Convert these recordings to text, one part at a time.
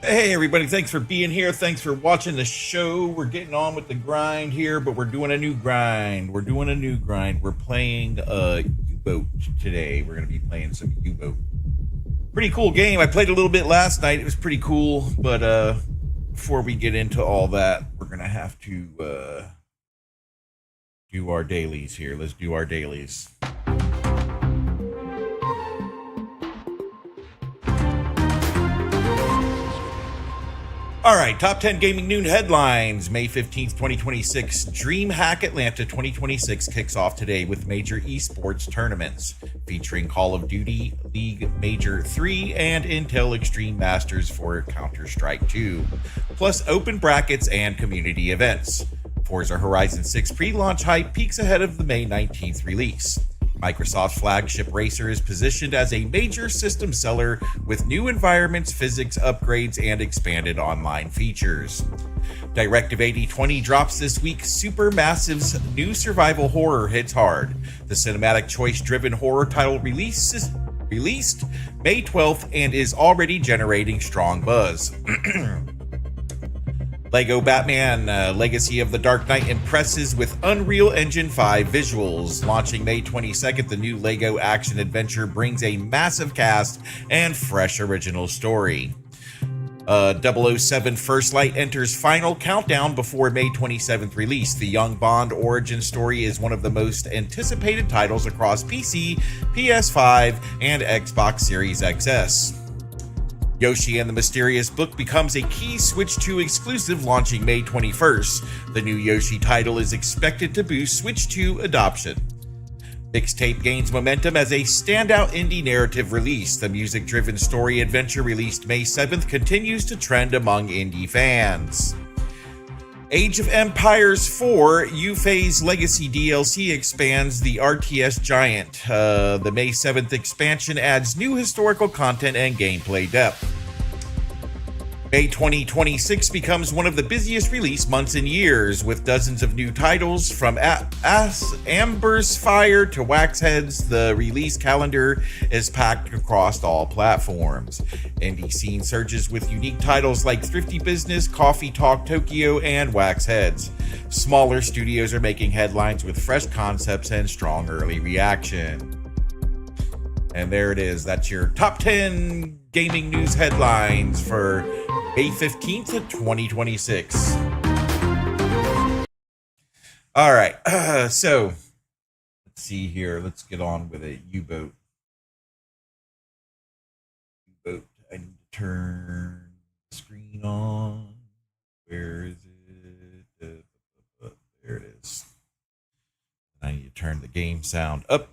Hey everybody, thanks for being here. Thanks for watching the show. We're getting on with the grind here, but we're doing a new grind. We're playing U-Boat today. We're going to be playing some U-Boat. Pretty cool game. I played a little bit last night. It was pretty cool, but before we get into all that, we're going to have to do our dailies here. Let's do our dailies. All right, top 10 gaming noon headlines. May 15th, 2026. DreamHack Atlanta 2026 kicks off today with major esports tournaments featuring Call of Duty League Major 3 and Intel Extreme Masters for Counter-Strike 2, plus open brackets and community events. Forza Horizon 6 pre-launch hype peaks ahead of the May 19th release. Microsoft's flagship racer is positioned as a major system seller with new environments, physics upgrades, and expanded online features. Directive 8020 drops this week. Supermassive's new survival horror hits hard. The cinematic choice-driven horror title released May 12th and is already generating strong buzz. Lego Batman Legacy of the Dark Knight impresses with Unreal Engine 5 visuals. Launching May 22nd, the new Lego action-adventure brings a massive cast and fresh original story. 007 First Light enters final countdown before May 27th release. The young Bond origin story is one of the most anticipated titles across PC, PS5, and Xbox Series XS. Yoshi and the Mysterious Book becomes a key Switch 2 exclusive launching May 21st. The new Yoshi title is expected to boost Switch 2 adoption. Mixtape gains momentum as a standout indie narrative release. The music-driven story adventure released May 7th continues to trend among indie fans. Age of Empires 4 U-Phase Legacy DLC expands the RTS giant. The May 7th expansion adds new historical content and gameplay depth. May 2026 becomes one of the busiest release months in years, with dozens of new titles from Amber's Fire to Waxheads. The release calendar is packed across all platforms. Indie scene surges with unique titles like Thrifty Business, Coffee Talk Tokyo, and Waxheads. Smaller studios are making headlines with fresh concepts and strong early reaction. And there it is. That's your top 10 gaming news headlines for May 15th, 2026. All right. So let's see here. Let's get on with it. U-Boat. U-Boat. I need to turn the screen on. Where is it? There it is. I need to turn the game sound up.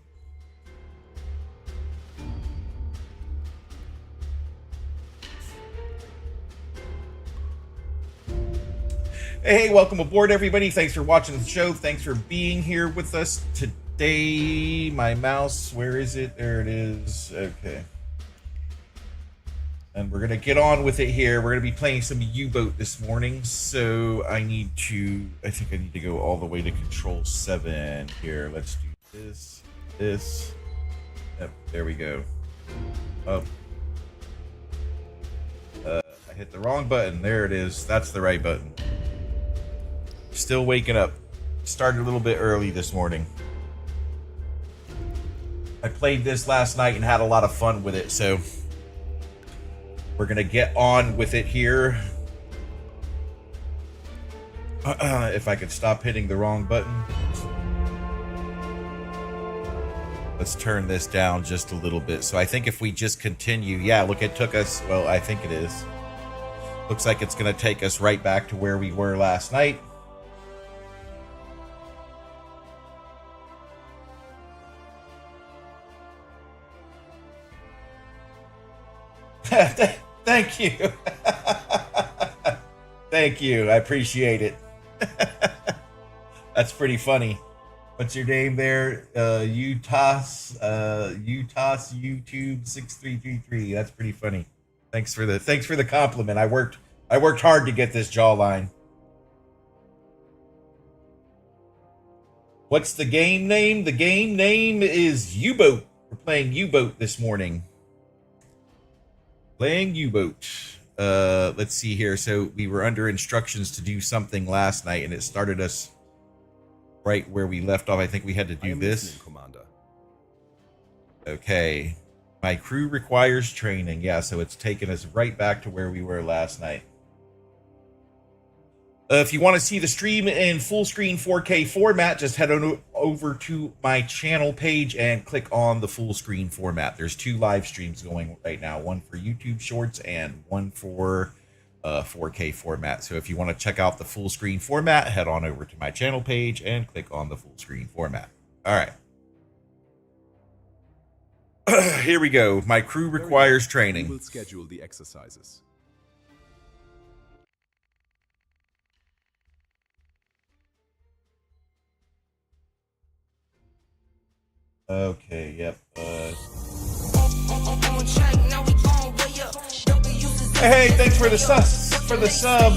Hey, welcome aboard, everybody. Thanks for watching the show. Thanks for being here with us today. My mouse, where is it? There it is. Okay. And we're going to get on with it here. We're going to be playing some U-Boat this morning. So I think I need to go all the way to Control 7 here. Let's do this. Yep, there we go. Oh. I hit the wrong button. There it is. That's the right button. Still waking up. Started a little bit early this morning. I played this last night and had a lot of fun with it, so we're gonna get on with it here. If I could stop hitting the wrong button. Let's turn this down just a little bit. So I think if we just continue, yeah, look, it took us, well, I think it is. Looks like it's gonna take us right back to where we were last night. Thank you. Thank you. I appreciate it. That's pretty funny. What's your name there? UTOS YouTube 6333. That's pretty funny. Thanks for the compliment. I worked hard to get this jawline. What's the game name? The game name is U-Boat. We're playing U-Boat this morning. Playing U-Boat. let's see here. So we were under instructions to do something last night, and it started us right where we left off. I think we had to do this. Commander. Okay. My crew requires training. Yeah, so it's taken us right back to where we were last night. If you want to see the stream in full screen 4K format, just head on over to my channel page and click on the full screen format. There's 2 live streams going right now, one for YouTube Shorts and one for 4K format. So if you want to check out the full screen format, head on over to my channel page and click on the full screen format. All right. Here we go. My crew requires training. We will schedule the exercises. Okay, yep. Hey, thanks for the sub.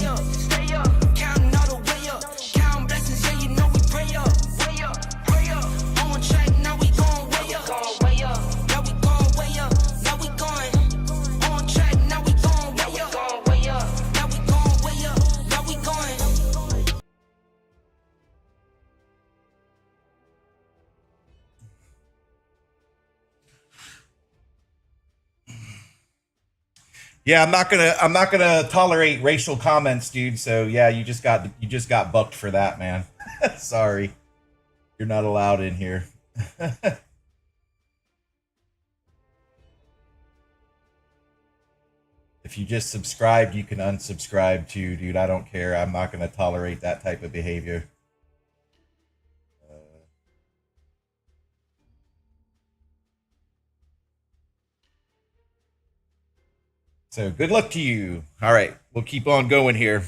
Yeah, I'm not gonna tolerate racial comments, dude. So yeah, you just got bucked for that, man. Sorry, you're not allowed in here. If you just subscribed, you can unsubscribe too, dude. I don't care. I'm not gonna tolerate that type of behavior. So good luck to you. All right, we'll keep on going here.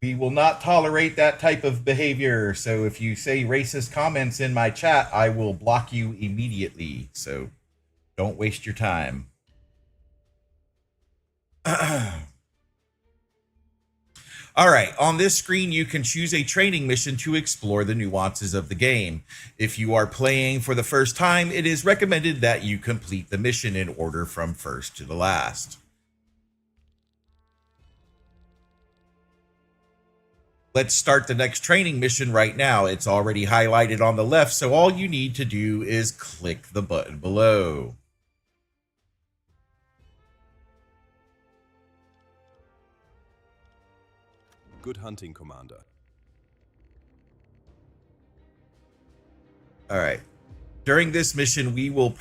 We will not tolerate that type of behavior. So if you say racist comments in my chat, I will block you immediately. So don't waste your time. All right, on this screen, you can choose a training mission to explore the nuances of the game. If you are playing for the first time, it is recommended that you complete the mission in order from first to the last. Let's start the next training mission right now. It's already highlighted on the left, so all you need to do is click the button below. Good hunting, Commander. All right. During this mission, we will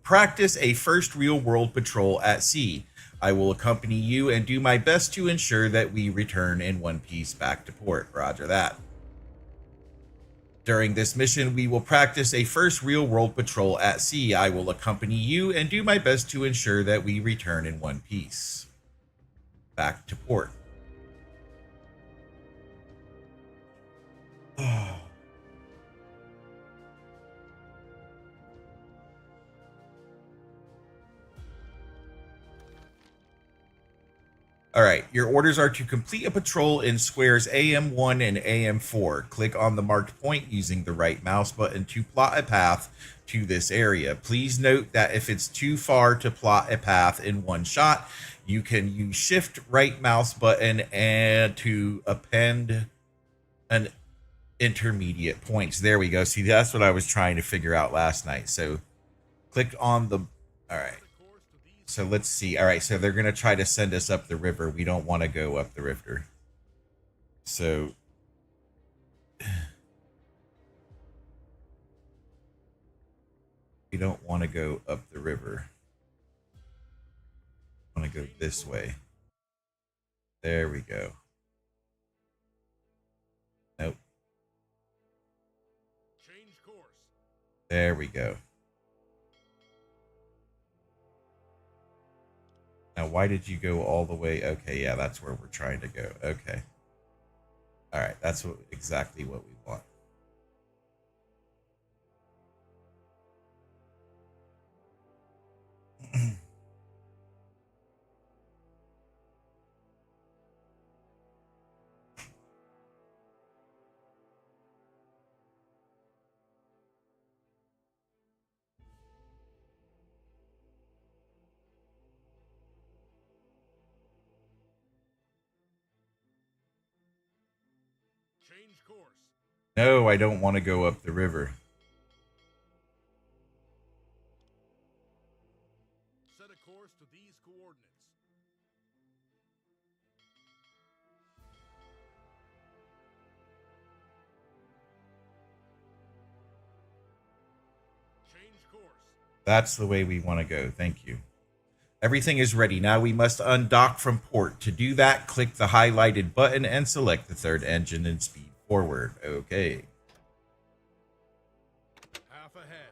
practice a first real-world patrol at sea. I will accompany you and do my best to ensure that we return in one piece back to port. Roger that. During this mission, we will practice a first real-world patrol at sea. I will accompany you and do my best to ensure that we return in one piece back to port. All right, your orders are to complete a patrol in squares AM1 and AM4. Click on the marked point using the right mouse button to plot a path to this area. Please note that if it's too far to plot a path in one shot, you can use shift right mouse button and to append an intermediate points. There we go. See, that's what I was trying to figure out last night. So click on the, all right. So let's see. All right, so they're going to try to send us up the river. We don't want to go up the river. So we don't want to go up the river. I want to go this way. There we go. Nope. Change course. There we go. Now, why did you go all the way? Okay, yeah, that's where we're trying to go. Okay. All right, that's exactly what we want. Change course. No, I don't want to go up the river. Set a course to these coordinates. Change course. That's the way we want to go. Thank you. Everything is ready. Now we must undock from port. To do that, click the highlighted button and select the third engine and speed forward. Okay. Half ahead.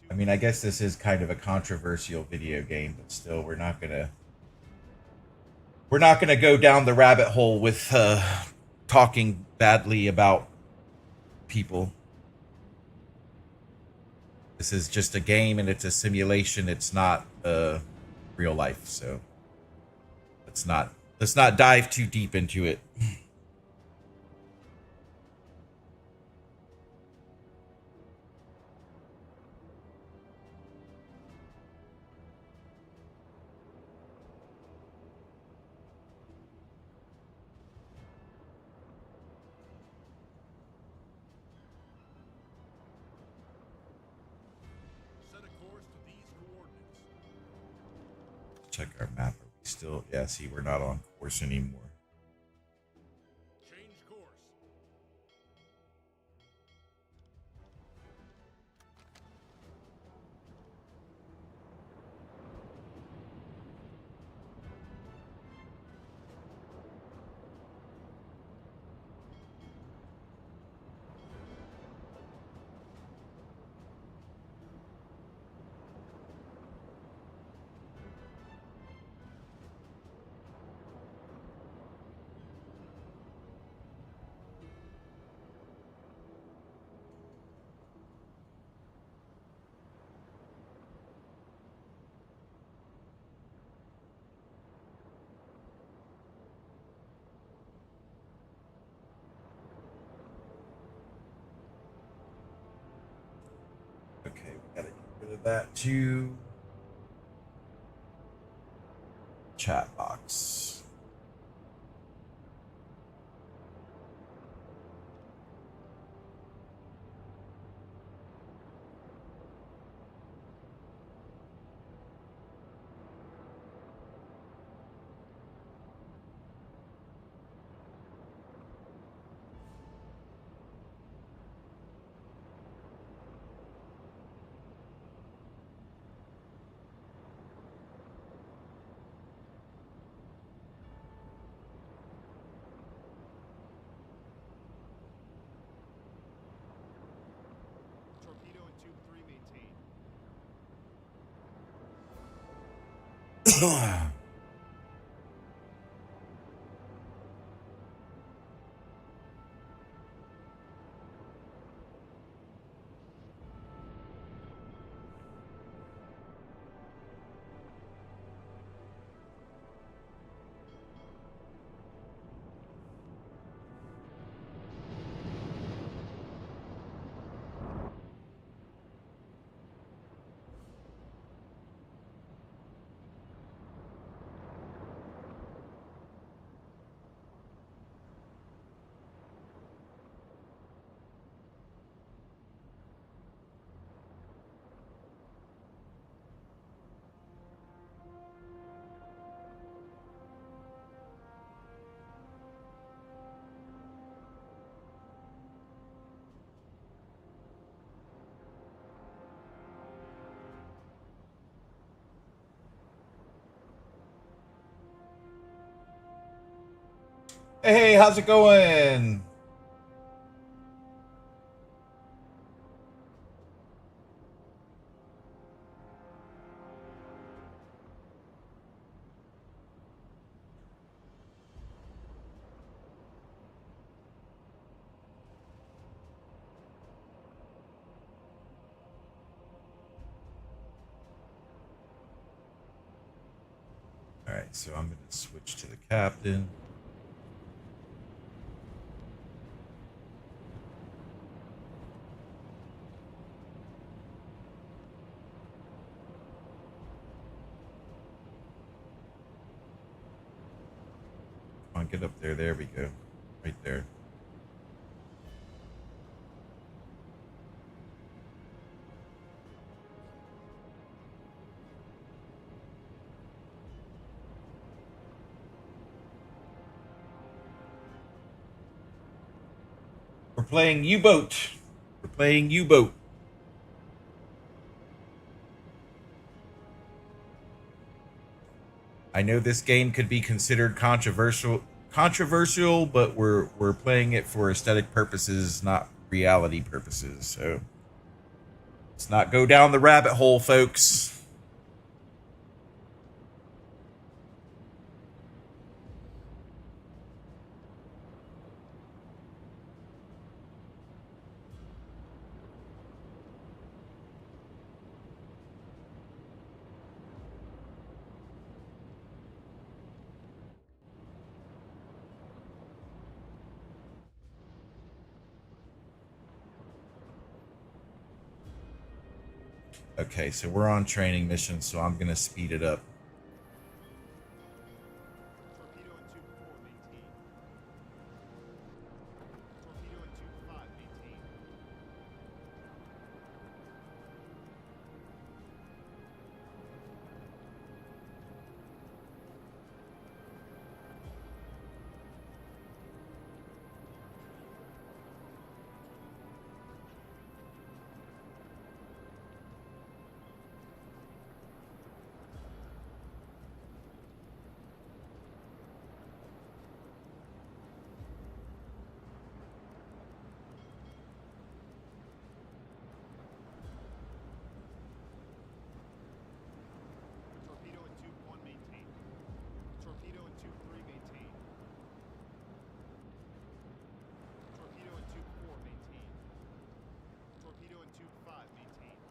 I mean, I guess this is kind of a controversial video game, but still, we're not gonna go down the rabbit hole with talking badly about people. This is just a game and it's a simulation. It's not real life, so let's not dive too deep into it. Set a course to these coordinates. Check our map. Are we still? Yeah, see, we're not on course anymore. Change course. Okay, we gotta get rid of that too. Chat box. Torpedo and tube 3 maintained. Hey, how's it going? All right, so I'm going to switch to the captain. Come on, get up there. There we go. Right there. We're playing U-boat. We're playing U-boat. I know this game could be considered controversial, but we're playing it for aesthetic purposes, not reality purposes. So let's not go down the rabbit hole, folks. Okay, so we're on training mission, so I'm gonna speed it up. Torpedo and tube 4 maintained. Torpedo and tube 5 maintained. Torpedo and tube 1 maintained. Torpedo and tube 3 maintained. Torpedo and tube 4 maintained. Torpedo and tube 5 maintained.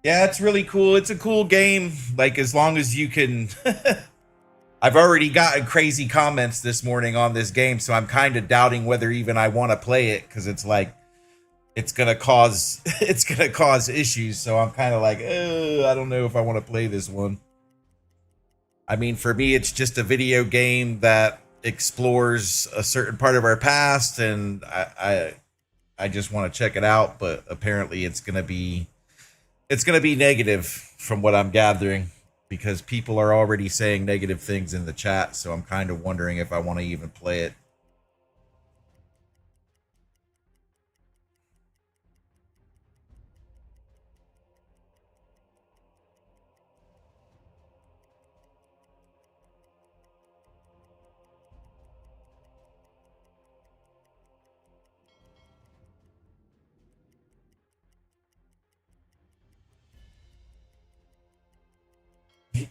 Yeah, it's really cool. It's a cool game. Like, as long as you can. I've already gotten crazy comments this morning on this game, so I'm kind of doubting whether even I want to play it, because it's like it's gonna cause it's gonna cause issues. So I'm kind of like, I don't know if I want to play this one. I mean, for me, it's just a video game that explores a certain part of our past, and I just want to check it out. But apparently, it's gonna be negative from what I'm gathering, because people are already saying negative things in the chat. So I'm kind of wondering if I want to even play it.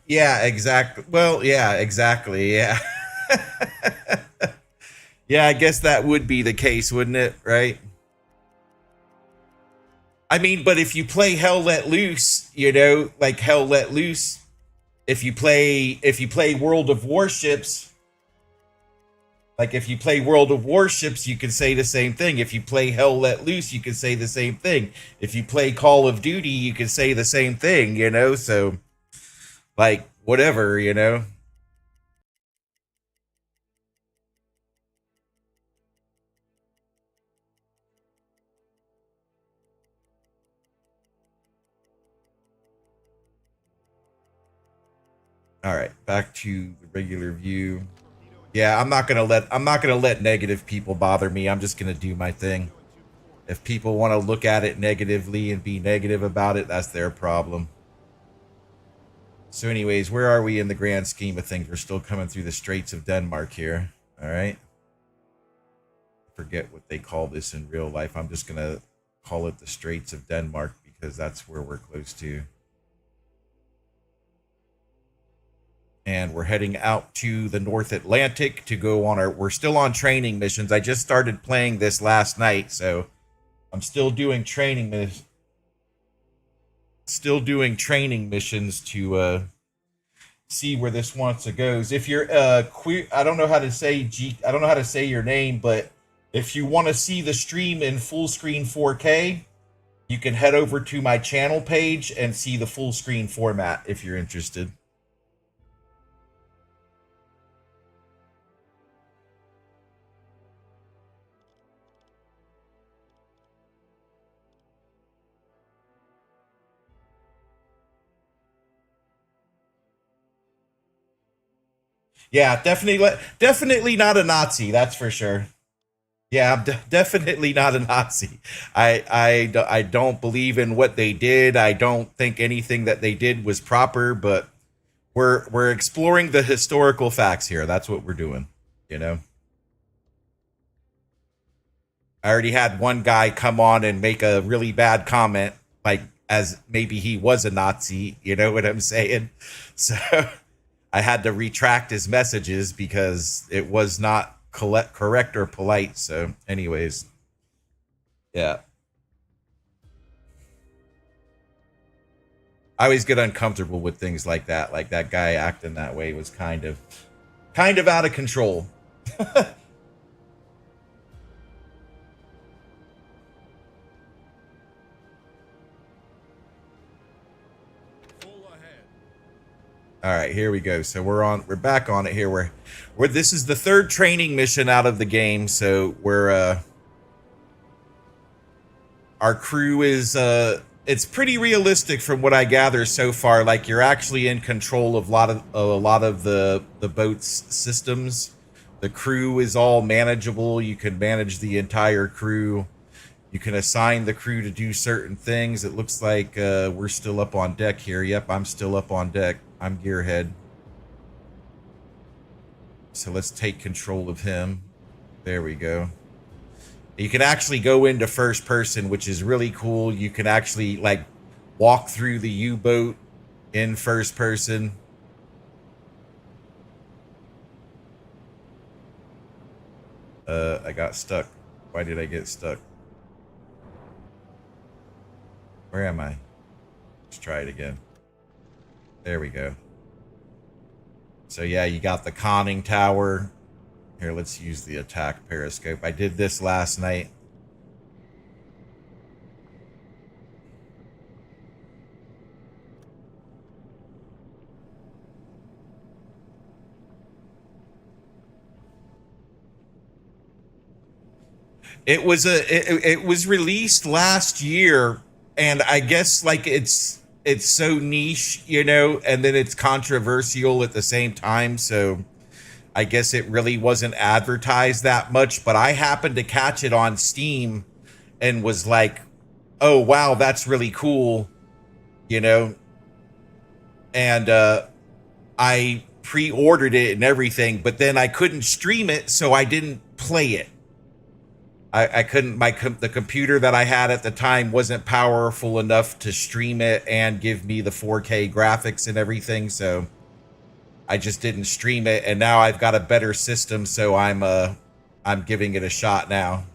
Yeah, exactly. Well, yeah, exactly. Yeah. Yeah, I guess that would be the case, wouldn't it? Right? I mean, but if you play Hell Let Loose, like Hell Let Loose, if you play World of Warships, like if you play World of Warships, you can say the same thing. If you play Hell Let Loose, you can say the same thing. If you play Call of Duty, you can say the same thing. So like whatever. All right, back to the regular view. Yeah, I'm not gonna let negative people bother me. I'm just gonna do my thing. If people want to look at it negatively and be negative about it, that's their problem. So anyways, where are we in the grand scheme of things? We're still coming through the Straits of Denmark here. All right. Forget what they call this in real life. I'm just gonna call it the Straits of Denmark because that's where we're close to. And we're heading out to the North Atlantic to go on we're still on training missions. I just started playing this last night, so I'm still doing training missions to see where this wants to goes. If you're queer, I don't know how to say your name, but if you want to see the stream in full screen 4K, you can head over to my channel page and see the full screen format if you're interested. Yeah, definitely not a Nazi. That's for sure. Yeah, I'm definitely not a Nazi. I don't believe in what they did. I don't think anything that they did was proper. But we're exploring the historical facts here. That's what we're doing. You know. I already had one guy come on and make a really bad comment, like as maybe he was a Nazi. You know what I'm saying? So. I had to retract his messages because it was not correct or polite. So, anyways, yeah. I always get uncomfortable with things like that. Like that guy acting that way was kind of out of control. All right, here we go. So we're back on it here. We're this is the third training mission out of the game. So we're our crew is it's pretty realistic from what I gather so far. Like you're actually in control of a lot of the boat's systems. The crew is all manageable. You can manage the entire crew. You can assign the crew to do certain things. It looks like we're still up on deck here. Yep, I'm still up on deck. I'm Gearhead. So let's take control of him. There we go. You can actually go into first person, which is really cool. You can actually like walk through the U-boat in first person. I got stuck. Why did I get stuck? Where am I? Let's try it again. There we go. So yeah, you got the conning tower. Here, let's use the attack periscope. I did this last night. It was released last year, and I guess like it's so niche, you know, and then it's controversial at the same time, so I guess it really wasn't advertised that much, but I happened to catch it on Steam and was like, "Oh wow, that's really cool." You know, and I pre-ordered it and everything, but then I couldn't stream it, so I didn't play it. I couldn't. The computer that I had at the time wasn't powerful enough to stream it and give me the 4K graphics and everything. So I just didn't stream it. And now I've got a better system, so I'm giving it a shot now.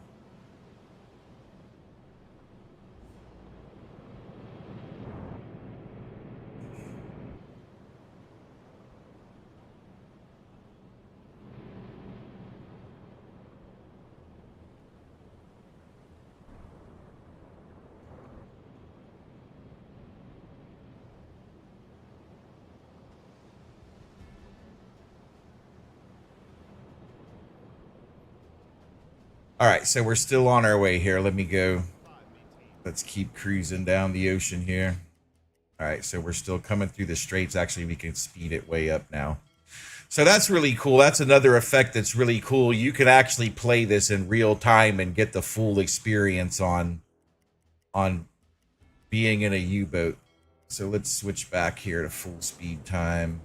All right, so we're still on our way here. Let me go. Let's keep cruising down the ocean here. All right, so we're still coming through the straits. Actually, we can speed it way up now. So that's really cool. That's another effect that's really cool. You can actually play this in real time and get the full experience on being in a U-boat. So let's switch back here to full speed time.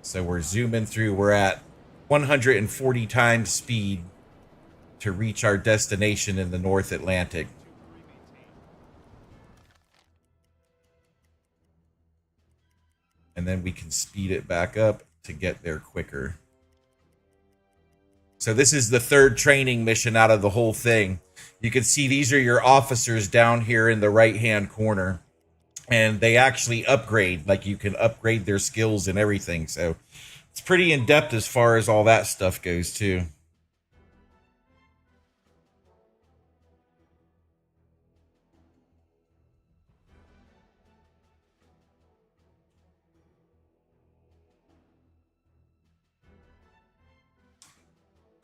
So we're zooming through. We're at 140 times speed to reach our destination in the North Atlantic. And then we can speed it back up to get there quicker. So this is the third training mission out of the whole thing. You can see these are your officers down here in the right-hand corner. And they actually upgrade. Like, you can upgrade their skills and everything. So it's pretty in-depth as far as all that stuff goes, too.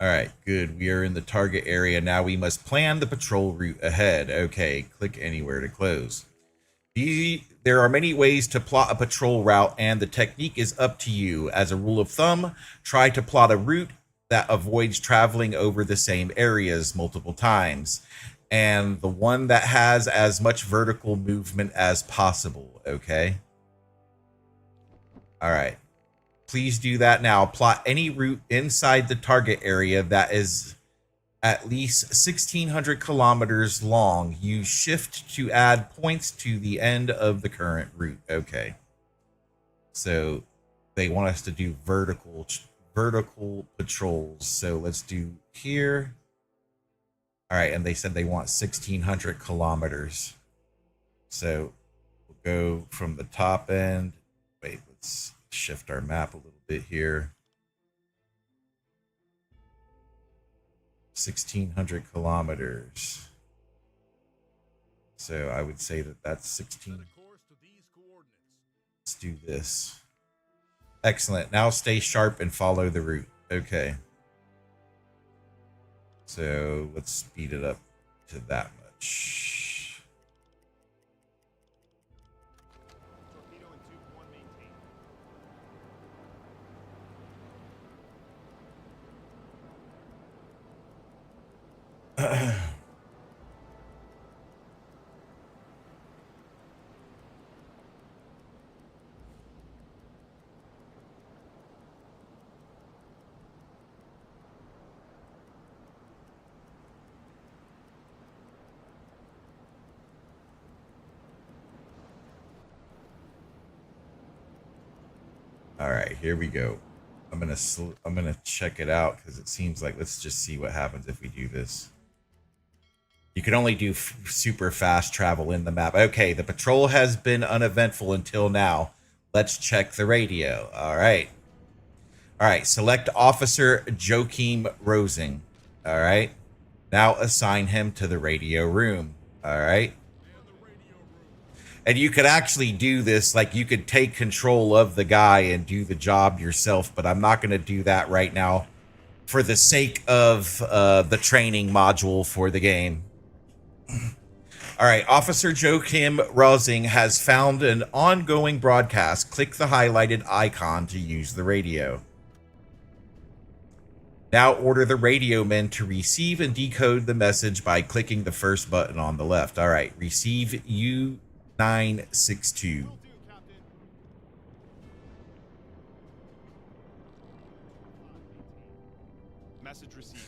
All right, good. We are in the target area. Now we must plan the patrol route ahead. Okay, click anywhere to close. There are many ways to plot a patrol route, and the technique is up to you. As a rule of thumb, try to plot a route that avoids traveling over the same areas multiple times, and the one that has as much vertical movement as possible. Okay? All right. Please do that now. Plot any route inside the target area that is at least 1,600 kilometers long. Use shift to add points to the end of the current route. Okay. So they want us to do vertical patrols. So let's do here. All right. And they said they want 1,600 kilometers. So we'll go from the top end. Wait, let's shift our map a little bit here. 1,600 kilometers. So I would say that that's 16. Let's do this. Excellent. Now stay sharp and follow the route. Okay. So let's speed it up to that much. All right, here we go. I'm gonna check it out because it seems like, let's just see what happens if we do this. You can only do super fast travel in the map. Okay, the patrol has been uneventful until now. Let's check the radio. All right. All right, select Officer Joachim Rosing. All right. Now assign him to the radio room. All right. And you could actually do this, like you could take control of the guy and do the job yourself, but I'm not going to do that right now for the sake of the training module for the game. All right, Officer Joachim Rosing has found an ongoing broadcast. Click the highlighted icon to use the radio. Now order the radio men to receive and decode the message by clicking the first button on the left. All right, receive U962. Message received.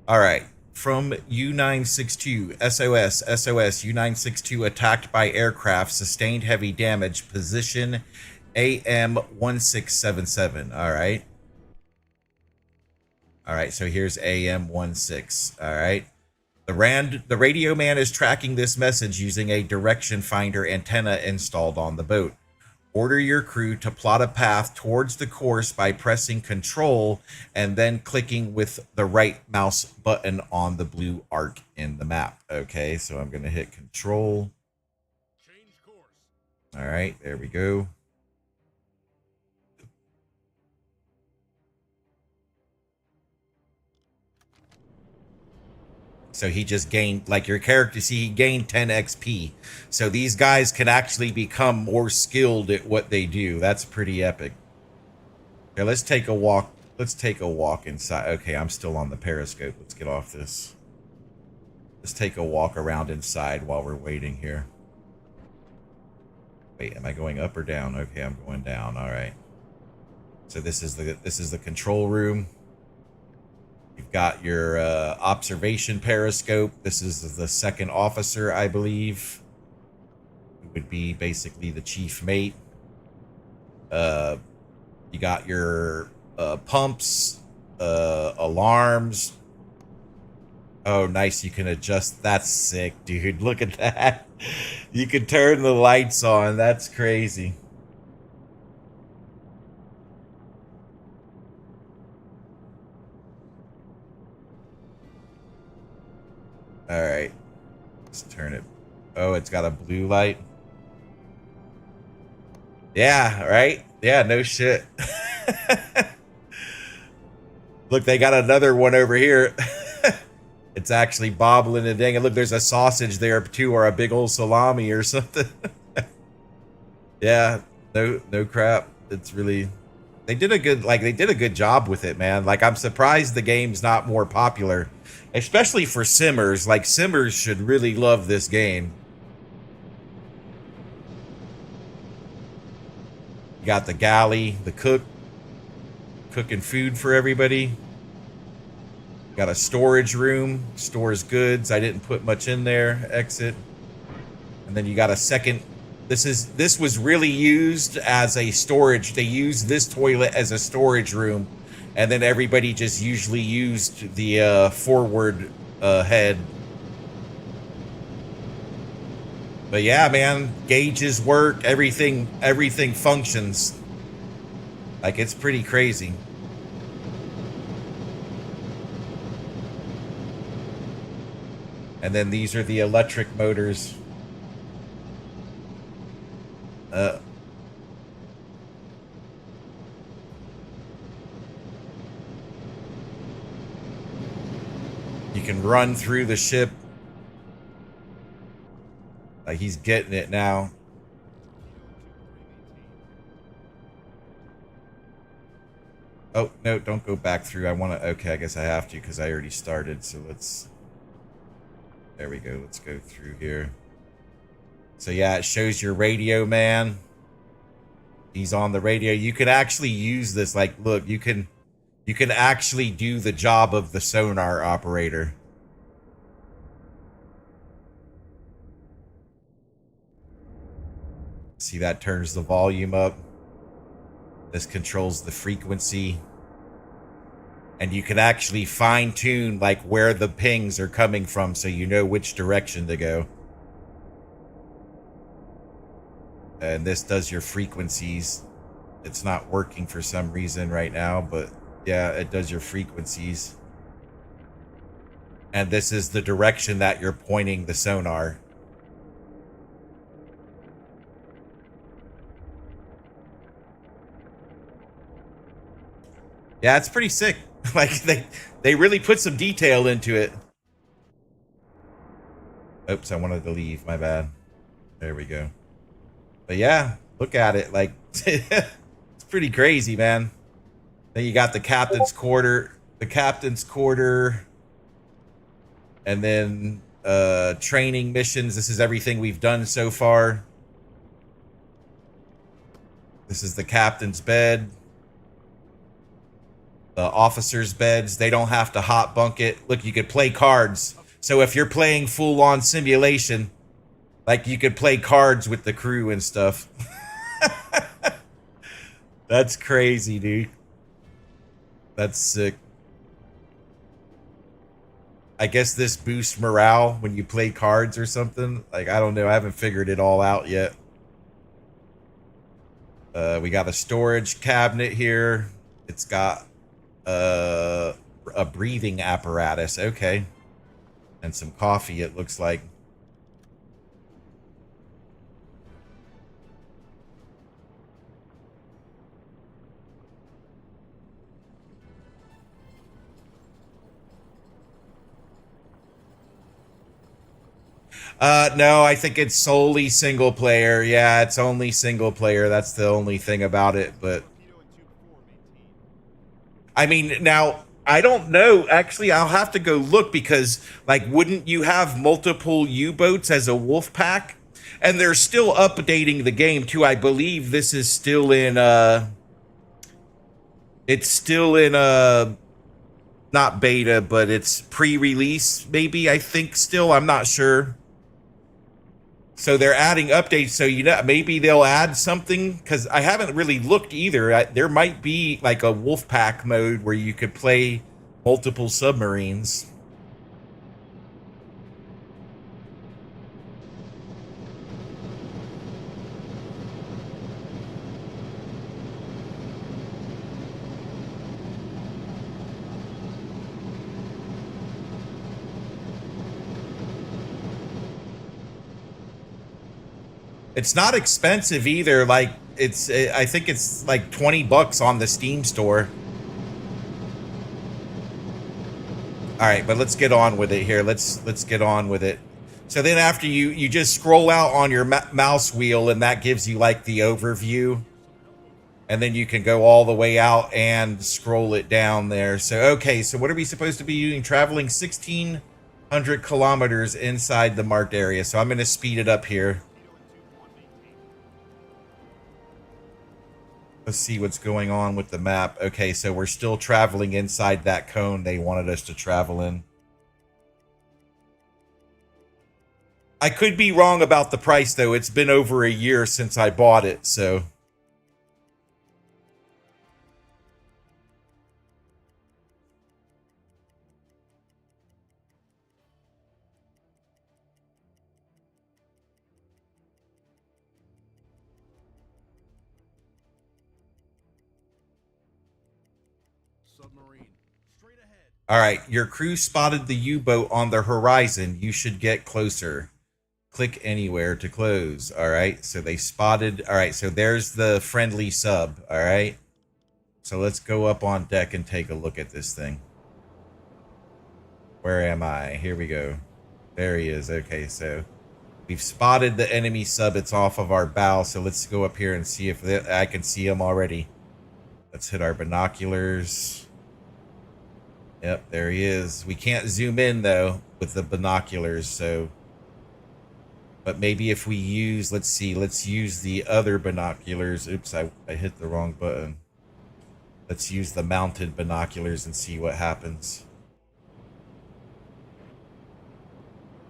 All right. From U962, SOS, U962 attacked by aircraft, sustained heavy damage, position AM 1677. All right. All right, so here's AM 16. All right. The radio man is tracking this message using a direction finder antenna installed on the boat. Order your crew to plot a path towards the course by pressing Control and then clicking with the right mouse button on the blue arc in the map. Okay, so I'm going to hit Control. Change course. All right, there we go. So he just gained, like your character, see, he gained 10 XP. So these guys can actually become more skilled at what they do. That's pretty epic. Okay, let's take a walk. Let's take a walk inside. Okay, I'm still on the periscope. Let's get off this. Let's take a walk around inside while we're waiting here. Wait, am I going up or down? Okay, I'm going down. All right. So this is the control room. You've got your observation periscope. This is the second officer, I believe. Who would be basically the chief mate. You got your pumps, alarms. Oh, nice. You can adjust. That's sick, dude. Look at that. You can turn the lights on. That's crazy. All right. Let's turn it. Oh, it's got a blue light. Yeah, right? Yeah, no shit. Look, they got another one over here. It's actually bobbling and dang. And look, there's a sausage there too, or a big old salami or something. Yeah, no crap. It's really, they did a good job with it, man. Like, I'm surprised the game's not more popular, especially for simmers. Like, simmers should really love this game. You got the galley, the cook, cooking food for everybody. Got a storage room, stores goods. I didn't put much in there. Exit. And then you got a second. This was really used as a storage. They used this toilet as a storage room, and then everybody just usually used the forward head. But yeah, man, gauges work. Everything functions. Like, it's pretty crazy. And then these are the electric motors. You can run through the ship. Like, he's getting it now. Oh, no, don't go back through. I want to... Okay, I guess I have to because I already started. So let's... There we go. Let's go through here. So yeah, it shows your radio man. He's on the radio. You can actually use this. Like, look, you can actually do the job of the sonar operator. See, that turns the volume up. This controls the frequency. And you can actually fine tune like where the pings are coming from so you know which direction to go. And this does your frequencies. It's not working for some reason right now, but yeah, it does your frequencies. And this is the direction that you're pointing the sonar. Yeah, it's pretty sick. Like, they really put some detail into it. Oops, I wanted to leave. My bad. There we go. But yeah, look at it. Like, it's pretty crazy, man. Then you got the captain's quarter. The captain's quarter. And then training missions. This is everything we've done so far. This is the captain's bed. The officers' beds, they don't have to hot bunk it. Look, you could play cards. So if you're playing full-on simulation, like, you could play cards with the crew and stuff. That's crazy, dude. That's sick. I guess this boosts morale when you play cards or something. Like, I don't know. I haven't figured it all out yet. We got a storage cabinet here. It's got a breathing apparatus. Okay. And some coffee, it looks like. No, I think it's solely single player. Yeah, it's only single player. That's the only thing about it. But Torpedo and tube 4 maintained. I mean, now I don't know. Actually, I'll have to go look because, like, wouldn't you have multiple U-boats as a Wolfpack? And they're still updating the game too. I believe this is still in. It's still in not beta, but it's pre-release. Maybe I think still. I'm not sure. So they're adding updates. So maybe they'll add something because I haven't really looked either. There might be like a Wolfpack mode where you could play multiple submarines. It's not expensive either. Like I think it's like $20 on the Steam store. All right, but let's get on with it here. Let's get on with it. So then after you just scroll out on your mouse wheel and that gives you like the overview. And then you can go all the way out and scroll it down there. So, okay, so what are we supposed to be doing? Traveling 1,600 kilometers inside the marked area. So I'm going to speed it up here. Let's see what's going on with the map. Okay, so we're still traveling inside that cone they wanted us to travel in. I could be wrong about the price, though. It's been over a year since I bought it, so... Submarine. Straight ahead. All right, your crew spotted the U-boat on the horizon. You should get closer. Click anywhere to close. All right, so they spotted. All right, so there's the friendly sub. All right, so let's go up on deck and take a look at this thing. Where am I? Here we go. There he is. Okay, so we've spotted the enemy sub. It's off of our bow, so let's go up here and see if I can see him already. Let's hit our binoculars. Yep, there he is. We can't zoom in, though, with the binoculars, so... But maybe if we use... Let's see. Let's use the other binoculars. Oops, I hit the wrong button. Let's use the mounted binoculars and see what happens.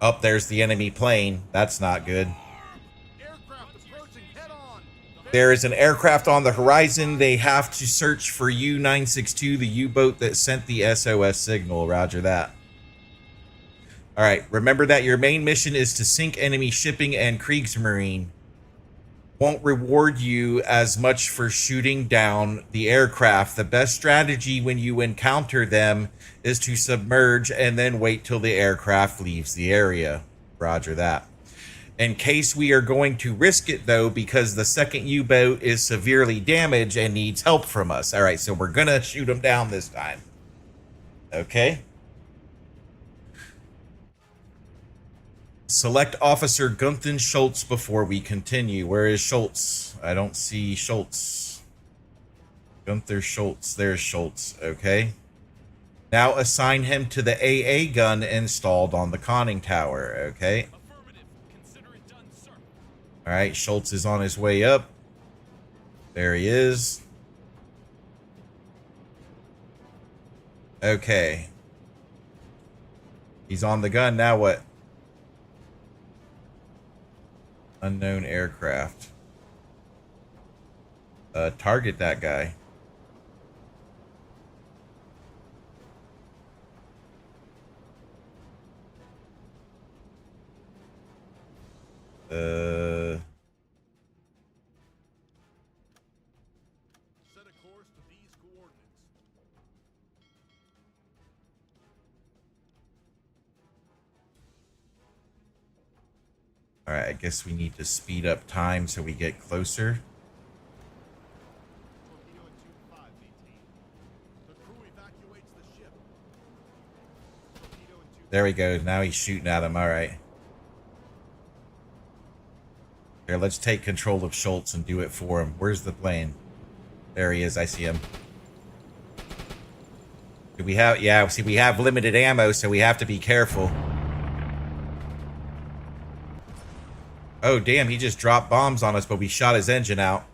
Oh, there's the enemy plane. That's not good. Aircraft approaching head on. There is an aircraft on the horizon. They have to search for U-962, the U-boat that sent the SOS signal. Roger that. All right, remember that your main mission is to sink enemy shipping and Kriegsmarine. Won't reward you as much for shooting down the aircraft. The best strategy when you encounter them is to submerge and then wait till the aircraft leaves the area. Roger that. In case we are going to risk it, though, because the second U-boat is severely damaged and needs help from us. All right, so we're going to shoot them down this time. Okay. Select Officer Gunther Schultz before we continue. Where is Schultz? I don't see Schultz. Gunther Schultz. There's Schultz. Okay. Now assign him to the AA gun installed on the conning tower. Okay. Consider it done, sir. All right, Schultz is on his way up. There he is. Okay. He's on the gun. Now what? Unknown aircraft. Target that guy. Set a course to these coordinates. All right, I guess we need to speed up time so we get closer. Torpedo and tube 5 maintained. The crew evacuates the ship. Torpedo and tube There we go. Now he's shooting at him. All right. Here, let's take control of Schultz and do it for him. Where's the plane? There he is. I see him. Do we have... Yeah, see, we have limited ammo, so we have to be careful. Oh, damn, he just dropped bombs on us, but we shot his engine out.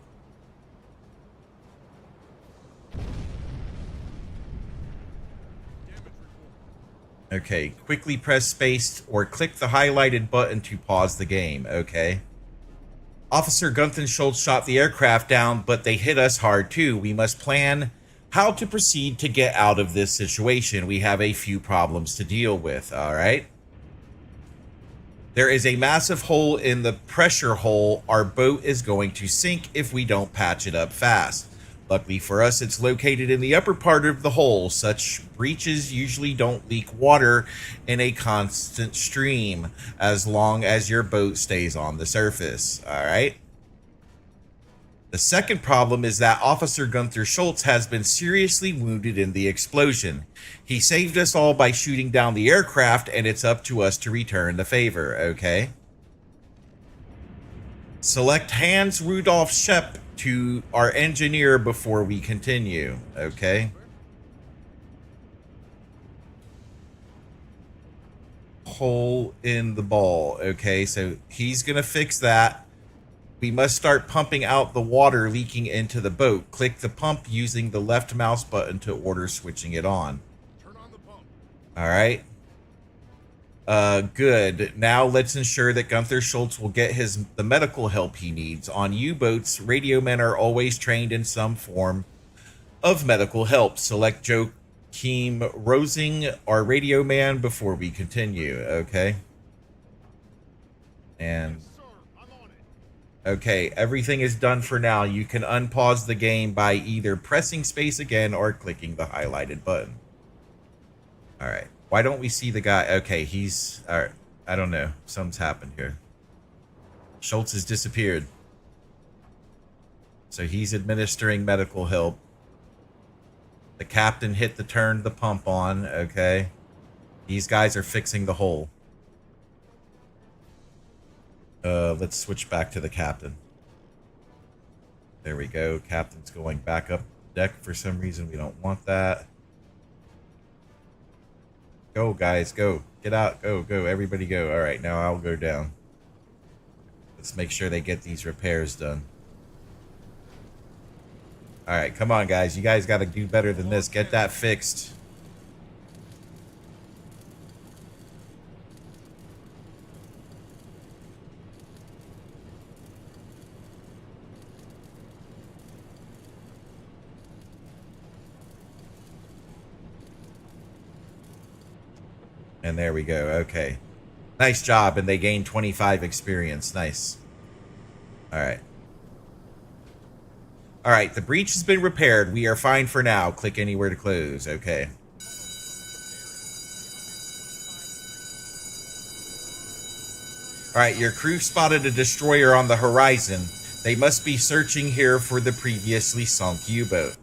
Okay, quickly press space or click the highlighted button to pause the game. Okay. Officer Gunther Schultz shot the aircraft down, but they hit us hard too. We must plan how to proceed to get out of this situation. We have a few problems to deal with, all right? There is a massive hole in the pressure hole. Our boat is going to sink if we don't patch it up fast. Luckily for us, it's located in the upper part of the hole. Such breaches usually don't leak water in a constant stream as long as your boat stays on the surface. All right. The second problem is that Officer Gunther Schultz has been seriously wounded in the explosion. He saved us all by shooting down the aircraft, and it's up to us to return the favor, okay? Select Hans Rudolf Schepp to our engineer before we continue, okay? Hole in the ball, okay? So he's gonna fix that. We must start pumping out the water leaking into the boat. Click the pump using the left mouse button to order switching it on. Turn on the pump. All right. Good. Now let's ensure that Gunther Schultz will get the medical help he needs. On U-boats, radio men are always trained in some form of medical help. Select Joachim Rosing, our radio man, before we continue. Okay. And Sir, I'm on it. okay, everything is done for now. You can unpause the game by either pressing space again or clicking the highlighted button. All right. Why don't we see the guy? Okay, he's... All right. I don't know. Something's happened here. Schultz has disappeared. So he's administering medical help. The captain hit the pump on. Okay. These guys are fixing the hole. Let's switch back to the captain. There we go. Captain's going back up deck for some reason. We don't want that. Go, guys, go. Get out. Go, go. Everybody go. All right, now I'll go down. Let's make sure they get these repairs done. All right, come on, guys. You guys got to do better than this. Get that fixed. And there we go. Okay. Nice job. And they gained 25 experience. Nice. All right. All right. The breach has been repaired. We are fine for now. Click anywhere to close. Okay. All right. Your crew spotted a destroyer on the horizon. They must be searching here for the previously sunk U-boat.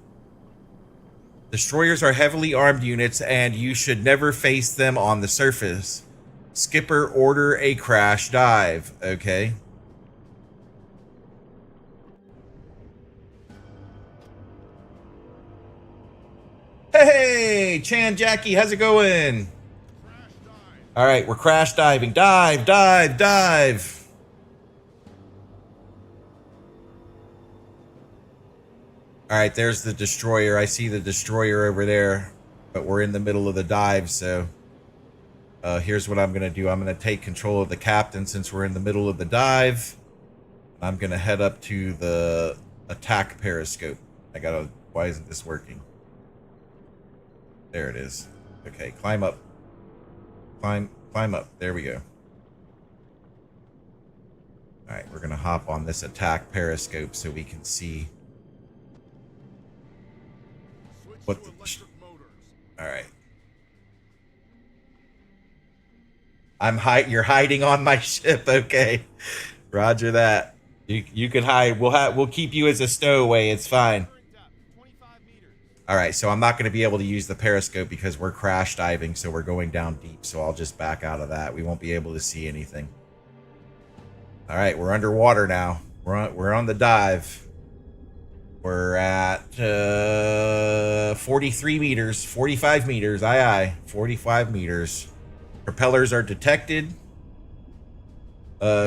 Destroyers are heavily armed units, and you should never face them on the surface. Skipper, order a crash dive. Okay. Hey, Chan Jackie, how's it going? Crash dive. All right, we're crash diving. Dive, dive, dive. All right, there's the destroyer. I see the destroyer over there, but we're in the middle of the dive, so here's what I'm going to do. I'm going to take control of the captain since we're in the middle of the dive. I'm going to head up to the attack periscope. Why isn't this working? There it is. Okay, climb up. Climb up. There we go. All right, we're going to hop on this attack periscope so we can see what the... All right. You're hiding on my ship. Okay. Roger that. You can hide. We'll keep you as a stowaway. It's fine. All right. So I'm not going to be able to use the periscope because we're crash diving. So we're going down deep. So I'll just back out of that. We won't be able to see anything. All right, we're underwater now. We're on the dive. We're at 43 meters, 45 meters. Aye, aye. 45 meters. Propellers are detected.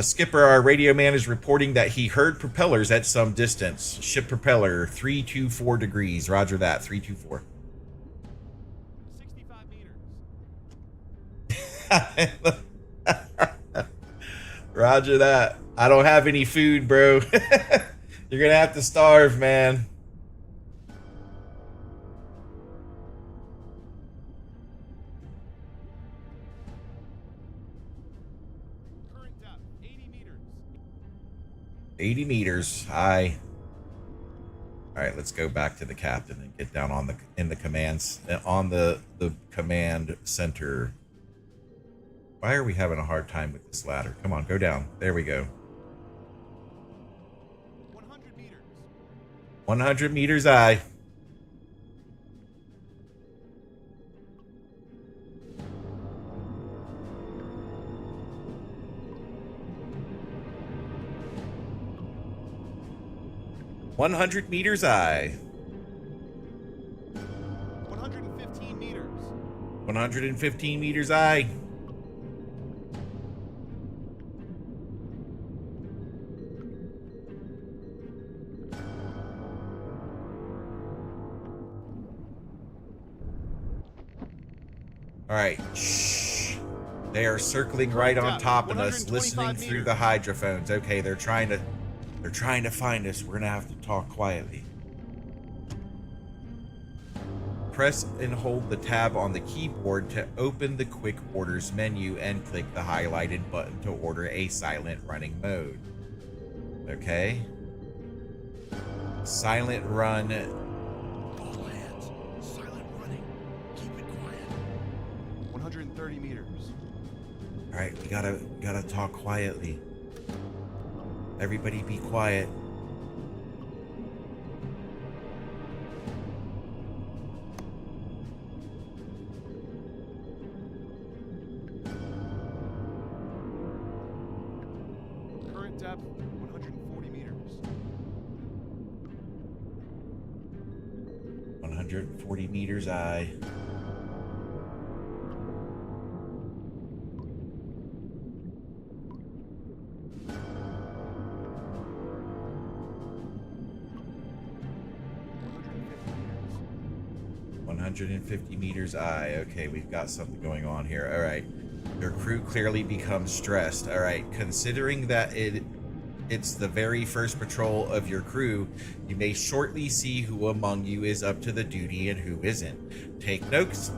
Skipper, our radio man is reporting that he heard propellers at some distance. Ship propeller 324 degrees. Roger that. 324. 65 meters. Roger that. I don't have any food, bro. You're gonna have to starve, man. Current depth 80 meters. 80 meters. Aye. All right, let's go back to the captain and get down on the commands on the command center. Why are we having a hard time with this ladder? Come on, go down. There we go. 100 meters. 100 meters. Aye. "100 meters, aye." 115 meters. 115 meters, aye. All right. Shh. They are circling right on top of us, listening through the hydrophones. Okay, they're trying to find us. We're gonna have to talk quietly. Press and hold the tab on the keyboard to open the quick orders menu and click the highlighted button to order a silent running mode. Okay. Silent run. All hands. Silent running. Keep it quiet. 130 meters. All right, we gotta talk quietly. Everybody be quiet. Current depth 140 meters. 140 meters, aye. $150 aye. Okay, we've got something going on here. All right. Your crew clearly becomes stressed. All right. Considering that it's the very first patrol of your crew, you may shortly see who among you is up to the duty and who isn't. Take notes,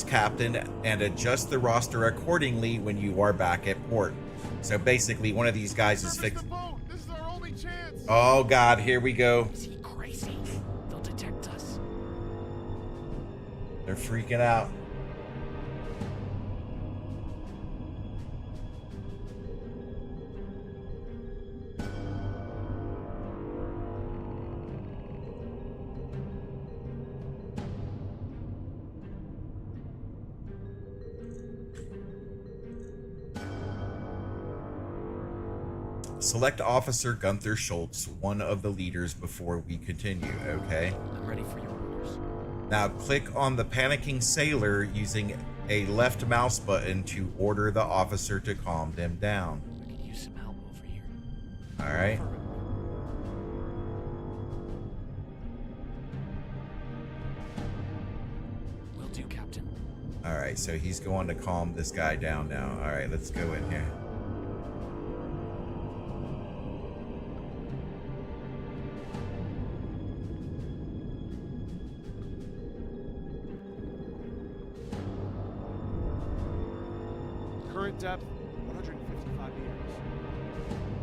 Captain, and adjust the roster accordingly when you are back at port. So basically, one of these guys is fixed. This is our only chance. Oh God, here we go. Is he crazy? They'll detect us. They're freaking out. Select Officer Gunther Schultz, one of the leaders, before we continue, okay? I'm ready for your orders. Now click on the panicking sailor using a left mouse button to order the officer to calm them down. I could use some help over here. All right. Will do, Captain. All right, so he's going to calm this guy down now. All right, let's go in here. Current depth 155 meters.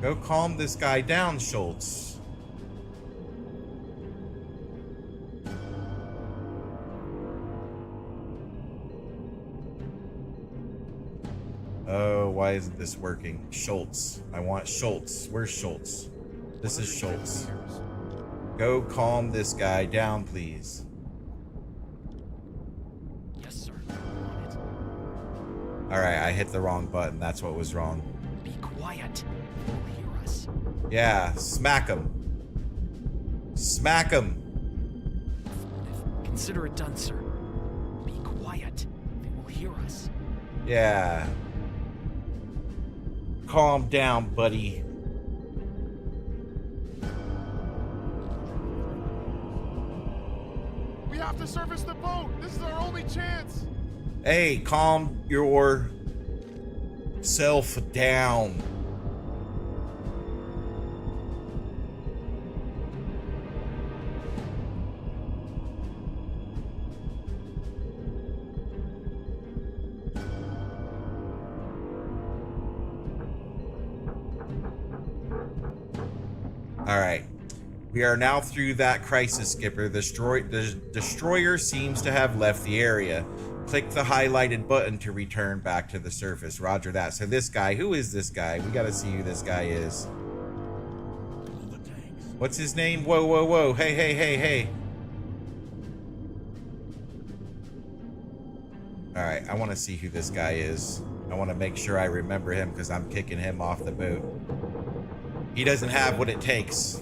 Go calm this guy down, Schultz. Oh, why isn't this working? Schultz. I want Schultz. Where's Schultz? This is 150 Schultz. meters. Go calm this guy down, please. Yes, sir. I'm on it. All right, I hit the wrong button. That's what was wrong. Be quiet. quiet. They will hear us. Yeah, smack him. Smack him. Affirmative. Consider it done, sir. Be quiet. They will hear us. Yeah. Calm down, buddy. We have to service the boat. This is our only chance. Hey, calm your self down. All right. We are now through that crisis, Skipper. The destroyer seems to have left the area. Click the highlighted button to return back to the surface. Roger that. So this guy, who is this guy? We got to see who this guy is. Pull the tanks. What's his name? Whoa, whoa, whoa. Hey, hey, hey, hey. All right. I want to see who this guy is. I want to make sure I remember him because I'm kicking him off the boat. He doesn't have what it takes.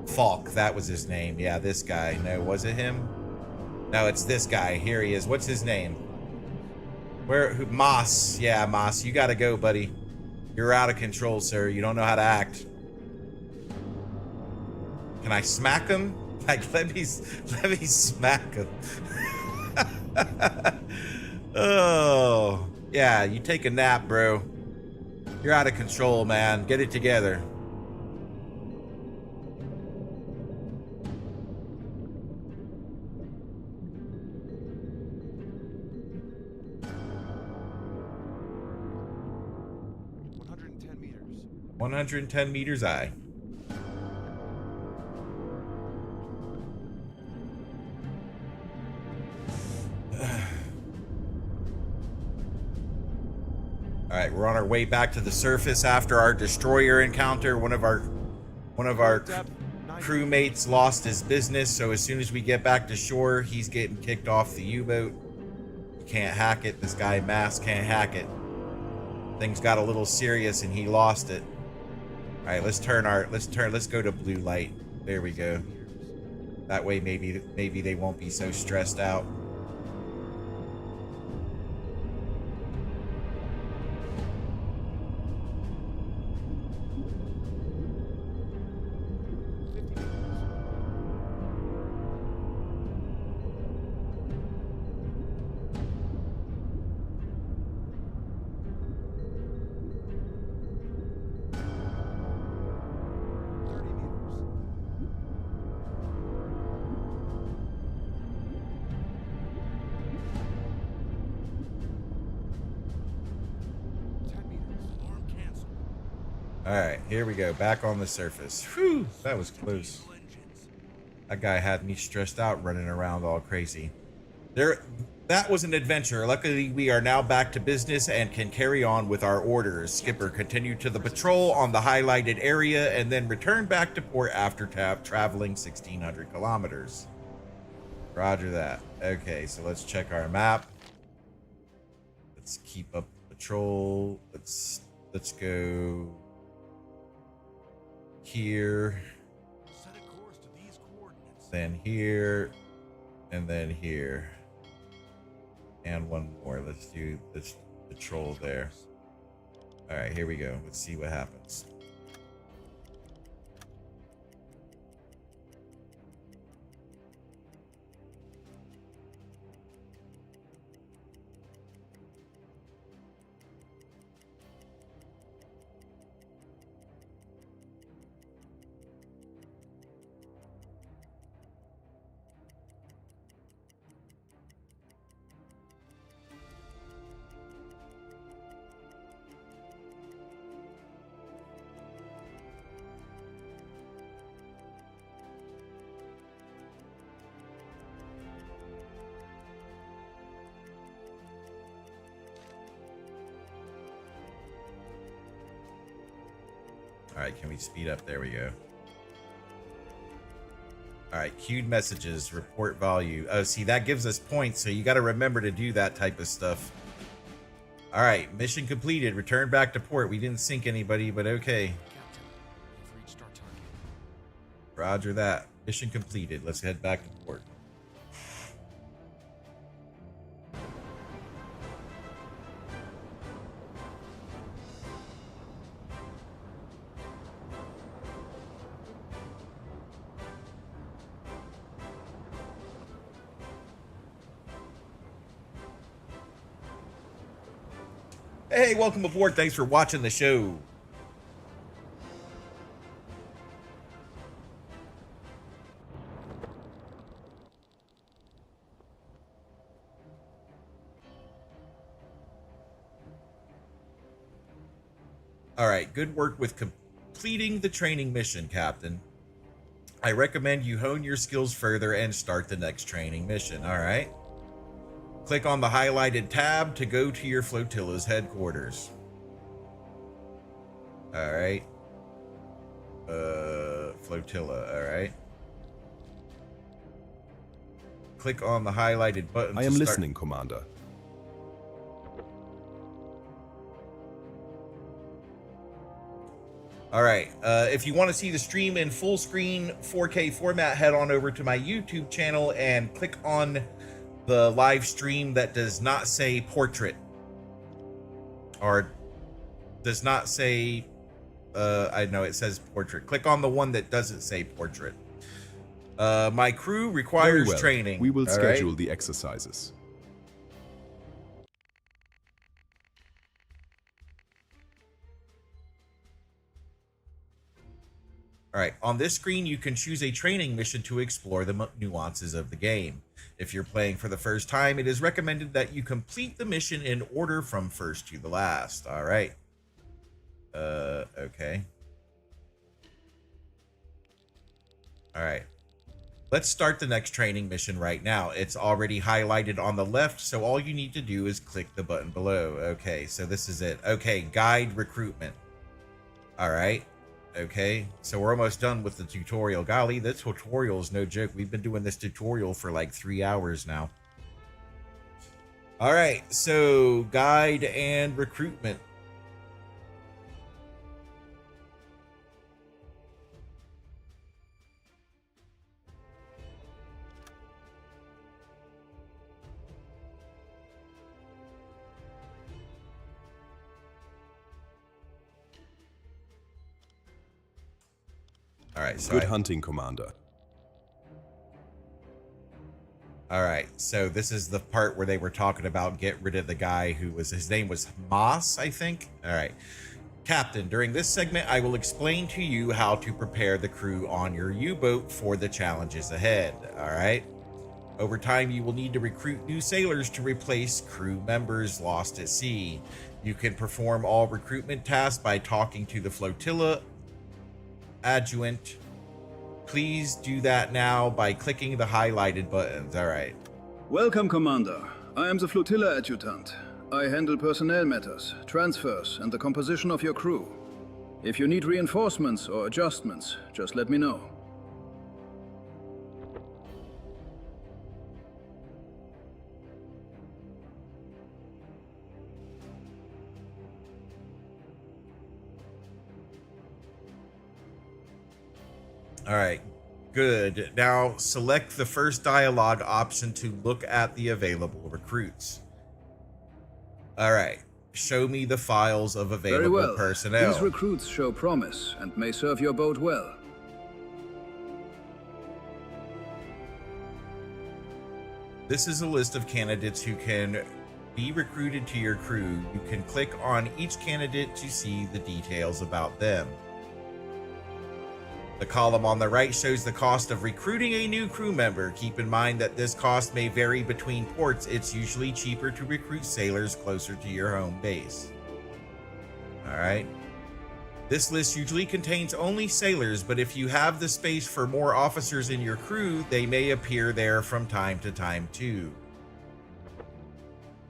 Falk, that was his name. Yeah, this guy. No, was it him? No, it's this guy. Here he is. What's his name? Moss. Yeah, Moss, you gotta go, buddy. You're out of control, sir. You don't know how to act. Can I smack him? Like, let me smack him. Oh, yeah, you take a nap, bro. You're out of control, man. Get it together. meters. 110 meters aye. All right, we're on our way back to the surface after our destroyer encounter. One of our crewmates lost his business, so as soon as we get back to shore, he's getting kicked off the U-boat. Can't hack it. This guy Mass can't hack it. Things got a little serious and he lost it. All right, let's go to blue light. There we go. That way maybe they won't be so stressed out. All right, here we go. Back on the surface. Whew, that was close. That guy had me stressed out running around all crazy. That was an adventure. Luckily, we are now back to business and can carry on with our orders. Skipper, continue to the patrol on the highlighted area and then return back to port after traveling 1,600 kilometers. Roger that. Okay, so let's check our map. Let's keep up the patrol. Let's go here, Set a course to these coordinates. then here, and then here. And one more. Let's do this patrol there. All right, here we go. Let's see what happens. All right, can we speed up? There we go. All right, queued messages, report value. Oh, see, that gives us points, so you got to remember to do that type of stuff. All right, mission completed. Return back to port. We didn't sink anybody, but okay. Captain, we've reached our target. Roger that. Mission completed. Let's head back to port. Hey, welcome aboard. Thanks for watching the show. All right, good work with completing the training mission, Captain. I recommend you hone your skills further and start the next training mission. All right. Click on the highlighted tab to go to your flotilla's headquarters. All right. Flotilla. All right. Click on the highlighted button. I am listening, Commander. All right. If you want to see the stream in full screen 4K format, head on over to my YouTube channel and click on the live stream that does not say portrait or does not say I know it says portrait. Click on the one that doesn't say portrait. My crew requires Very well. training. We will All schedule right? the exercises. All right, on this screen, you can choose a training mission to explore the nuances of the game. If you're playing for the first time, it is recommended that you complete the mission in order from first to the last. All right. Okay. All right. Let's start the next training mission right now. It's already highlighted on the left, so all you need to do is click the button below. Okay, so this is it. Okay, guide recruitment. All right. Okay, so we're almost done with the tutorial. Golly, this tutorial is no joke. We've been doing this tutorial for like 3 hours now. All right, so guide and recruitment. All right, so Good hunting, Commander. all right, so this is the part where they were talking about get rid of the guy who was, his name was Moss, I think. All right, Captain, during this segment, I will explain to you how to prepare the crew on your U-boat for the challenges ahead. All right. Over time, you will need to recruit new sailors to replace crew members lost at sea. You can perform all recruitment tasks by talking to the flotilla adjutant. Please do that now by clicking the highlighted buttons. All right. Welcome, Commander. I am the flotilla adjutant. I handle personnel matters, transfers, and the composition of your crew. If you need reinforcements or adjustments, just let me know. All right, good. Now select the first dialogue option to look at the available recruits. All right, show me the files of available Very well. personnel. These recruits show promise and may serve your boat well. This is a list of candidates who can be recruited to your crew. You can click on each candidate to see the details about them. The column on the right shows the cost of recruiting a new crew member. Keep in mind that this cost may vary between ports. It's usually cheaper to recruit sailors closer to your home base. All right. This list usually contains only sailors, but if you have the space for more officers in your crew, they may appear there from time to time too.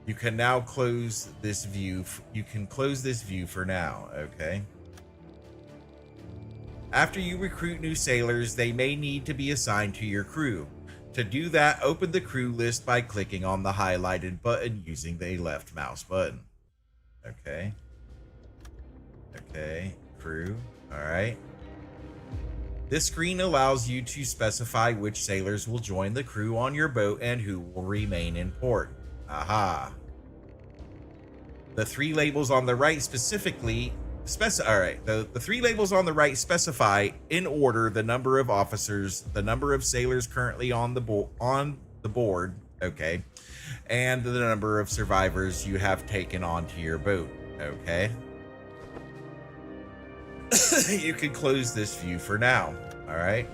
You can now close this view. You can close this view for now, okay? After you recruit new sailors, they may need to be assigned to your crew. To do that, open the crew list by clicking on the highlighted button using the left mouse button. Okay. Okay, crew. All right. This screen allows you to specify which sailors will join the crew on your boat and who will remain in port. Aha. The three labels on the right specifically the three labels on the right specify in order the number of officers, the number of sailors currently on the board, okay, and the number of survivors you have taken onto your boat, okay. You can close this view for now. All right.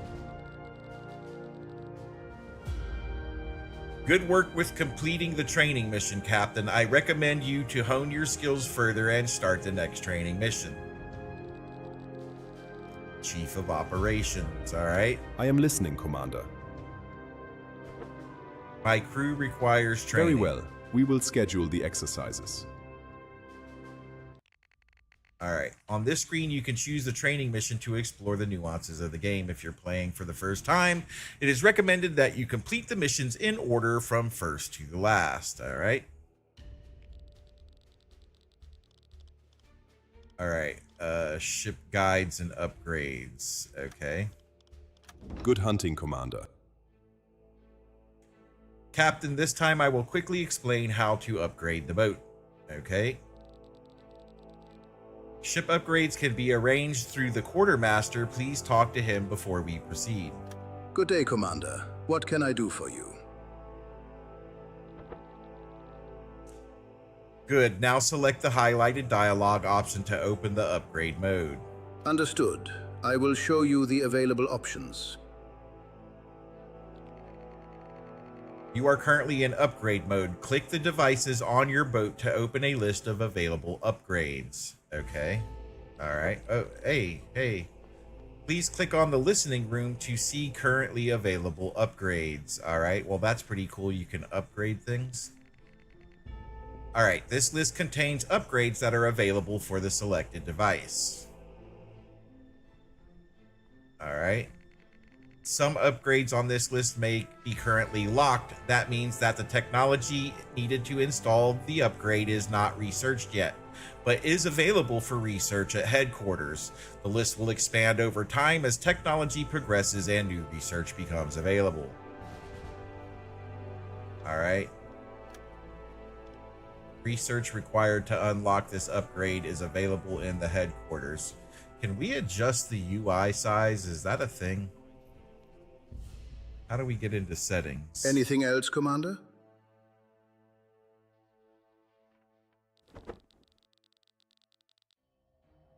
Good work with completing the training mission, Captain. I recommend you to hone your skills further and start the next training mission. Chief of Operations. All right. I am listening, Commander. My crew requires training. Very well. We will schedule the exercises. All right. On this screen, you can choose the training mission to explore the nuances of the game. If you're playing for the first time, it is recommended that you complete the missions in order from first to the last. All right. All right. Ship guides and upgrades. Okay. Good hunting, Commander. Captain, this time I will quickly explain how to upgrade the boat. Okay. Ship upgrades can be arranged through the quartermaster. Please talk to him before we proceed. Good day, Commander. What can I do for you? Good. Now select the highlighted dialogue option to open the upgrade mode. Understood. I will show you the available options. You are currently in upgrade mode. Click the devices on your boat to open a list of available upgrades. Okay. All right. Oh, hey. Please click on the listening room to see currently available upgrades. All right. Well, that's pretty cool. You can upgrade things. All right. This list contains upgrades that are available for the selected device. All right. Some upgrades on this list may be currently locked. That means that the technology needed to install the upgrade is not researched yet, but is available for research at headquarters. The list will expand over time as technology progresses and new research becomes available. All right. Research required to unlock this upgrade is available in the headquarters. Can we adjust the UI size? Is that a thing? How do we get into settings? Anything else, Commander?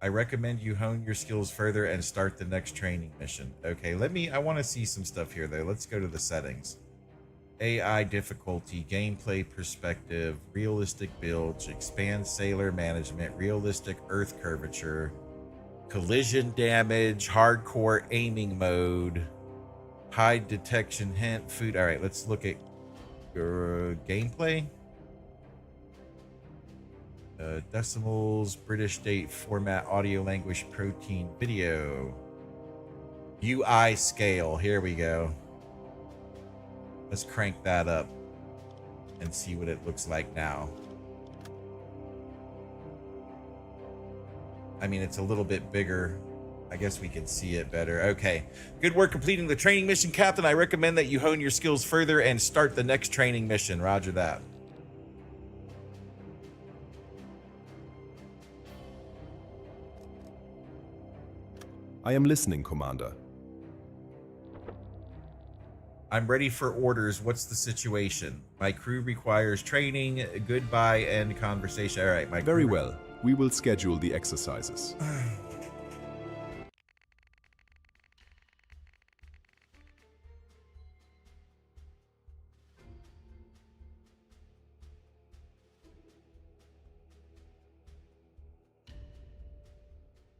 I recommend you hone your skills further and start the next training mission. Okay, I want to see some stuff here though. Let's go to the settings. AI difficulty, gameplay perspective, realistic builds, expand sailor management, realistic earth curvature, collision damage, hardcore aiming mode, hide detection hint, food. All right, let's look at gameplay. Decimals, British date, format, audio, language, protein, video. UI scale, here we go. Let's crank that up and see what it looks like now. I mean, it's a little bit bigger. I guess we can see it better. Okay. Good work completing the training mission, Captain. I recommend that you hone your skills further and start the next training mission. Roger that. I am listening, Commander. I'm ready for orders. What's the situation? My crew requires training, goodbye, and conversation. All right, my Very crew. well. We will schedule the exercises.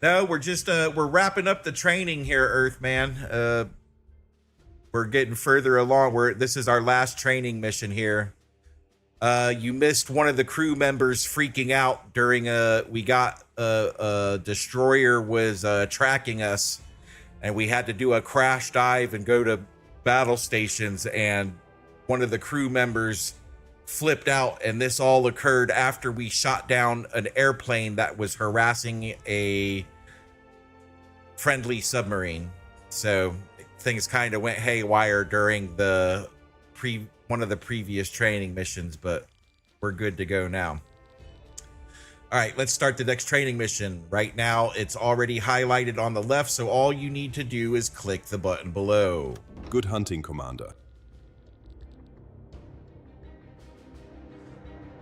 No, we're just we're wrapping up the training here, Earthman. We're getting further along. This is our last training mission here. You missed one of the crew members freaking out during a destroyer was tracking us, and we had to do a crash dive and go to battle stations, and one of the crew members flipped out, and this all occurred after we shot down an airplane that was harassing a friendly submarine. So things kind of went haywire during the one of the previous training missions, but we're good to go now. All right, let's start the next training mission. Right now, it's already highlighted on the left, so all you need to do is click the button below. Good hunting, Commander.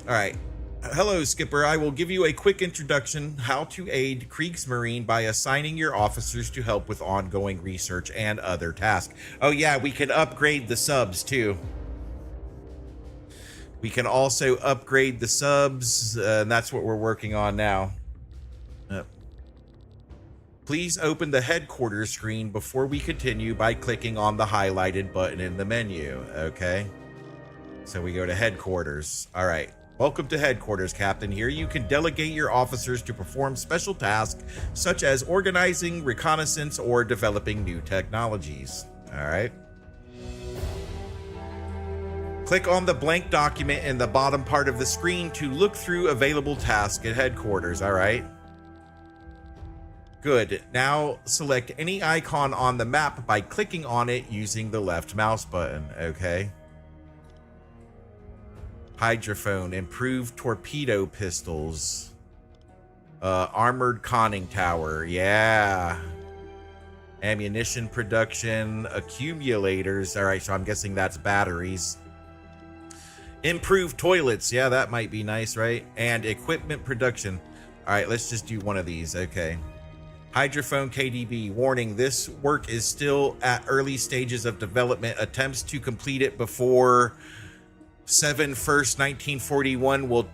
All right. Hello, Skipper. I will give you a quick introduction how to aid Kriegsmarine by assigning your officers to help with ongoing research and other tasks. Oh yeah, we can upgrade the subs too. We can also upgrade the subs, and that's what we're working on now. Please open the headquarters screen before we continue by clicking on the highlighted button in the menu. Okay. So we go to headquarters. All right. Welcome to headquarters, Captain. Here you can delegate your officers to perform special tasks such as organizing, reconnaissance, or developing new technologies. All right. Click on the blank document in the bottom part of the screen to look through available tasks at headquarters. All right. Good. Now select any icon on the map by clicking on it using the left mouse button. Okay. Hydrophone, improved torpedo pistols, armored conning tower, yeah. Ammunition production, accumulators. All right, so I'm guessing that's batteries. Improved toilets, yeah, that might be nice, right? And equipment production. All right, let's just do one of these. Okay. Hydrophone KDB, warning, this work is still at early stages of development. Attempts to complete it before 7/1/1941 will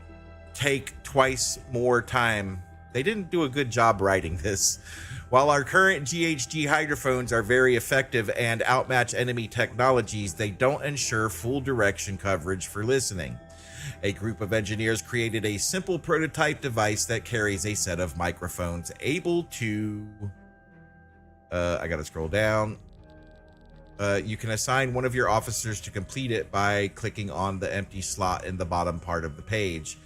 take twice more time. They didn't do a good job writing this. While our current GHG hydrophones are very effective and outmatch enemy technologies, they don't ensure full direction coverage for listening. A group of engineers created a simple prototype device that carries a set of microphones able to... I gotta scroll down. You can assign one of your officers to complete it by clicking on the empty slot in the bottom part of the page.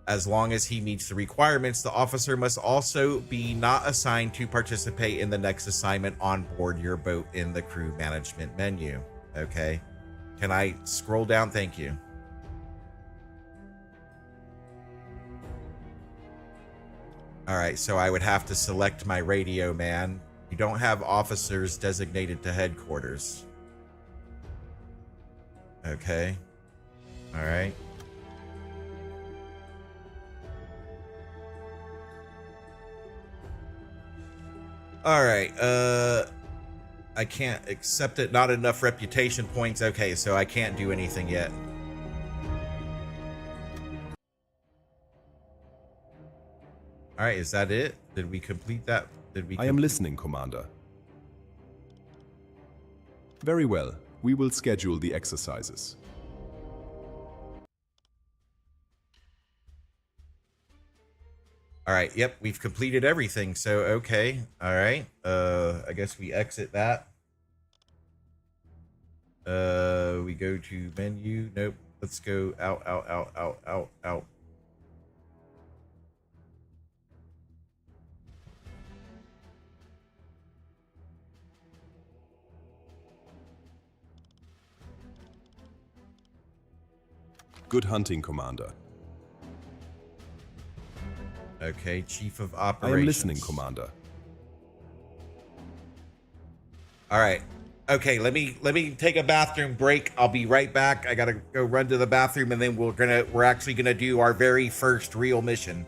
As long as he meets the requirements, the officer must also be not assigned to participate in the next assignment on board your boat in the crew management menu. Okay. Can I scroll down? Thank you. All right, so I would have to select my radio man. You don't have officers designated to headquarters. Okay. All right. All right. I can't accept it. Not enough reputation points. Okay, so I can't do anything yet. All right, is that it? Did we complete that? I am listening, Commander. Very well. We will schedule the exercises. All right, yep, we've completed everything. So, okay. All right. I guess we exit that. We go to menu. Nope. Let's go out. Good hunting, Commander. Okay, Chief of I Operations. am listening, Commander. All right. Okay, let me take a bathroom break. I'll be right back. I gotta go run to the bathroom, and then we're actually gonna do our very first real mission.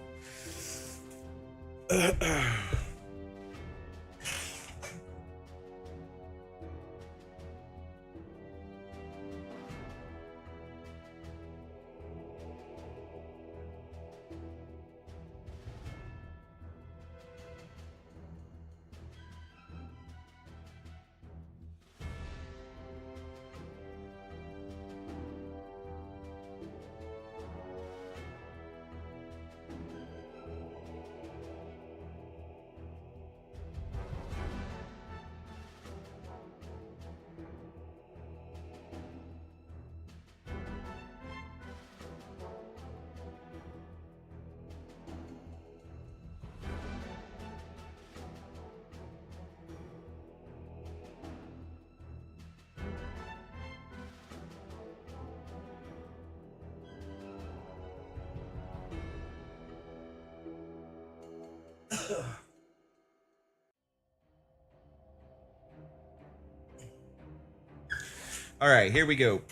All right, here we go.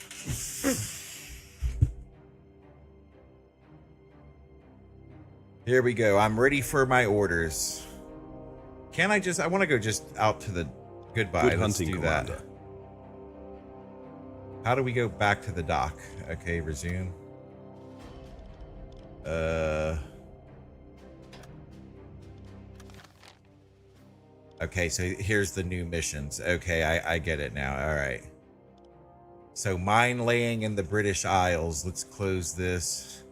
Here we go. I'm ready for my orders. Can I just... I want to go just out to the... Goodbye. Good Let's hunting, do Commander. that. How do we go back to the dock? Okay, resume. Okay, so here's the new missions. Okay, I get it now. All right. So mine laying in the British Isles. Let's close this.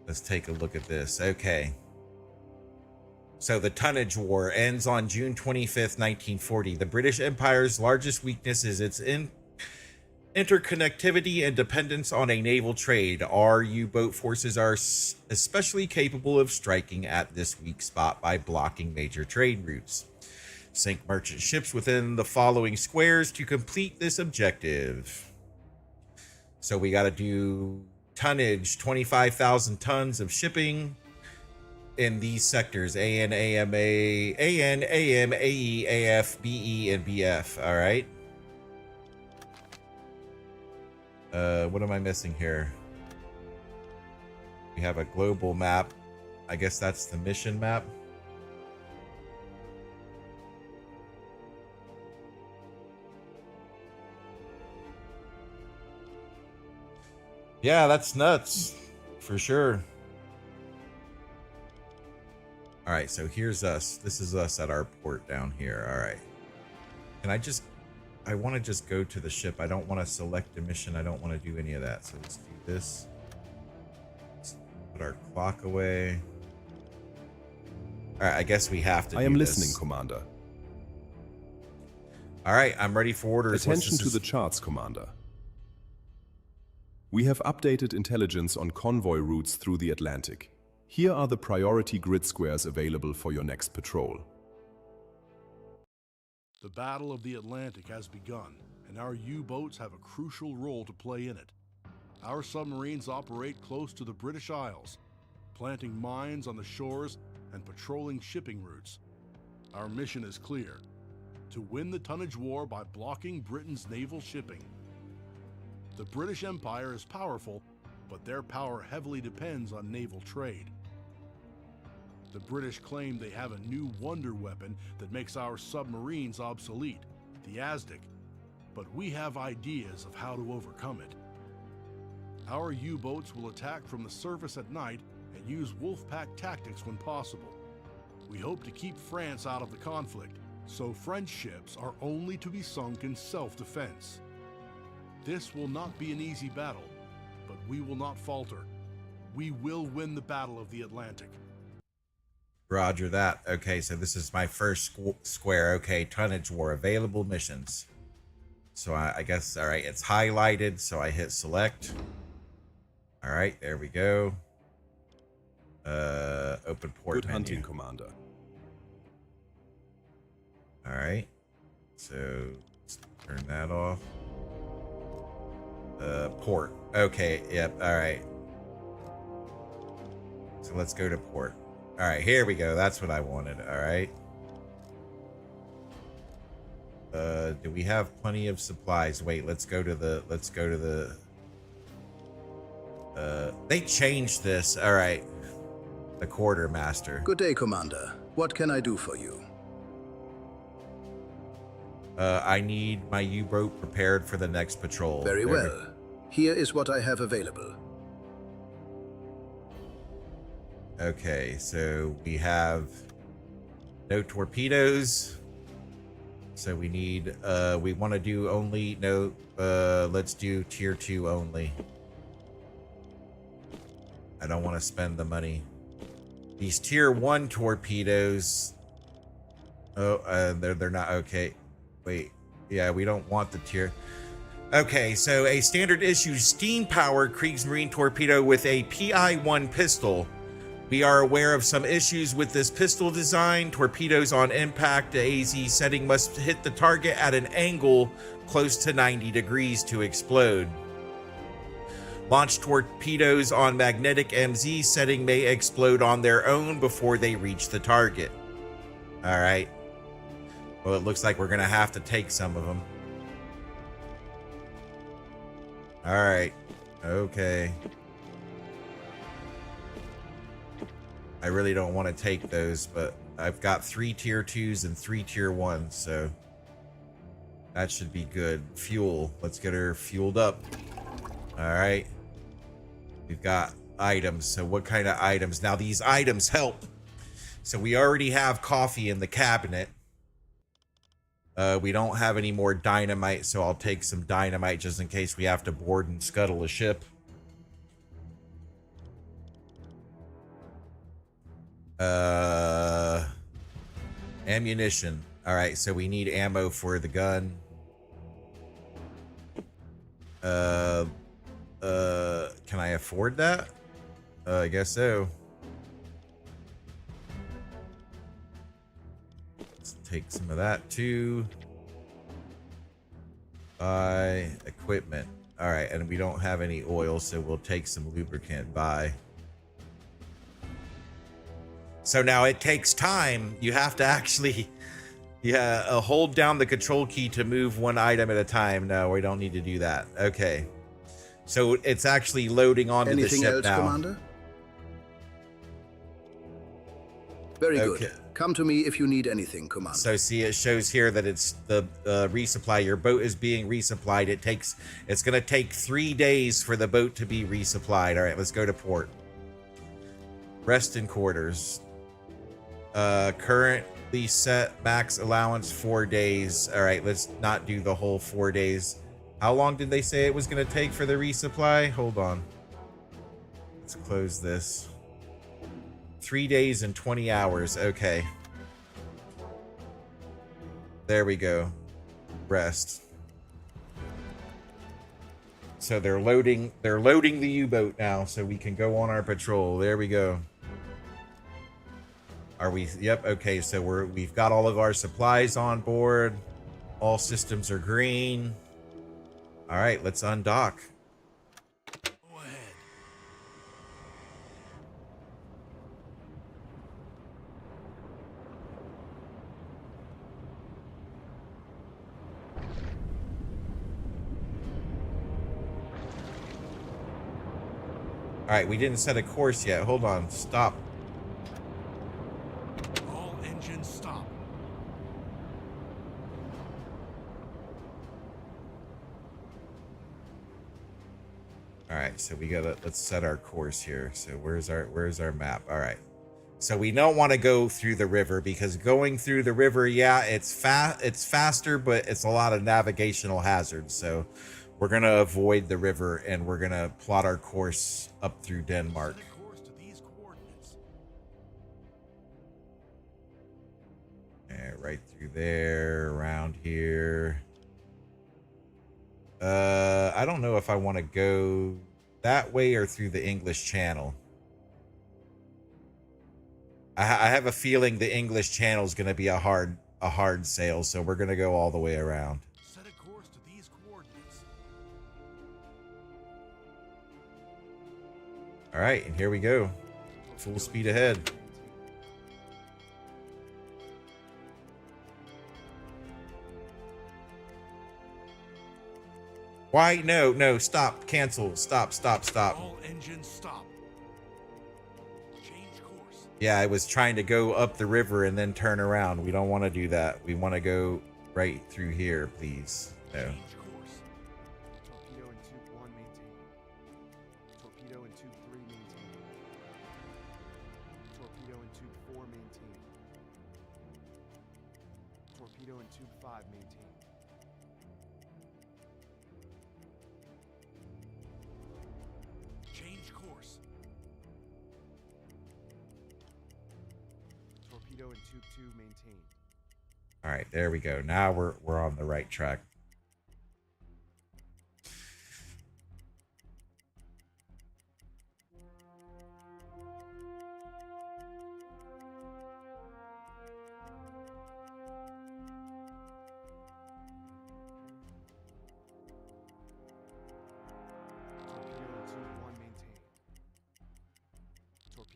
Let's take a look at this. Okay. So the Tonnage War ends on June 25th, 1940. The British Empire's largest weakness is its interconnectivity and dependence on a naval trade. Our U-boat forces are especially capable of striking at this weak spot by blocking major trade routes. Sink merchant ships within the following squares to complete this objective. So we got to do tonnage, 25,000 tons of shipping in these sectors: AN, AMA, AN, AM, AE, AF, BE, and BF. All right. What am I missing here? We have a global map. I guess that's the mission map. Yeah, that's nuts. For sure. All right, so here's us. This is us at our port down here. All right. Can I just... I want to just go to the ship. I don't want to select a mission. I don't want to do any of that. So let's do this. Let's put our clock away. All right, I guess we have to do I am this. listening, Commander. All right, I'm ready for orders. Attention to the charts, Commander. We have updated intelligence on convoy routes through the Atlantic. Here are the priority grid squares available for your next patrol. The Battle of the Atlantic has begun, and our U-boats have a crucial role to play in it. Our submarines operate close to the British Isles, planting mines on the shores and patrolling shipping routes. Our mission is clear: to win the tonnage war by blocking Britain's naval shipping. The British Empire is powerful, but their power heavily depends on naval trade. The British claim they have a new wonder weapon that makes our submarines obsolete, the Aztec, but we have ideas of how to overcome it. Our U-boats will attack from the surface at night and use Wolfpack tactics when possible. We hope to keep France out of the conflict, so French ships are only to be sunk in self-defense. This will not be an easy battle, but we will not falter. We will win the Battle of the Atlantic. Roger that. Okay, so this is my first square. Okay, tonnage war, available missions. So I guess, all right, it's highlighted, so I hit select. All right, there we go. Open port Good menu. hunting, Commander. All right, so let's turn that off. Port. Okay, yep, all right. So let's go to port. All right, here we go. That's what I wanted. All right. Do we have plenty of supplies? Wait, let's go to the they changed this. All right. The quartermaster. Good day, Commander. What can I do for you? I need my U-boat prepared for the next patrol. Very well. Here is what I have available. Okay, so we have no torpedoes. So we need, we want to do only, no, let's do tier 2 only. I don't want to spend the money. These tier 1 torpedoes, oh, they're not, okay. Wait, yeah, we don't want the tier. Okay, so a standard issue steam-powered Kriegsmarine torpedo with a PI-1 pistol. We are aware of some issues with this pistol design. Torpedoes on impact, the AZ setting must hit the target at an angle close to 90 degrees to explode. Launch torpedoes on magnetic MZ setting may explode on their own before they reach the target. All right. Well, it looks like we're going to have to take some of them. All right. Okay. I really don't want to take those, but I've got 3 tier 2s and 3 tier 1s, so that should be good. Fuel. Let's get her fueled up. All right. We've got items. So what kind of items? Now these items help. So we already have coffee in the cabinet. We don't have any more dynamite, so I'll take some dynamite just in case we have to board and scuttle a ship. Ammunition. All right, so we need ammo for the gun. Can I afford that? I guess so. Let's take some of that too. Buy equipment. All right, and we don't have any oil, so we'll take some lubricant. Buy. So now it takes time. You have to actually, hold down the control key to move one item at a time. No, we don't need to do that. Okay. So it's actually loading onto the ship now. Anything else, Commander? Very good. Come to me if you need anything, Commander. So see, it shows here that it's the resupply. Your boat is being resupplied. It's going to take 3 days for the boat to be resupplied. All right, let's go to port. Rest in quarters. Currently set max allowance 4 days. All right, let's not do the whole 4 days. How long did they say it was going to take for the resupply? Hold on. Let's close this. 3 days and 20 hours. Okay. There we go. Rest. So they're loading the U-boat now so we can go on our patrol. There we go. Are we? Yep. Okay. So we've got all of our supplies on board. All systems are green. All right, let's undock. Go ahead. All right, we didn't set a course yet. Hold on. Stop. All engines stop. All right, so let's set our course here. So where's our map? All right. So we don't want to go through the river because going through the river, yeah, it's faster, but it's a lot of navigational hazards. So we're going to avoid the river and we're going to plot our course up through Denmark. Set a course to these coordinates. Yeah, right through there, around here. I don't know if I want to go that way or through the English Channel. I have a feeling the English Channel is going to be a hard sail, so we're going to go all the way around. Set a course to these coordinates. All right, and here we go. Full speed ahead. Why? No, stop, cancel, stop. All engines stop. Change course. Yeah, I was trying to go up the river and then turn around. We don't want to do that. We want to go right through here, please. No. Change course. Torpedo in tube 1 maintained. Torpedo in tube 3 maintained. Torpedo in tube 4 maintained. Torpedo in tube 5 maintained. Change course. Torpedo in tube 2 maintained. All right, there we go. Now we're on the right track. Torpedo in tube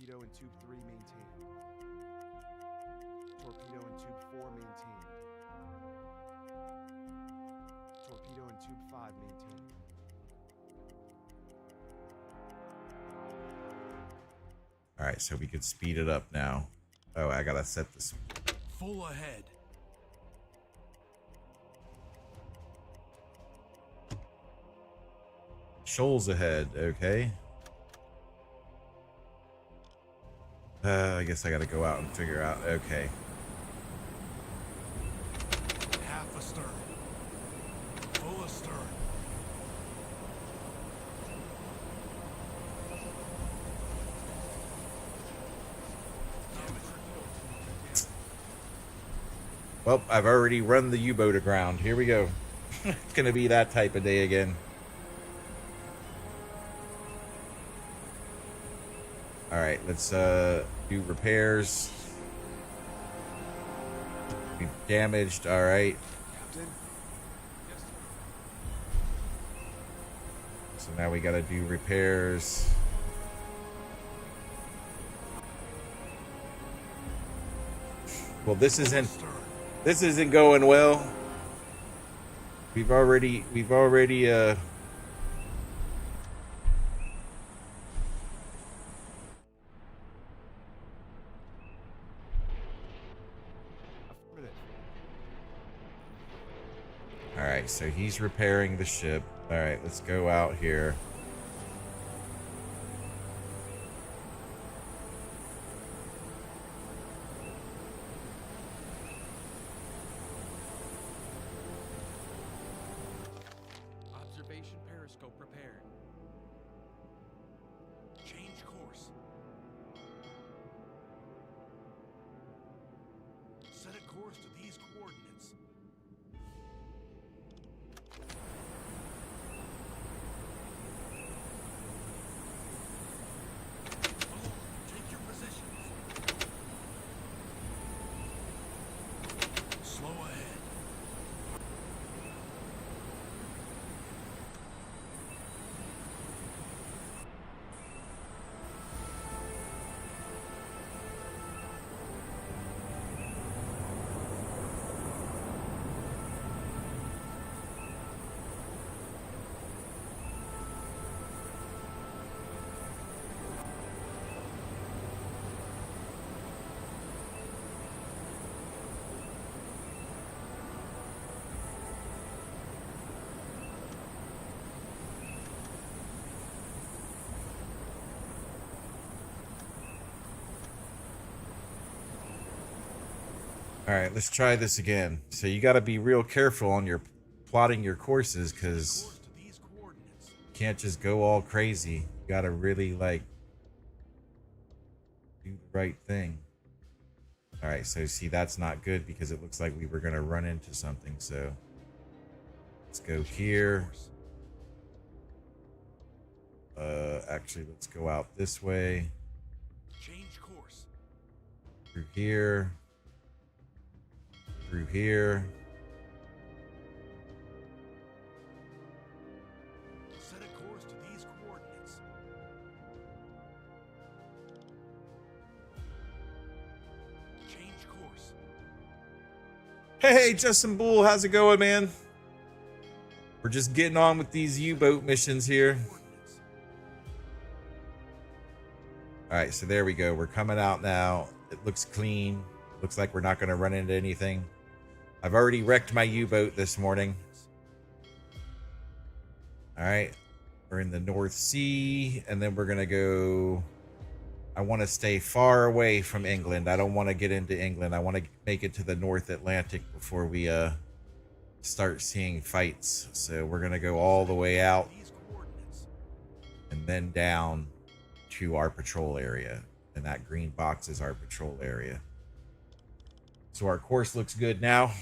Torpedo in tube 3 maintained. Torpedo in tube 4 maintained. Torpedo in tube 5 maintained. All right, so we could speed it up now. Oh, I gotta set this. Full ahead. Shoals ahead, okay. I guess I gotta go out and figure out, okay. Half astern. Full astern. Well, I've already run the U-boat aground. Here we go. It's gonna be that type of day again. All right, let's do repairs. We've damaged. All right. Captain? So now we got to do repairs. Well, this isn't going well. We've already Affirmative. All right, so he's repairing the ship. All right, let's go out here. Observation periscope repaired. Change course. Set a course to these coordinates. Take your positions. Slow ahead. All right, let's try this again. So you got to be real careful on your plotting your courses because Course to these coordinates. you can't just go all crazy. You got to really like do the right thing. All right, so see, that's not good because it looks like we were going to run into something. So let's go here. Actually, let's go out this way. Change course. Through here. Through here. Set a course to these coordinates. Change course. Hey, Justin Bull, how's it going, man? We're just getting on with these U-boat missions here. Coordinates. All right, so there we go. We're coming out now. It looks clean. Looks like we're not going to run into anything. I've already wrecked my U-boat this morning. All right, we're in the North Sea, and then we're going to go... I want to stay far away from England. I don't want to get into England. I want to make it to the North Atlantic before we start seeing fights. So we're going to go all the way out These coordinates. and then down to our patrol area. And that green box is our patrol area. So our course looks good now.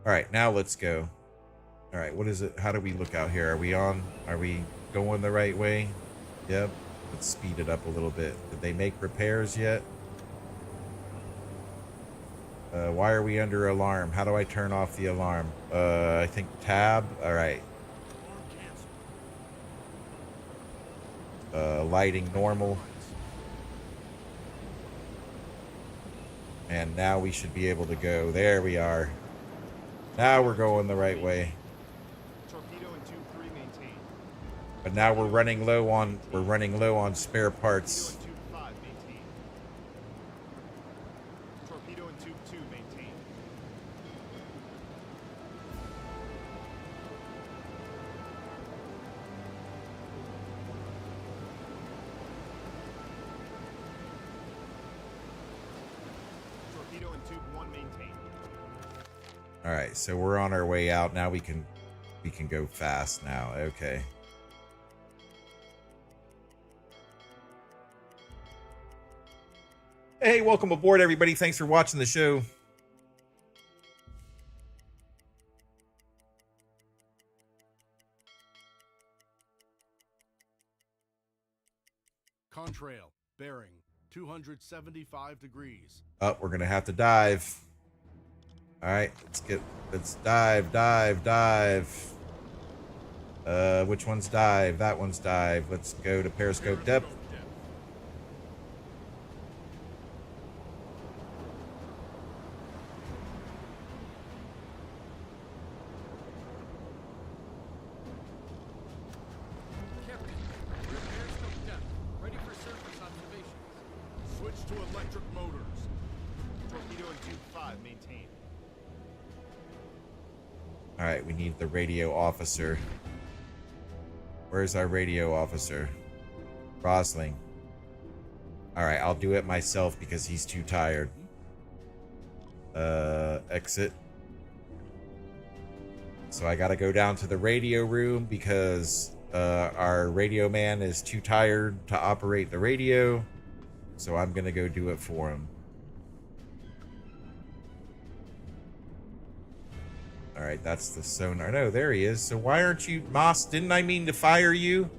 All right, now let's go. All right, what is it? How do we look out here? Are we on? Are we going the right way? Yep. Let's speed it up a little bit. Did they make repairs yet? Why are we under alarm? How do I turn off the alarm? I think tab. All right. Lighting normal. And now we should be able to go. There we are. Now we're going the right way. Torpedo in tube 3 maintained. But now we're running low on spare parts. Torpedo in tube 5 maintained. Torpedo in tube 2 maintained. Torpedo in tube 1 maintained. All right, so we're on our way out. Now we can go fast now. Okay. Hey, welcome aboard, everybody. Thanks for watching the show. Contrail, bearing 275 degrees. Oh, we're gonna have to dive. All right, let's dive. Which one's dive? That one's dive. Let's go to periscope depth. Captain, we're at periscope depth. Ready for surface observations. Switch to electric motors. Torpedo in tube 5 maintained. All right, we need the radio officer. Where's our radio officer? Rosling. All right, I'll do it myself because he's too tired. Exit. So I gotta go down to the radio room because our radio man is too tired to operate the radio. So I'm gonna go do it for him. All right, that's the sonar. No, there he is. So why aren't you, Moss? Didn't I mean to fire you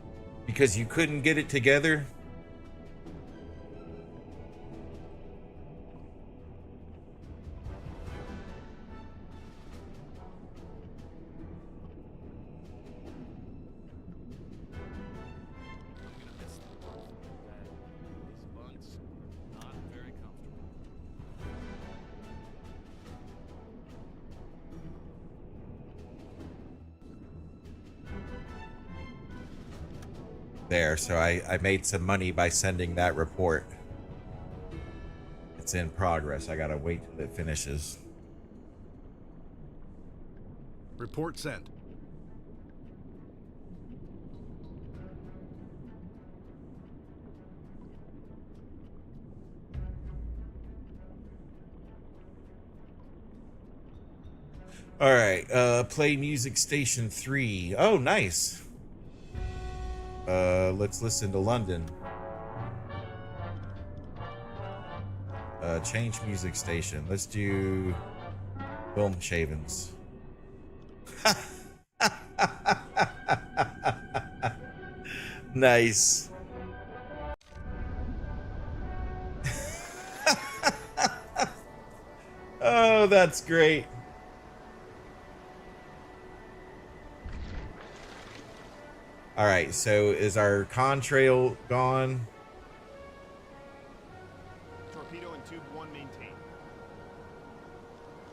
because you couldn't get it together? I'm gonna miss them. These bunks are not very comfortable. There, so I made some money by sending that report. It's in progress. I gotta wait till it finishes. Report sent. All right, play music station 3. Oh, nice. Let's listen to London. Change music station. Let's do Film Shavens. Nice. Oh, that's great. All right, so is our contrail gone? Torpedo in tube 1 maintained.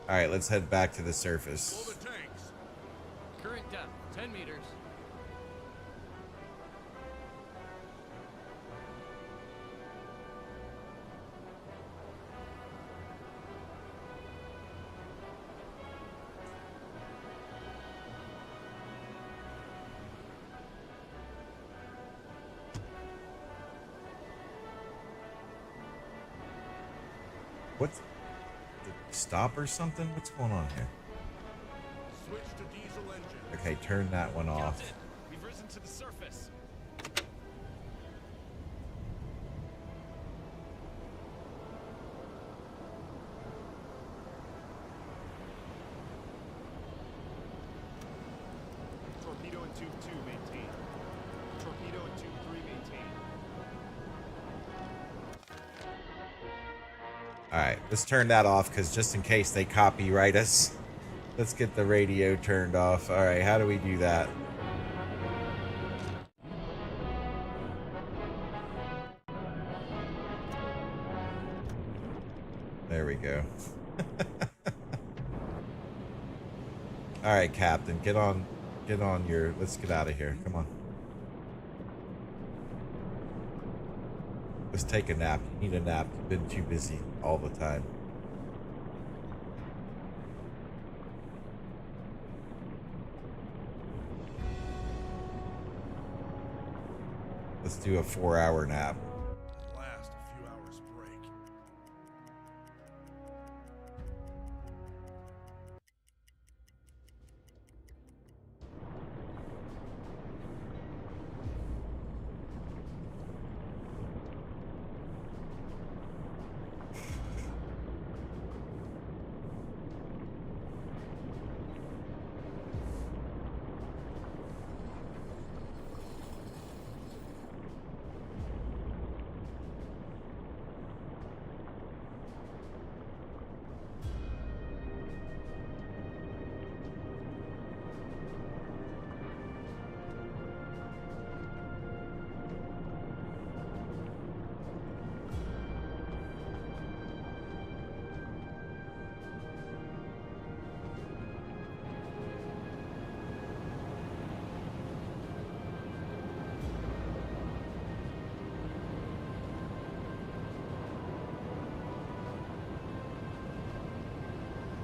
All right, let's head back to the surface. Blow the tanks. Current depth, 10 meters. What's stop or something? What's going on here? Switch to diesel engine. Okay, turn that one off. Captain, we've risen to the surface. Torpedo in tube 2 maintained. Torpedo in tube 3 maintained. All right, let's turn that off because just in case they copyright us. Let's get the radio turned off. All right, how do we do that? There we go. All right, Captain, get on your, let's get out of here. Come on. Let's take a nap. You need a nap. You've been too busy all the time. Let's do a 4-hour nap. Last a few hours break.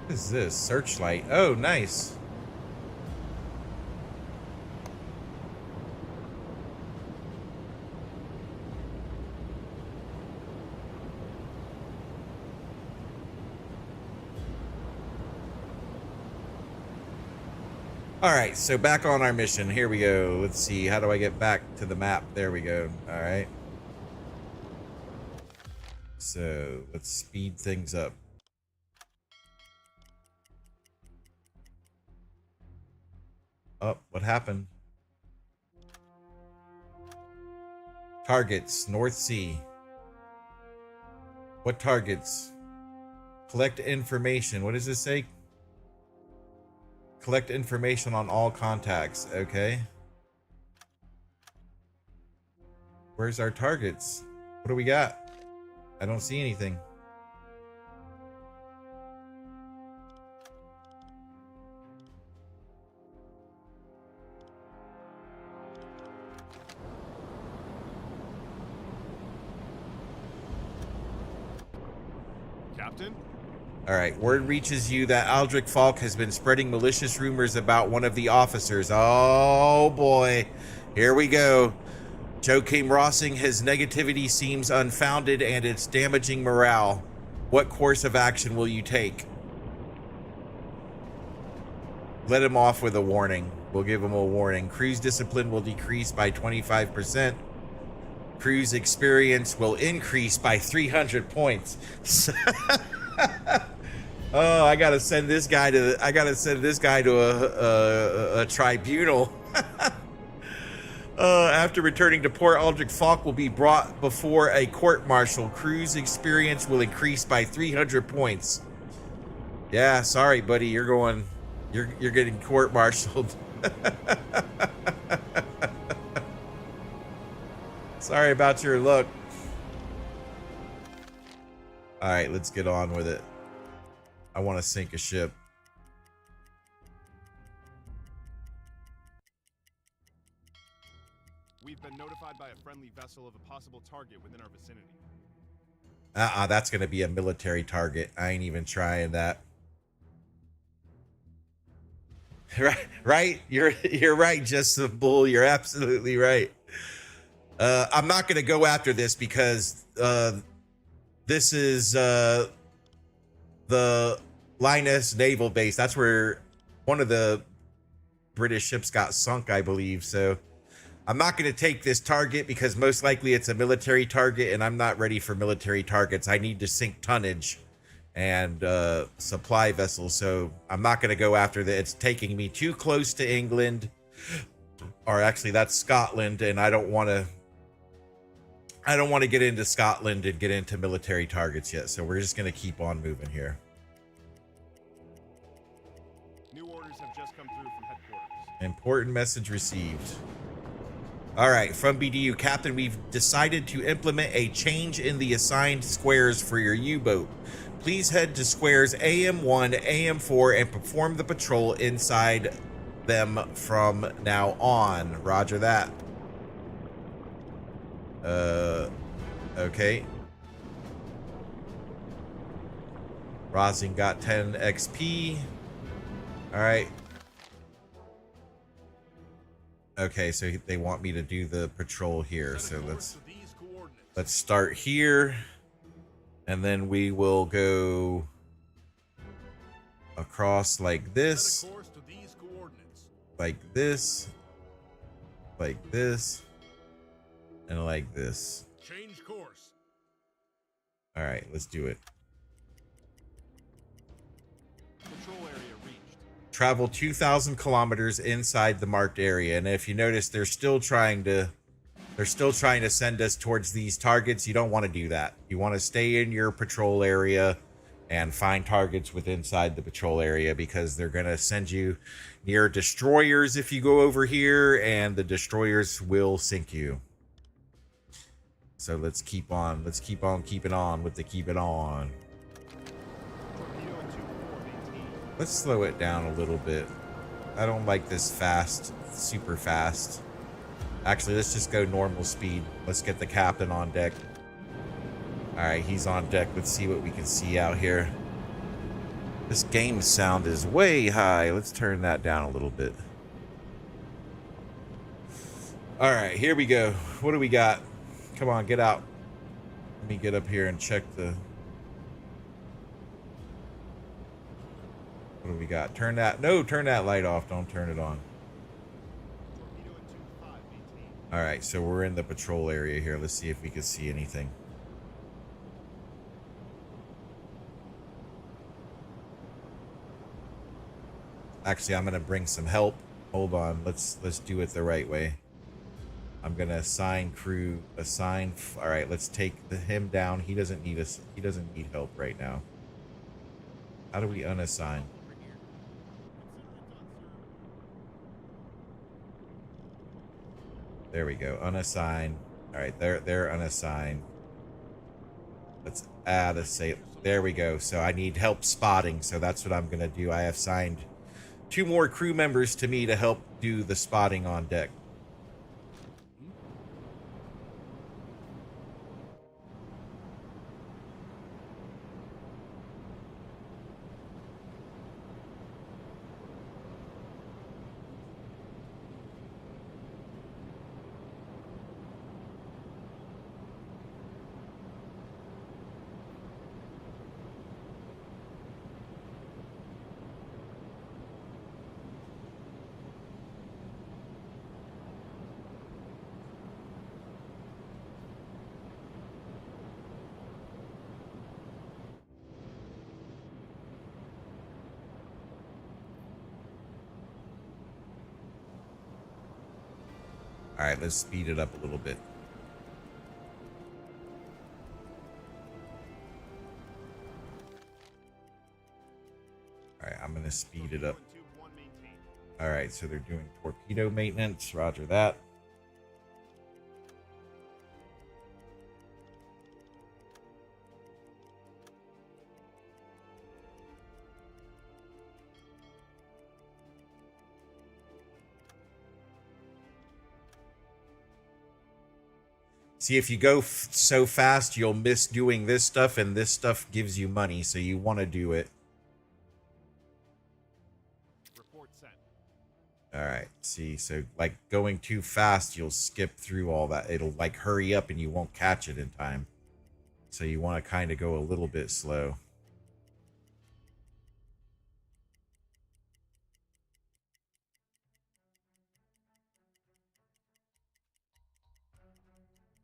What is this? Searchlight. Oh, nice. All right, so back on our mission. Here we go. Let's see. How do I get back to the map? There we go. All right. So let's speed things up. Oh, what happened? Targets, North Sea. What targets? Collect information. What does this say? Collect information on all contacts. Okay. Where's our targets? What do we got? I don't see anything. Captain? All right, word reaches you that Aldrich Falk has been spreading malicious rumors about one of the officers. Oh boy, here we go. Joachim Rossing, his negativity seems unfounded and it's damaging morale. What course of action will you take? Let him off with a warning. We'll give him a warning. Crew's discipline will decrease by 25%. Crew's experience will increase by 300 points. Oh, I gotta send this guy to a tribunal. After returning to port, Aldrich Falk will be brought before a court-martial. Crew's experience will increase by 300 points. Yeah, sorry, buddy. You're getting court-martialed. Sorry about your luck. All right, let's get on with it. I want to sink a ship. We've been notified by a friendly vessel of a possible target within our vicinity. That's going to be a military target. I ain't even trying that. Right? You're right, Justin Bull. You're absolutely right. I'm not going to go after this because this is the Linus Naval Base. That's where one of the British ships got sunk, I believe. So I'm not going to take this target because most likely it's a military target, and I'm not ready for military targets. I need to sink tonnage and supply vessels. So I'm not going to go after that. It's taking me too close to England, or actually that's Scotland, and I don't want I don't want to get into Scotland and get into military targets yet, so we're just going to keep on moving here. New orders have just come through from headquarters. Important message received. All right, from BDU, Captain, we've decided to implement a change in the assigned squares for your U-boat. Please head to squares AM1, AM4, and perform the patrol inside them from now on. Roger that. Okay. Rosin got 10 XP. All right. Okay, so they want me to do the patrol here. So let's start here, and then we will go across like this, like this, like this, and like this. Change course. All right, let's do it. Patrol area reached. Travel 2,000 kilometers inside the marked area, and if you notice, they're still trying to send us towards these targets. You don't want to do that. You want to stay in your patrol area and find targets inside the patrol area, because they're going to send you near destroyers if you go over here, and the destroyers will sink you. So let's keep on keeping on with the keep it on. Torpedo and 2-4 maintained. Let's slow it down a little bit. I don't like this fast, super fast. Actually, let's just go normal speed. Let's get the captain on deck. All right, he's on deck. Let's see what we can see out here. This game sound is way high. Let's turn that down a little bit. All right, here we go. What do we got? Come on, get out. Let me get up here and check the... What do we got? Turn that... No, turn that light off. Don't turn it on. Torpedo and 2-5 maintained. All right, so we're in the patrol area here. Let's see if we can see anything. Actually, I'm gonna bring some help. Hold on. Let's do it the right way. I'm gonna assign crew. All right, let's take him down. He doesn't need us. He doesn't need help right now. How do we unassign? There we go. Unassign. All right, they're unassigned. Let's add a say. There we go. So I need help spotting. So that's what I'm gonna do. I have signed 2 more crew members to me to help do the spotting on deck. All right, let's speed it up a little bit. All right, I'm going to speed it up. Torpedo and 2-1 maintained. All right, so they're doing torpedo maintenance. Roger that. See, if you go so fast, you'll miss doing this stuff, and this stuff gives you money, so you want to do it. Report sent. All right, see, so like going too fast, you'll skip through all that. It'll like hurry up and you won't catch it in time. So you want to kind of go a little bit slow.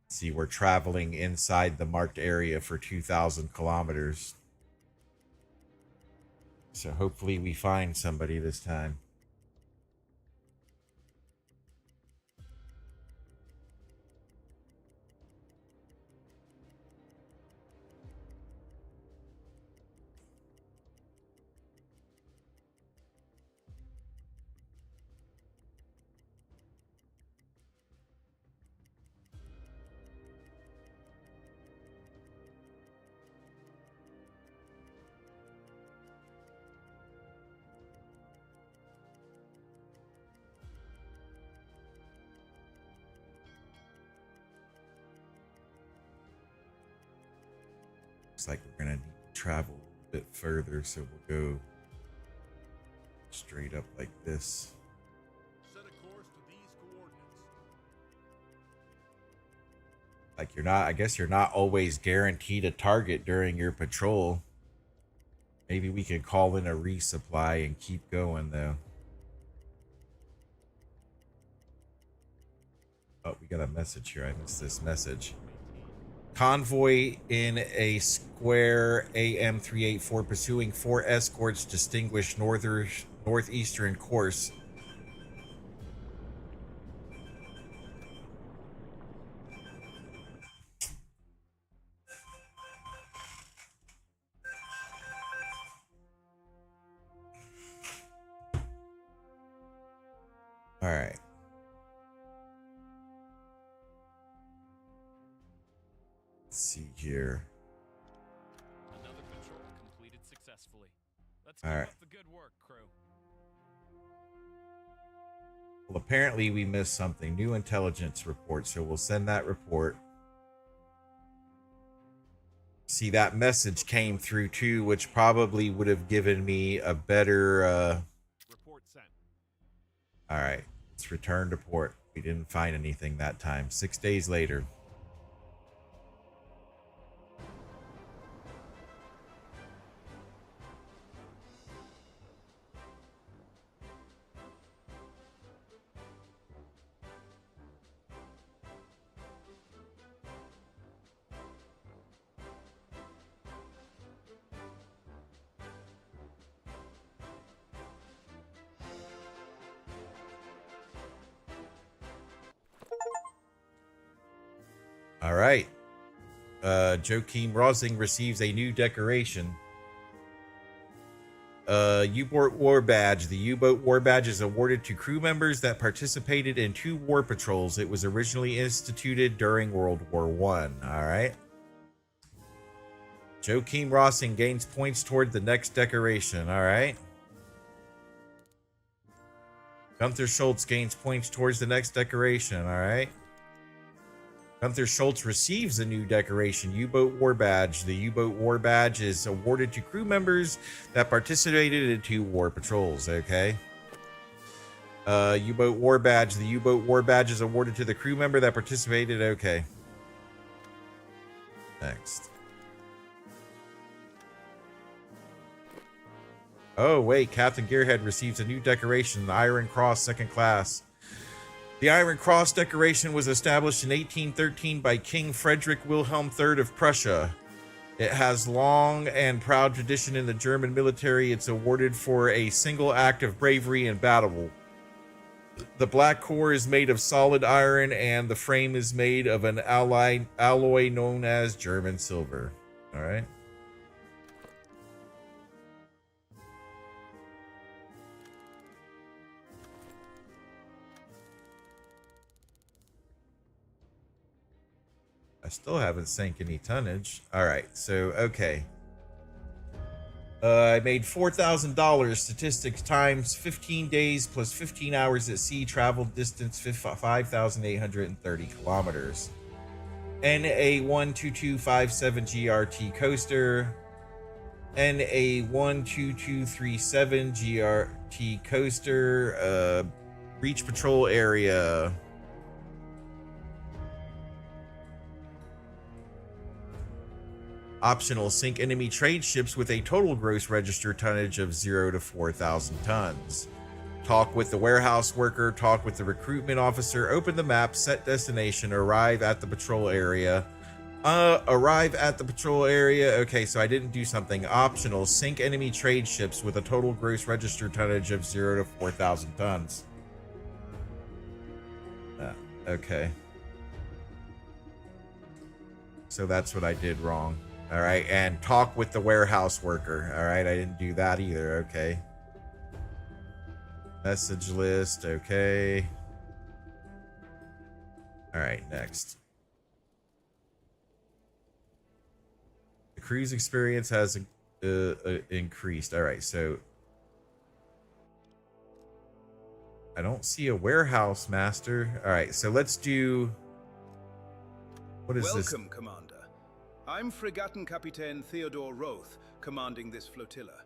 See, we're traveling inside the marked area for 2,000 kilometers. So hopefully we find somebody this time. Looks like we're gonna need to travel a bit further, so we'll go straight up like this. Set a course to these coordinates. Like, you're not, I guess you're not always guaranteed a target during your patrol. Maybe we could call in a resupply and keep going, though. Oh, we got a message here. I missed this message. Convoy in a square AM 384 pursuing 4 escorts distinguished northeastern course. All right. Let's see here. Another patrol completed successfully. Let's All keep right. up the good work, crew. Well, apparently we missed something. New intelligence report, so we'll send that report. See, that message came through too, which probably would have given me a better... Report sent. All right, let's return to port. We didn't find anything that time. 6 days later. All right. Joachim Rosing receives a new decoration. U-boat war badge. The U-boat war badge is awarded to crew members that participated in 2 war patrols. It was originally instituted during World War I. All right. Joachim Rosing gains points toward the next decoration. All right. Gunther Schultz gains points towards the next decoration. All right. Gunther Schultz receives a new decoration, U-Boat War Badge. The U-Boat War Badge is awarded to crew members that participated in 2 war patrols, okay? U-Boat War Badge. The U-Boat War Badge is awarded to the crew member that participated, okay. Next. Oh, wait, Captain Gearhead receives a new decoration, the Iron Cross 2nd Class. The Iron Cross decoration was established in 1813 by King Frederick Wilhelm III of Prussia. It has long and proud tradition in the German military. It's awarded for a single act of bravery in battle. The black core is made of solid iron, and the frame is made of an alloy known as German silver. All right. I still haven't sank any tonnage. All right, so, okay. I made $4,000. Statistics times 15 days plus 15 hours at sea. Traveled distance 5,830 kilometers. NA 12257 GRT coaster. NA 12237 GRT coaster. Breach patrol area. Optional, sink enemy trade ships with a total gross registered tonnage of 0 to 4,000 tons. Talk with the warehouse worker, talk with the recruitment officer, open the map, set destination, arrive at the patrol area. Arrive at the patrol area. Okay, so I didn't do something. Optional, sink enemy trade ships with a total gross registered tonnage of 0 to 4,000 tons. Okay. So that's what I did wrong. All right, and talk with the warehouse worker. All right, I didn't do that either. Okay. Message list. Okay. All right, next. The cruise experience has increased. All right, so I don't see a warehouse master. All right, so let's do. What is this? Welcome, Commander. I'm Fregattenkapitän Theodore Roth, commanding this flotilla.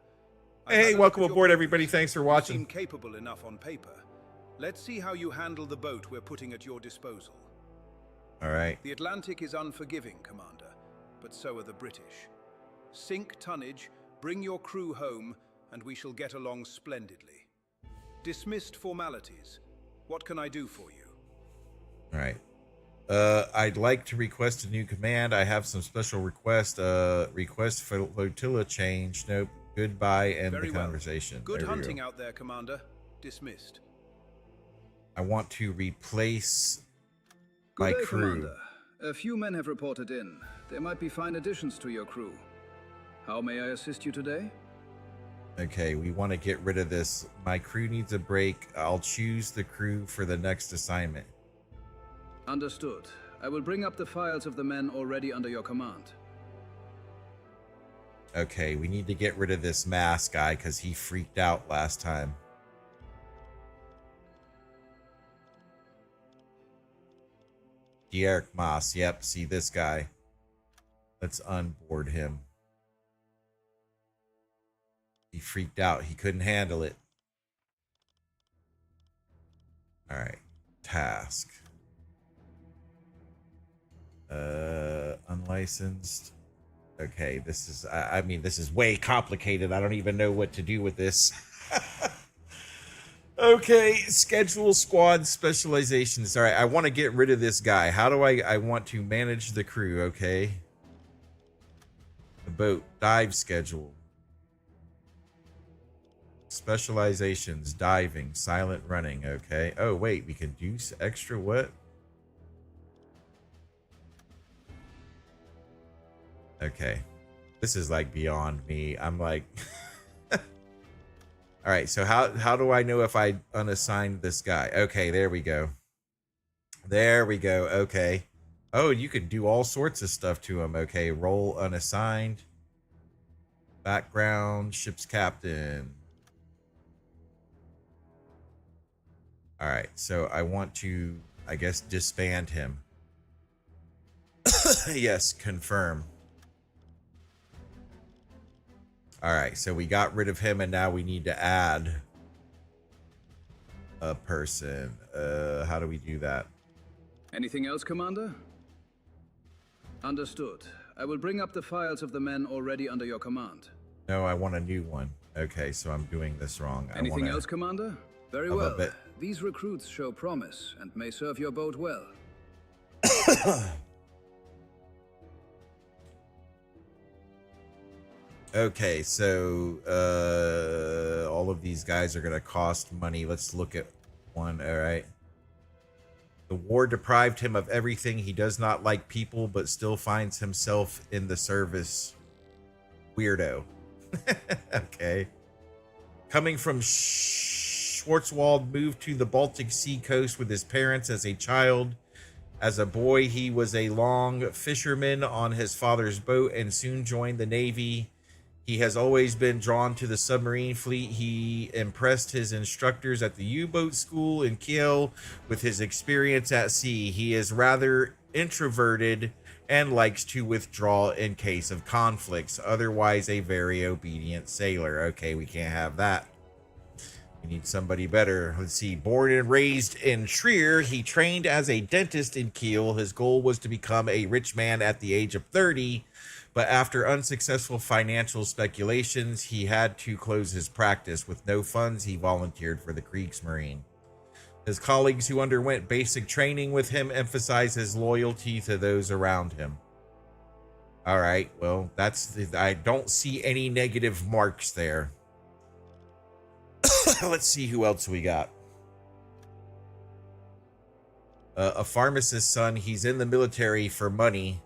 Hey, welcome aboard, everybody. Thanks for You watching. seem capable enough on paper. Let's see how you handle the boat we're putting at your disposal. All right. The Atlantic is unforgiving, Commander, but so are the British. Sink tonnage, bring your crew home, and we shall get along splendidly. Dismissed formalities. What can I do for you? All right. I'd like to request a new command. I have some special request. Request flotilla change. Nope. Goodbye. End Very the well. conversation. Good There we hunting go. out there, Commander. Dismissed. I want to replace Good my day, crew. Commander. A few men have reported in. There might be fine additions to your crew. How may I assist you today? Okay, we want to get rid of this. My crew needs a break. I'll choose the crew for the next assignment. Understood. I will bring up the files of the men already under your command. Okay, we need to get rid of this mask guy because he freaked out last time. Gearhead Moss. Yep, see this guy. Let's unboard him. He freaked out. He couldn't handle it. All right. Task. Unlicensed. Okay, this is, I mean, this is way complicated. I don't even know what to do with this. Okay, schedule squad specializations. All right, I want to get rid of this guy. How do I want to manage the crew? Okay. The boat, dive schedule. Specializations, diving, silent running. Okay. Oh, wait, we can do extra what? Okay. This is like beyond me. I'm like, all right. So how do I know if I unassigned this guy? Okay, there we go. There we go. Okay. Oh, you can do all sorts of stuff to him. Okay. Role unassigned. Background, ship's captain. All right. So I want to, I guess, disband him. Yes, confirm. All right, so we got rid of him, and now we need to add a person. How do we do that? Anything else, Commander? Understood. I will bring up the files of the men already under your command. No, I want a new one. Okay, so I'm doing this wrong. Anything else, Commander? Very well. bit. These recruits show promise and may serve your boat well. Okay, so all of these guys are going to cost money. Let's look at one. All right. The war deprived him of everything. He does not like people, but still finds himself in the service. Weirdo. Okay. Coming from Schwarzwald, moved to the Baltic Sea coast with his parents as a child. As a boy, he was a long fisherman on his father's boat and soon joined the Navy. He has always been drawn to the submarine fleet. He impressed his instructors at the U-boat school in Kiel with his experience at sea. He is rather introverted and likes to withdraw in case of conflicts. Otherwise, a very obedient sailor. Okay, we can't have that. We need somebody better. Let's see. Born and raised in Trier, he trained as a dentist in Kiel. His goal was to become a rich man at the age of 30. But after unsuccessful financial speculations, he had to close his practice. With no funds, he volunteered for the Kriegsmarine. His colleagues who underwent basic training with him emphasize his loyalty to those around him. All right, well, I don't see any negative marks there. Let's see who else we got. A pharmacist's son. He's in the military for money.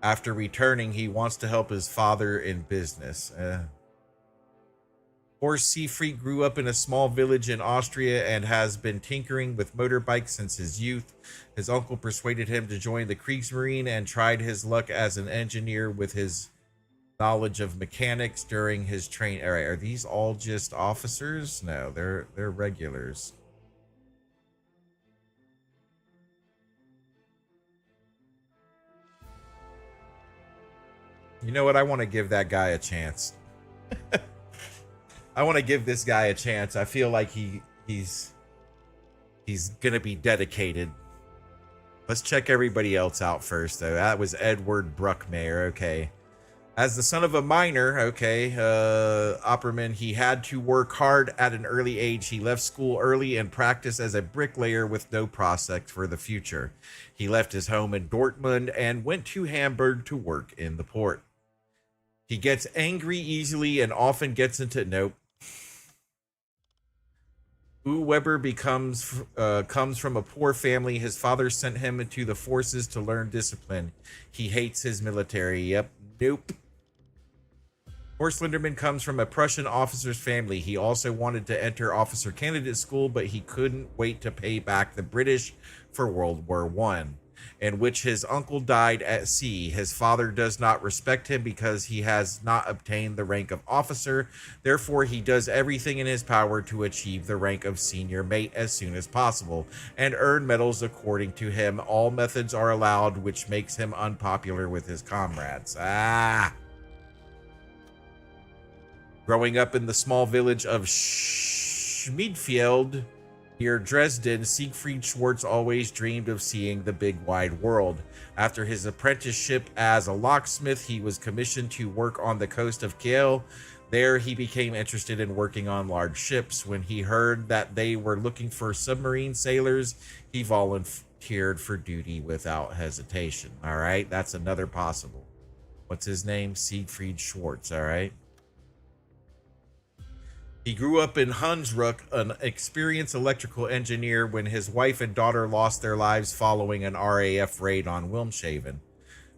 After returning, he wants to help his father in business. Horst Siegfried grew up in a small village in Austria and has been tinkering with motorbikes since his youth. His uncle persuaded him to join the Kriegsmarine and tried his luck as an engineer with his knowledge of mechanics during his training. All right, are these all just officers? No, they're regulars. You know what? I want to give that guy a chance. I want to give this guy a chance. I feel like he's gonna be dedicated. Let's check everybody else out first, though. That was Edward Bruckmeyer. Okay. As the son of a miner, okay, Opperman, he had to work hard at an early age. He left school early and practiced as a bricklayer with no prospect for the future. He left his home in Dortmund and went to Hamburg to work in the port. He gets angry easily and often gets into... Nope. Weber comes from a poor family. His father sent him into the forces to learn discipline. He hates his military. Yep. Nope. Horst Linderman comes from a Prussian officer's family. He also wanted to enter officer candidate school, but he couldn't wait to pay back the British for World War I, in which his uncle died at sea. His father does not respect him because he has not obtained the rank of officer. Therefore, he does everything in his power to achieve the rank of senior mate as soon as possible and earn medals according to him. All methods are allowed, which makes him unpopular with his comrades. Growing up in the small village of Schmidfeld near Dresden, Siegfried Schwartz always dreamed of seeing the big wide world. After his apprenticeship as a locksmith, he was commissioned to work on the coast of Kiel. There, he became interested in working on large ships. When he heard that they were looking for submarine sailors, he volunteered for duty without hesitation. All right, that's another possible. What's his name? Siegfried Schwartz, all right? He grew up in Hunsrück, an experienced electrical engineer, when his wife and daughter lost their lives following an RAF raid on Wilhelmshaven,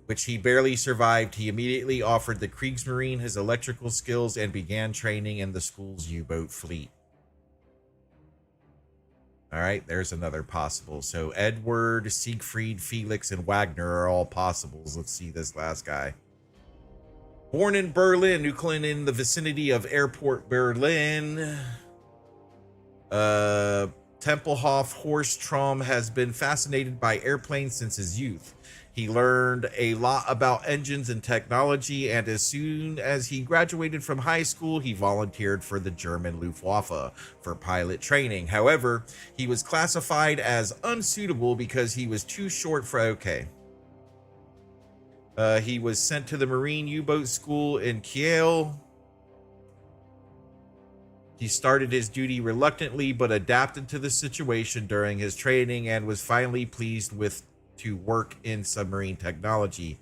which he barely survived. He immediately offered the Kriegsmarine his electrical skills and began training in the school's U-boat fleet. All right, there's another possible. So Edward, Siegfried, Felix, and Wagner are all possibles. Let's see this last guy. Born in Berlin, Neukölln in the vicinity of Airport Berlin. Tempelhof Horst Traum has been fascinated by airplanes since his youth. He learned a lot about engines and technology, and as soon as he graduated from high school, he volunteered for the German Luftwaffe for pilot training. However, he was classified as unsuitable because he was too short for OK. He was sent to the Marine U-boat school in Kiel. He started his duty reluctantly, but adapted to the situation during his training and was finally pleased to work in submarine technology.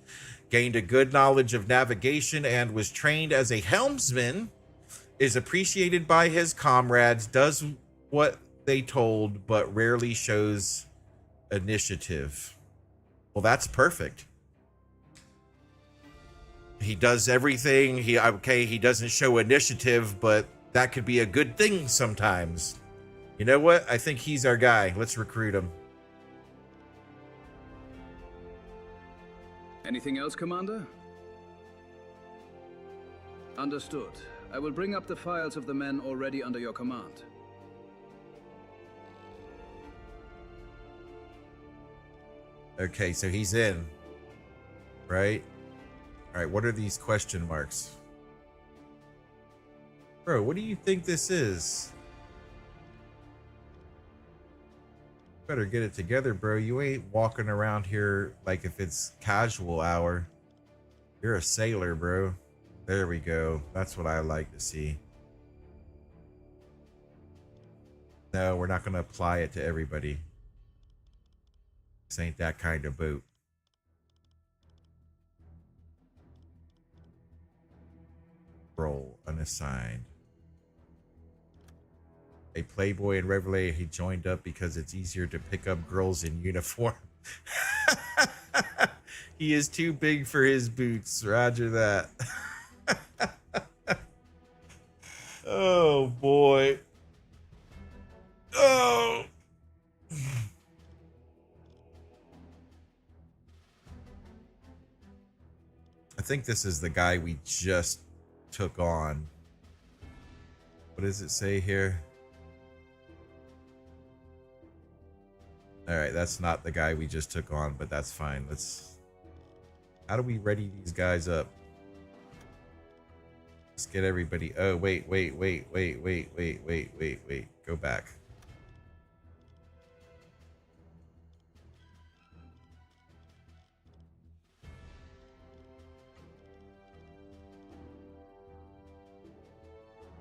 Gained a good knowledge of navigation and was trained as a helmsman. Is appreciated by his comrades, does what they told, but rarely shows initiative. Well, that's perfect. He does everything. He doesn't show initiative, but that could be a good thing sometimes. You know what? I think he's our guy. Let's recruit him. Anything else, Commander? Understood. I will bring up the files of the men already under your command. Okay, so he's in. Right? All right, what are these question marks? Bro, what do you think this is? Better get it together, bro. You ain't walking around here like if it's casual hour. You're a sailor, bro. There we go. That's what I like to see. No, we're not going to apply it to everybody. This ain't that kind of boat. Role unassigned. A playboy in Reveille, he joined up because it's easier to pick up girls in uniform. He is too big for his boots. Roger that. Oh boy. Oh. I think this is the guy we just took on. What does it say here? All right, that's not the guy we just took on, but that's fine. How do we ready these guys up? Let's get everybody. Oh, wait. Go back.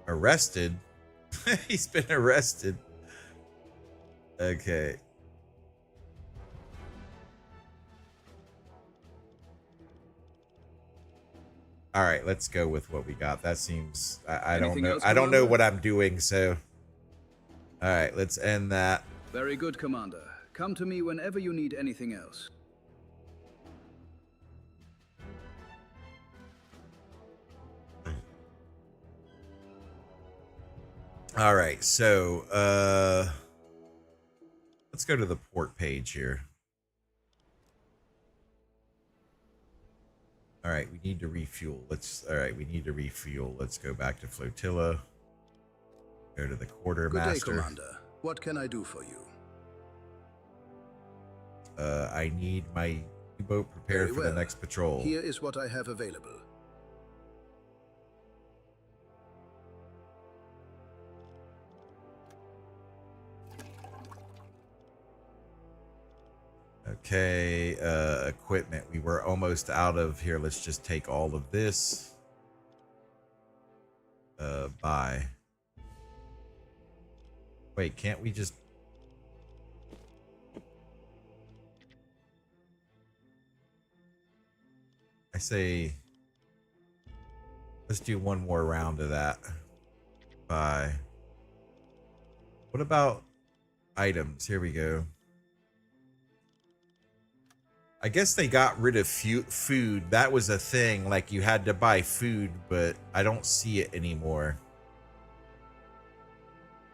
Arrested? He's been arrested. Okay. All right, let's go with what we got. That seems I don't Anything know. else, I don't know Commander? what I'm doing, so all right, let's end that. Very good, Commander. Come to me whenever you need anything else. All right, so let's go to the port page here. All right, we need to refuel. We need to refuel. Let's go back to flotilla. Go to the quartermaster. Good day, Commander. What can I do for you? I need my U-boat prepared Very for the well. next patrol. Here is what I have available. Okay, equipment. We were almost out of here. Let's just take all of this. Buy. Wait, can't we just... I say... Let's do one more round of that. Buy. What about items? Here we go. I guess they got rid of food. That was a thing. Like, you had to buy food, but I don't see it anymore.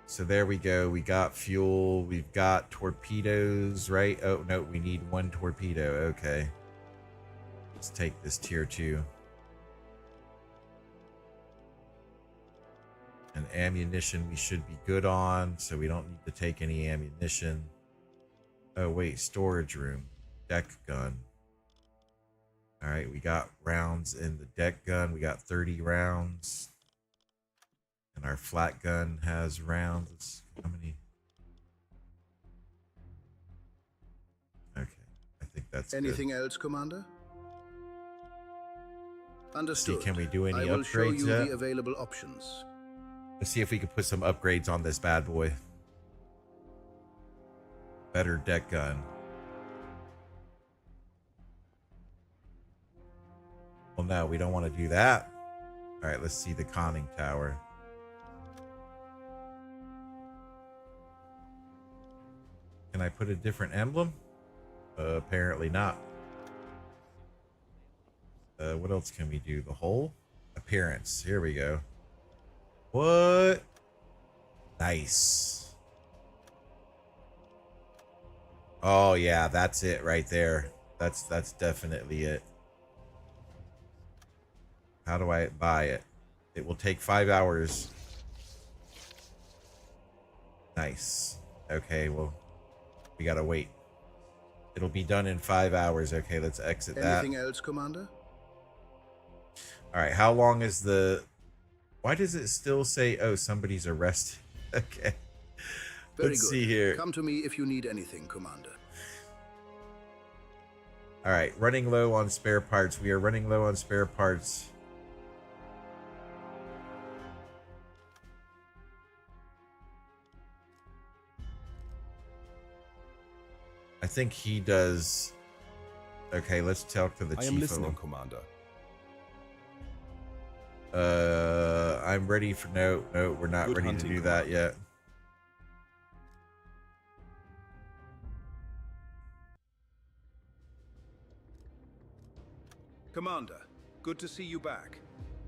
So there we go. We got fuel. We've got torpedoes, right? Oh, no, we need one torpedo. Okay. Let's take this tier 2. And ammunition we should be good on, so we don't need to take any ammunition. Oh, wait, storage room. Deck gun. All right, we got rounds in the deck gun. We got 30 rounds. And our flat gun has rounds. Let's, how many? Okay, I think that's Anything good. else, Commander? See, Understood. can we do any I will show upgrades you yet? the available options. Let's see if we can put some upgrades on this bad boy. Better deck gun. Well, no, we don't want to do that. All right, let's see the conning tower. Can I put a different emblem? Apparently not. What else can we do? The hull? Appearance. Here we go. What? Nice. Oh, yeah, that's it right there. That's definitely it. How do I buy it? It will take 5 hours. Nice. Okay, well, we gotta wait. It'll be done in 5 hours. Okay, let's exit that. Anything else, Commander? All right, how long is the... Why does it still say, oh, somebody's arrested? Okay. Very Let's good. see here. Come to me if you need anything, Commander. All right, running low on spare parts. We are running low on spare parts. I think he does. Okay, let's talk to the I chief. am listening, Commander. I'm ready for no, we're not Good ready to hunting, do that yet. Commander, good to see you back.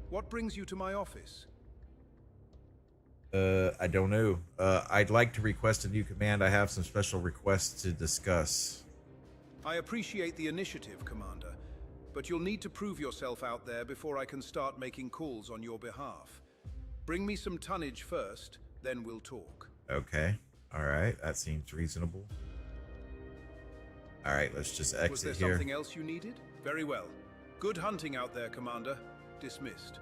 What brings you to my office? I don't know. I'd like to request a new command. I have some special requests to discuss. I appreciate the initiative, Commander, but you'll need to prove yourself out there before I can start making calls on your behalf. Bring me some tonnage first, then we'll talk. Okay. All right. That seems reasonable. All right. Let's just exit Was there here. something else you needed? Very well. Good hunting out there, Commander. Dismissed.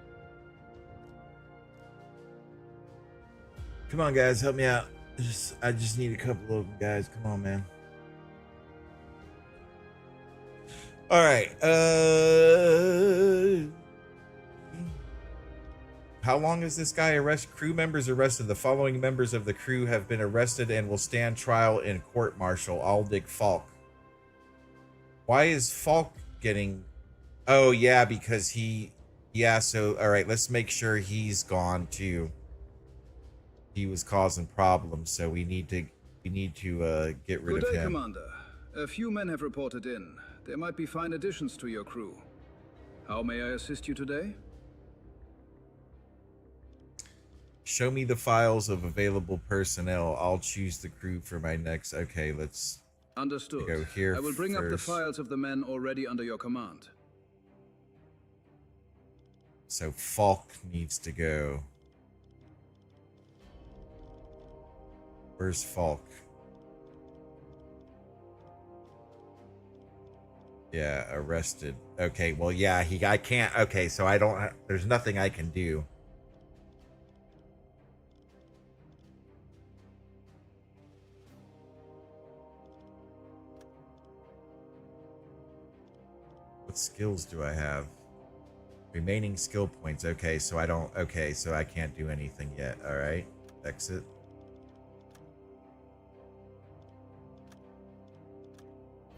Come on, guys, help me out. I just need a couple of them, guys. Come on, man. All right. How long is this guy arrested? Crew members arrested. The following members of the crew have been arrested and will stand trial in court-martial. Aldig Falk. Why is Falk getting... Oh, yeah, because he... Yeah, so, all right, let's make sure he's gone, too. He was causing problems, so we need to get rid Good of day, him. Commander. A few men have reported in. There might be fine additions to your crew. How may I assist you today? Show me the files of available personnel. I'll choose the crew for my next... Okay, let's Understood. go here I will bring up the first. files of the men already under your command. So Falk needs to go. Where's Falk? Yeah, arrested. Okay, well, yeah, I can't... Okay, so I don't... There's nothing I can do. What skills do I have? Remaining skill points. Okay, so I don't... Okay, so I can't do anything yet. All right. Exit.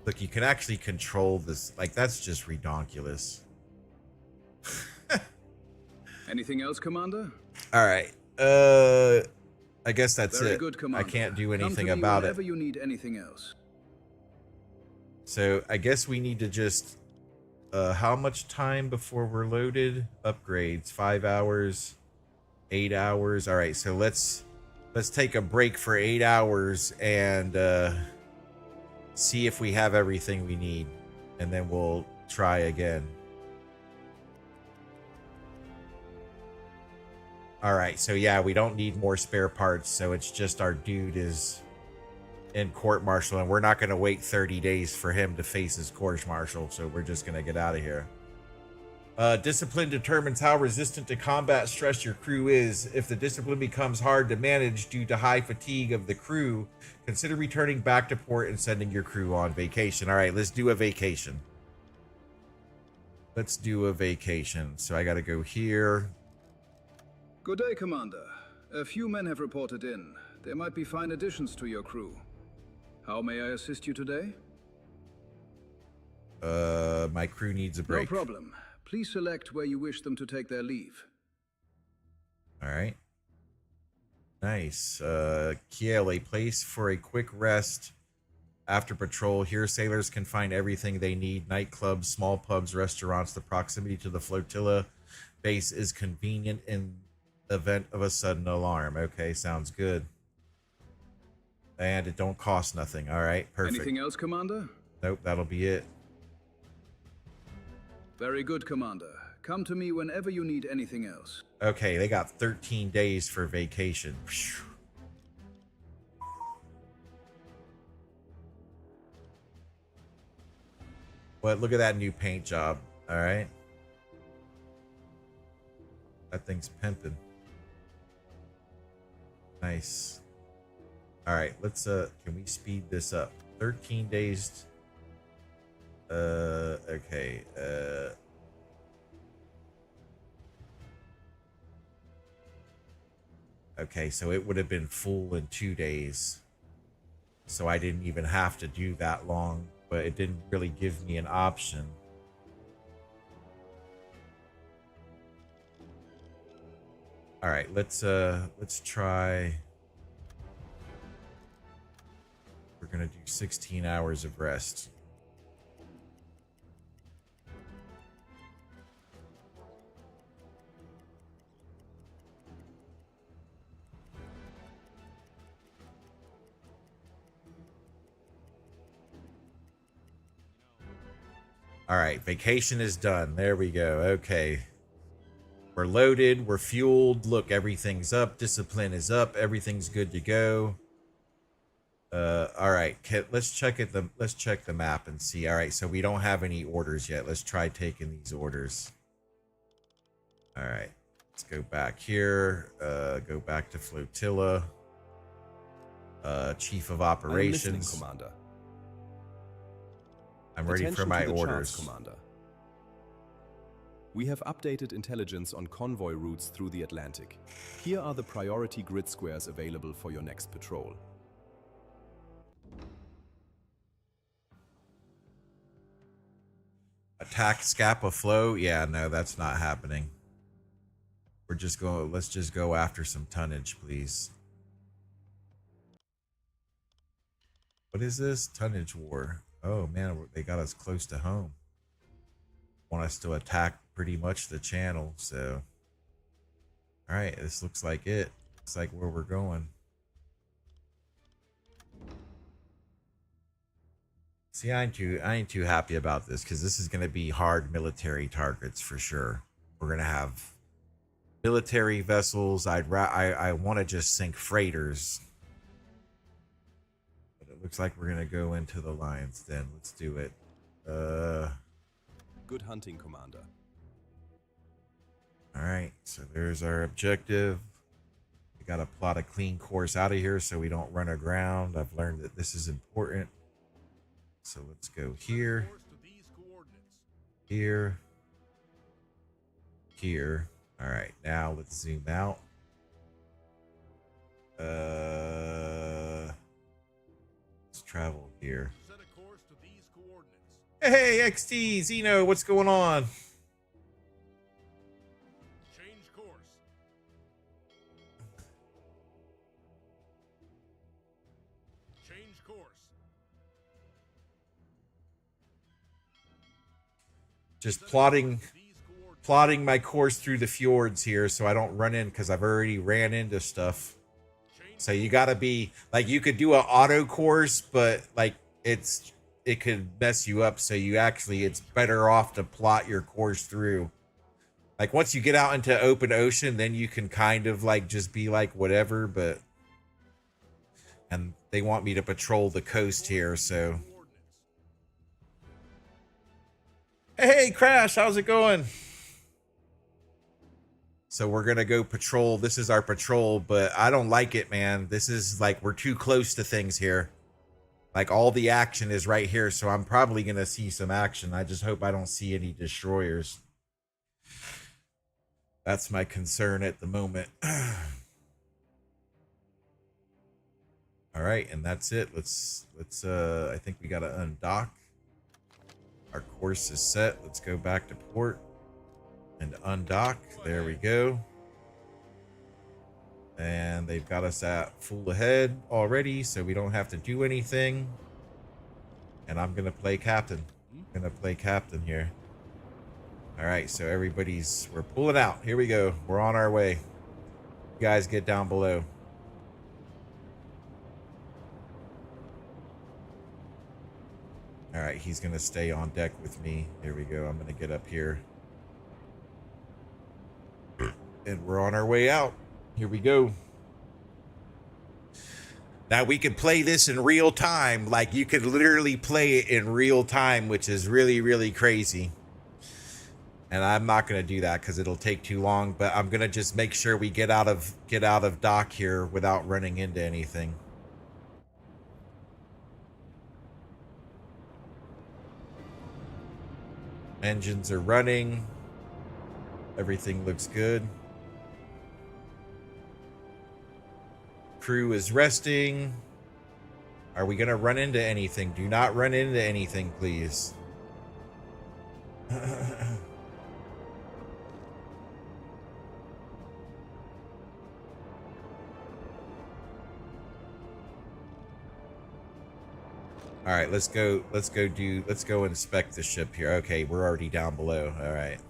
Look, you can actually control this. Like, that's just redonkulous. Anything else, Commander? All right. I guess that's Very it. good, Commander. I can't do anything Come to me about it. whenever you need anything else. So I guess we need to just... how much time before we're loaded? Upgrades. 5 hours. 8 hours. All right, so let's take a break for 8 hours and see if we have everything we need, and then we'll try again. All right, so yeah, we don't need more spare parts, so it's just our dude is in court-martial, and we're not going to wait 30 days for him to face his court-martial, so we're just going to get out of here. Discipline determines how resistant to combat stress your crew is. If the discipline becomes hard to manage due to high fatigue of the crew, consider returning back to port and sending your crew on vacation. All right, let's do a vacation. Let's do a vacation. So I got to go here. Good day, Commander. A few men have reported in. There might be fine additions to your crew. How may I assist you today? My crew needs a break. No problem. Please select where you wish them to take their leave. All right. Nice. Kiel, a place for a quick rest after patrol. Here, sailors can find everything they need. Nightclubs, small pubs, restaurants. The proximity to the flotilla base is convenient in the event of a sudden alarm. Okay, sounds good. And it don't cost nothing. All right, perfect. Anything else, Commander? Nope, that'll be it. Very good, Commander. Come to me whenever you need anything else. Okay, they got 13 days for vacation. What? Look at that new paint job. All right. That thing's pimping. Nice. All right, let's can we speed this up? 13 days. Okay. Okay, so it would have been full in 2 days. So I didn't even have to do that long, but it didn't really give me an option. All right, let's try. We're gonna do 16 hours of rest. All right, vacation is done. There we go. Okay. We're loaded. We're fueled. Look, everything's up. Discipline is up. Everything's good to go. All right. Let's check the map and see. All right, so we don't have any orders yet. Let's try taking these orders. All right. Let's go back here. Go back to flotilla. Chief of I'm operations. listening, Commander. I'm ready for Attention my to the orders. charts, Commander. We have updated intelligence on convoy routes through the Atlantic. Here are the priority grid squares available for your next patrol. Attack Scapa flow. Yeah, no, that's not happening. We're just going. Let's just go after some tonnage, please. What is this? Tonnage war. Oh man, they got us close to home. Want us to attack pretty much the channel, so. All right, this looks like it. Looks like where we're going. See, I ain't too happy about this because this is going to be hard military targets for sure. We're gonna have military vessels. I want to just sink freighters. Looks like we're gonna go into the lines then. Let's do it. Good hunting, Commander. Alright, so there's our objective. We gotta plot a clean course out of here so we don't run aground. I've learned that this is important. So let's go here. Here. Here. Alright, now let's zoom out. Let's travel here. Hey, XT, Zeno, what's going on? Change course. Change course. Just plotting my course through the fjords here so I don't run in because I've already ran into stuff. So you gotta be like, you could do an auto course, but like it could mess you up. So you actually, it's better off to plot your course through. Like once you get out into open ocean, then you can kind of like just be like whatever, but and they want me to patrol the coast here, so. Hey, Crash, how's it going? So we're gonna go patrol. This is our patrol, but I don't like it, man. This is like, we're too close to things here. Like all the action is right here, so I'm probably gonna see some action. I just hope I don't see any destroyers. That's my concern at the moment. All right, and that's it. Let's I think we gotta undock. Our course is set. Let's go back to port and undock. There we go. And they've got us at full ahead already, so we don't have to do anything. And I'm gonna play captain. I'm gonna play captain here. All right, so we're pulling out. Here we go. We're on our way. You guys get down below. All right, he's gonna stay on deck with me. Here we go. I'm gonna get up here. And we're on our way out. Here we go. Now we could play this in real time. Like you could literally play it in real time, which is really, really crazy. And I'm not going to do that because it'll take too long, but I'm going to just make sure we get out of dock here without running into anything. Engines are running. Everything looks good. Crew is resting. Are we going to run into anything? Do not run into anything, please. All right, let's go inspect the ship here. Okay, we're already down below. All right.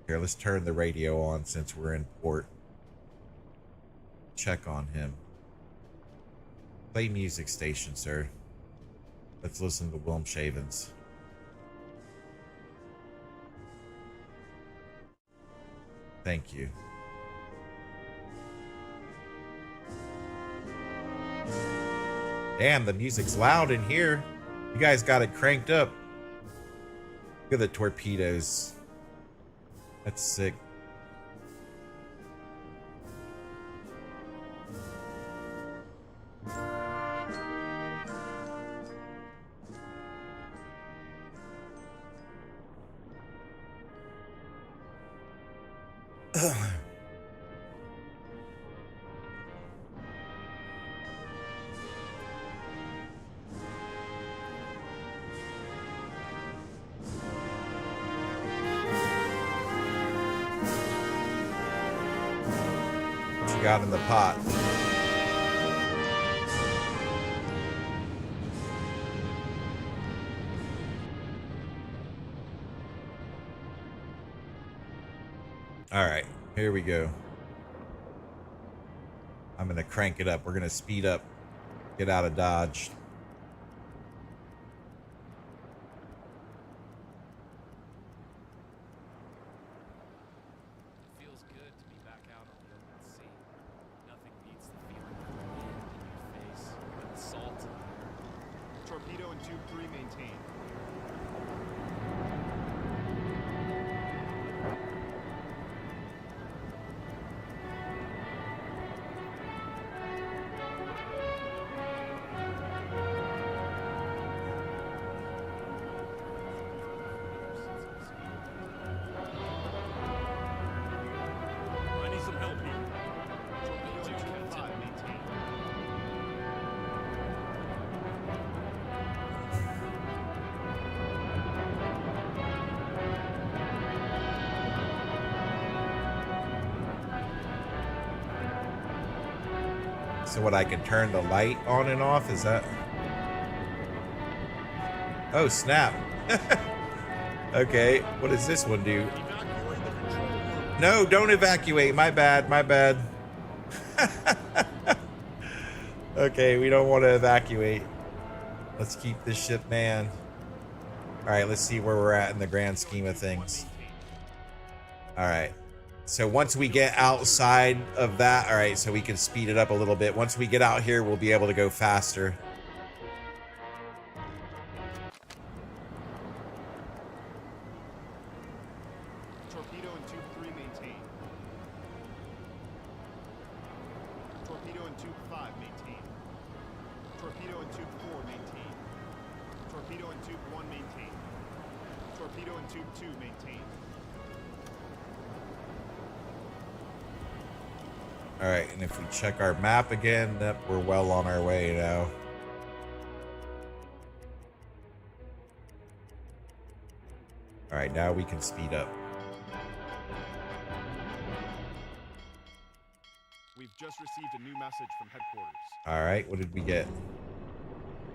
Here, let's turn the radio on since we're in port. Check on him. Play music station, sir. Let's listen to Wilmshavens. Thank you. Damn, the music's loud in here. You guys got it cranked up. Look at the torpedoes. That's sick. What you got in the pot? All right, here we go. I'm gonna crank it up. We're gonna speed up, get out of Dodge. It feels good to be back out on the open sea. Nothing beats the feeling of the wind in your face and the salt in the air. Torpedo and tube 3 maintain. I need some help here. Torpedo and tube 5 maintain. So what, I can turn the light on and off? Is that? Oh, snap. Okay, what does this one do? Evacuate the control room. No, don't evacuate. My bad, my bad. Okay, we don't want to evacuate. Let's keep this ship manned. All right, let's see where we're at in the grand scheme of things. All right. So once we get outside of that, all right, so we can speed it up a little bit. Once we get out here, we'll be able to go faster. Torpedo and tube 3 maintain. Torpedo and tube 5 maintain. Torpedo and tube 4 maintain. Torpedo and tube 1 maintain. Torpedo and tube 2 maintain. All right, and if we check our map again, yep, we're well on our way now. All right, now we can speed up. We've just received a new message from headquarters. All right, what did we get?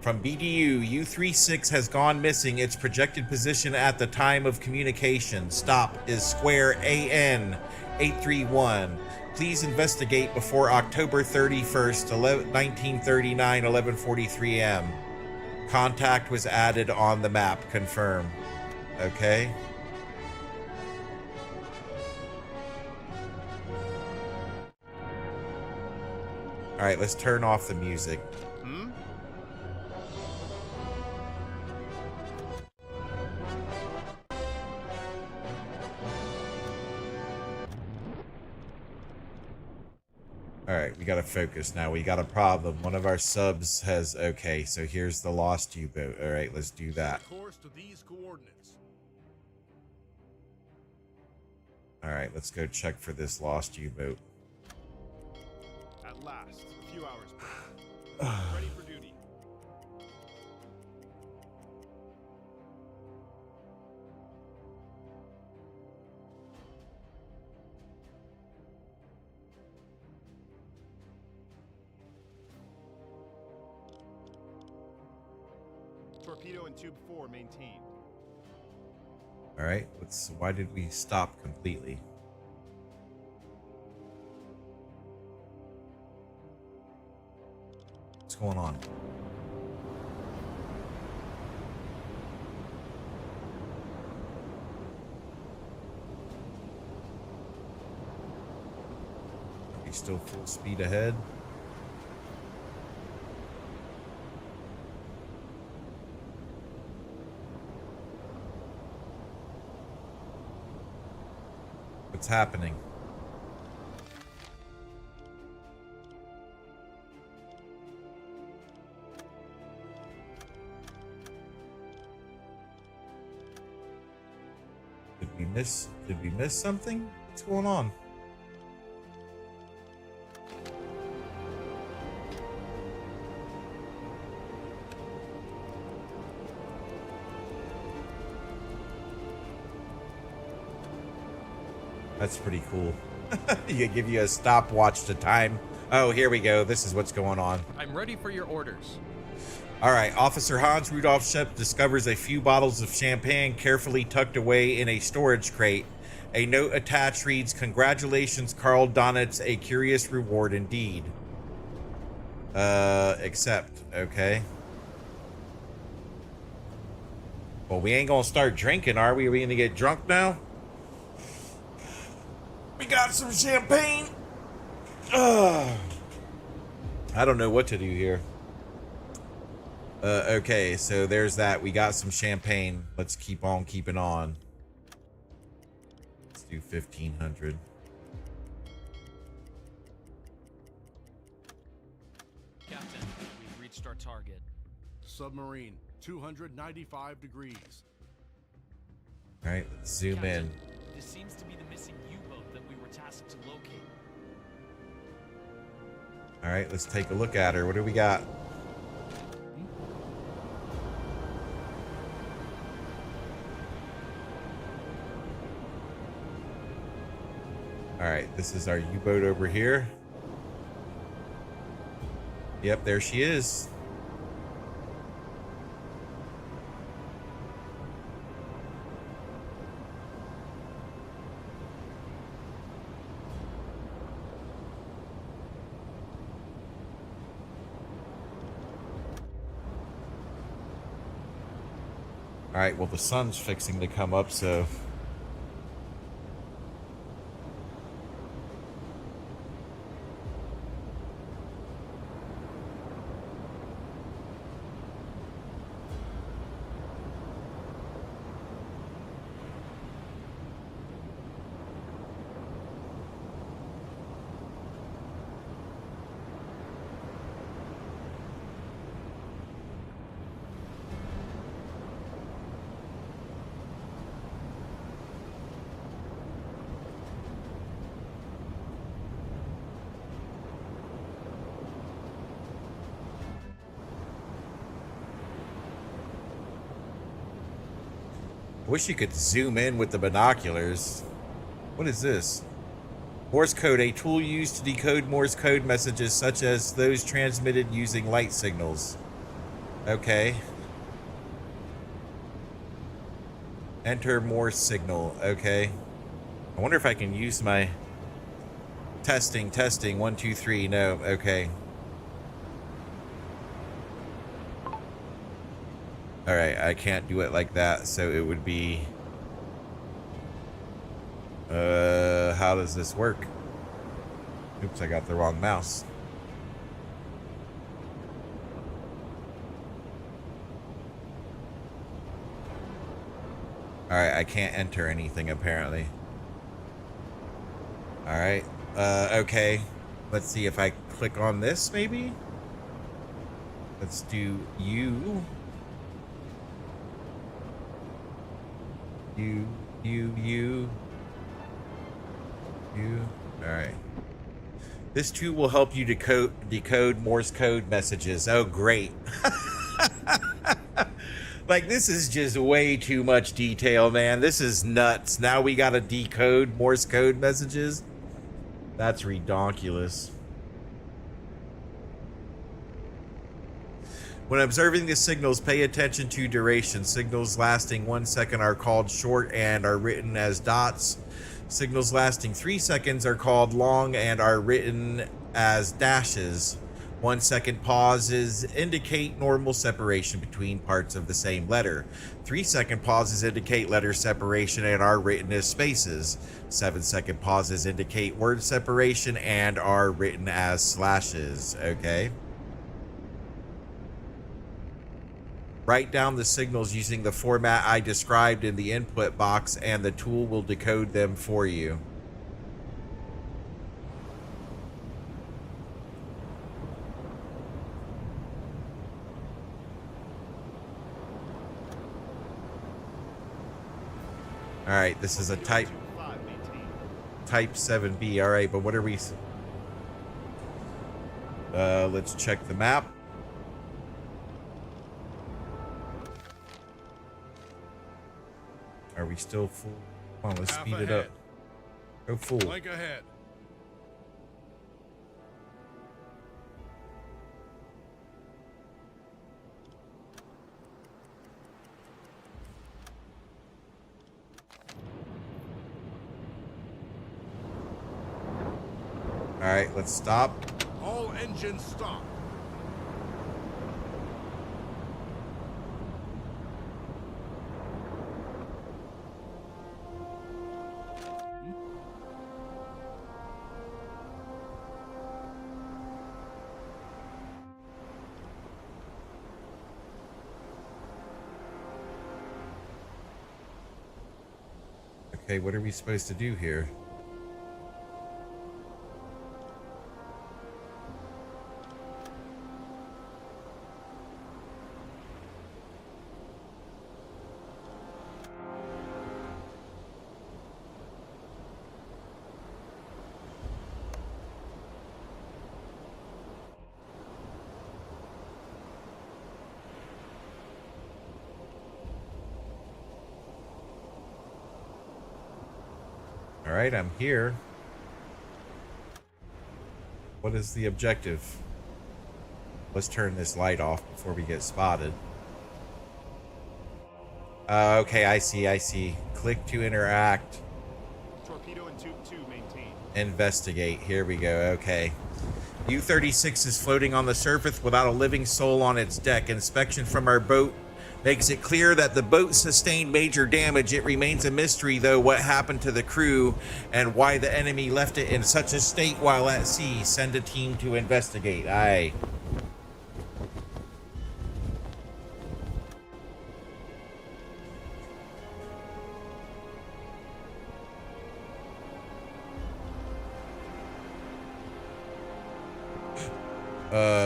From BDU, U-36 has gone missing. Its projected position at the time of communication. Stop is square AN 831. Please investigate before October 31st, 1939, 11:43 a.m. Contact was added on the map. Confirm. Okay. All right, let's turn off the music. All right, we gotta focus now. We got a problem. One of our subs has, okay, so here's the lost U-boat. All right, let's do that. Course to these coordinates. All right, let's go check for this lost U-boat. At last, a few hours back. Ready for duty. Torpedo and tube 4 maintained. All right, why did we stop completely? What's going on? Are we still full speed ahead? What's happening? Did we miss something? What's going on? That's pretty cool. Give you a stopwatch to time. Oh, here we go. This is what's going on. I'm ready for your orders. All right, Officer Hans Rudolf Shep discovers a few bottles of champagne carefully tucked away in a storage crate. A note attached reads, "Congratulations, Carl Donitz, a curious reward indeed." Accept, okay. Well, we ain't gonna start drinking, are we? Are we gonna get drunk now? We got some champagne. I don't know what to do here. Okay, so there's that. We got some champagne. Let's keep on keeping on. Let's do 1,500. Captain, we've reached our target. Submarine, 295 degrees. All right, let's zoom in. This seems to be the missing U-boat that we were tasked to locate. All right, let's take a look at her. What do we got? All right, this is our U-boat over here. Yep, there she is. All right, well, the sun's fixing to come up, so... I wish you could zoom in with the binoculars. What is this? Morse code, a tool used to decode Morse code messages such as those transmitted using light signals. Okay. Enter Morse signal. Okay. I wonder if I can use my testing, 1, 2, 3. No. Okay. All right, I can't do it like that, so it would be... how does this work? Oops, I got the wrong mouse. All right, I can't enter anything apparently. All right, okay. Let's see if I click on this, maybe? Let's do U. U. All right. This tool will help you decode Morse code messages. Oh, great. Like, this is just way too much detail, man. This is nuts. Now we gotta decode Morse code messages. That's redonkulous. When observing the signals, pay attention to duration. Signals lasting 1 second are called short and are written as dots. Signals lasting 3 seconds are called long and are written as dashes. 1 second pauses indicate normal separation between parts of the same letter. 3 second pauses indicate letter separation and are written as spaces. 7 second pauses indicate word separation and are written as slashes. Okay. Write down the signals using the format I described in the input box and the tool will decode them for you. All right, this is a type 5, maintain. 7B. All right, but what are we? Let's check the map. Are we still full? Come on, let's Half speed it up. ahead. Go full. Flank ahead. All right, let's stop. All engines stop. Okay, what are we supposed to do here? All right, I'm here. What is the objective? Let's turn this light off before we get spotted. Okay, I see. Click to interact. Torpedo and tube 2, maintain. Investigate. Here we go. Okay. U-36 is floating on the surface without a living soul on its deck. Inspection from our boat makes it clear that the boat sustained major damage. It remains a mystery, though, what happened to the crew and why the enemy left it in such a state while at sea. Send a team to investigate. Aye.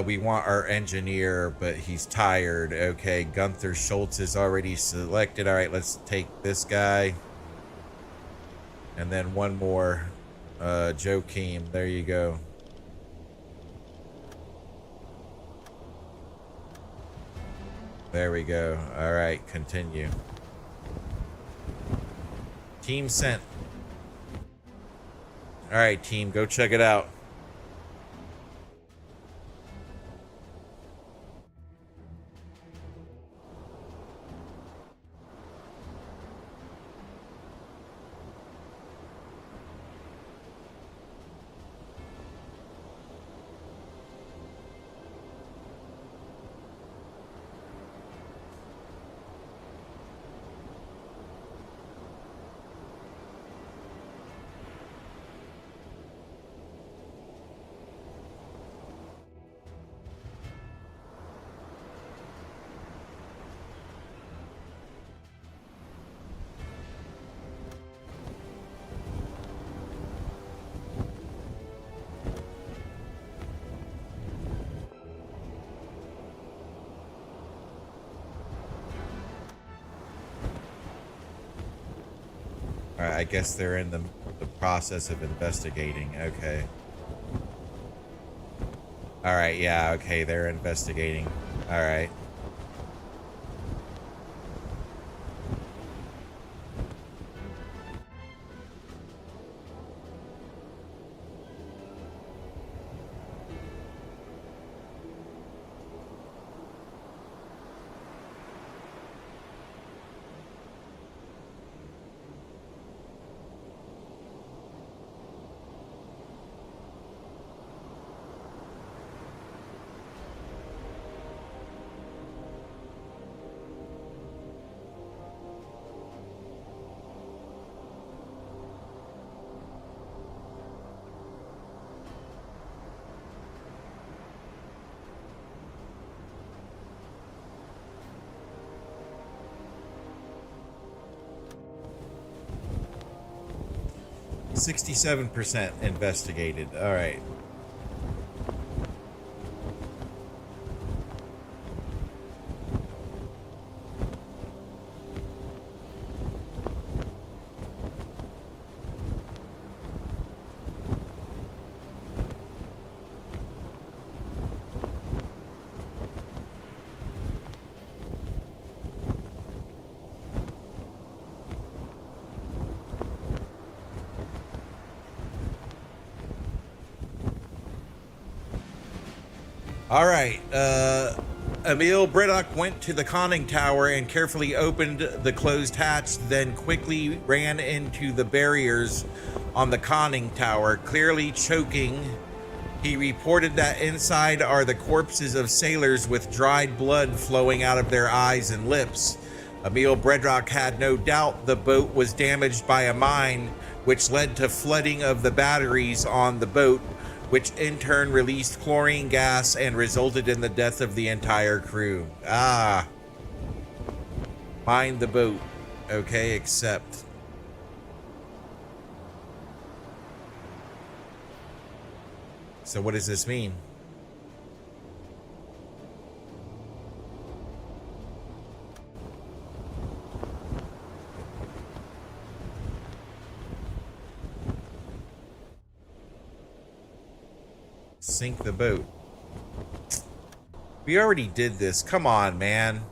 We want our engineer, but he's tired. Okay, Gunther Schultz is already selected. All right, let's take this guy. And then one more. Joachim, there you go. There we go. All right, continue. Team sent. All right, team, go check it out. I guess they're in the process of investigating. Okay. All right. Yeah. Okay. They're investigating. All right. %67 investigated. All right. All right. Emil Braddock went to the conning tower and carefully opened the closed hatch, then quickly ran into the barriers on the conning tower, clearly choking. He reported that inside are the corpses of sailors with dried blood flowing out of their eyes and lips. Emil Braddock had no doubt the boat was damaged by a mine, which led to flooding of the batteries on the boat, which in turn released chlorine gas and resulted in the death of the entire crew. Ah. Mind the boat. Okay, accept. So what does this mean? Sink the boat. We already did this. Come on, man.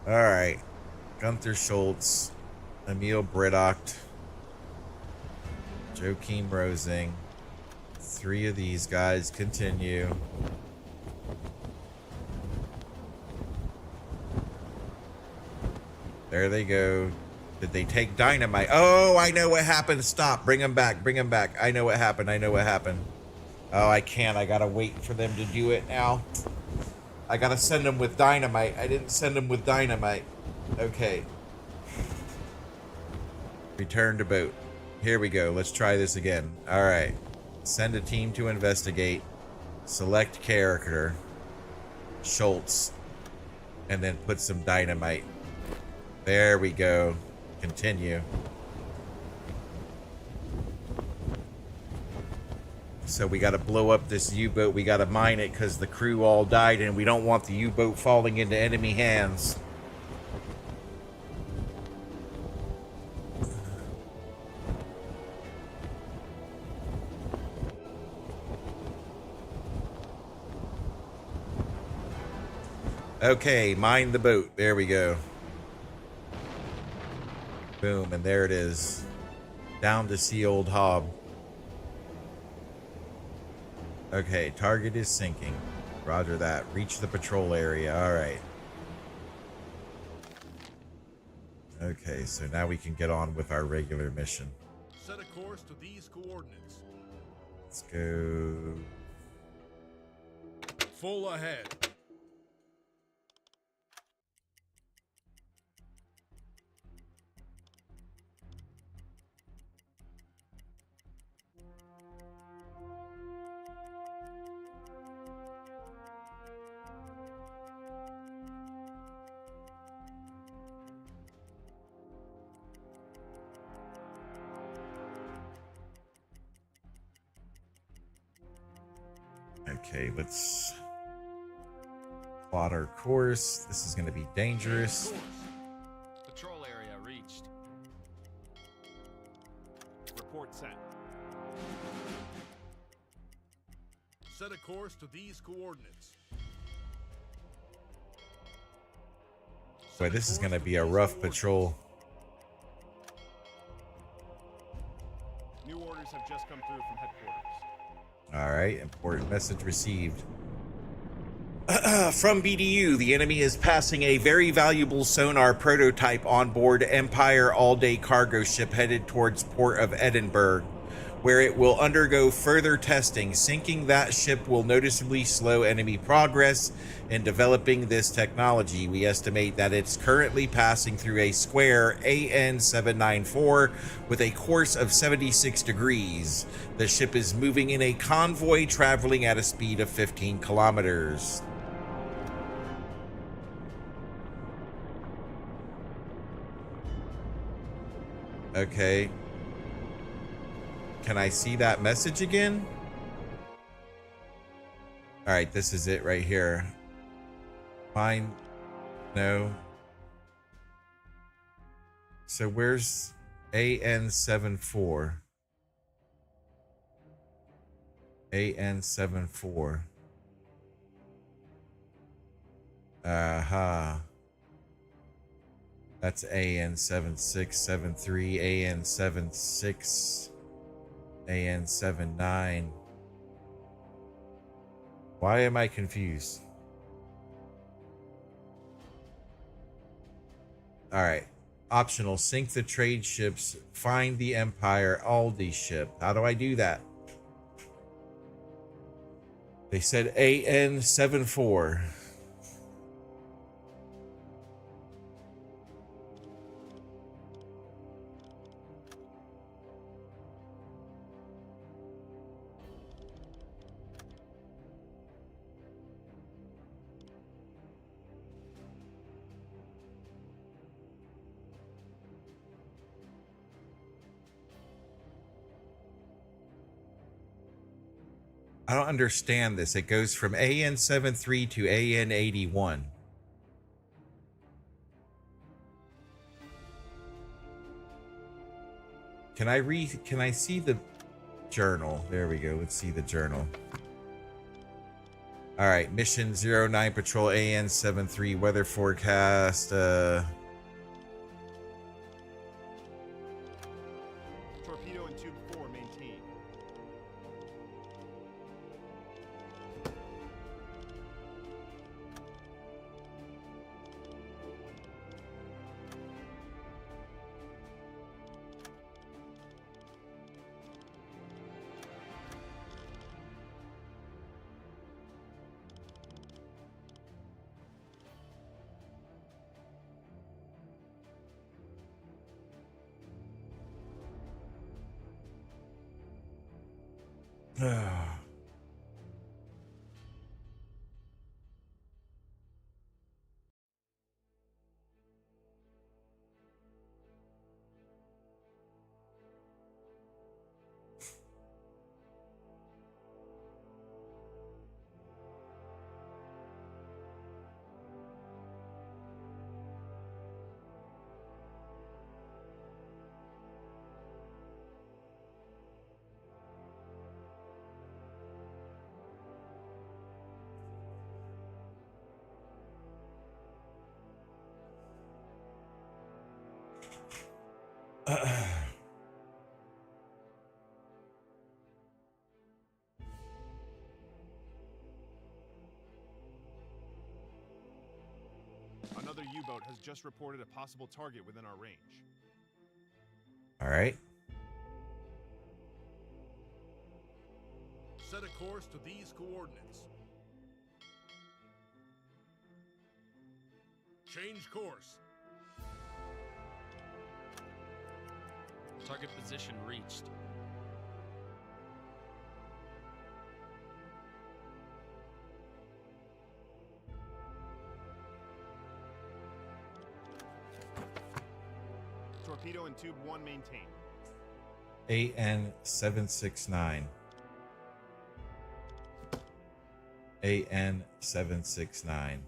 All right. Gunther Schultz, Emil Braddock, Joachim Rosing. 3 of these guys continue. There they go. Did they take dynamite? Oh, I know what happened. Stop. Bring them back. Bring them back. I know what happened. I know what happened. Oh, I can't. I gotta wait for them to do it now. I gotta send them with dynamite. I didn't send them with dynamite. Okay. Return to boat. Here we go. Let's try this again. All right. Send a team to investigate. Select character. Schultz. And then put some dynamite. There we go. Continue. So we got to blow up this U-boat. We got to mine it because the crew all died and we don't want the U-boat falling into enemy hands. Okay, mine the boat. There we go. Boom, and there it is. Down to see old Hob. Okay, target is sinking. Roger that. Reach the patrol area. All right. Okay, so now we can get on with our regular mission. Set a course to these coordinates. Let's go. Full ahead. Okay, let's plot our course. This is going to be dangerous. Patrol area reached. Report sent. Set a course to these coordinates. Boy, this is going to be a rough patrol. New orders have just come through from headquarters. All right, important message received. From BDU, the enemy is passing a very valuable sonar prototype on board Empire all-day cargo ship headed towards Port of Edinburgh, where it will undergo further testing. Sinking that ship will noticeably slow enemy progress in developing this technology. We estimate that it's currently passing through a square AN 794 with a course of 76 degrees. The ship is moving in a convoy traveling at a speed of 15 kilometers. Okay. Can I see that message again? All right, this is it right here. Fine. No. So where's AN74? AN74. Aha. That's AN7673, AN76, AN79. Why am I confused? All right. Optional, sink the trade ships, find the Empire Aldi ship. How do I do that? They said AN74. I don't understand this. It goes from AN73 to AN81. Can I see the journal? There we go. Let's see the journal. All right, mission 09 patrol AN73 weather forecast. Torpedo in tube 4, maintain. Another U-boat has just reported a possible target within our range. All right. Set a course to these coordinates. Change course. Target position reached. Torpedo in tube 1, maintain. AN769. AN769.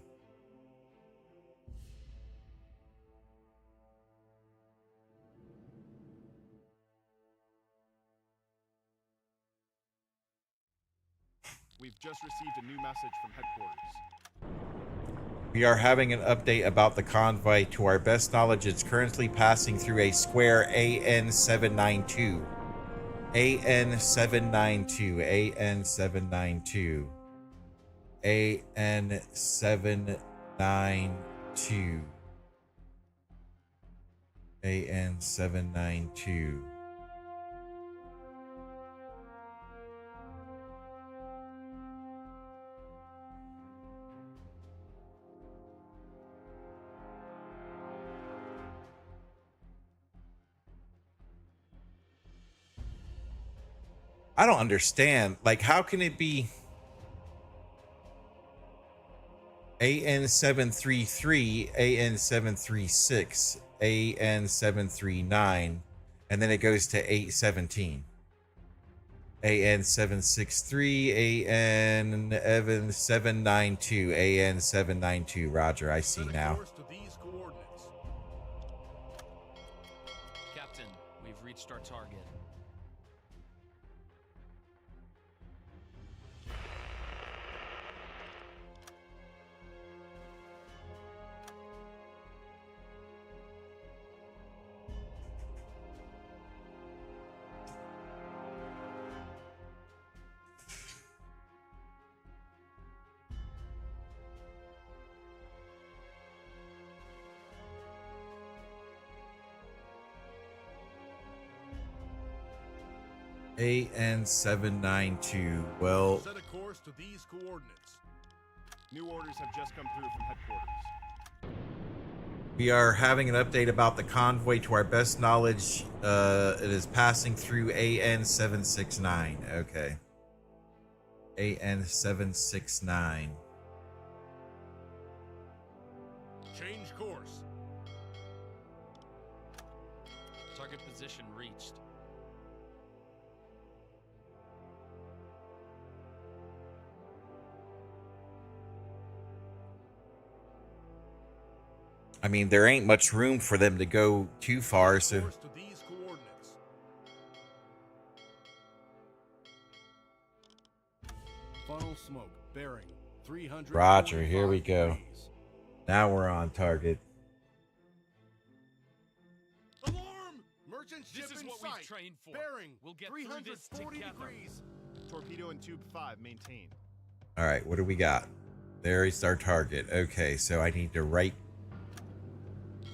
We've just received a new message from headquarters. We are having an update about the convoy. To our best knowledge, it's currently passing through a square AN792. AN792. AN792. AN792. AN792. I don't understand. Like, how can it be AN733, AN736, AN739, and then it goes to 817? AN763, AN792, AN792. Roger, I see now. Course to these coordinates. Captain, we've reached our target. AN792. Well, Set a course to these coordinates. New orders have just come through from headquarters. we are having an update about the convoy. To our best knowledge, it is passing through AN769. Okay. AN769. Change course. Target position reached. I mean, there ain't much room for them to go too far, so Course to these coordinates. Funnel smoke bearing 300. Roger, here we go. Now we're on target. Alarm! Merchant ship This is in what sight. we've trained for. Bearing We'll get through this 340 together. degrees. Torpedo in tube 5, maintain. All right, what do we got? There is our target. Okay, so I need to write.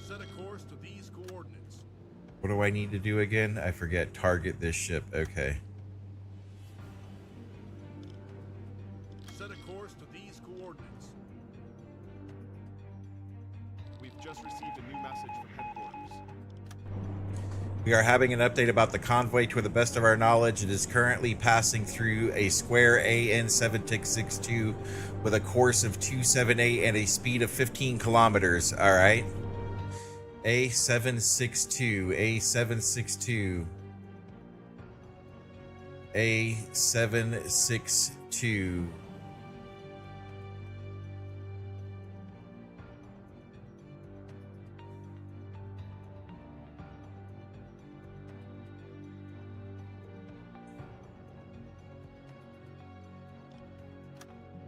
Set a course to these coordinates. What do I need to do again? I forget. Target this ship. Okay. Set a course to these coordinates. We've just received a new message from headquarters. We are having an update about the convoy. To the best of our knowledge, it is currently passing through a square AN762 with a course of 278 and a speed of 15 kilometers. All right. A762, A762, A762.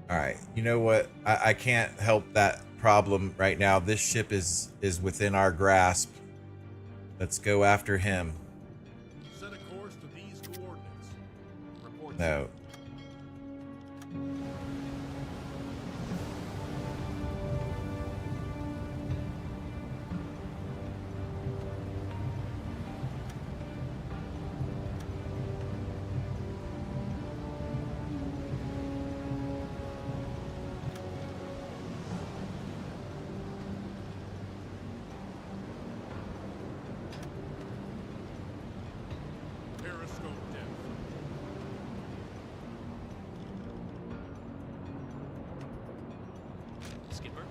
All right, you know what? I can't help that problem right now. This ship is within our grasp. Let's go after him. Set a course to these coordinates. Report. No. Periscope depth. Skipper.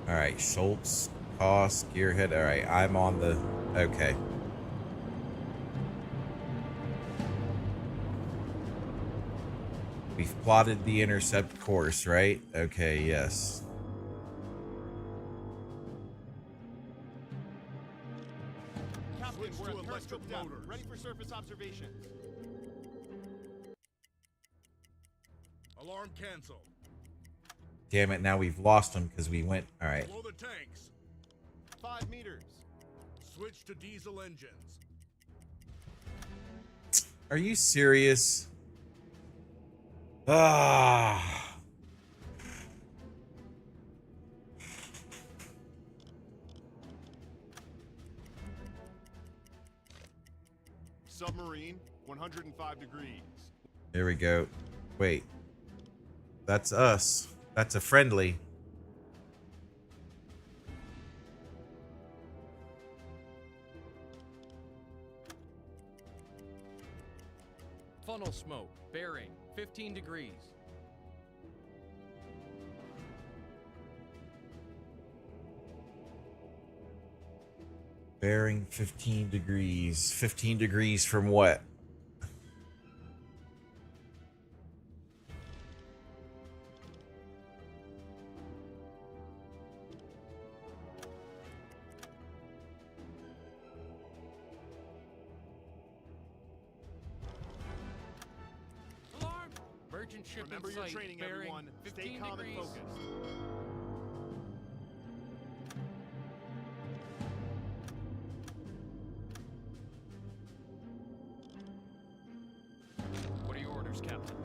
All right, Schultz, Koss, Gearhead. All right, I'm on the. Okay. We've plotted the intercept course, right? Okay, yes. Captain, Switch we're to at periscope electric depth. motors. Ready for surface observation. Alarm cancel. Damn it, now we've lost him because we went. All right. Blow the tanks. 5 meters. Switch to diesel engines. Are you serious? Ah. Submarine, 105 degrees. There we go. Wait. That's us. That's a friendly. Funnel smoke, bearing 15 degrees. Bearing 15 degrees. 15 degrees from what? Alarm! Merchant ship Remember in your sight, training, bearing everyone. Stay 15 calm and degrees. focused. What are your orders, Captain?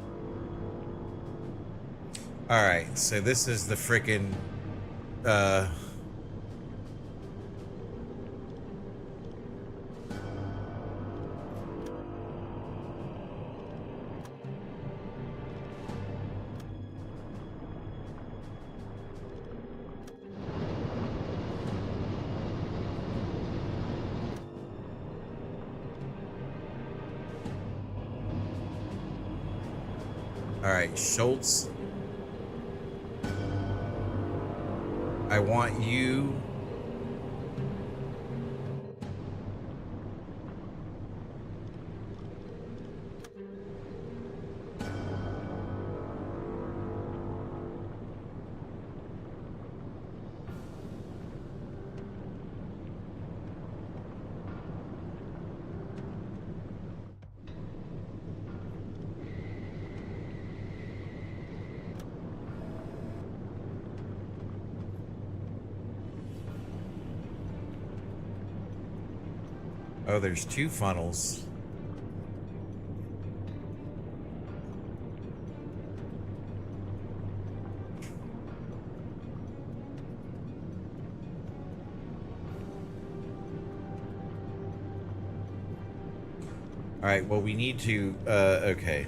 All right, so this is the frickin' All right, Schultz. I want you. Oh, there's two funnels. All right, well, we need to, okay.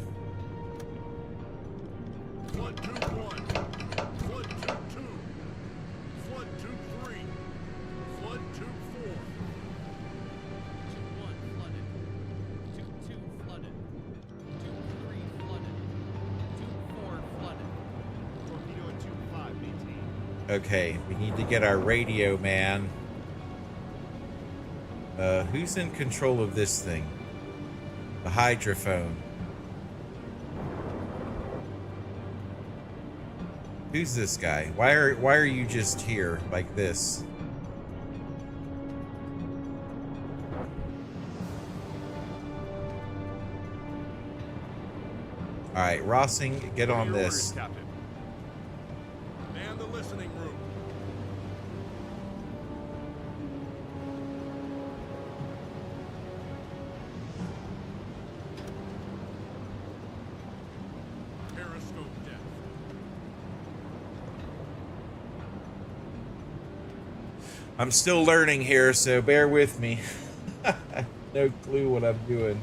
Flood 2-1. Flood 2-2. Flood 2-3. Flood 2-4. 2-1 flooded. 2-2 flooded. 2-3 flooded. 2-4 flooded. Torpedo and tube 5 maintained. Okay, we need to get our radio man. Who's in control of this thing? The hydrophone. Who's this guy? Why are you just here like this? All right, Rossing, get on Your this. orders, Captain. Man the listening room. Periscope depth. I'm still learning here, so bear with me. No clue what I'm doing.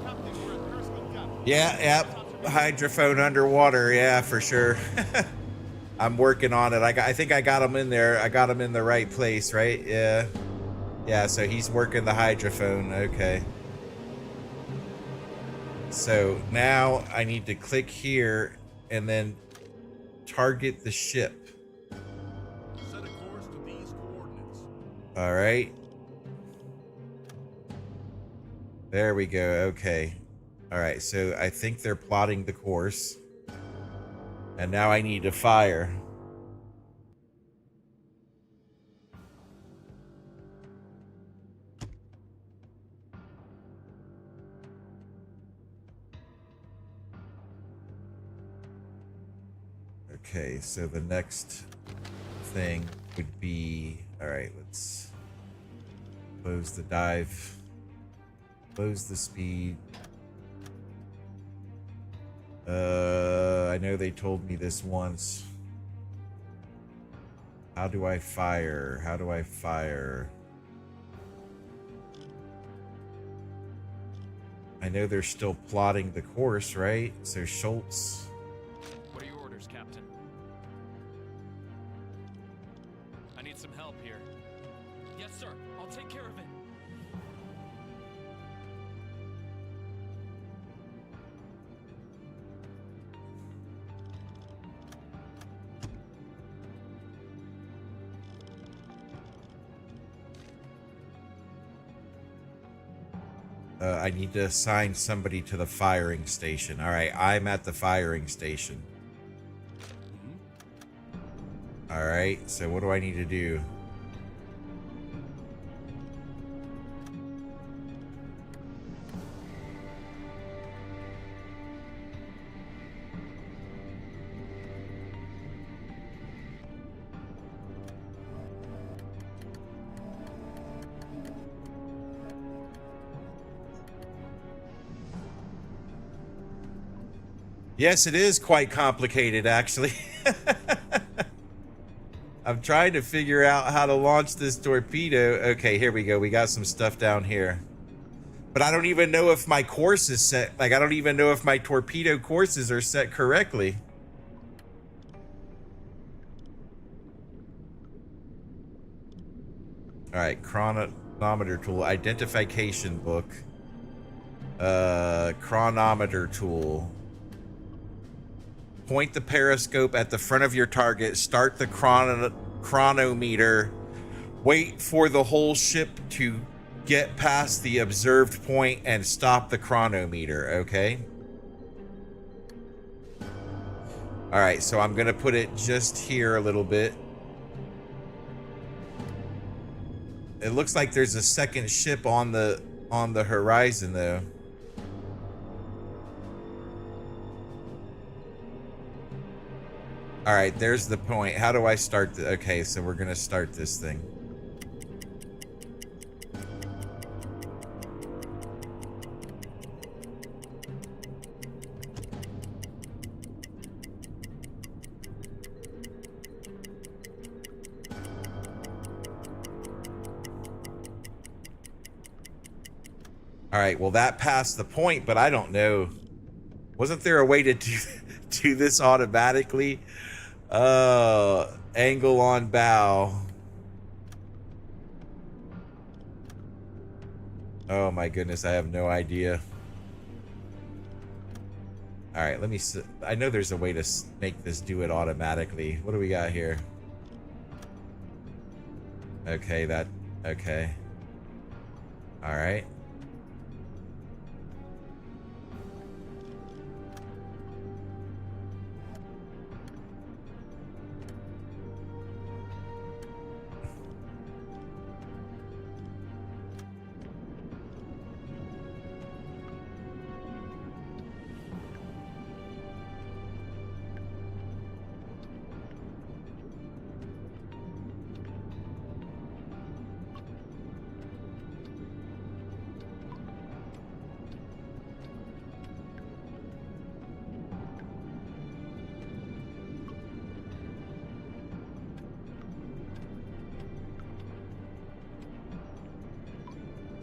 Captain, we're at periscope depth. Yeah, yep. Hydrophone underwater, yeah, for sure. I'm working on it. I think I got him in there. I got him in the right place, right? Yeah. Yeah, so he's working the hydrophone. Okay. So now I need to click here and then target the ship. Set a course to these coordinates. All right. There we go. Okay. All right. So I think they're plotting the course. And now I need to fire. Okay, so the next thing would be, all right, let's close the dive, close the speed. I know they told me this once. How do I fire? How do I fire? I know they're still plotting the course, right? So Schultz. What are your orders, Captain? I need some help here. Yes, sir. I'll take care of it. I need to assign somebody to the firing station. All right, I'm at the firing station. All right, so what do I need to do? Yes, it is quite complicated, actually. I'm trying to figure out how to launch this torpedo. Okay, here we go. We got some stuff down here. But I don't even know if my course is set. Like, I don't even know if my torpedo courses are set correctly. All right, chronometer tool, identification book. Chronometer tool. Point the periscope at the front of your target, start the chronometer, wait for the whole ship to get past the observed point and stop the chronometer, okay? All right, so I'm gonna put it just here a little bit. It looks like there's a second ship on the horizon though. All right, there's the point. How do I start the... Okay, so we're gonna start this thing. All right, well that passed the point, but I don't know. Wasn't there a way to do this automatically? Angle on bow. Oh my goodness, I have no idea. All right, let me see. I know there's a way to make this do it automatically. What do we got here? Okay, okay. All right.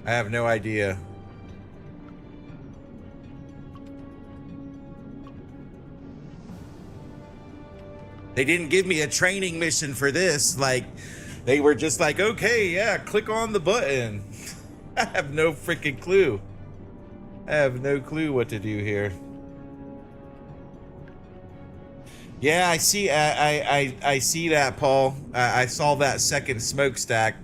I have no idea. They didn't give me a training mission for this. Like, they were just like, okay, yeah, click on the button. I have no freaking clue. I have no clue what to do here. Yeah, I see. I see that, Paul. I saw that second smokestack.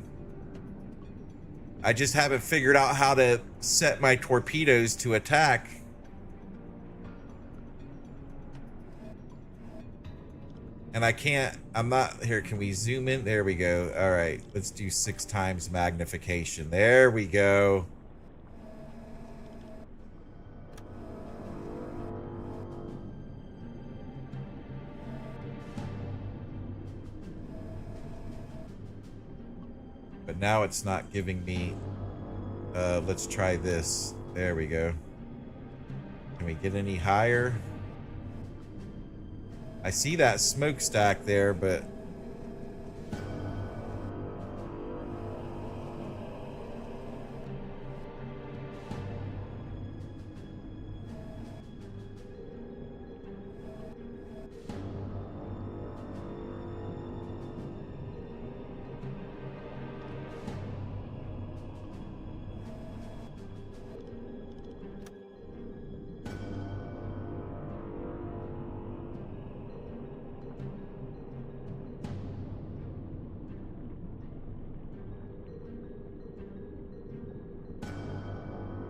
I just haven't figured out how to set my torpedoes to attack. And I can't, I'm not, here, can we zoom in? There we go. All right, let's do 6 times magnification. There we go. But now it's not giving me, let's try this. There we go. Can we get any higher? I see that smokestack there, but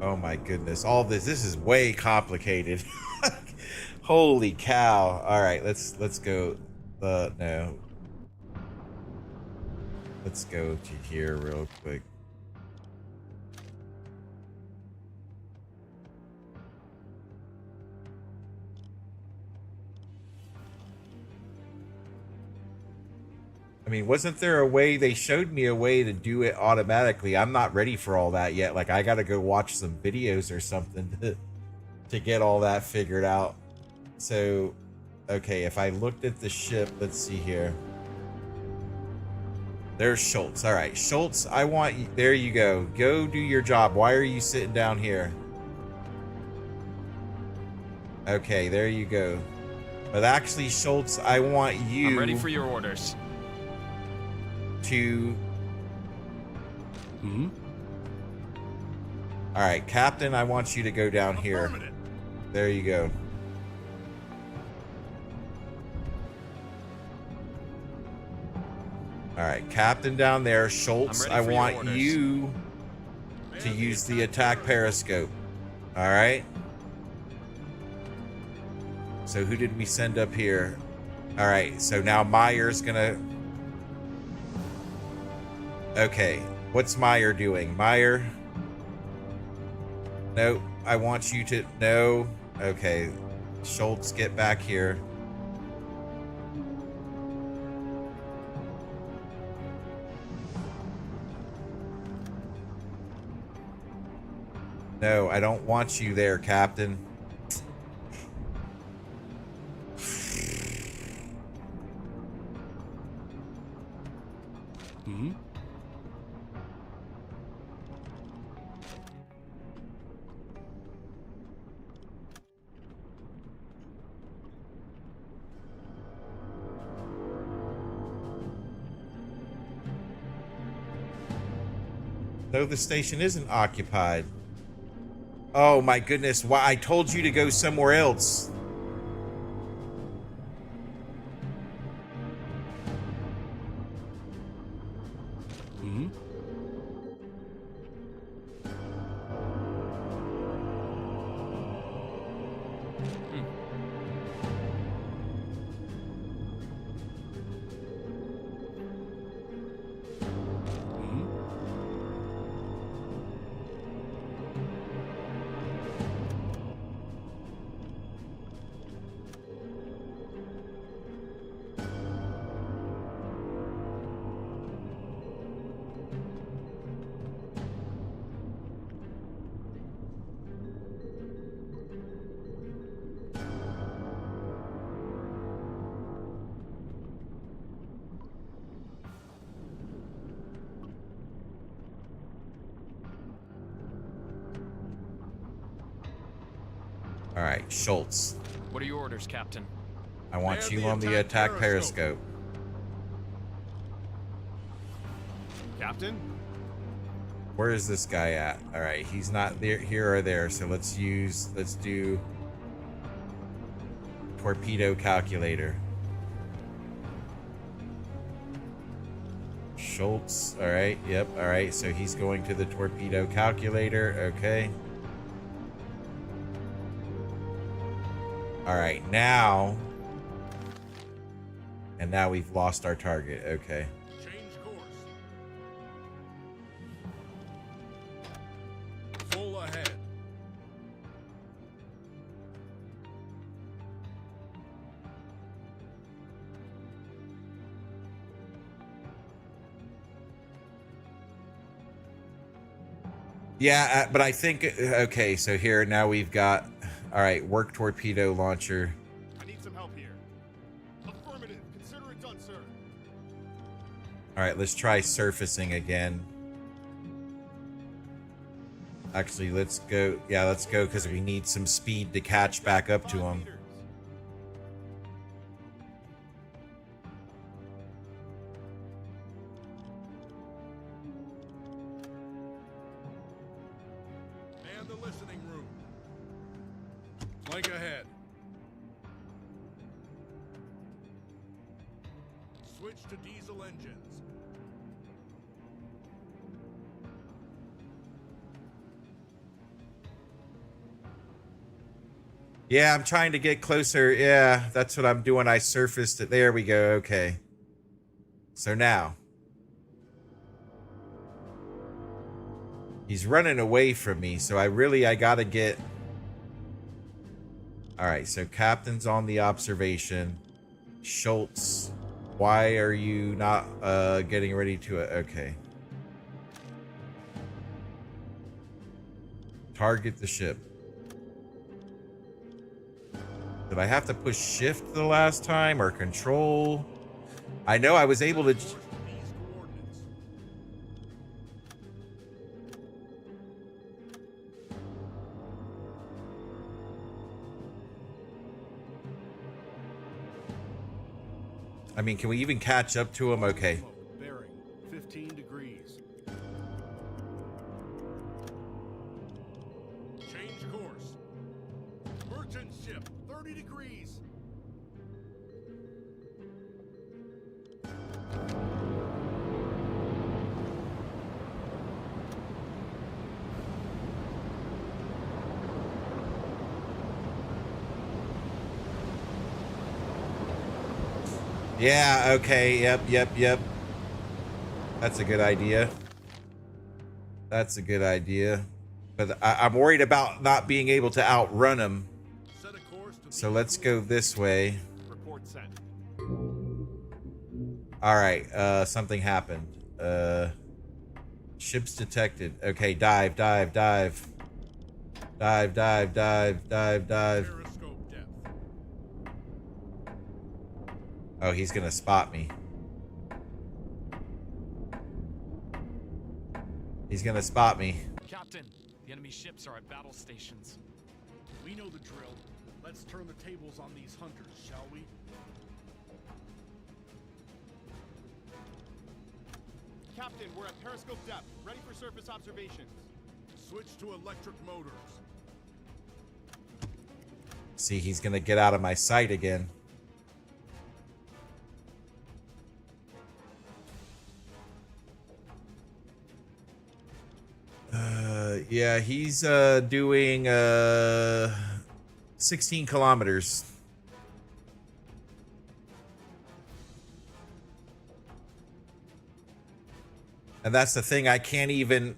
oh my goodness, all this is way complicated. Holy cow. All right, let's go. No. Let's go to here real quick. I mean, wasn't there a way? They showed me a way to do it automatically. I'm not ready for all that yet. Like, I got to go watch some videos or something to get all that figured out. So, okay, if I looked at the ship, let's see here. There's Schultz. All right, Schultz, I want you. There you go. Go do your job. Why are you sitting down here? Okay, there you go. But actually, Schultz, I want you. I'm ready for your orders. To. All right, Captain, I want you to go down here. There you go. All right, Captain down there. Schultz, I want you to use the attack periscope. All right. So who did we send up here? All right, so now Meyer's gonna. Okay, what's Meyer doing? Meyer? No, I want you to. No. Okay, Schultz, get back here. No, I don't want you there, Captain. No, the station isn't occupied. Oh my goodness, why I told you to go somewhere else. All right, Schultz. What are your orders, Captain? I want you on the attack periscope. Captain? Where is this guy at? All right, he's not there, here or there. So let's do torpedo calculator. Schultz. All right. Yep. All right. So he's going to the torpedo calculator. Okay. All right. Now. And now we've lost our target. Okay. Change course. Full ahead. Yeah, but I think, okay, so here now we've got, all right, work torpedo launcher. I need some help here. Affirmative. Consider it done, sir. All right, let's try surfacing again. Actually, let's go. Yeah, let's go because we need some speed to catch back up to 5 him. meters. Man the listening room. Flank ahead. Switch to diesel engines. Yeah, I'm trying to get closer. Yeah, that's what I'm doing. I surfaced it. There we go. Okay. So now. He's running away from me, so I gotta get... Alright, so Captain's on the observation. Schultz, why are you not getting ready to... Okay. Target the ship. Did I have to push shift the last time or control? I know I was able to... I mean, can we even catch up to him? Okay. Bearing 15 degrees. Change course. Merchant ship 30 degrees. Yeah, okay, yep. That's a good idea. That's a good idea. But I'm worried about not being able to outrun him. So let's go this way. Report sent. Alright, something happened. Ships detected. Okay, dive. Dive. Periscope depth. Oh, he's gonna spot me. He's gonna spot me. Captain, the enemy ships are at battle stations. We know the drill. Let's turn the tables on these hunters, shall we? Captain, we're at periscope depth. Ready for surface observations. Switch to electric motors. See, he's gonna get out of my sight again. Yeah, he's doing 16 kilometers. And that's the thing, I can't even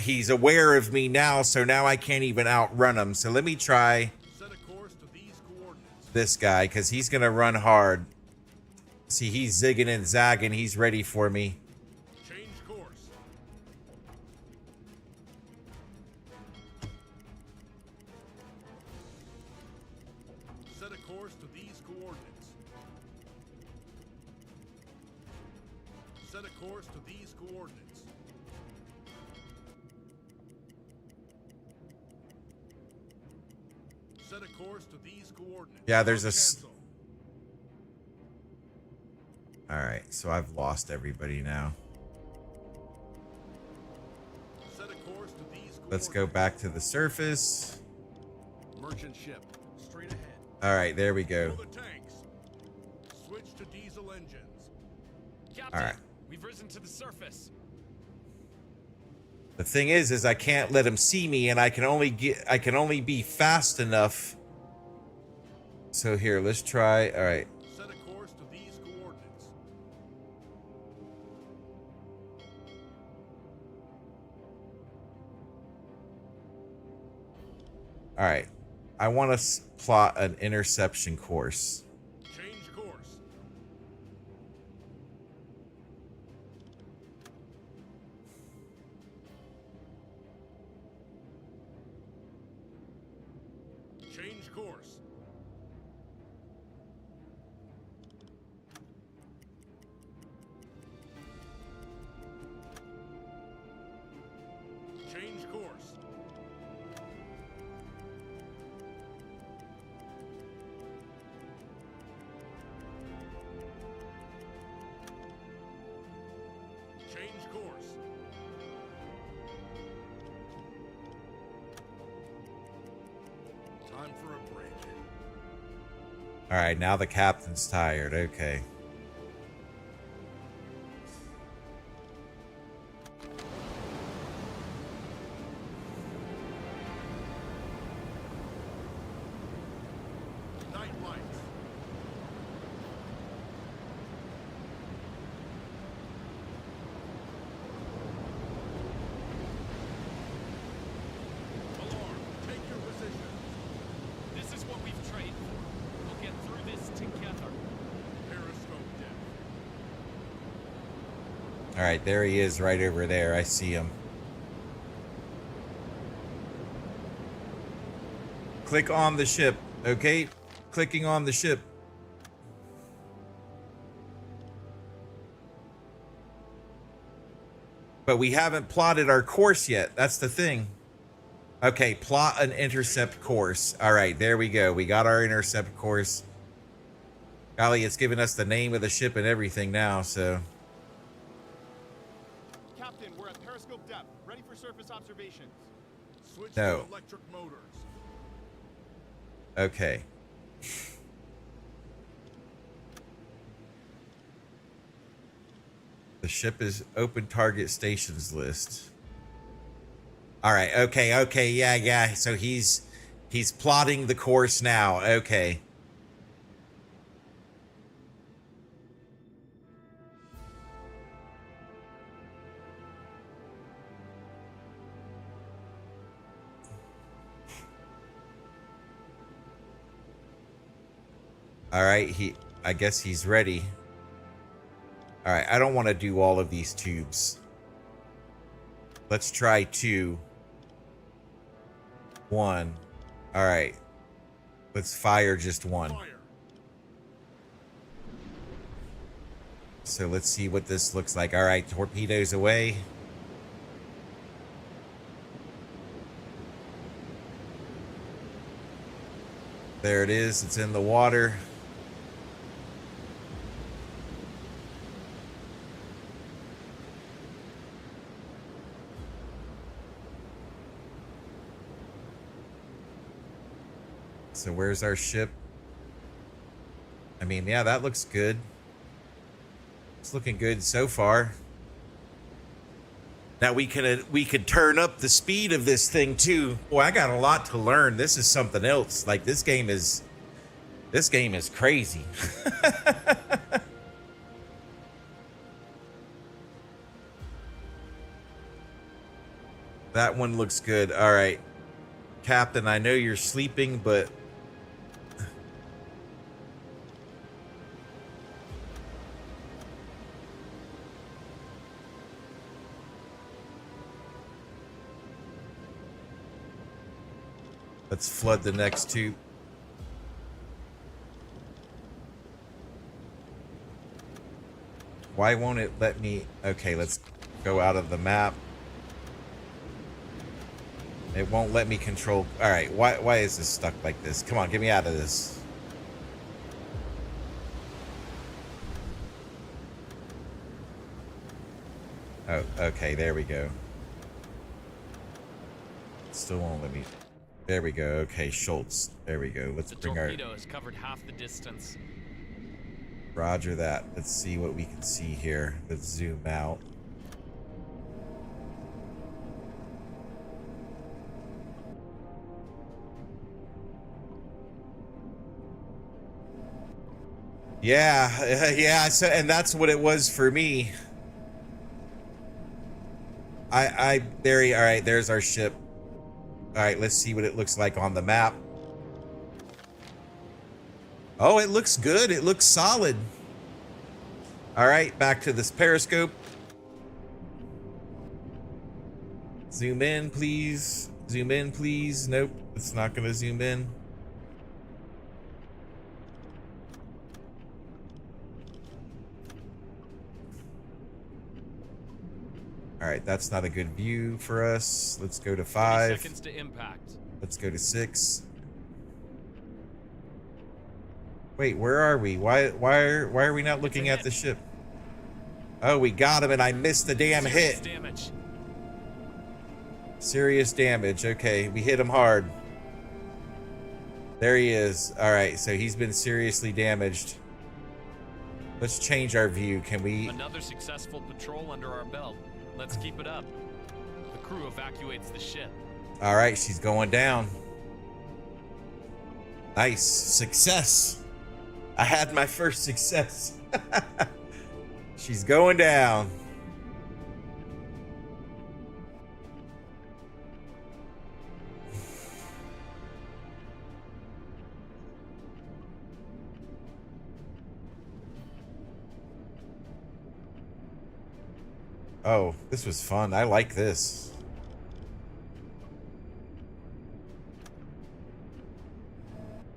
he's aware of me now, so now I can't even outrun him. So let me try Set a course to these coordinates. this guy, because he's gonna run hard. See, he's zigging and zagging, he's ready for me. Change course. Set a course to these coordinates. Set a course to these coordinates. Set a course to these coordinates. Yeah, there's a Cancel. Alright, so I've lost everybody now. Set a course to these Let's go back to the surface. Merchant ship, straight ahead. Alright, there we go. For the tanks. Switch to diesel engines. Captain, Alright. we've risen to the surface. The thing is I can't let him see me, and I can only be fast enough. So here, let's try. Alright. Set a course to these coordinates. Alright. I want to plot an interception course. Change course. Change course. Change course. Change course. Time for a break. Alright, now the captain's tired. Okay. Night lights. All right, there he is right over there. I see him. Click on the ship, okay? Clicking on the ship. But we haven't plotted our course yet. That's the thing. Okay, plot an intercept course. All right, there we go. We got our intercept course. Golly, it's giving us the name of the ship and everything now, so. Captain, we're at periscope depth, ready for surface observations. Switch No. to electric motors. Okay. The ship is open target stations list. All right, okay, yeah. So he's plotting the course now. Okay. All right, I guess he's ready. All right, I don't want to do all of these tubes. Let's try 2. 1. All right. Let's fire just 1. Fire. So let's see what this looks like. All right, torpedoes away. There it is. It's in the water. So where's our ship? I mean, yeah, that looks good. It's looking good so far. Now we can turn up the speed of this thing too. Boy, I got a lot to learn. This is something else. Like this game is crazy. That one looks good. All right. Captain, I know you're sleeping, but let's flood the next tube. Why won't it let me? Okay, let's go out of the map. It won't let me control. All right, why is this stuck like this? Come on, get me out of this. Oh, okay, there we go. Still won't let me. There we go. Okay, Schultz. There we go. Let's The bring our. torpedo has covered half the distance. Roger that. Let's see what we can see here. Let's zoom out. Yeah, yeah. So, and that's what it was for me. All right, there's our ship. All right, let's see what it looks like on the map. Oh, it looks good. It looks solid. All right, back to this periscope. Zoom in, please. Zoom in, please. Nope, it's not going to zoom in. All right, that's not a good view for us. Let's go to 5. 30 seconds to impact. Let's go to 6. Wait, where are we? Why are we not looking at the ship? Oh, we got him, and I missed the damn Serious hit. damage. Serious damage. Okay, we hit him hard. There he is. All right, so he's been seriously damaged. Let's change our view. Can we? Another successful patrol under our belt. Let's keep it up. The crew evacuates the ship. All right, she's going down. Nice. Success. I had my first success. She's going down. Oh, this was fun. I like this.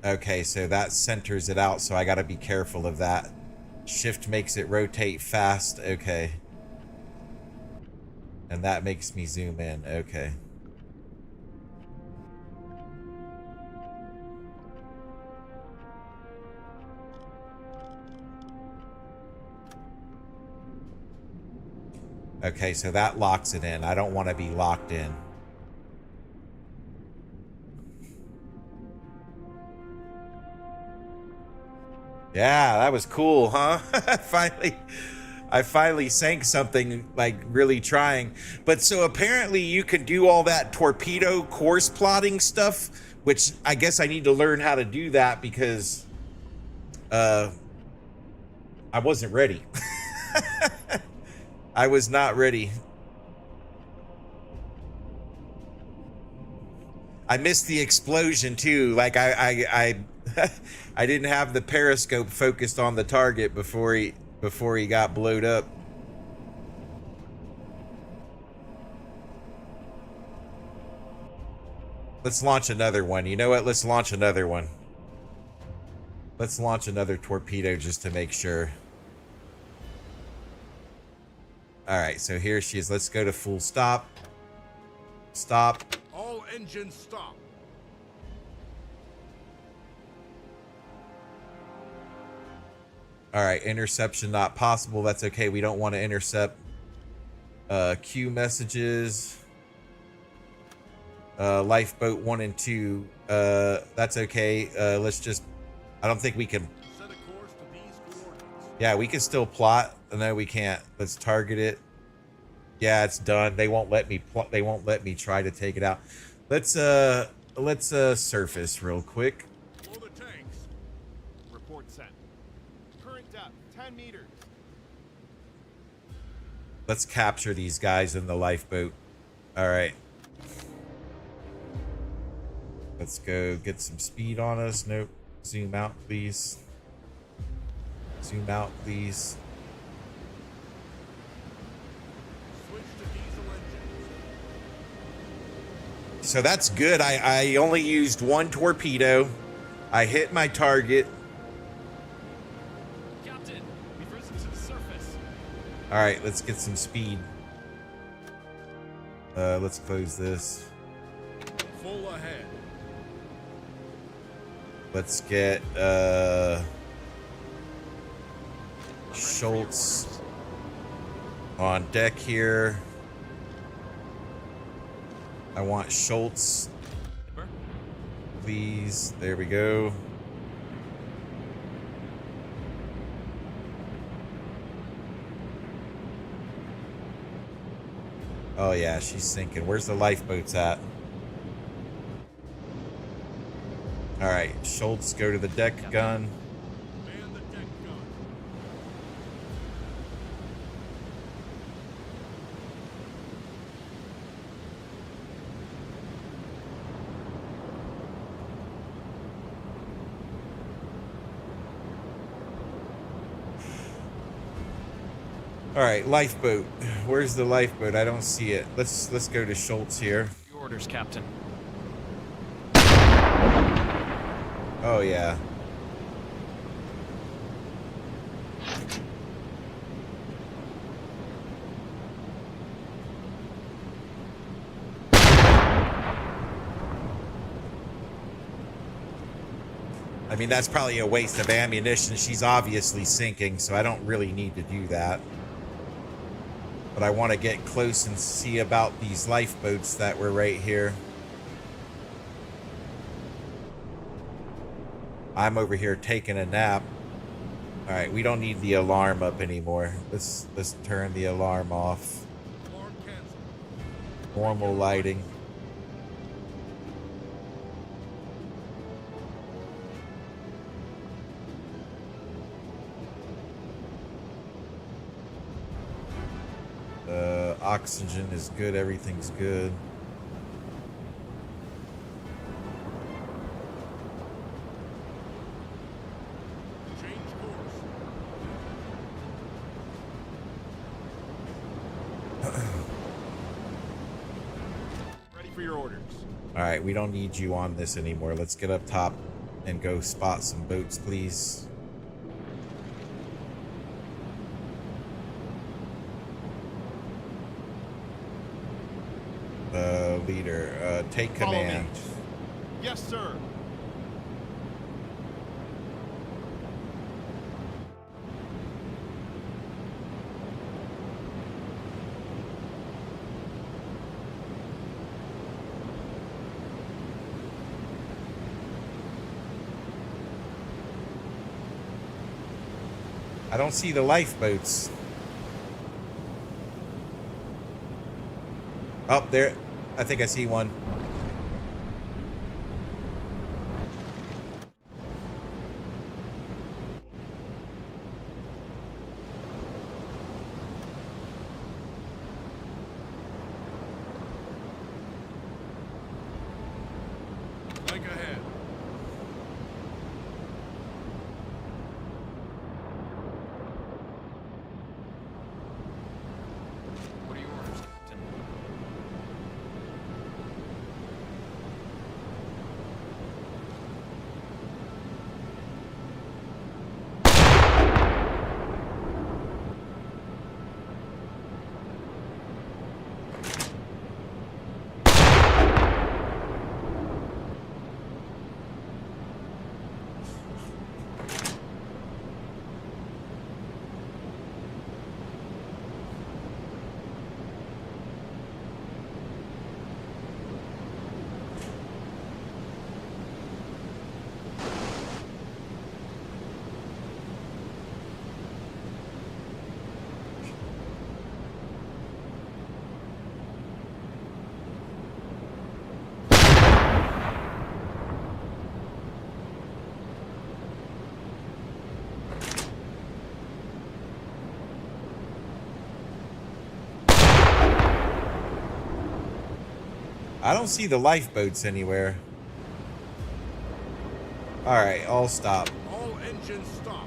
Okay, so that centers it out, so I gotta be careful of that. Shift makes it rotate fast. Okay. And that makes me zoom in. Okay. Okay, so that locks it in. I don't want to be locked in. Yeah, that was cool, huh? I finally sank something, like really trying. But so apparently you can do all that torpedo course plotting stuff, which I guess I need to learn how to do that because I wasn't ready. I was not ready. I missed the explosion too. Like I I didn't have the periscope focused on the target before he got blowed up. Let's launch another one. You know what? Let's launch another one. Let's launch another torpedo just to make sure. All right, so here she is. Let's go to full stop. Stop. All engines stop. All right, interception not possible. That's okay. We don't want to intercept queue messages. Lifeboat 1 and 2. That's okay. Let's just... I don't think we can... Set a course to these coordinates. Yeah, we can still plot. No, we can't. Let's target it. Yeah, it's done. They won't let me they won't let me try to take it out. Let's surface real quick. Blow the tanks. Report sent. Current depth 10 meters. Let's capture these guys in the lifeboat. All right. Let's go get some speed on us. Nope. Zoom out, please. Zoom out, please. Switch to diesel engines. So that's good. I only used one torpedo. I hit my target. Captain, we've risen to the surface. All right, let's get some speed. Let's close this. Full ahead. Let's get Schultz on deck here. I want Schultz, please. There we go. Oh yeah, she's sinking. Where's the lifeboats at? All right, Schultz, go to the deck gun. Man the deck gun. All right, lifeboat. Where's the lifeboat? I don't see it. Let's go to Schultz here. Your orders, Captain. Oh yeah. I mean, that's probably a waste of ammunition. She's obviously sinking, so I don't really need to do that. But I want to get close and see about these lifeboats that were right here. I'm over here taking a nap. All right, we don't need the alarm up anymore. Let's turn the alarm off. Alarm canceled. Normal lighting. Oxygen is good. Everything's good. Change course. for your orders. All right, we don't need you on this anymore. Let's get up top and go spot some boats, please. Leader, take Follow me. command. Yes, sir. I don't see the lifeboats. Up there. I think I see one. Think ahead. What are your orders, Captain? I don't see the lifeboats anywhere. All right, I'll stop. All engines stop.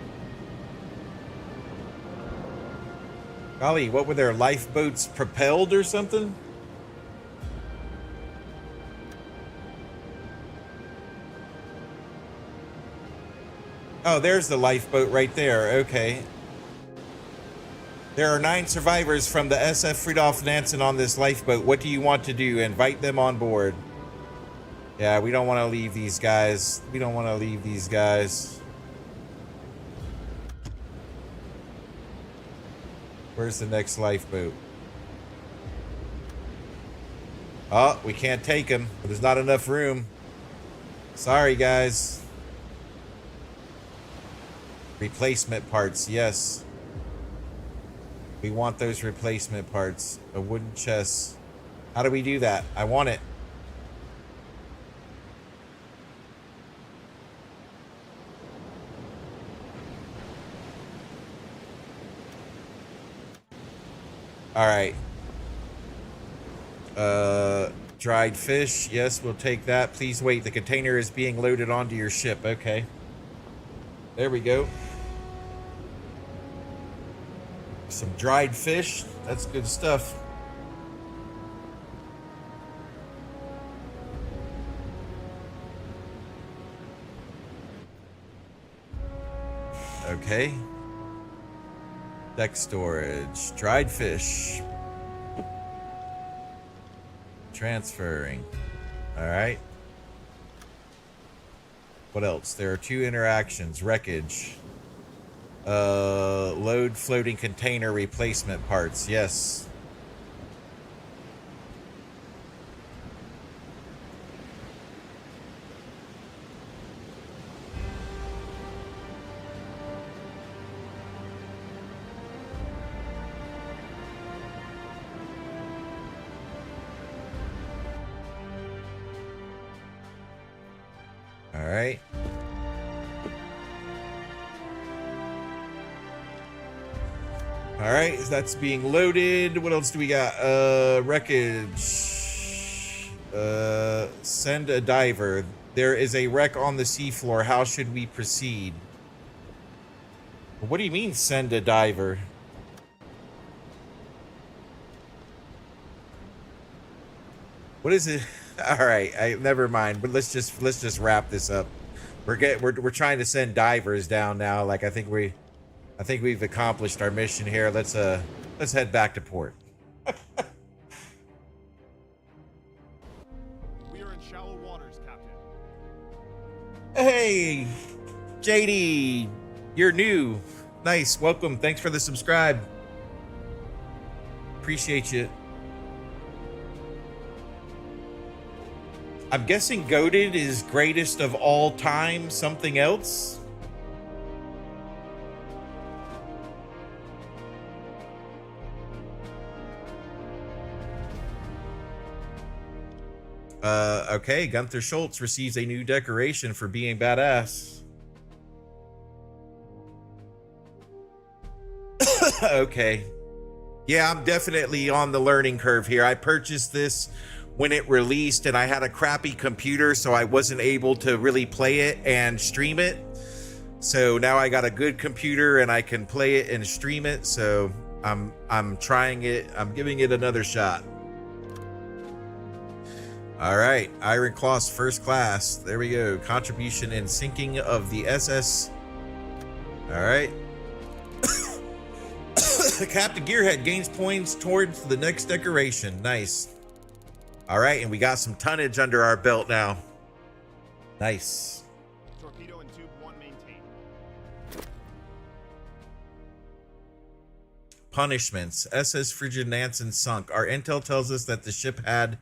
Golly, what were their lifeboats propelled or something? Oh, there's the lifeboat right there. Okay. There are 9 survivors from the SF Fridolf Nansen on this lifeboat. What do you want to do? Invite them on board. Yeah, we don't want to leave these guys. We don't want to leave these guys. Where's the next lifeboat? Oh, we can't take him. There's not enough room. Sorry, guys. Replacement parts, yes. We want those replacement parts. A wooden chest. How do we do that? I want it. All right. Dried fish. Yes, we'll take that. Please wait. The container is being loaded onto your ship. Okay. There we go. Some dried fish. That's good stuff. Okay. Deck storage. Dried fish. Transferring. All right. What else? There are 2 interactions. Wreckage. Load floating container replacement parts. Yes. All right. All right, that's being loaded. What else do we got? Wreckage. Send a diver. There is a wreck on the seafloor. How should we proceed? What do you mean, send a diver? What is it? All right, never mind. But let's just wrap this up. We're trying to send divers down now. Like I think we've accomplished our mission here. Let's head back to port. We are in shallow waters, Captain. Hey, JD, you're new. Nice, welcome. Thanks for the subscribe. Appreciate you. I'm guessing goated is greatest of all time. Something else? Okay. Gunther Schultz receives a new decoration for being badass. Okay. Yeah, I'm definitely on the learning curve here. I purchased this when it released and I had a crappy computer, so I wasn't able to really play it and stream it. So now I got a good computer and I can play it and stream it. So I'm trying it. I'm giving it another shot. All right, Iron Claws First Class. There we go. Contribution in sinking of the SS. All right. Captain Gearhead gains points towards the next decoration. Nice. All right, and we got some tonnage under our belt now. Nice. Torpedo and tube 1 maintained. Punishments. SS Frigid Nansen sunk. Our intel tells us that the ship had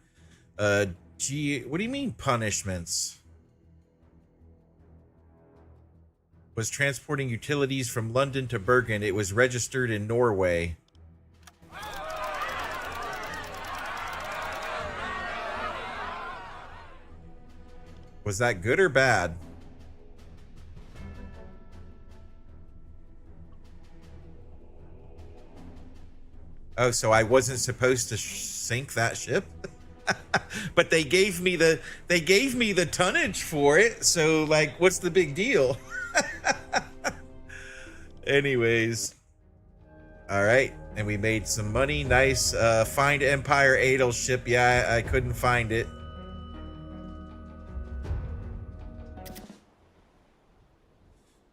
what do you mean punishments? Was transporting utilities from London to Bergen. It was registered in Norway. Was that good or bad? Oh, so I wasn't supposed to sink that ship? But they gave me the tonnage for it, so like what's the big deal? Anyways, all right, and we made some money. Nice. Find Empire Adel ship. Yeah, I couldn't find it.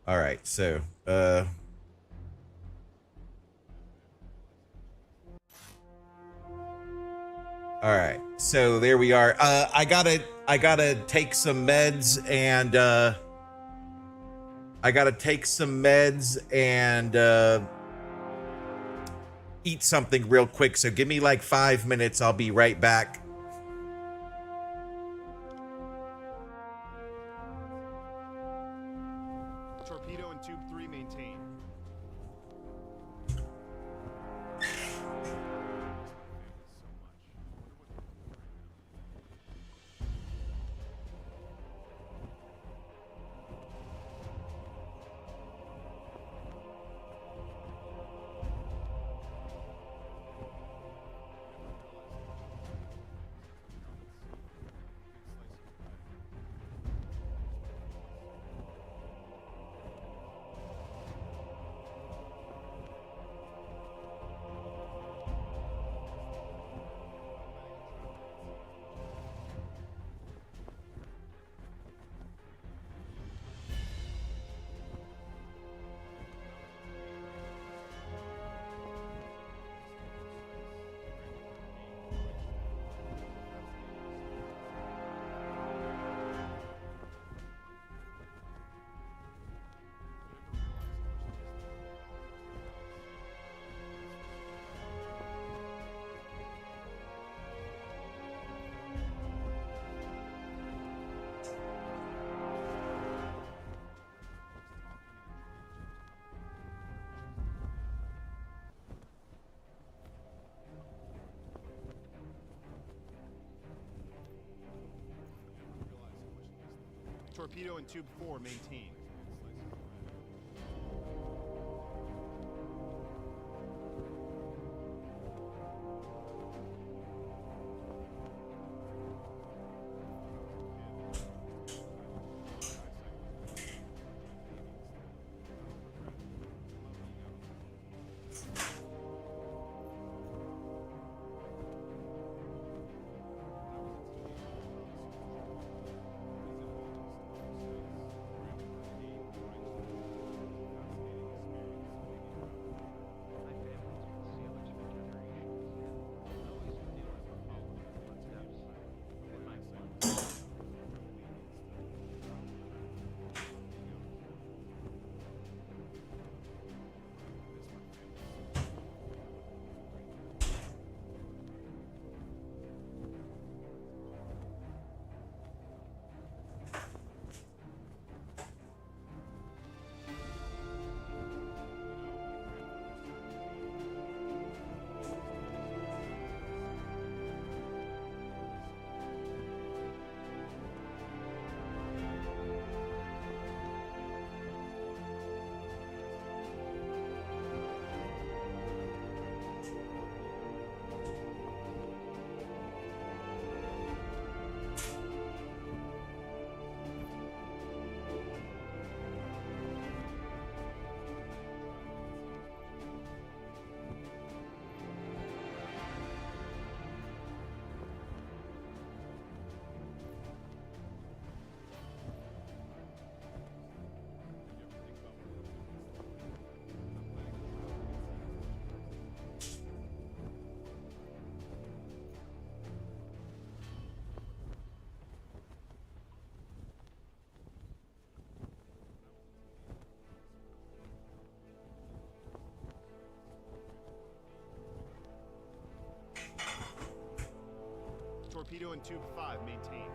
All right, so all right, so there we are. I gotta take some meds and eat something real quick. So give me like 5 minutes. I'll be right back. Torpedo and tube 3 maintained. Torpedo and tube 4 maintained. Torpedo in tube 5, maintain.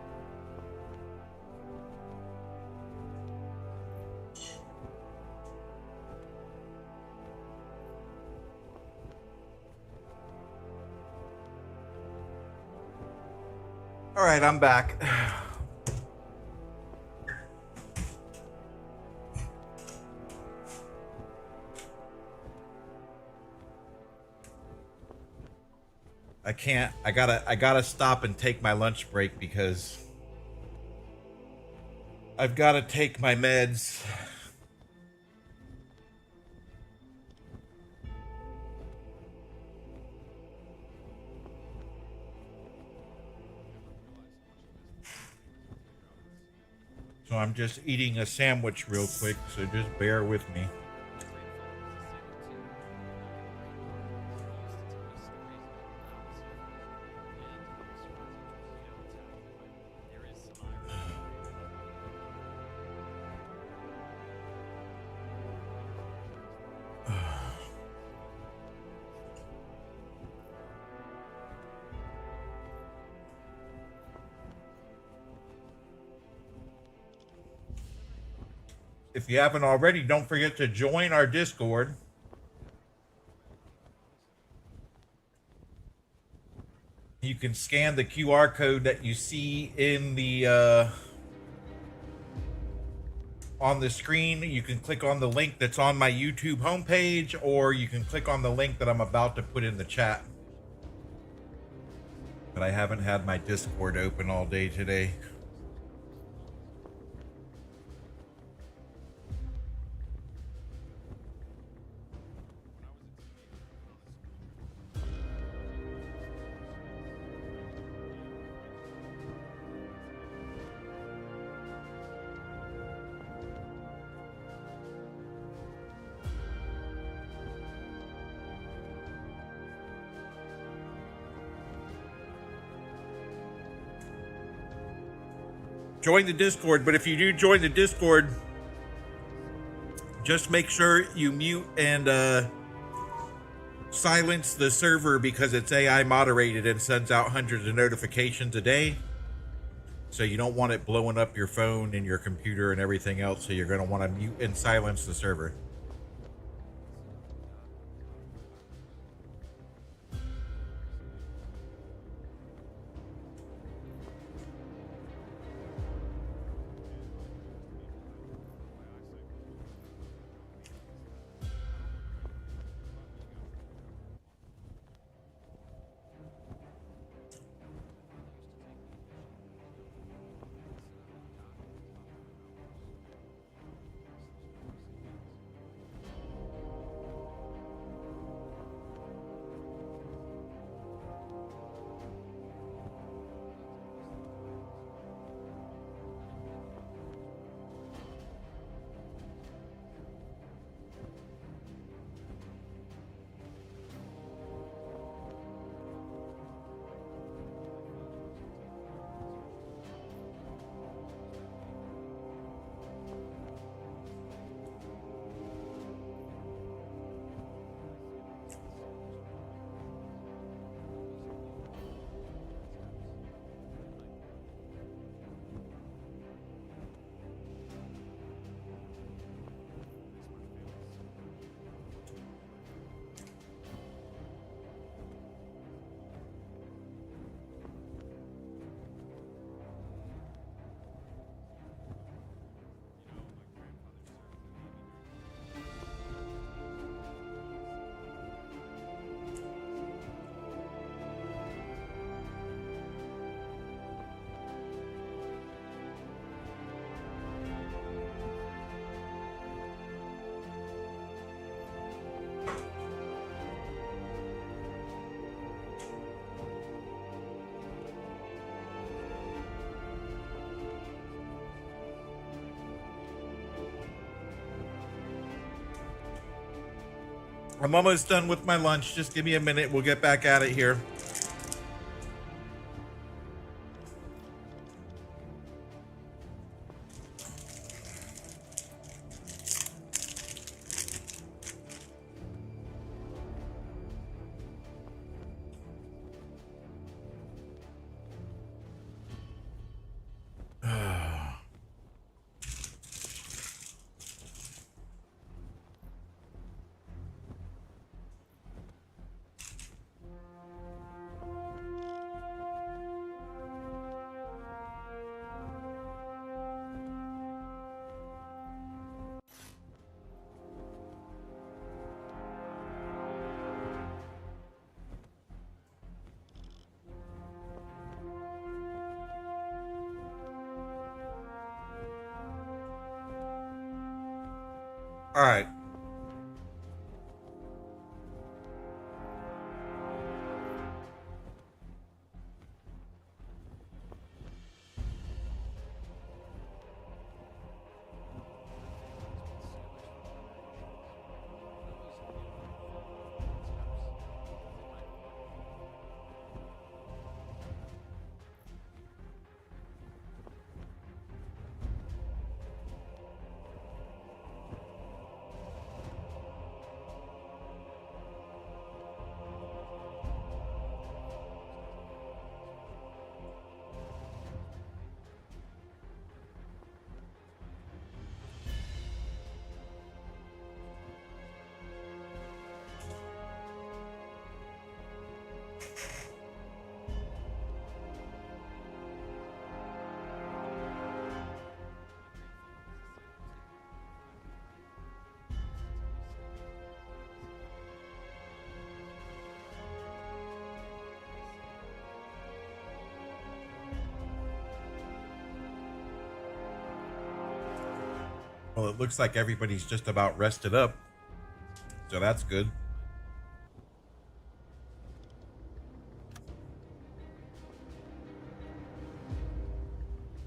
All right, I'm back. I gotta stop and take my lunch break because I've gotta take my meds. So I'm just eating a sandwich real quick, so just bear with me. If you haven't already, don't forget to join our Discord. You can scan the QR code that you see in the on the screen. You can click on the link that's on my YouTube homepage, or you can click on the link that I'm about to put in the chat. But I haven't had my Discord open all day today. Join the Discord, but if you do join the Discord, just make sure you mute and silence the server because it's AI moderated and sends out hundreds of notifications a day. So you don't want it blowing up your phone and your computer and everything else. So you're going to want to mute and silence the server. I'm almost done with my lunch. Just give me a minute. We'll get back at it here. All right. Well, it looks like everybody's just about rested up, so that's good.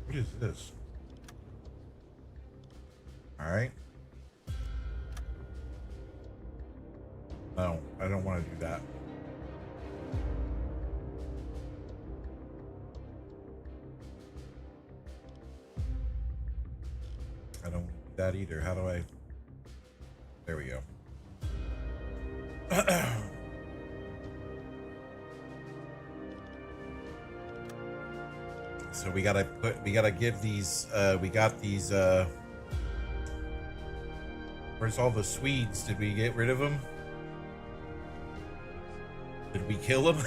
What is this? All right. No, I don't want to do that. I don't want to do that either. How do I? There we go. So we gotta give these, we got these, where's all the Swedes? Did we get rid of them? Did we kill them?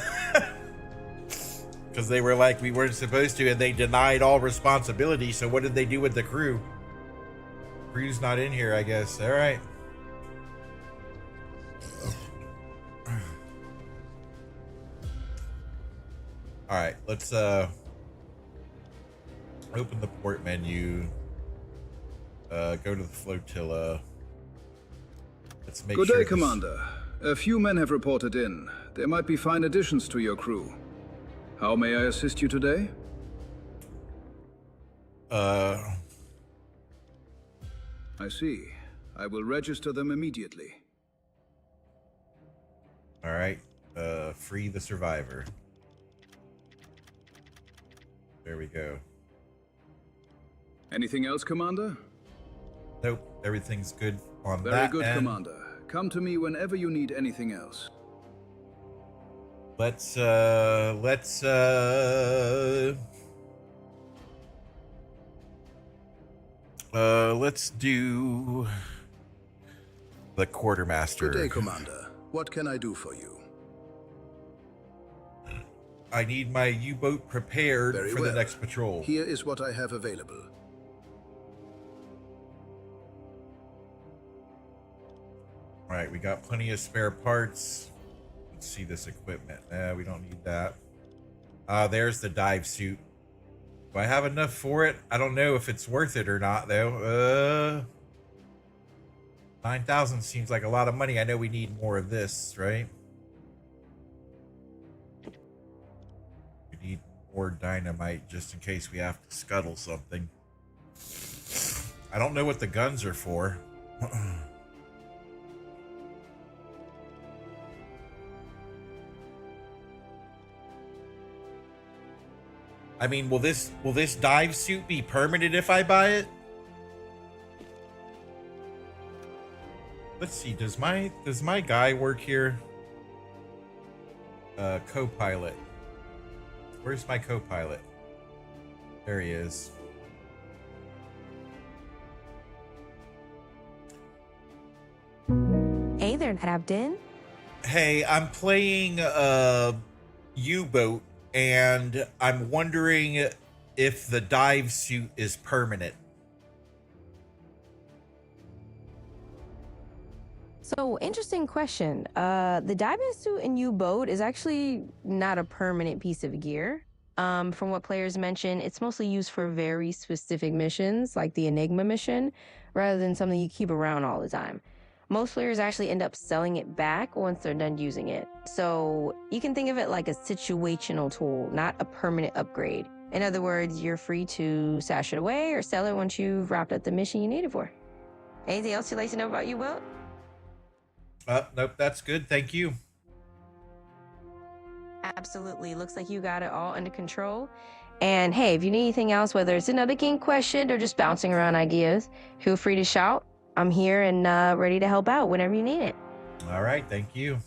Because they were like, we weren't supposed to, and they denied all responsibility. So what did they do with the crew? Crew's not in here, I guess. All right. All right, let's open the port menu. Go to the flotilla. Let's make Good sure day, this- Commander. A few men have reported in. There might be fine additions to your crew. How may I assist you today? I see. I will register them immediately. All right. Free the survivor. There we go. Anything else, Commander? Nope, everything's good on Very that good, end. Commander. Come to me whenever you need anything else. Let's do the quartermaster. Good day, Commander. What can I do for you? I need my U-boat prepared Very for well. the next patrol. Here is what I have available. All right, we got plenty of spare parts. Let's see this equipment. We don't need that. There's the dive suit. Do I have enough for it? I don't know if it's worth it or not, though. 9,000 seems like a lot of money. I know we need more of this, right? We need more dynamite just in case we have to scuttle something. I don't know what the guns are for. I mean, will this dive suit be permanent if I buy it? Let's see. Does my guy work here? Co-pilot. Where's my co-pilot? There he is. Hey there, Captain. Hey, I'm playing U-boat, and I'm wondering if the dive suit is permanent. So, interesting question. The diving suit in U-boat is actually not a permanent piece of gear. From what players mention, it's mostly used for very specific missions, like the Enigma mission, rather than something you keep around all the time. Most players actually end up selling it back once they're done using it. So you can think of it like a situational tool, not a permanent upgrade. In other words, you're free to stash it away or sell it once you've wrapped up the mission you need it for. Anything else you'd like to know about U-Boat? Nope, that's good. Thank you. Absolutely. Looks like you got it all under control. And hey, if you need anything else, whether it's another game question or just bouncing around ideas, feel free to shout. I'm here and ready to help out whenever you need it. All right, thank you.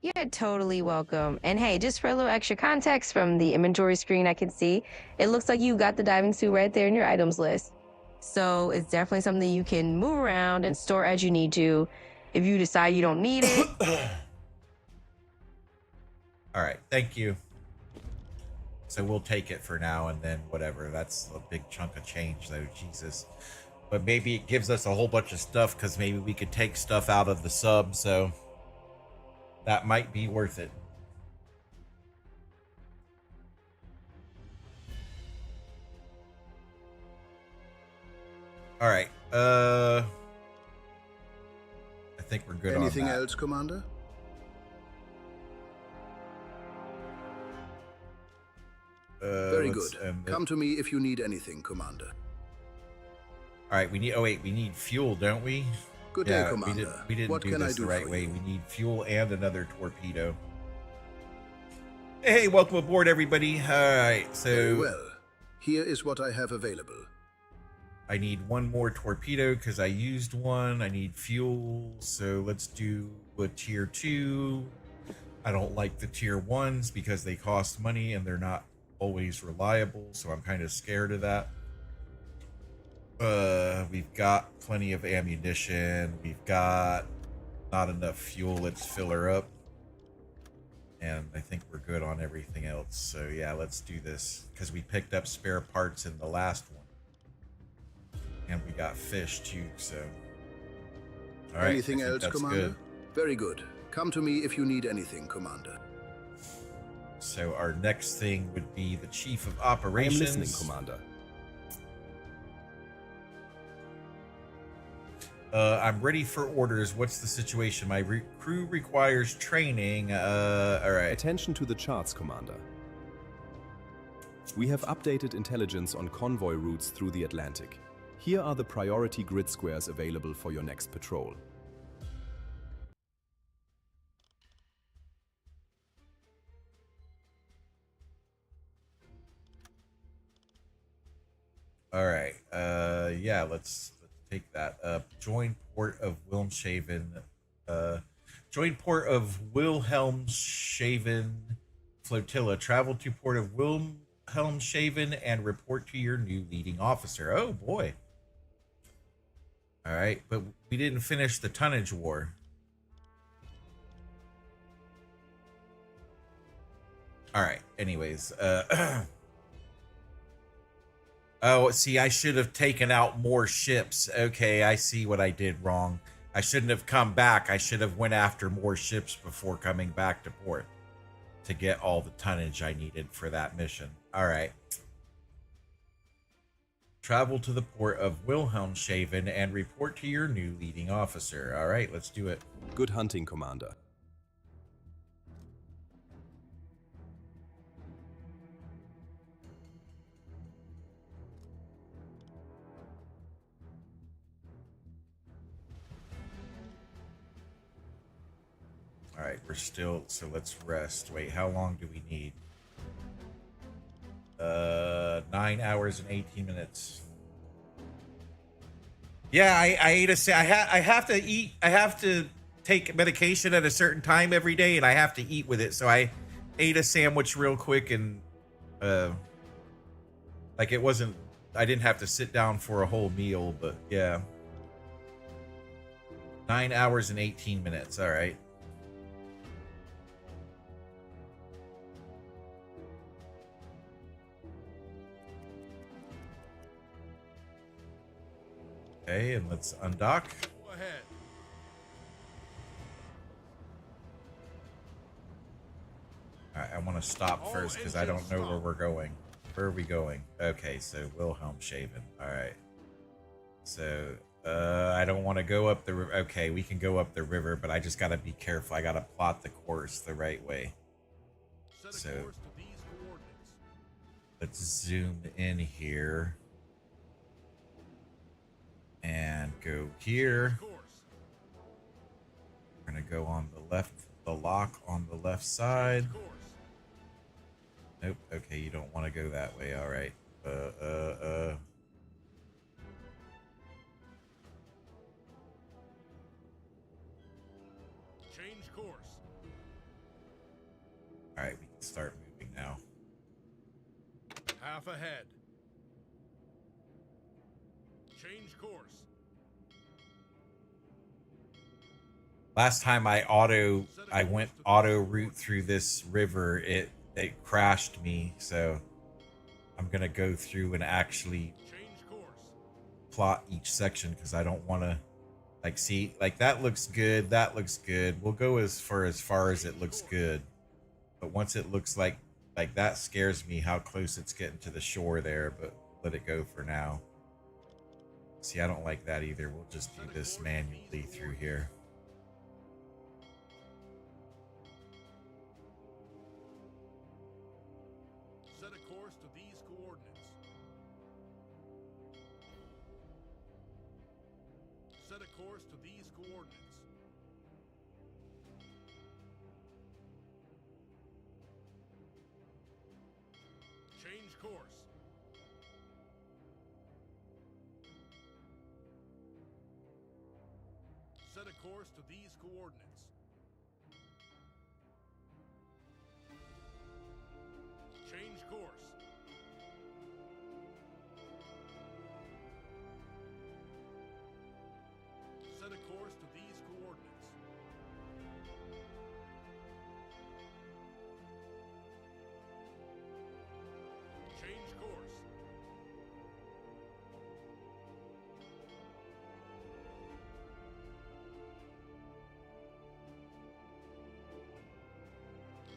You're totally welcome. And hey, just for a little extra context from the inventory screen I can see, it looks like you got the diving suit right there in your items list. So it's definitely something you can move around and store as you need to. If you decide you don't need it. All right, thank you. So we'll take it for now and then whatever. That's a big chunk of change though, Jesus. But maybe it gives us a whole bunch of stuff because maybe we could take stuff out of the sub, so that might be worth it. All right. I think we're good on that. Anything else, Commander? Very good. Come to me if you need anything, Commander. All right, we need fuel, don't we? Good day, Commander. We didn't What do can I this do the right for way. you? We need fuel and another torpedo. Hey, welcome aboard, everybody. All right, so Very well. Here is what I have available. I need one more torpedo because I used one. I need fuel, so let's do a tier 2. I don't like the tier 1s because they cost money and they're not always reliable, so I'm kind of scared of that. We've got plenty of ammunition. We've got not enough fuel. Let's fill her up. And I think we're good on everything else. So yeah, let's do this because we picked up spare parts in the last one. And we got fish too, so. All right. Anything else, that's Commander? good. Very good. Come to me if you need anything, Commander. So our next thing would be the Chief of I am Operations. listening, Commander. I'm ready for orders. What's the situation? My crew requires training. All right. Attention to the charts, Commander. We have updated intelligence on convoy routes through the Atlantic. Here are the priority grid squares available for your next patrol. All right. Yeah, let's take that. Join port of Wilhelmshaven. Join port of Wilhelmshaven flotilla. Travel to port of Wilhelmshaven and report to your new leading officer. Oh boy. All right, but we didn't finish the tonnage war. All right. Anyways, oh, see, I should have taken out more ships. Okay, I see what I did wrong. I shouldn't have come back. I should have went after more ships before coming back to port to get all the tonnage I needed for that mission. All right. Travel to the port of Wilhelmshaven and report to your new leading officer. All right, let's do it. Good hunting, Commander. All right, we're still, so let's rest. Wait, how long do we need? 9 hours and 18 minutes. Yeah, I ate I have to eat. I have to take medication at a certain time every day, and I have to eat with it. So I ate a sandwich real quick, and like it wasn't. I didn't have to sit down for a whole meal, but yeah. 9 hours and 18 minutes. All right. Okay, and let's undock. Go ahead. All right, I want to stop first because I don't know where we're going. Where are we going? Okay, so Wilhelmshaven. All right. So I don't want to go up the river. Okay, we can go up the river, but I just got to be careful. I got to plot the course the right way. So let's zoom in here and go here. We're going to go on the left, the lock on the left side. Nope. Okay, you don't want to go that way. All right. Change course. All right, we can start moving now. Half ahead. Change course. Last time I went auto route through this river, it crashed me, so I'm gonna go through and actually plot each section because I don't want to see that looks good, that looks good. We'll go as far as it looks good, but once it looks like that scares me how close it's getting to the shore there, but let it go for now. See, I don't like that either. We'll just do this manually through here. Set a course to these coordinates. Set a course to these coordinates. Change course. Set a course to these coordinates. Change course. Set a course to these coordinates. Change course.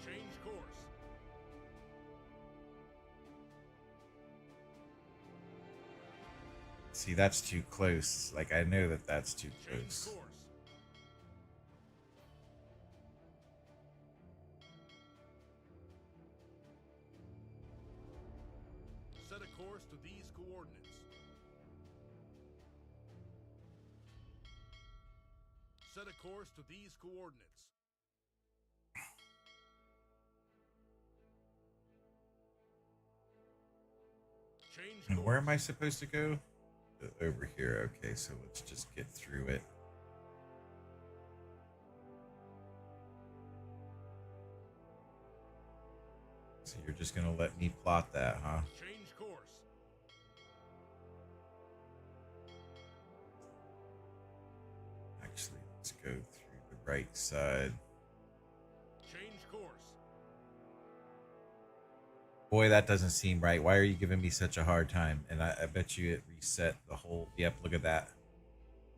Change course. See, that's too close. Like, I know that that's too Change close. course. Set a course to these coordinates. Set a course to these coordinates. Change And course. where am I supposed to go? Over here. Okay, so let's just get through it. So you're just gonna let me plot that, huh? Change course. Actually, let's go through the right side. Change course. Boy, that doesn't seem right. Why are you giving me such a hard time? And I bet you it reset the whole... Yep, look at that.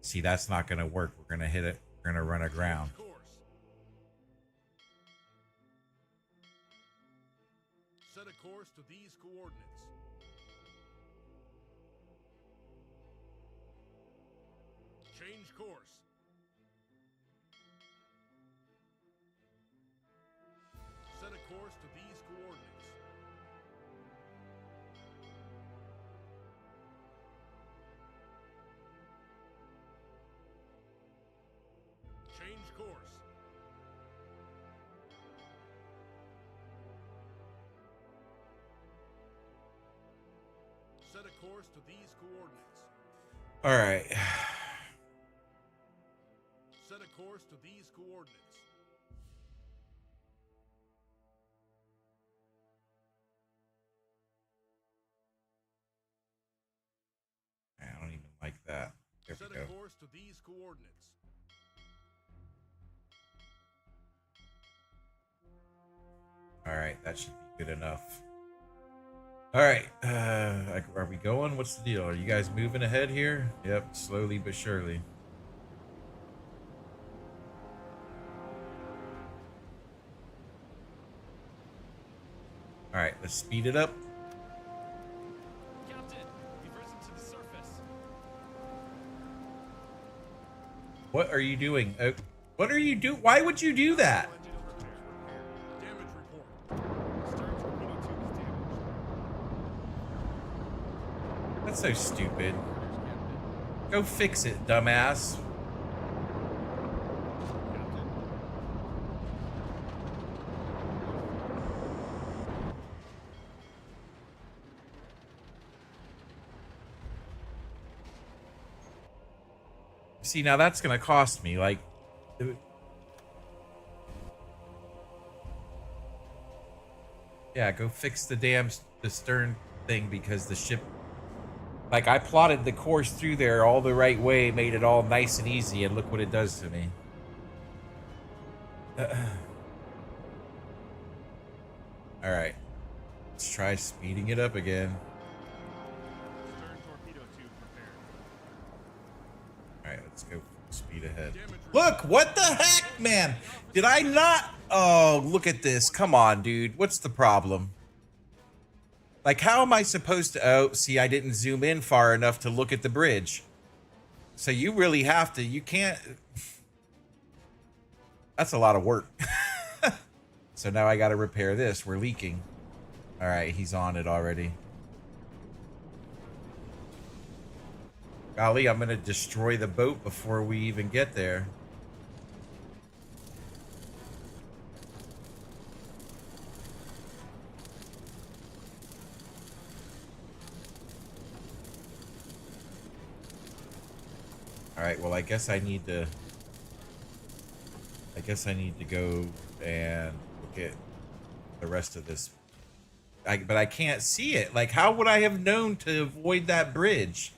See, that's not going to work. We're going to hit it. We're going to run aground. Course. Set a course to these coordinates. Change course. Set a course to these coordinates. Change course. Set a course to these coordinates. All right. Set a course to these coordinates. I don't even like that. There Set we a go. course to these coordinates. All right, that should be good enough. All right, are we going? What's the deal? Are you guys moving ahead here? Yep, slowly but surely. All right, let's speed it up. Captain, we've risen to the surface. What are you doing? What are you do? Why would you do that? Damage report. Stern torpedo tube is damaged. That's so stupid. Go fix it, dumbass. Captain? See, now that's gonna cost me, like... Yeah, go fix the stern thing, because the ship... Like, I plotted the course through there all the right way, made it all nice and easy, and look what it does to me. Alright. Let's try speeding it up again. Stern torpedo tube prepared. Alright, let's go speed ahead. Look, what the heck, man? Did I not? Oh, look at this. Come on, dude. What's the problem? Like, how am I supposed to... Oh, see, I didn't zoom in far enough to look at the bridge. So you really have to... You can't... That's a lot of work. So now I got to repair this. We're leaking. All right, he's on it already. Golly, I'm going to destroy the boat before we even get there. All right, well, I guess I need to go and look at the rest of this. But I can't see it. Like, how would I have known to avoid that bridge?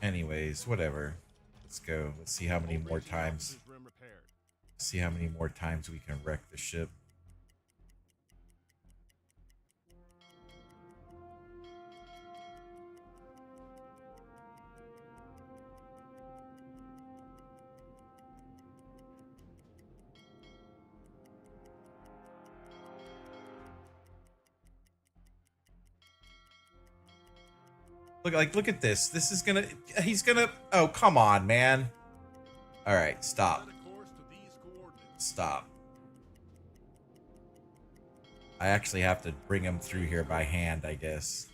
Anyways, whatever. Let's go. Let's see how many more times. See how many more times we can wreck the ship. Look at this. This is gonna... He's gonna... Oh, come on, man. All right, stop. Stop. I actually have to bring him through here by hand, I guess.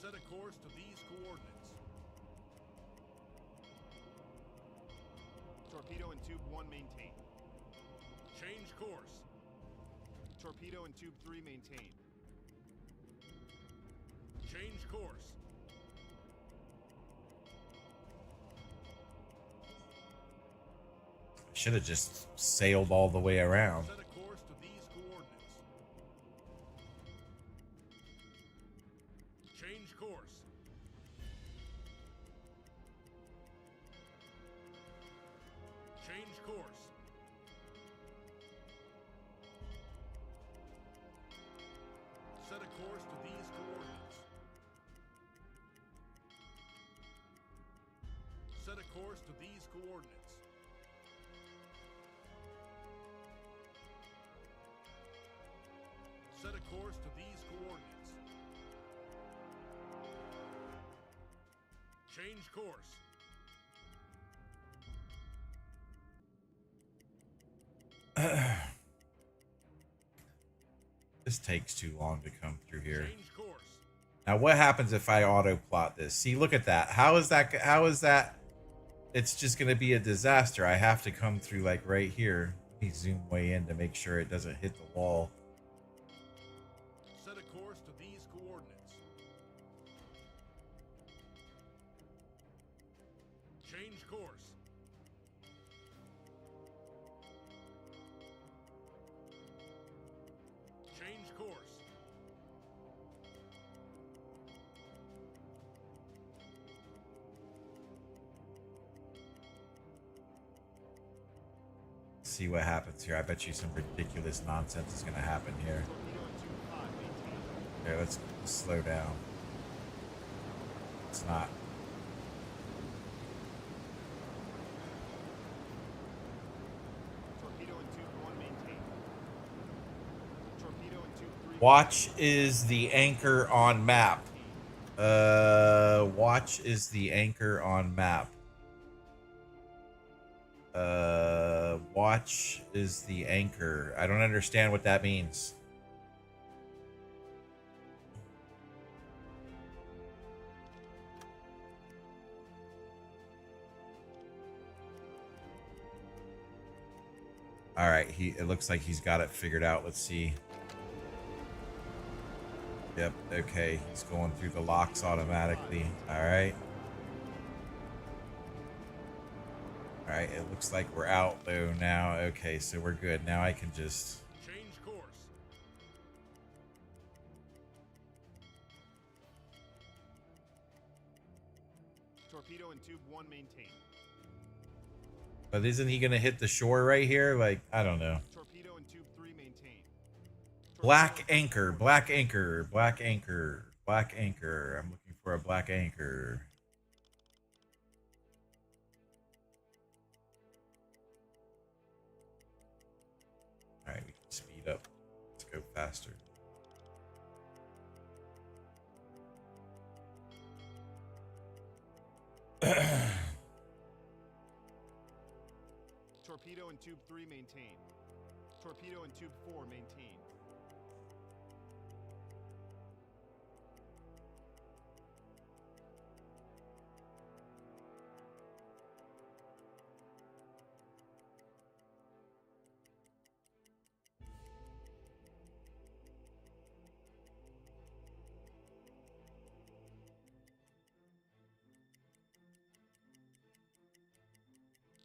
Set a course to these coordinates. Torpedo and tube 1 maintained. Change course. Torpedo and tube 3 maintained. Change course. Should have just sailed all the way around. Set a course to these coordinates. Change course. Change course. Set a course to these coordinates. Set a course to these coordinates. Set a course to these coordinates. Change course. This takes too long to come through here. Change course. Now, what happens if I auto plot this? See, look at that. How is that? How is that? It's just going to be a disaster. I have to come through like right here. Let me zoom way in to make sure it doesn't hit the wall. Set a course to these coordinates. Change course. Change course. See what happens here. I bet you some ridiculous nonsense is going to happen here. Torpedo and tube 5 maintained. Here, let's slow down. It's not. Watch is the anchor on map. Watch is the anchor on map. Watch is the anchor. I don't understand what that means. All right, it looks like he's got it figured out. Let's see. Yep, okay, he's going through the locks automatically. All right. All right, it looks like we're out though now. Okay, so we're good. Now I can just Change course. Torpedo in tube 1 maintained. But isn't he gonna hit the shore right here? Like, I don't know. Torpedo in tube 3 maintained. Black anchor, black anchor, black anchor, black anchor. I'm looking for a black anchor. All right, we can speed up. Let's go faster. Torpedo in tube 3 maintained. Torpedo in tube 4 maintained.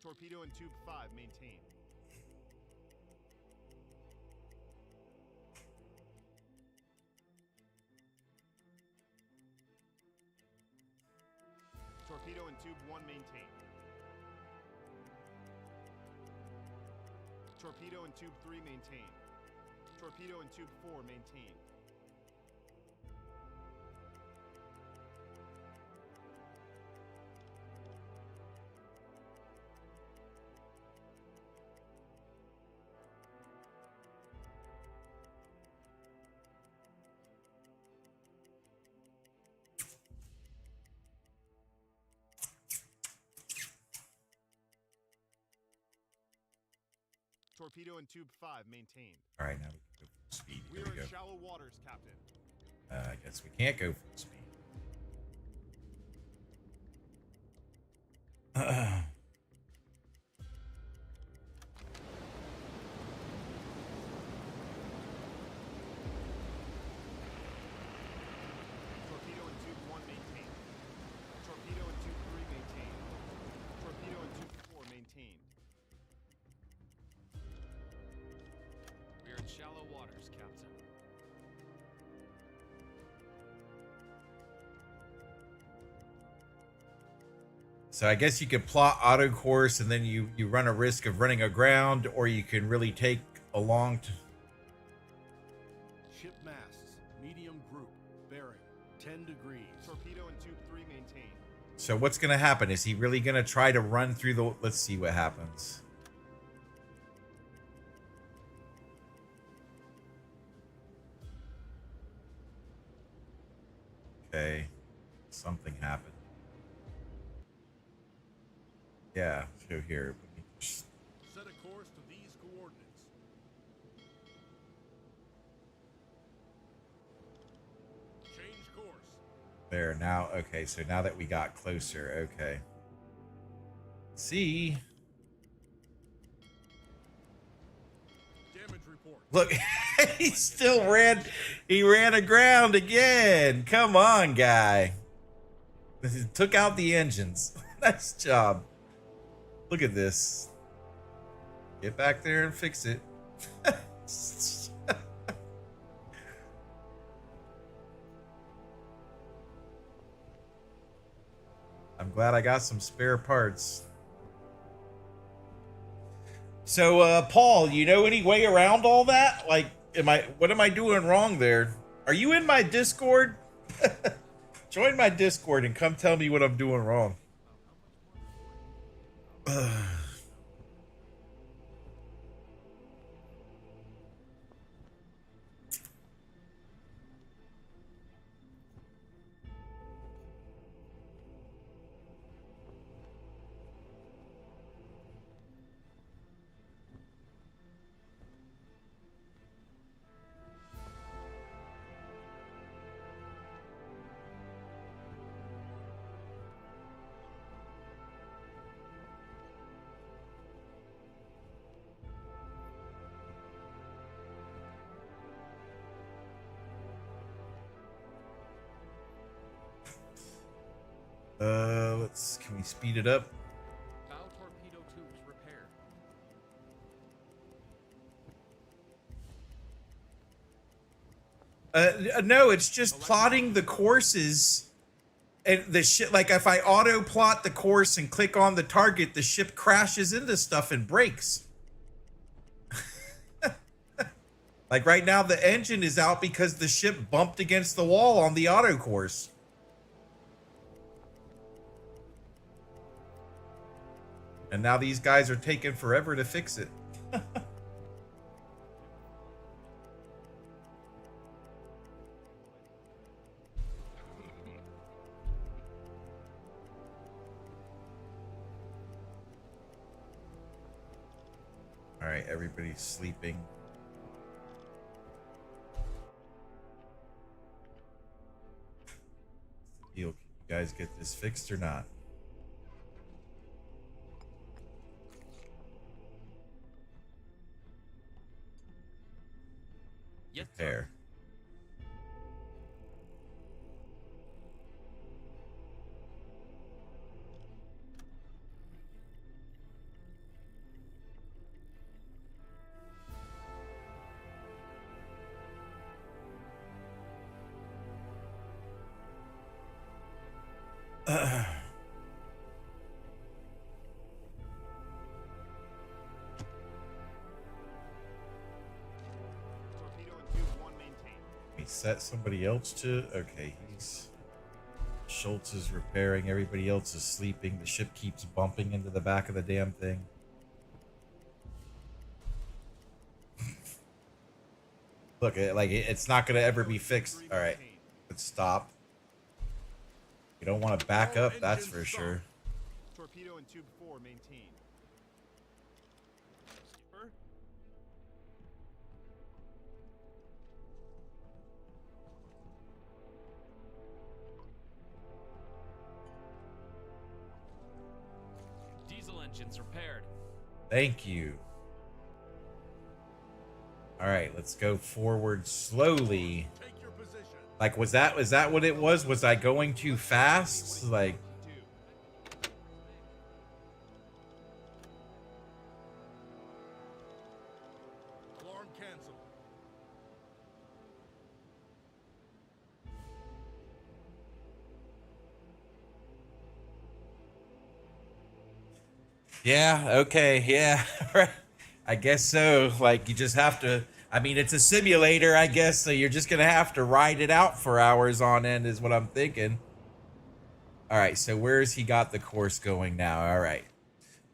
Torpedo in tube 5 maintained. Torpedo in tube 1 maintained. Torpedo in tube 3 maintained. Torpedo in tube 4 maintained. Torpedo in tube 5 maintained. All right, now we can go full speed. We Here are we go. in shallow waters, Captain. I guess we can't go full speed. Torpedo in tube 1 maintained. Torpedo in tube 3 maintained. Torpedo in tube 4 maintained. We are in shallow waters, Captain. So I guess you could plot auto course and then you run a risk of running aground, or you can really take a long Ship masts, medium group, bearing 10 degrees. Torpedo in tube 3 maintained. So what's going to happen? Is he really going to try to run through the... Let's see what happens. Okay. Something happened. Yeah, so here. Let me just... Set a course to these coordinates. Change course. There, now, okay, so now that we got closer, okay. See? Damage report. Look, he still ran aground again. Come on, guy. Took out the engines. Nice job. Look at this. Get back there and fix it. I'm glad I got some spare parts. So, Paul, you know any way around all that? Like, what am I doing wrong there? Are you in my Discord? Join my Discord and come tell me what I'm doing wrong. Can we speed it up? Bow torpedo tubes repaired. No, it's just plotting the courses and the ship. Like if I auto plot the course and click on the target, the ship crashes into stuff and breaks. Like right now, the engine is out because the ship bumped against the wall on the auto course. And now these guys are taking forever to fix it. All right, everybody's sleeping. Deal. Can you guys get this fixed or not? Yes, sir. Repair. Torpedo and tube 1 maintained. We set somebody else to. Okay, Schultz is repairing. Everybody else is sleeping. The ship keeps bumping into the back of the damn thing. Look, it's not gonna ever be fixed. All right, let's stop. You don't want to back up, that's for sure. Torpedo and tube 4 maintained. Skipper? Diesel engines repaired. Thank you. All right, let's go forward slowly. Take your position. Like, was that what it was? Was I going too fast? Like, Alarm canceled. yeah, okay, yeah, right. I guess so. Like, you just have to. I mean, it's a simulator, I guess, so you're just gonna have to ride it out for hours on end, is what I'm thinking. All right, so where's he got the course going now? All right.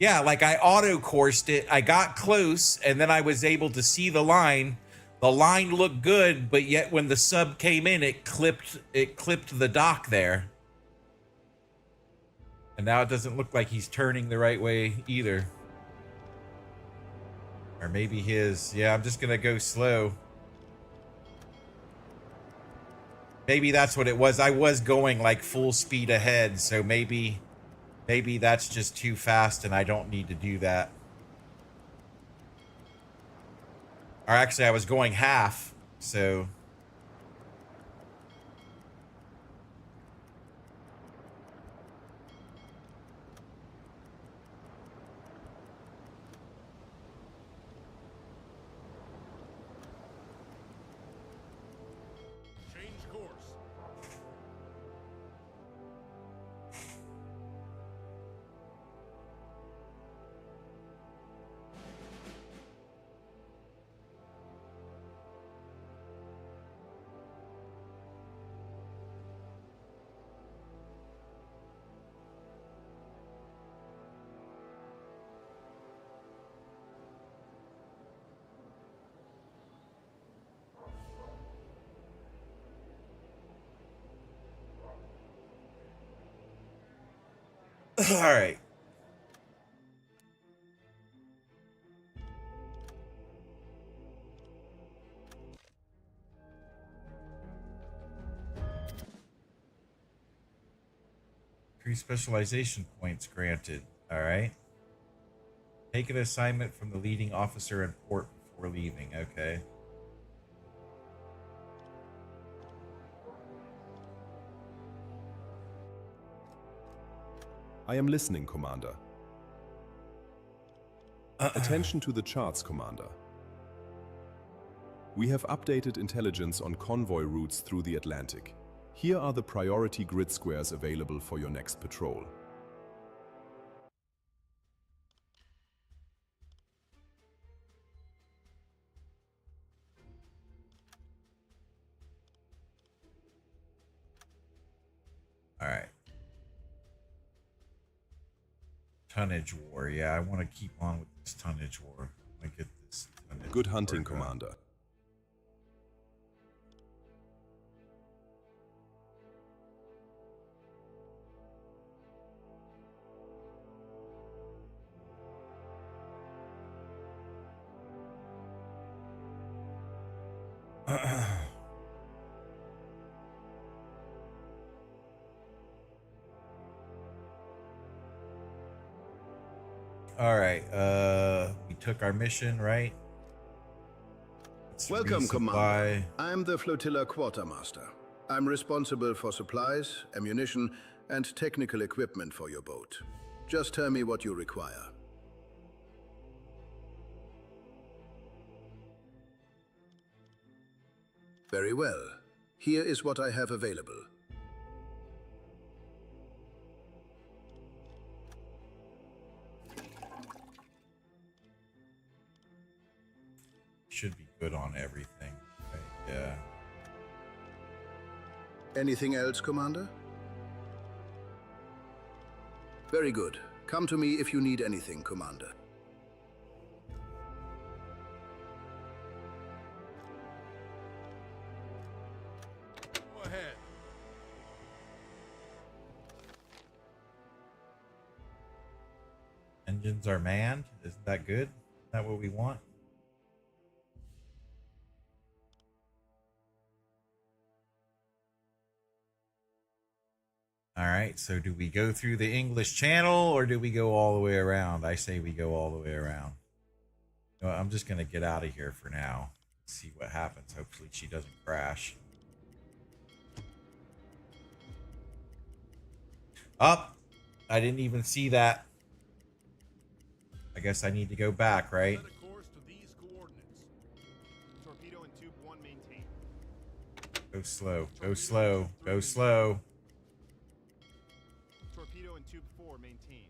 Yeah, like I auto-coursed it. I got close, and then I was able to see the line. The line looked good, but yet when the sub came in, it clipped the dock there. And now it doesn't look like he's turning the right way either. Or maybe his. Yeah, I'm just gonna go slow. Maybe that's what it was. I was going like full speed ahead, so maybe that's just too fast and I don't need to do that. Or actually, I was going half, so... Change course. All right. Crew specialization points granted. All right. Take an assignment from the leading officer in port before leaving. Okay. I am listening, Commander. Attention to the charts, Commander. We have updated intelligence on convoy routes through the Atlantic. Here are the priority grid squares available for your next patrol. All right. Tonnage war. Yeah, I want to keep on with this tonnage war. I get this. Good hunting, Commander. All right. We took our mission, right? Let's Welcome, resupply. Commander. I'm the flotilla quartermaster. I'm responsible for supplies, ammunition, and technical equipment for your boat. Just tell me what you require. Very well. Here is what I have available. Should be good on everything. Right? Yeah. Anything else, Commander? Very good. Come to me if you need anything, Commander. Go ahead. Engines are manned. Isn't that good? Isn't that what we want? All right, so do we go through the English Channel or do we go all the way around? I say we go all the way around. You know, I'm just going to get out of here for now. See what happens. Hopefully she doesn't crash. Up. I didn't even see that. I guess I need to go back, right? Set a course to these coordinates. Torpedo and tube 1 maintain. Go slow. Go slow. Go slow. Torpedo and tube 4 maintain.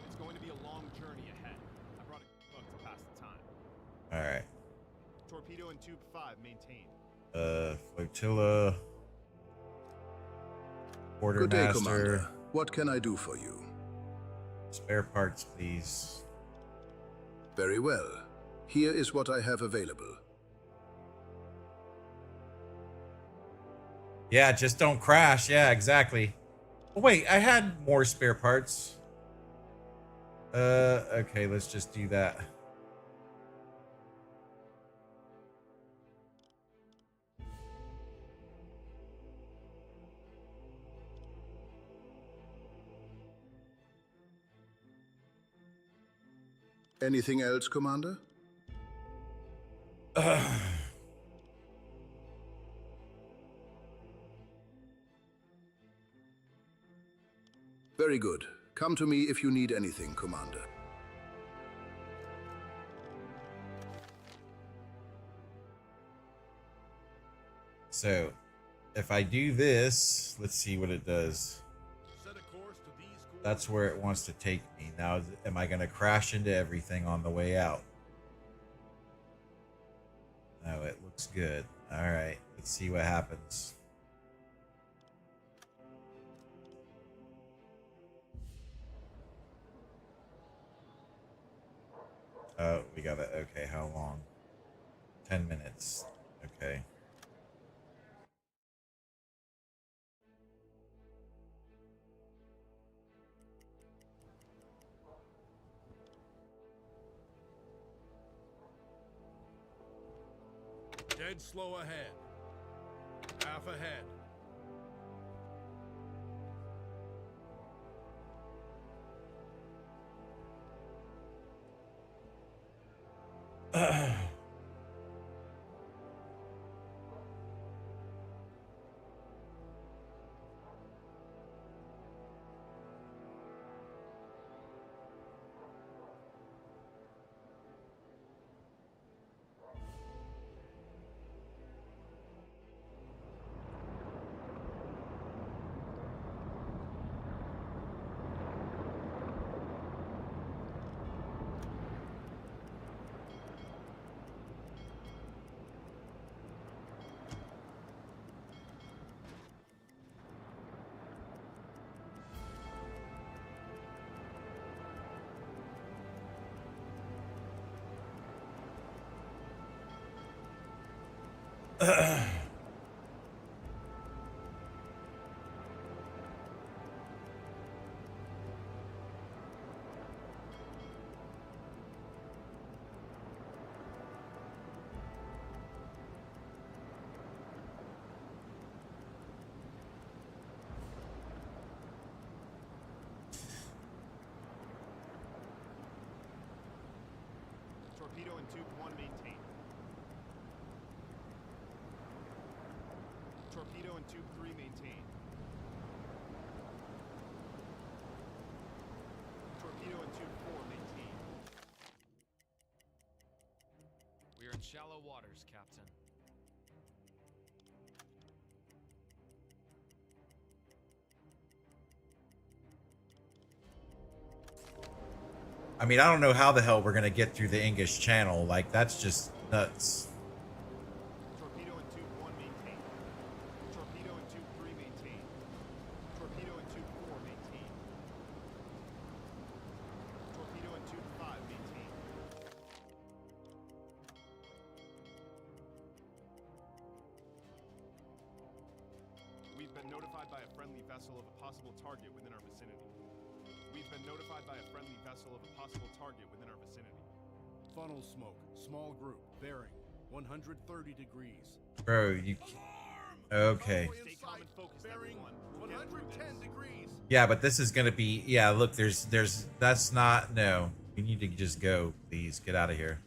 It's going to be a long journey ahead. I brought a book to pass the time. All right. Torpedo and tube 5 maintain. Flotilla. Good day, Quartermaster. Commander. What can I do for you? Spare parts, please. Very well. Here is what I have available. Yeah, just don't crash. Yeah, exactly. Oh, wait, I had more spare parts. Okay, let's just do that. Anything else, Commander? Very good. Come to me if you need anything, Commander. So, if I do this, let's see what it does. Set a course to these coordinates. That's where it wants to take me. Now, am I going to crash into everything on the way out? No, it looks good. All right, let's see what happens. Oh, we got it. Okay, how long? 10 minutes. Okay. Dead slow ahead. Half ahead. Torpedo and tube 1 maintain. Torpedo and tube 3 maintain. Torpedo and tube 4 maintain. We are in shallow waters, Captain. I mean, I don't know how the hell we're gonna get through the English Channel. Like, that's just nuts. Torpedo and tube 1 maintain. Torpedo and tube 3 maintain. Torpedo and tube 4 maintain. Torpedo and tube 5 maintain. We've been notified by a friendly vessel of a possible target within our vicinity. We've been notified by a friendly vessel of a possible target within our vicinity. Funnel smoke, small group, bearing 130 degrees. Bro, you... Okay. Stay calm and focused, Bearing everyone. We'll get through 110 this. degrees. Yeah, but this is gonna be... Yeah, look, that's not... No. We need to just go, please. Get out of here.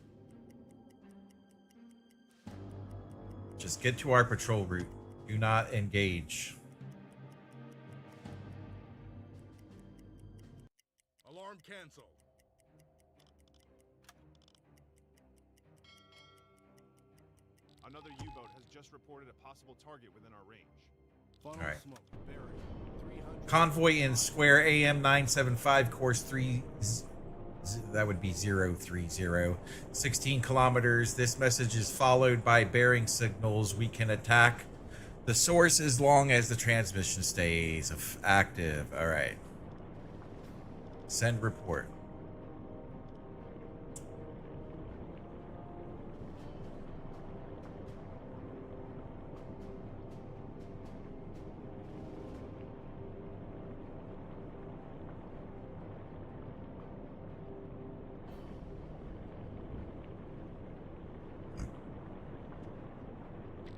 Just get to our patrol route. Do not engage. Alarm cancelled. Another U-boat has just reported a possible target within our range. Funnel All right. smoke, bearing 300. Convoy in square AM 975, course 3... That would be 030. 16 kilometers. This message is followed by bearing signals. We can attack the source as long as the transmission stays active. All right. Send report.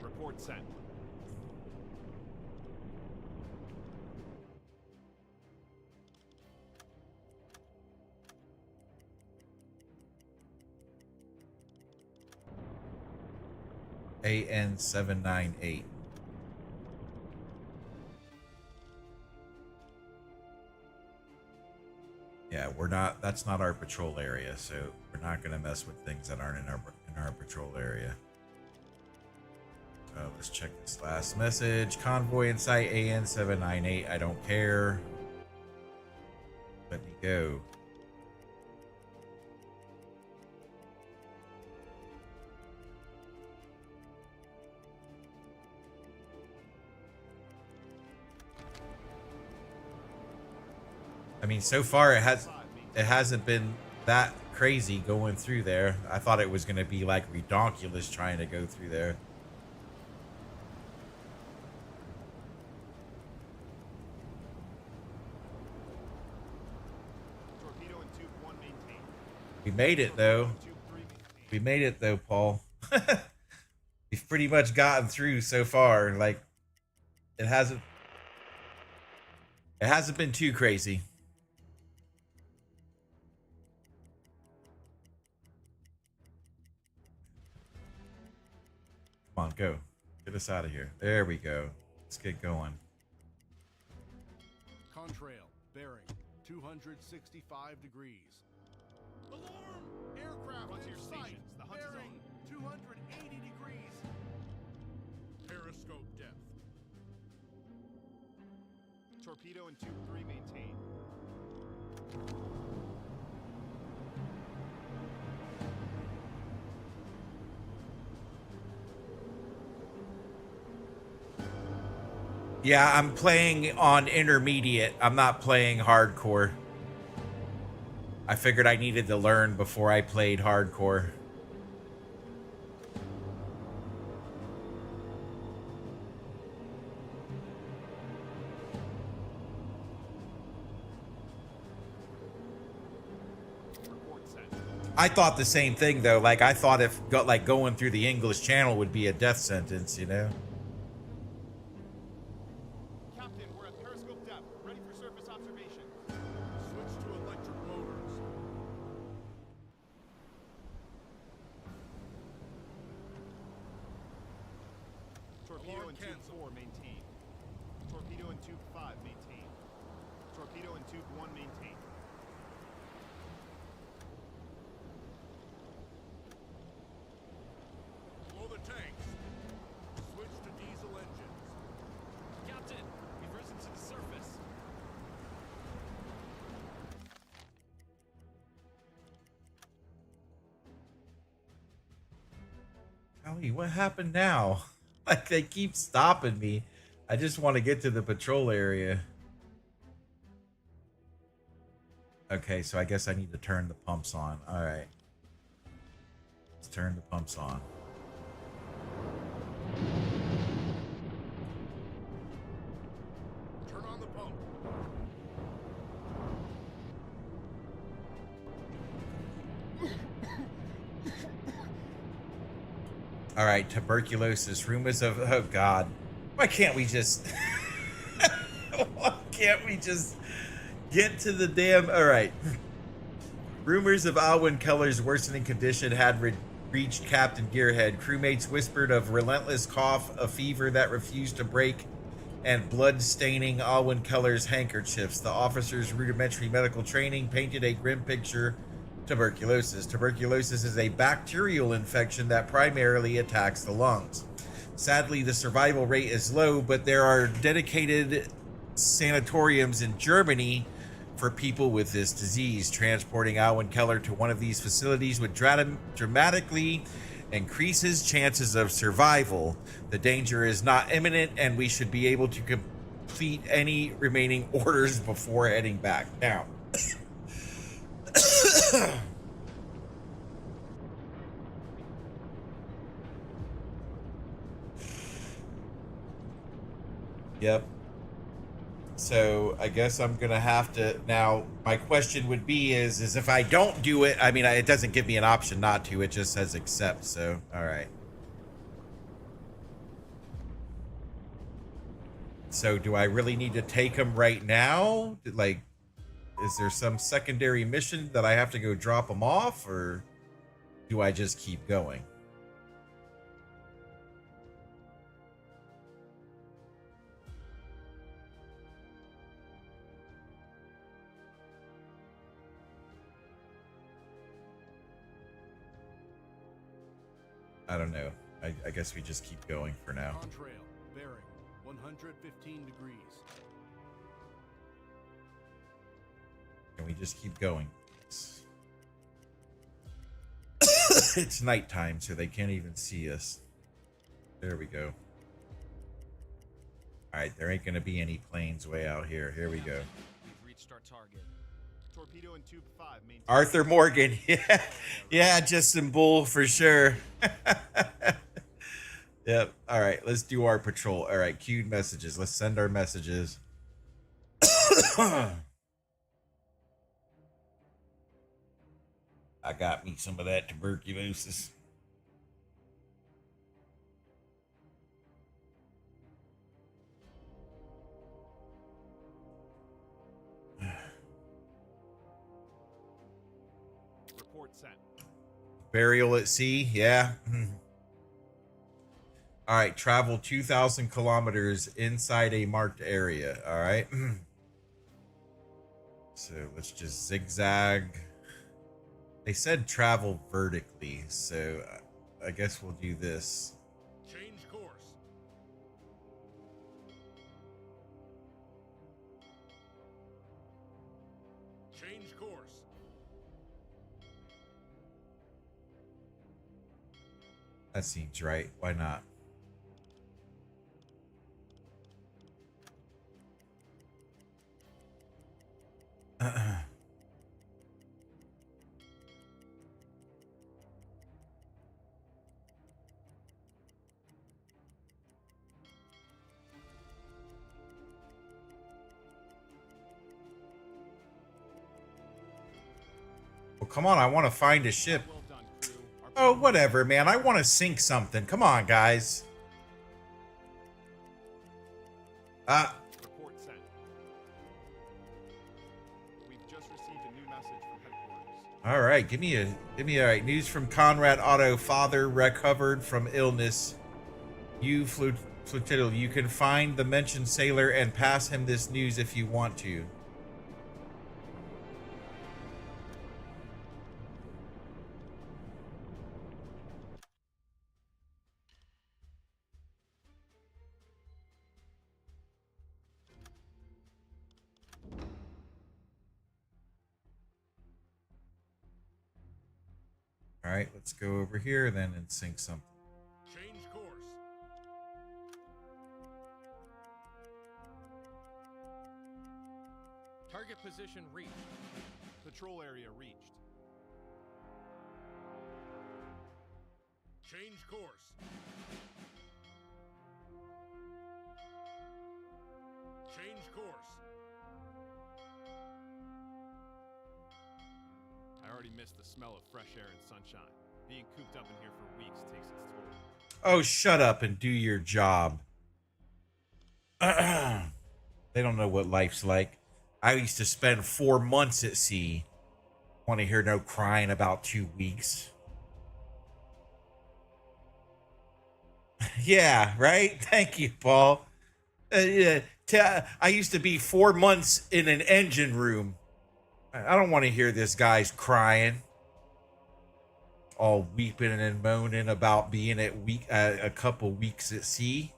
Report sent. AN 798. Yeah, we're not. That's not our patrol area, so we're not gonna mess with things that aren't in our patrol area. So let's check this last message. Convoy in sight. AN 798. I don't care. Let me go. I mean, so far it hasn't been that crazy going through there. I thought it was going to be like redonkulous trying to go through there. Torpedo and tube 1 maintain. We made it though. Tube 3 maintain. We made it though, Paul. We've pretty much gotten through so far. Like, it hasn't been too crazy. Come on, go. Get us out of here. There we go. Let's get going. Contrail, bearing 265 degrees. Alarm! Aircraft Frontier in sight. stations, the hunt is Bearing on. 280 degrees. Periscope depth. Torpedo and tube 3 maintain. Yeah, I'm playing on intermediate. I'm not playing hardcore. I figured I needed to learn before I played hardcore. I thought the same thing though. Like I thought if like going through the English Channel would be a death sentence, you know. Captain, we're at periscope depth. Ready for surface observation. Switch to electric motors. Torpedo Alarm in tube cancel. 4, maintain. Torpedo in tube 5, maintain. Torpedo in tube 1, maintain. Blow the tanks. Switch to diesel engines. Captain, we've risen to the surface. Ellie, what happened now? Like they keep stopping me. I just want to get to the patrol area. Okay, so I guess I need to turn the pumps on. All right. Let's turn the pumps on. Turn on the pump. All right, tuberculosis, rumors of, oh God. Why can't we just, why can't we just get to the damn, all right. Rumors of Alwyn Keller's worsening condition had reached Captain Gearhead. Crewmates whispered of relentless cough, a fever that refused to break, and blood-staining Alwyn Keller's handkerchiefs. The officer's rudimentary medical training painted a grim picture. Tuberculosis. Tuberculosis is a bacterial infection that primarily attacks the lungs. Sadly, the survival rate is low, but there are dedicated sanatoriums in Germany for people with this disease. Transporting Alwyn Keller to one of these facilities would dramatically increase his chances of survival. The danger is not imminent, and we should be able to complete any remaining orders before heading back. Now, yep. So I guess I'm gonna have to now. My question would be is if I don't do it, I mean, it doesn't give me an option not to. It just says accept. So all right. So do I really need to take him right now? Like, is there some secondary mission that I have to go drop him off, or do I just keep going? I don't know. I guess we just keep going for now. Contrail, bearing 115 degrees. Can we just keep going? It's nighttime, so they can't even see us. There we go. All right, there ain't gonna be any planes way out here. Here we go. We've reached our target. Torpedo in tube 5, maintain. Arthur Morgan. Yeah, yeah, just some bull for sure. Yep. All right, let's do our patrol. All right, queued messages. Let's send our messages. I got me some of that tuberculosis. Report sent. Burial at sea, yeah. All right, travel 2,000 kilometers inside a marked area. All right. So let's just zigzag. They said travel vertically, so I guess we'll do this. Change course. Change course. That seems right. Why not? Well, come on, I want to find a ship. Well done, crew. Oh, whatever, man. I want to sink something. Come on, guys. Report sent. We've just received a new message from headquarters. All right, give me all right. News from Conrad Otto, father recovered from illness. You flotilla, you can find the mentioned sailor and pass him this news if you want to. All right, let's go over here then and sink something. Change course. Target position reached. Patrol area reached. Change course. Change course. I already missed the smell of fresh air and sunshine. Being cooped up in here for weeks takes its toll. Oh, shut up and do your job. They don't know what life's like. I used to spend 4 months at sea. Want to hear no crying about 2 weeks. Yeah, right? Thank you, Paul. I used to be 4 months in an engine room. I don't want to hear this guy's crying. All weeping and moaning about being at a couple weeks at sea.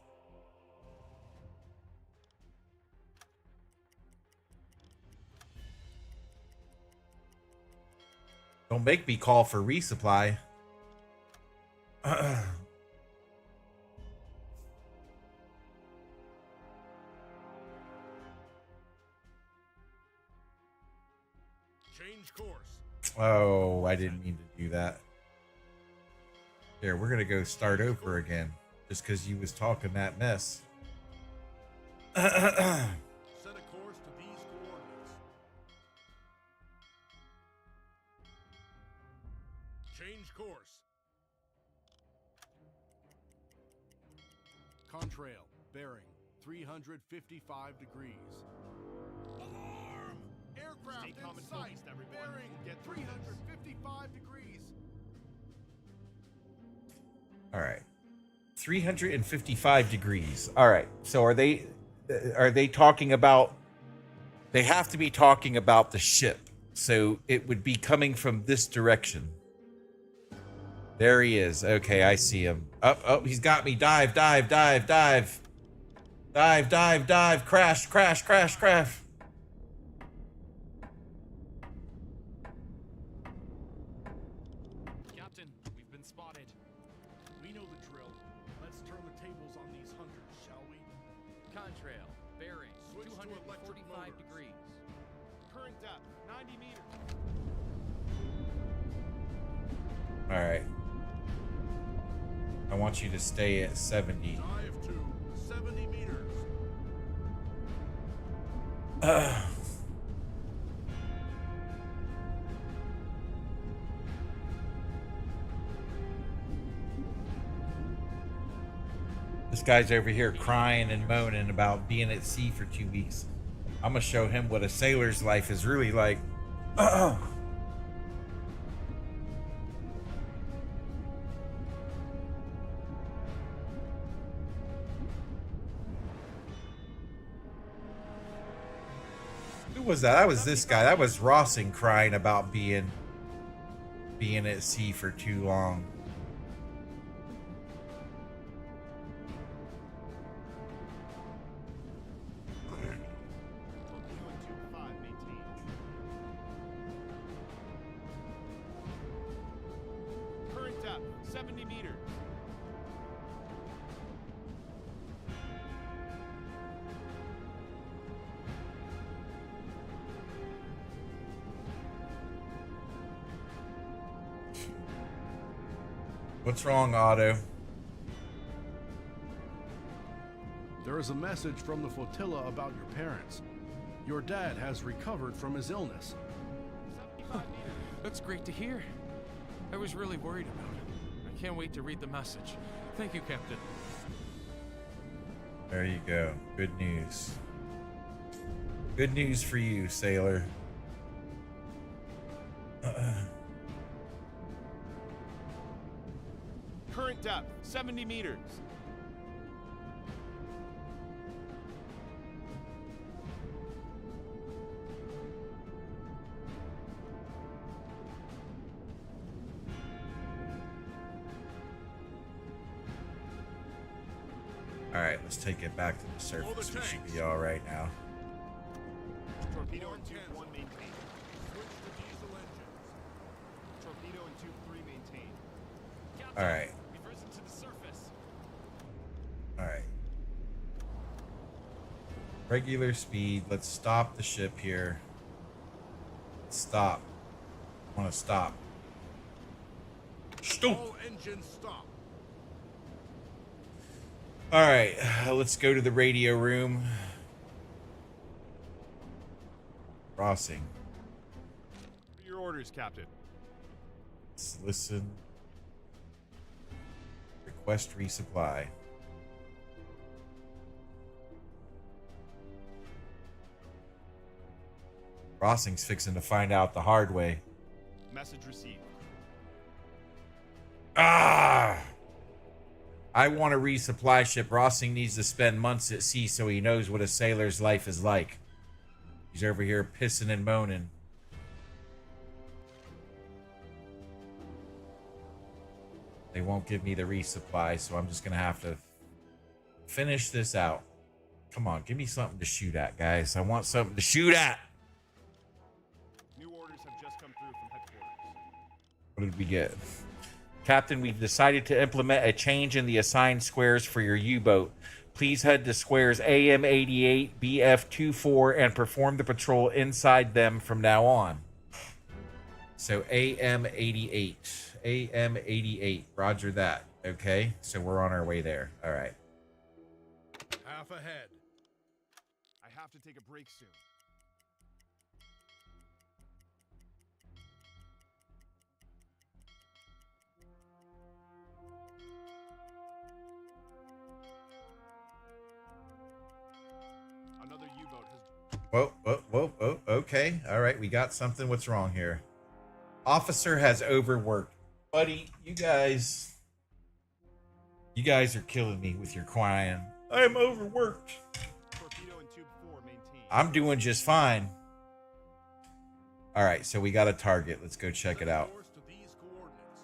Don't make me call for resupply. Change course. Oh, I didn't mean to do that. Here, we're gonna go start over again. Just because you was talking that mess. Set a course to these coordinates. Change course. Contrail, bearing 355 degrees. Alarm! Aircraft Stay calm in and sight. focused, everyone. Bearing We'll get through this. 355 degrees. All right. 355 degrees. All right. So are they talking about, they have to be talking about the ship. So it would be coming from this direction. There he is. Okay, I see him. Oh, he's got me. Dive, dive, dive, dive. Dive, dive, dive. Crash, crash, crash, crash. Captain, we've been spotted. We know the drill. Let's turn the tables on these hunters, shall we? Contrail, bearing Switch to electric 245 motors. degrees. Current depth, 90 meters. All right. I want you to stay at 70. Dive to 70 meters. This guy's over here crying and moaning about being at sea for 2 weeks. I'm gonna show him what a sailor's life is really like. Who was that? That was this guy. That was Rossing crying about being at sea for too long. Torpedo and tube 5 maintained. Current depth, 70 meters. What's wrong, Otto? There is a message from the flotilla about your parents. Your dad has recovered from his illness. 75 meters. That's great to hear. I was really worried about it. I can't wait to read the message. Thank you, Captain. There you go. Good news. Good news for you, sailor. Current depth, 70 meters. All right, let's take it back to the surface. We should be all right now. Torpedo and tube 1 maintained. Switch to diesel engines. Torpedo and tube 3 maintained. All right. We've risen to the surface. All right. Regular speed. Let's stop the ship here. Stop. I want to stop. Stop. All engines stop. All right, let's go to the radio room. Crossing. For your orders, Captain. Let's listen. Request resupply. Crossing's fixing to find out the hard way. Message received. Ah! I want a resupply ship. Rossing needs to spend months at sea so he knows what a sailor's life is like. He's over here pissing and moaning. They won't give me the resupply, so I'm just going to have to finish this out. Come on, give me something to shoot at, guys. I want something to shoot at. New orders have just come through from headquarters. What did we get? Captain, we've decided to implement a change in the assigned squares for your U-boat. Please head to squares AM 88, BF 24, and perform the patrol inside them from now on. So AM 88. AM 88. Roger that. Okay, so we're on our way there. All right. Half ahead. I have to take a break soon. Another U-boat has... Whoa. Okay. All right, we got something. What's wrong here? Officer has overworked. Buddy, you guys are killing me with your crying. I'm overworked. Torpedo and tube 4 maintained. I'm doing just fine. All right, so we got a target. Let's go check it out. Course to these coordinates.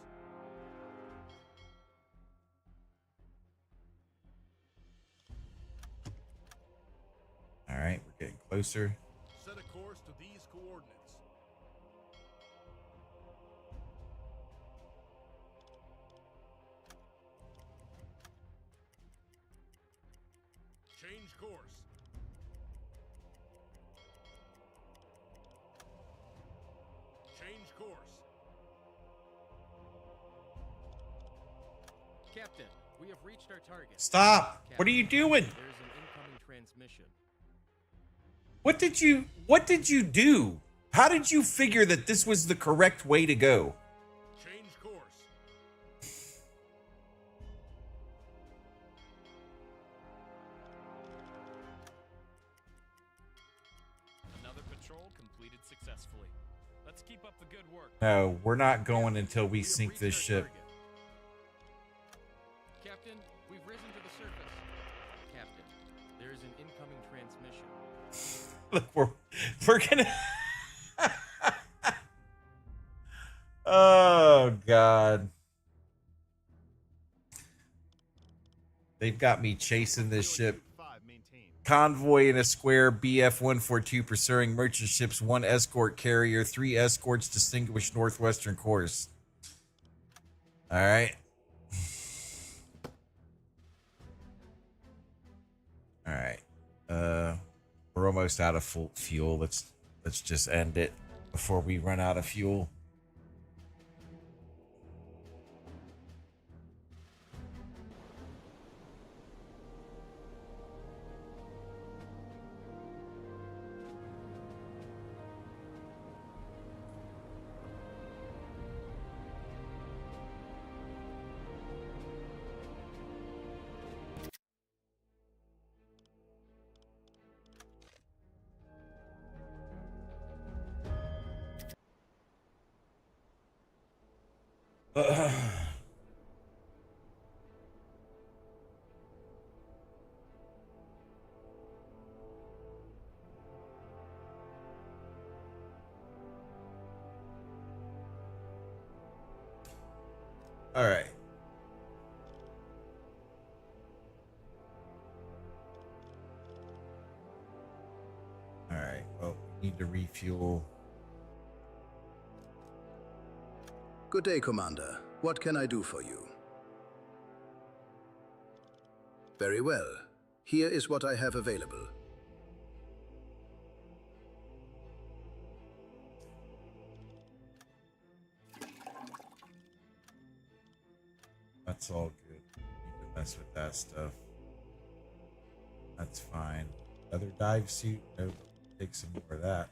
All right, we're getting closer. Set a course to these coordinates. Change course. Change course. Captain, we have reached our target. Stop! What are you doing? There's an incoming transmission. What did you do? How did you figure that this was the correct way to go? Change course. Another patrol completed successfully. Let's keep up the good work. No, we're not going until we have sink reached this our ship. target. Captain, we've risen to the surface. Captain, there is an incoming transmission. Look, we're gonna. Oh God! They've got me chasing this ship. 5 maintained. Convoy in a square. BF 142 pursuing merchant ships. 1 escort carrier. 3 escorts distinguished northwestern course. All right. All right. We're almost out of full fuel. Let's just end it before we run out of fuel. All right. All right. Well, we need to refuel. Good day, Commander. What can I do for you? Very well. Here is what I have available. That's all good. Need to mess with that stuff. That's fine. Other dive suit. Nope. Take some more of that.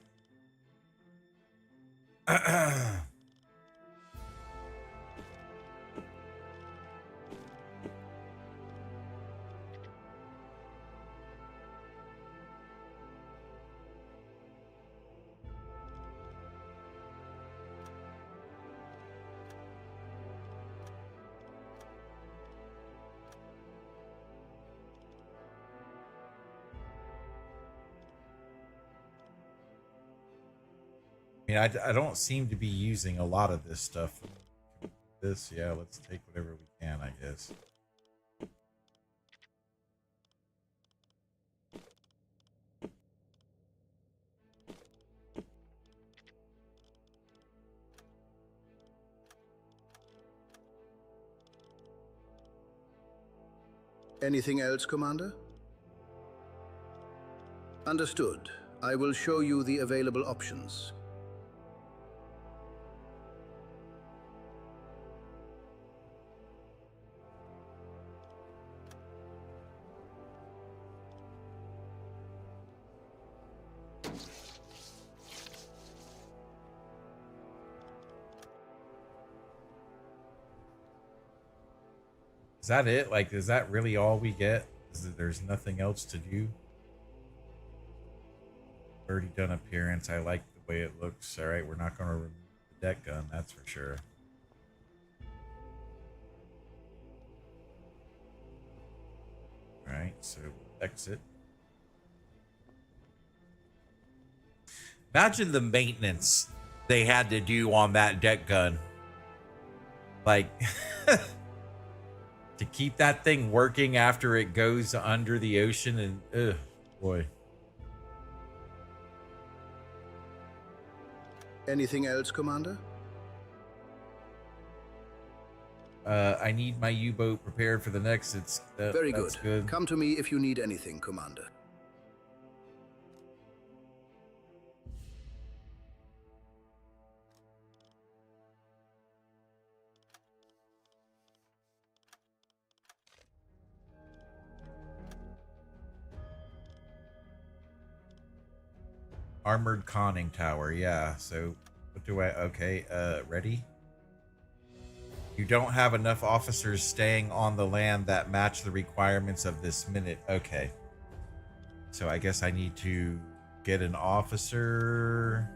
I mean, I don't seem to be using a lot of this stuff. This, yeah, let's take whatever we can, I guess. Anything else, Commander? Understood. I will show you the available options. Is that it? Like, is that really all we get? Is that there's nothing else to do? Already done appearance. I like the way it looks. All right, we're not going to remove the deck gun, that's for sure. All right, so exit. Imagine the maintenance they had to do on that deck gun. Like, to keep that thing working after it goes under the ocean, and ugh, boy. Anything else, Commander? I need my U-boat prepared for the next. Very that's good. Come to me if you need anything, Commander. Armored conning tower, yeah. So what do I okay, ready? You don't have enough officers staying on the land that match the requirements of this minute. Okay. So I guess I need to get an officer,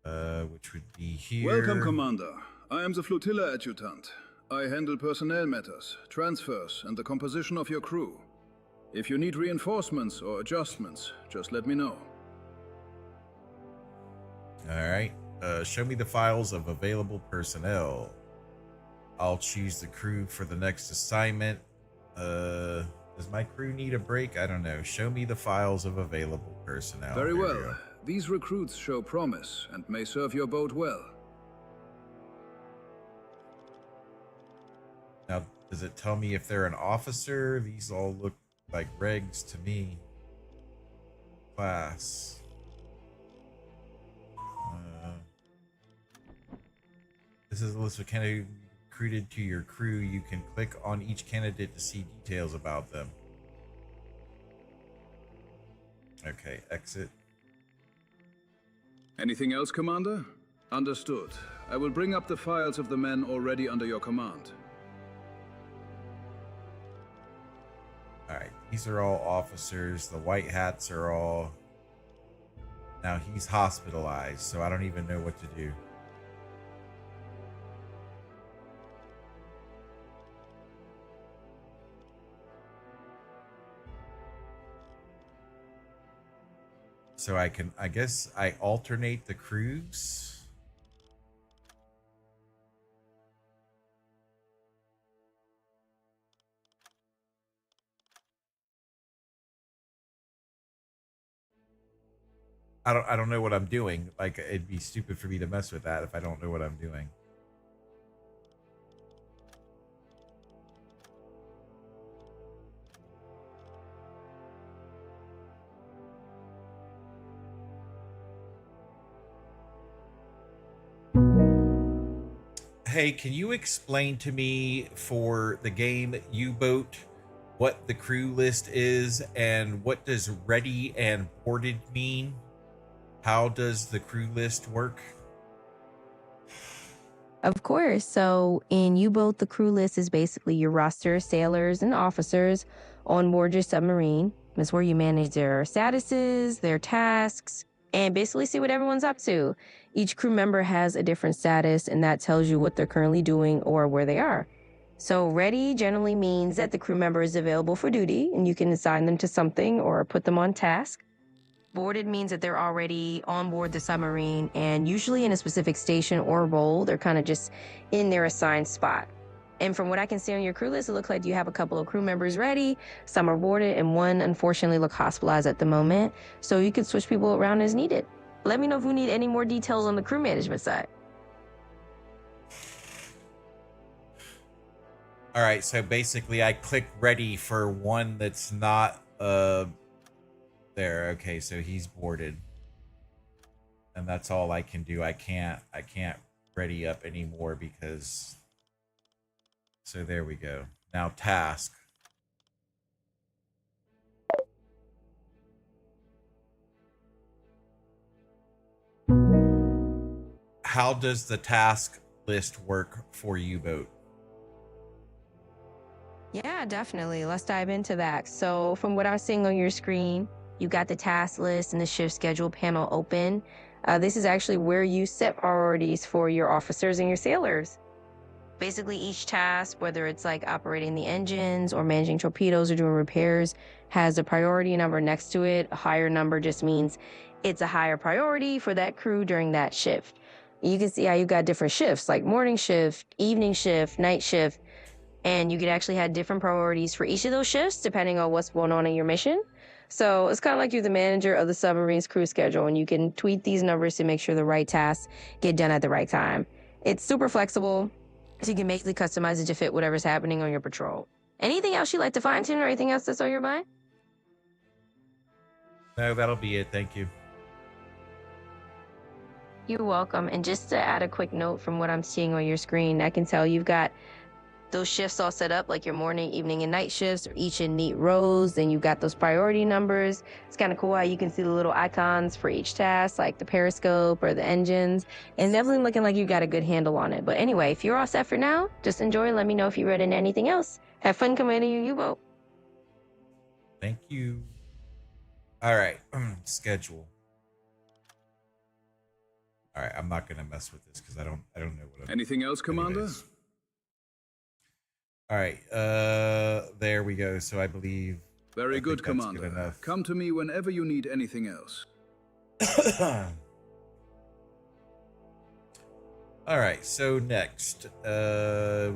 which would be here. Welcome, Commander. I am the flotilla adjutant. I handle personnel matters, transfers, and the composition of your crew. If you need reinforcements or adjustments, just let me know. All right. Show me the files of available personnel. I'll choose the crew for the next assignment. Does my crew need a break? I don't know. Show me the files of available personnel. Very well. These recruits show promise and may serve your boat well. Now, does it tell me if they're an officer? These all look like regs to me. Class. This is a list of candidates recruited to your crew. You can click on each candidate to see details about them. Okay, exit. Anything else, Commander? Understood. I will bring up the files of the men already under your command. Alright, these are all officers. The white hats are all... Now he's hospitalized, so I don't even know what to do. So I guess I alternate the crews. I don't know what I'm doing. Like, it'd be stupid for me to mess with that if I don't know what I'm doing. Hey, can you explain to me for the game U-Boat what the crew list is and what does ready and boarded mean? How does the crew list work? Of course. So in U-Boat, the crew list is basically your roster of sailors and officers on board your submarine. That's where you manage their statuses, their tasks, and basically see what everyone's up to. Each crew member has a different status, and that tells you what they're currently doing or where they are. So ready generally means that the crew member is available for duty, and you can assign them to something or put them on task. Boarded means that they're already on board the submarine and usually in a specific station or role. They're kind of just in their assigned spot. And from what I can see on your crew list, it looks like you have a couple of crew members ready, some are boarded, and one unfortunately look hospitalized at the moment. So you could switch people around as needed. Let me know if you need any more details on the crew management side. All right, so basically I click ready for one that's not there. Okay, so he's boarded. And that's all I can do. I can't ready up anymore because so there we go. Now task. How does the task list work for U-Boat? Yeah, definitely. Let's dive into that. So from what I'm seeing on your screen, you got the task list and the shift schedule panel open. This is actually where you set priorities for your officers and your sailors. Basically, each task, whether it's like operating the engines or managing torpedoes or doing repairs, has a priority number next to it. A higher number just means it's a higher priority for that crew during that shift. You can see how you got different shifts, like morning shift, evening shift, night shift, and you could actually have different priorities for each of those shifts depending on what's going on in your mission. So it's kind of like you're the manager of the submarine's crew schedule, and you can tweak these numbers to make sure the right tasks get done at the right time. It's super flexible, so you can basically customize it to fit whatever's happening on your patrol. Anything else you'd like to fine tune or anything else that's on your mind? No, that'll be it. Thank you. You're welcome. And just to add a quick note from what I'm seeing on your screen, I can tell you've got those shifts all set up, like your morning, evening, and night shifts, are each in neat rows. Then you've got those priority numbers. It's kind of cool how you can see the little icons for each task, like the periscope or the engines, and definitely looking like you got a good handle on it. But anyway, if you're all set for now, just enjoy. Let me know if you read into anything else. Have fun commanding your U-boat. Thank you. All right, schedule. All right, I'm not gonna mess with this because I don't know what I'm. Anything else, Commander? Anyways. All right, there we go. So I believe. Very good, that's Commander. good enough. Come to me whenever you need anything else. All right, so next,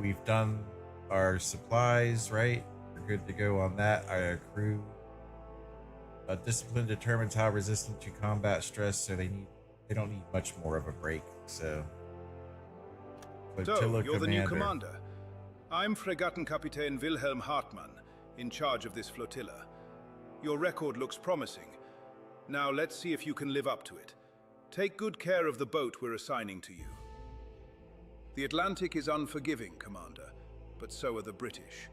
we've done our supplies, right? We're good to go on that. Our crew. Discipline determines how resistant to combat stress, so they don't need much more of a break. So So, you're the new commander. I'm Fregattenkapitän Wilhelm Hartmann, in charge of this flotilla. Your record looks promising. Now let's see if you can live up to it. Take good care of the boat we're assigning to you. The Atlantic is unforgiving, Commander, but so are the British.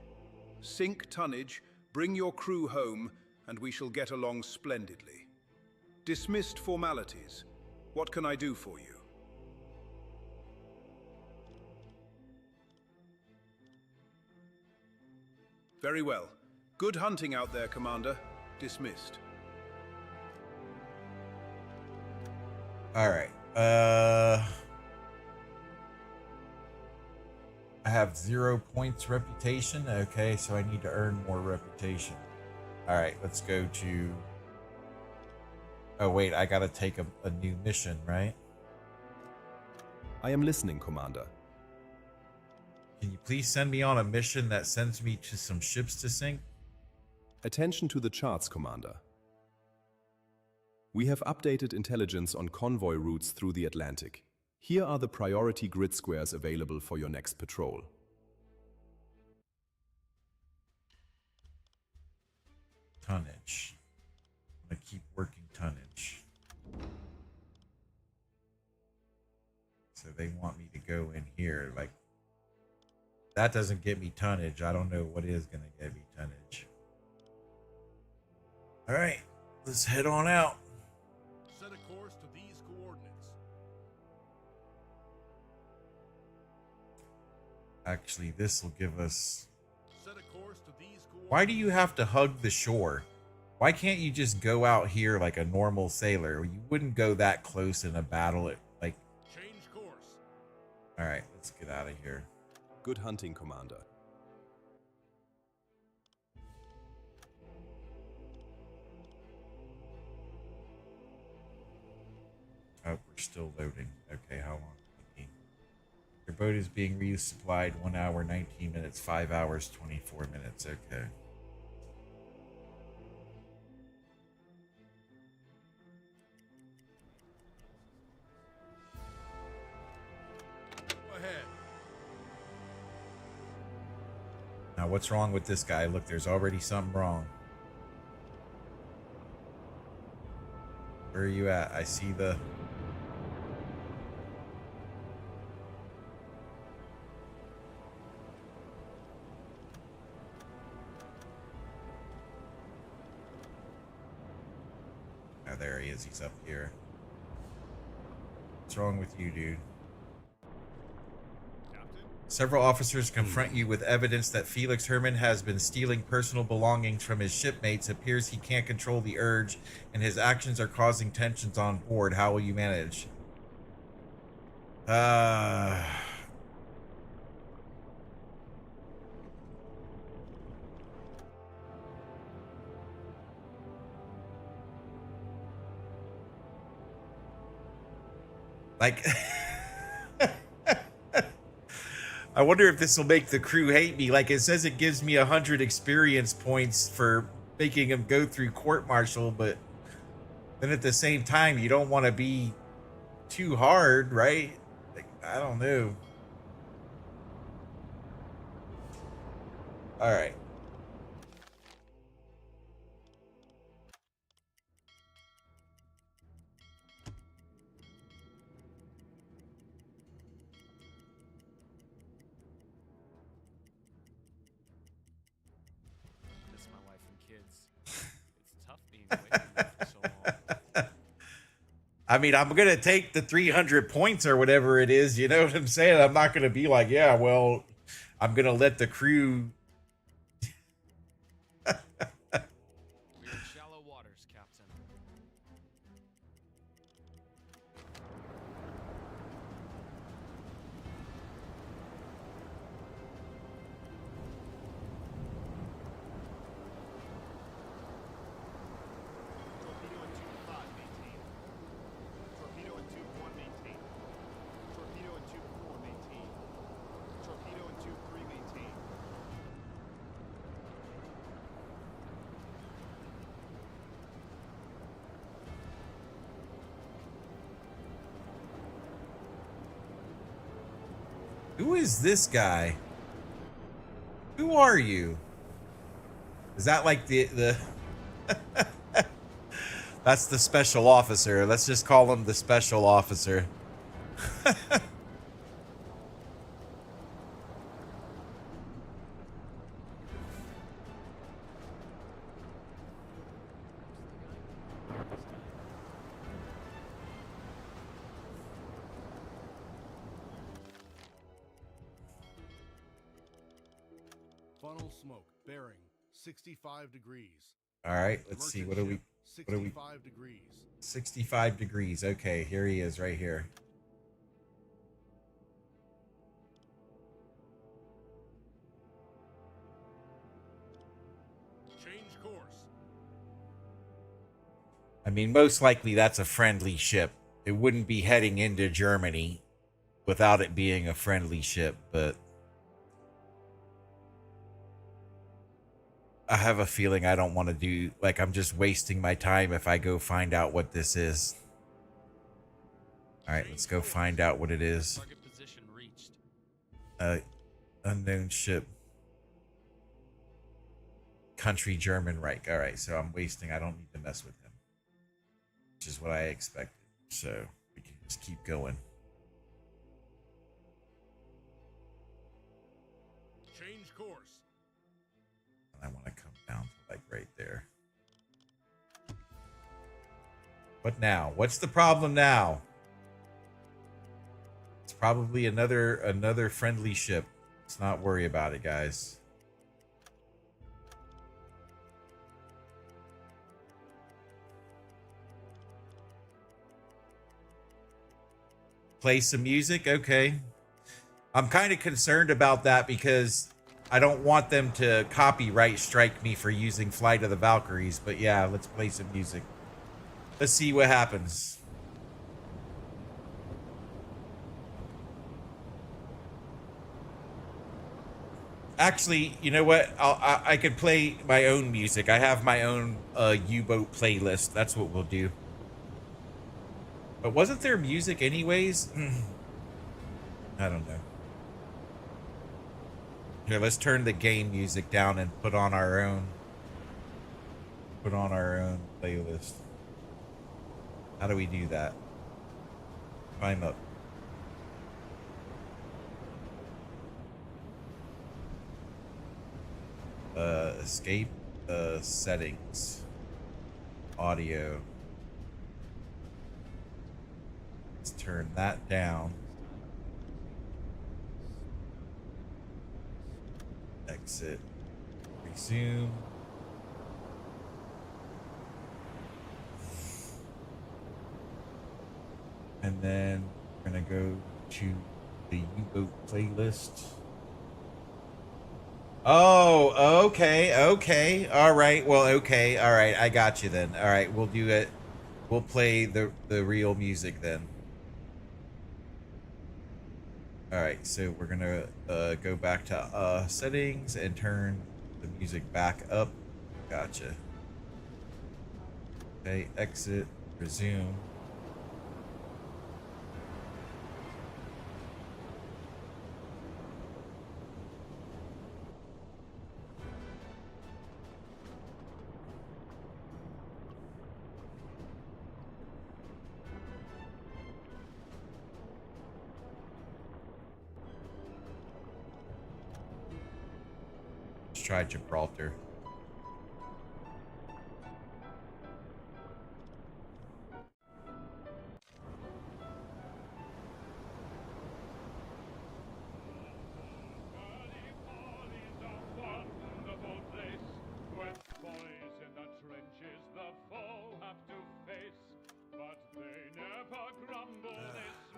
Sink tonnage, bring your crew home, and we shall get along splendidly. Dismissed formalities. What can I do for you? Very well. Good hunting out there, Commander. Dismissed. All right. I have 0 points reputation. Okay, so I need to earn more reputation. All right, let's go to. Oh, wait, I gotta take a new mission, right? I am listening, Commander. Can you please send me on a mission that sends me to some ships to sink? Attention to the charts, Commander. We have updated intelligence on convoy routes through the Atlantic. Here are the priority grid squares available for your next patrol. Tonnage. I'm gonna keep working tonnage. So they want me to go in here. Like, that doesn't get me tonnage. I don't know what is gonna get me tonnage. All right, let's head on out. Set a course to these coordinates. Actually, this will give us... Set a course to these coordinates. Why do you have to hug the shore? Why can't you just go out here like a normal sailor? You wouldn't go that close in a battle. Like, Change course. all right, let's get out of here. Good hunting, Commander. Oh, we're still loading. Okay, how long? Your boat is being resupplied 1 hour, 19 minutes, 5 hours, 24 minutes. Okay. Go ahead. Now, what's wrong with this guy? Look, there's already something wrong. Where are you at? I see the... Oh, there he is. He's up here. What's wrong with you, dude? Several officers confront you with evidence that Felix Herman has been stealing personal belongings from his shipmates. Appears he can't control the urge, and his actions are causing tensions on board. How will you manage? Like... I wonder if this will make the crew hate me. Like, it says it gives me 100 experience points for making him go through court-martial, but then at the same time, you don't want to be too hard, right? Like, I don't know. All right. Miss my wife and kids. It's tough being away from them for so long. I mean, I'm going to take the 300 points or whatever it is. You know what I'm saying? I'm not going to be like, yeah, well, I'm going to let the crew... We're in shallow waters, Captain. Torpedo in tube 5, maintain. Torpedo in tube 1, maintain. Torpedo in tube 4, maintain. Torpedo in tube 3, maintain. Who is this guy? Who are you? Is that like the That's the special officer. Let's just call him the special officer. Funnel smoke, bearing 65 degrees. All right, let's see. What are we? What are we? 65 degrees. 65 degrees. Okay, here he is right here. Change course. I mean, most likely that's a friendly ship. It wouldn't be heading into Germany without it being a friendly ship, but I have a feeling I don't want to do, like, I'm just wasting my time if I go find out what this is. All right, let's go find out what it is. Target position reached. Unknown ship. Country German Reich. All right, so I'm wasting, I don't need to mess with him, which is what I expected. So we can just keep going. Change course. I want to come down to like right there. What now? What's the problem now? It's probably another friendly ship. Let's not worry about it, guys. Play some music? Okay. I'm kind of concerned about that because I don't want them to copyright strike me for using Flight of the Valkyries, but yeah, let's play some music. Let's see what happens. Actually, you know what? I could play my own music. I have my own U-boat playlist. That's what we'll do. But wasn't there music anyways? I don't know. Here, let's turn the game music down and put on our own playlist. How do we do that? Climb up. Escape settings. Audio. Let's turn that down. Exit. Resume. And then we're gonna go to the U-boat playlist. Oh, okay. All right. Well, okay. All right. I got you then. All right. We'll do it. We'll play the real music then. All right. So we're going to go back to settings and turn the music back up. Gotcha. Okay. Exit. Resume. Try Gibraltar.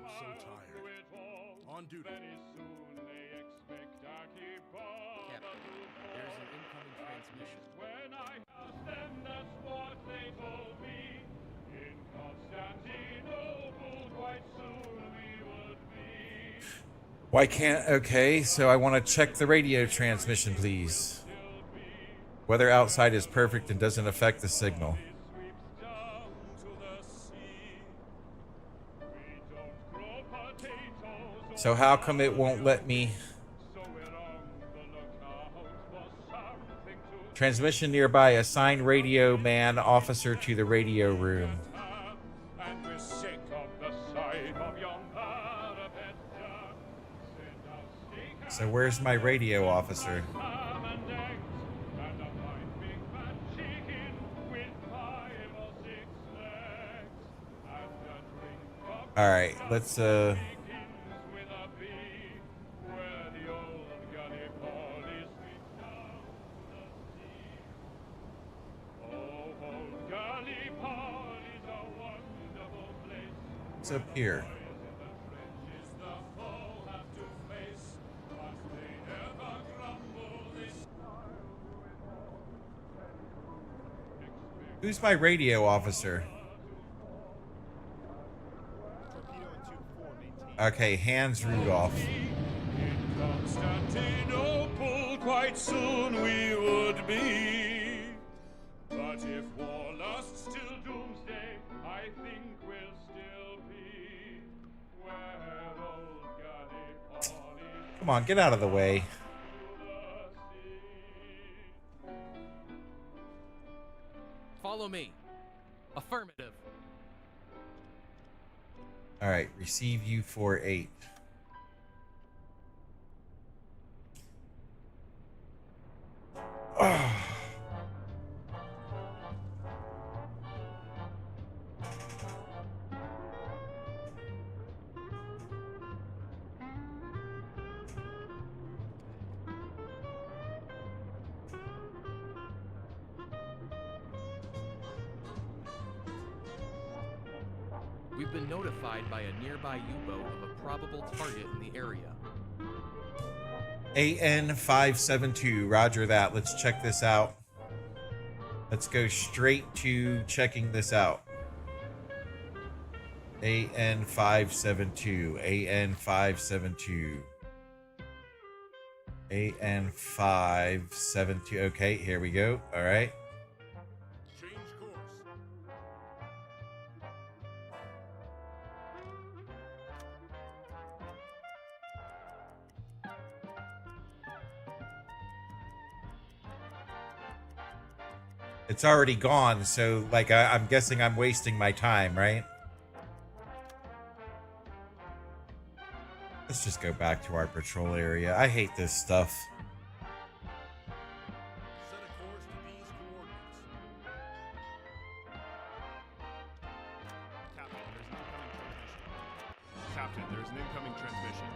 So tired. On duty. There's an incoming transmission. When I asked them, that's what they told me. In Constantinople, quite soon we would be. Why can't... Okay, so I want to check the radio transmission, please. Weather outside is perfect and doesn't affect the signal. So how come it won't let me... Transmission nearby. Assign radio man officer to the radio room. So where's my radio officer? All right, let's What's up here? Who's my radio officer? Okay, Hans Rudolph. In Constantinople, quite soon we would be. But if war lasts till doomsday, I think we'll still be where old Gallipoli Come on, get out of the way. to the sea. Follow me. Affirmative. All right, receive U48. We've been notified by a nearby U-boat of a probable target in the area. AN572, roger that. Let's check this out. Let's go straight to checking this out. AN572, AN572, AN572. Okay, here we go. All right. Change course. It's already gone, so like I'm guessing I'm wasting my time, right? Let's just go back to our patrol area. I hate this stuff. Set a course to these coordinates. Captain, there's an incoming transmission.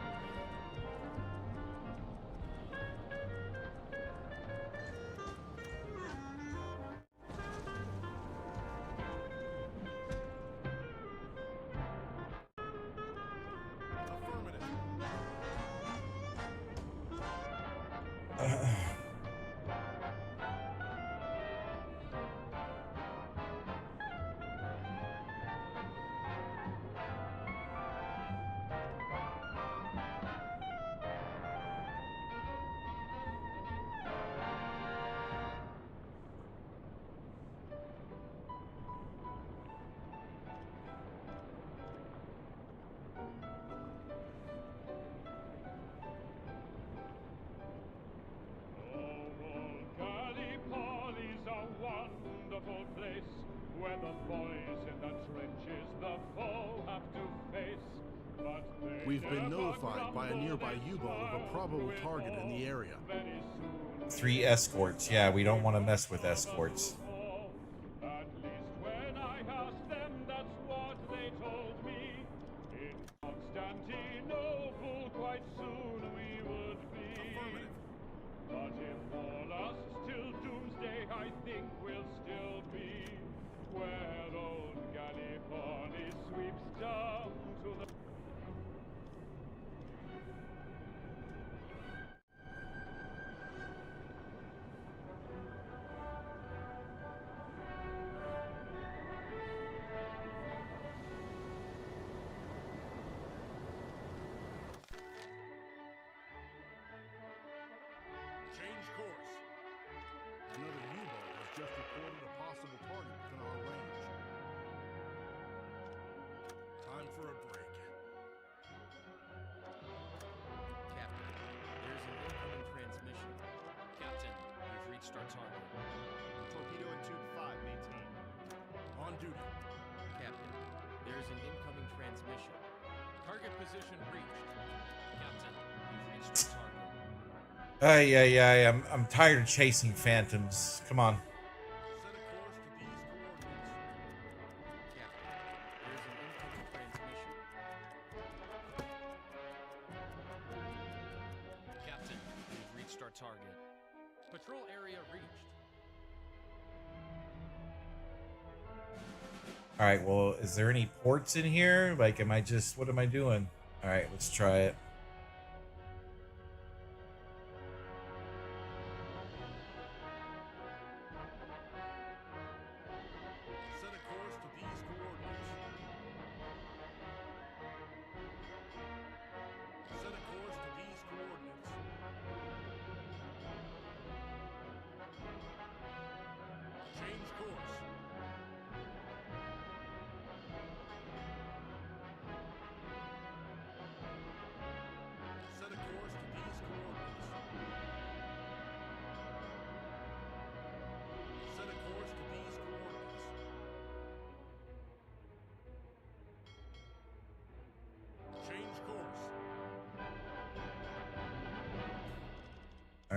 Affirmative. Gallipoli's a wonderful place where the boys in the trenches the foe have to face. But they We've been never notified by a nearby crumble U-boat of a probable target in the area. very soon. 3 escorts. Yeah, we don't want to mess with escorts. At least when I asked them, that's what they told me. In Constantinople, quite soon we would be. But if war lasts till doomsday, I think we'll still be where old Gallipoli sweeps down to the. Change course. Another U-boat has just reported a possible target within our range. Time for a break. Captain, there's an incoming transmission. Captain, we've reached our target. Torpedo and tube 5, maintain. On duty. Captain, there's an incoming transmission. Target position reached. Captain, we've reached our target. I'm tired of chasing phantoms. Come on. Set a course to these coordinates. Captain, there's an incoming transmission. Captain, we've reached our target. Patrol area reached. All right, well, is there any ports in here? Like, what am I doing? All right, let's try it. Set a course to these coordinates.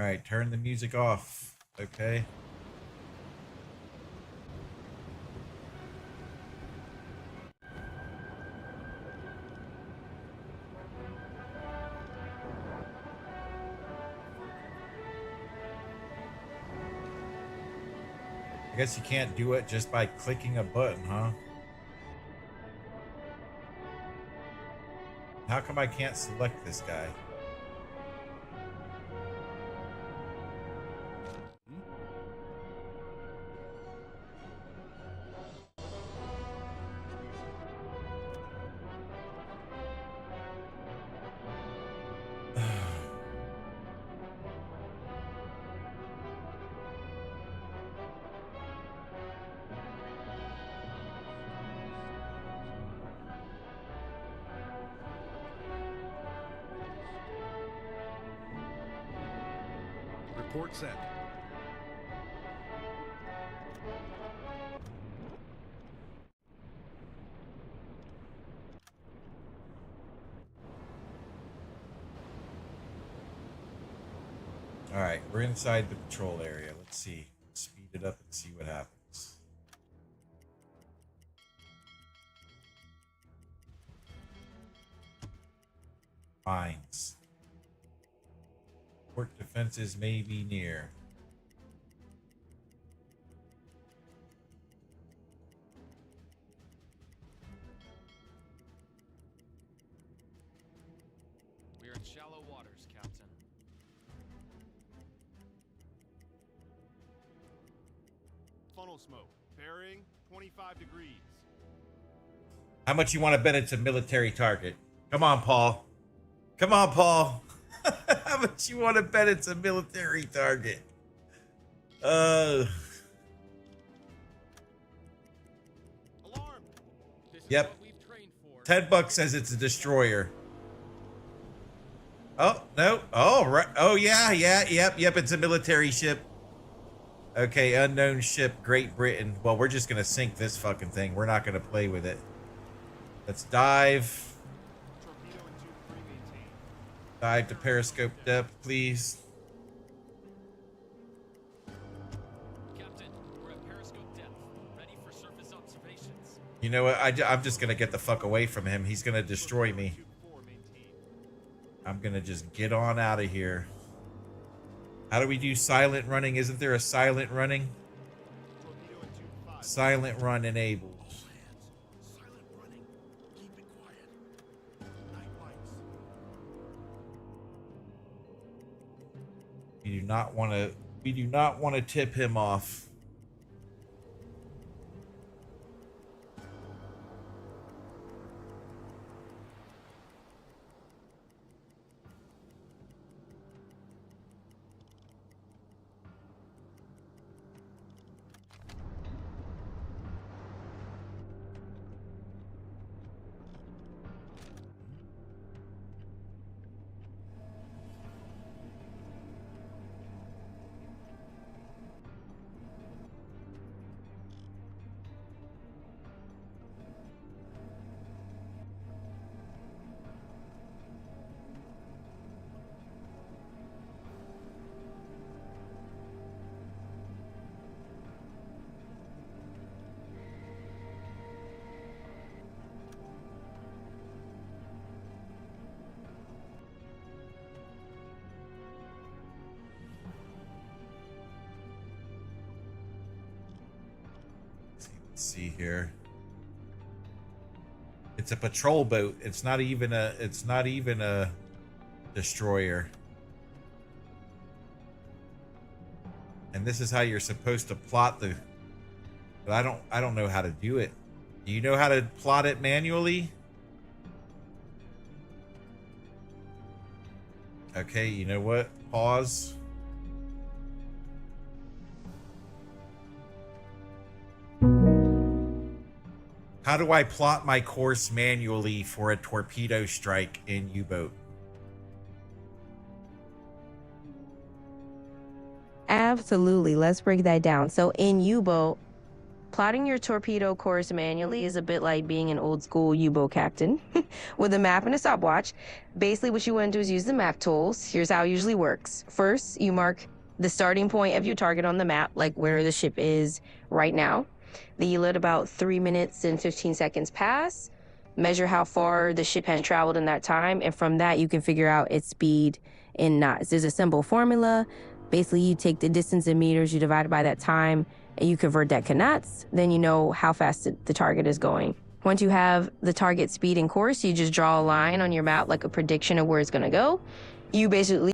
All right, turn the music off. Okay. I guess you can't do it just by clicking a button, huh? How come I can't select this guy? Report sent. All right, we're inside the patrol area. Let's see. Speed it up and see what happens. Mines. Port defenses may be near. We are in shallow waters, Captain. Funnel smoke. Bearing 25 degrees. How much you want to bet it's a military target? Come on, Paul. Come on, Paul. How much you want to bet it's a military target? Alarm! This is Yep. what we've trained for. $10 says it's a destroyer. Oh, no. Oh, right. Oh, yeah. Yep. It's a military ship. Okay, unknown ship, Great Britain. Well, we're just going to sink this fucking thing. We're not going to play with it. Let's dive. Torpedo and tube 3 maintained. Dive to periscope depth, please. Captain, we're at periscope depth, ready for surface observations. You know what? I'm just going to get the fuck away from him. He's going to destroy me. Tube 4 maintained. I'm going to just get on out of here. How do we do silent running? Isn't there a silent running? Torpedo and tube 5. Silent run enabled. Silent running. Keep it quiet. Night lights. We do not want to tip him off. Let's see here. It's a patrol boat. It's not even a destroyer. And this is how you're supposed to plot the, but I don't know how to do it. Do you know how to plot it manually? Okay, you know what? Pause. How do I plot my course manually for a torpedo strike in U-boat? Absolutely. Let's break that down. So in U-boat, Plotting your torpedo course manually is a bit like being an old school U-boat captain with a map and a stopwatch. Basically, what you want to do is use the map tools. Here's how it usually works. First, you mark the starting point of your target on the map, like where the ship is right now. Then you let about 3 minutes and 15 seconds pass, measure how far the ship has traveled in that time, and from that, you can figure out its speed in knots. There's a simple formula. Basically, you take the distance in meters, you divide it by that time, and you convert that to knots, then you know how fast the target is going. Once you have the target speed and course, you just draw a line on your map like a prediction of where it's gonna go. You basically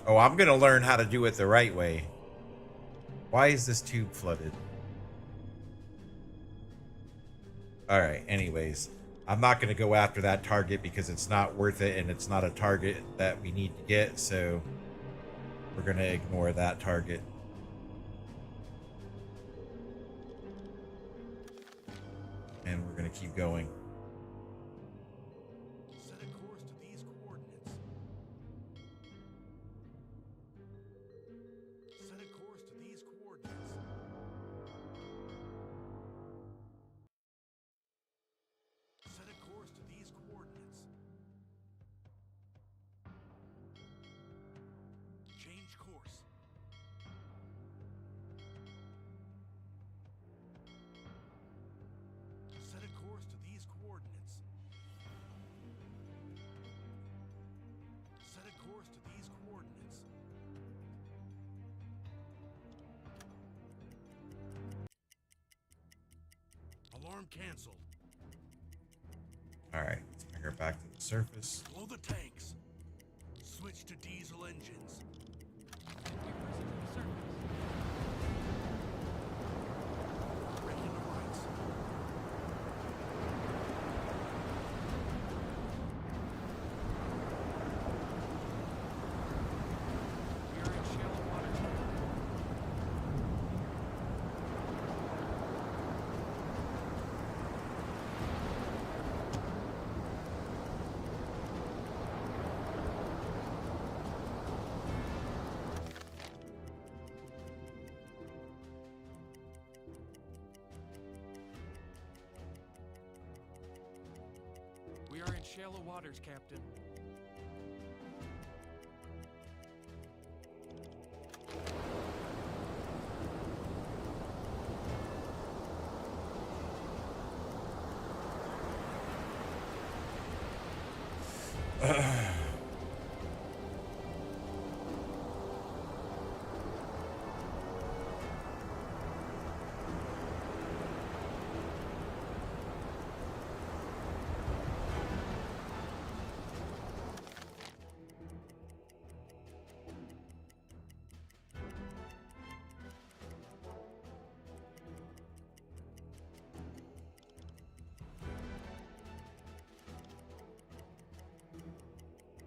Oh, I'm gonna learn how to do it the right way. Why is this tube flooded? Alright, anyways. I'm not gonna go after that target because it's not worth it and it's not a target that we need to get, so we're gonna ignore that target. And we're gonna keep going. Set a course to these coordinates. Set a course to these coordinates. Set a course to these coordinates. Change course. Set a course to these coordinates. Set a course to these coordinates. Alarm canceled. Alright, let's bring her back to the surface. Blow the tanks. Switch to diesel engines. Breaking the rights. We are in shallow water. We are in shallow waters, Captain.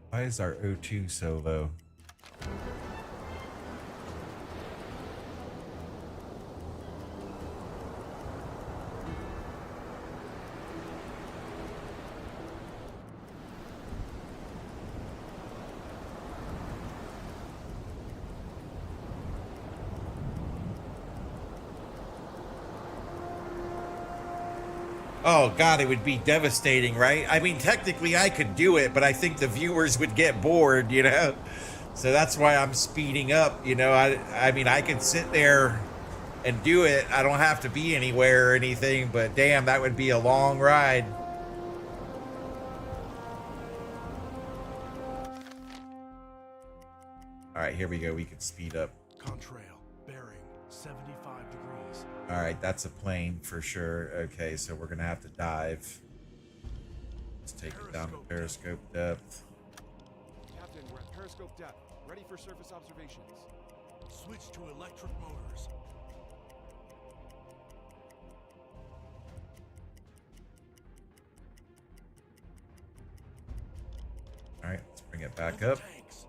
Why is our O2 so low? Oh god, it would be devastating, right? I mean, technically I could do it, but I think the viewers would get bored, you know? So that's why I'm speeding up, you know? I mean, I could sit there and do it. I don't have to be anywhere or anything, but damn, that would be a long ride. All right, here we go. We can speed up. Contrail, bearing 75 degrees. All right, that's a plane for sure. Okay, so we're gonna have to dive. Let's take it down to periscope depth. Captain, we're at periscope depth. Ready for surface observations. Switch to electric motors. All right, let's bring it back Blow up. the tanks.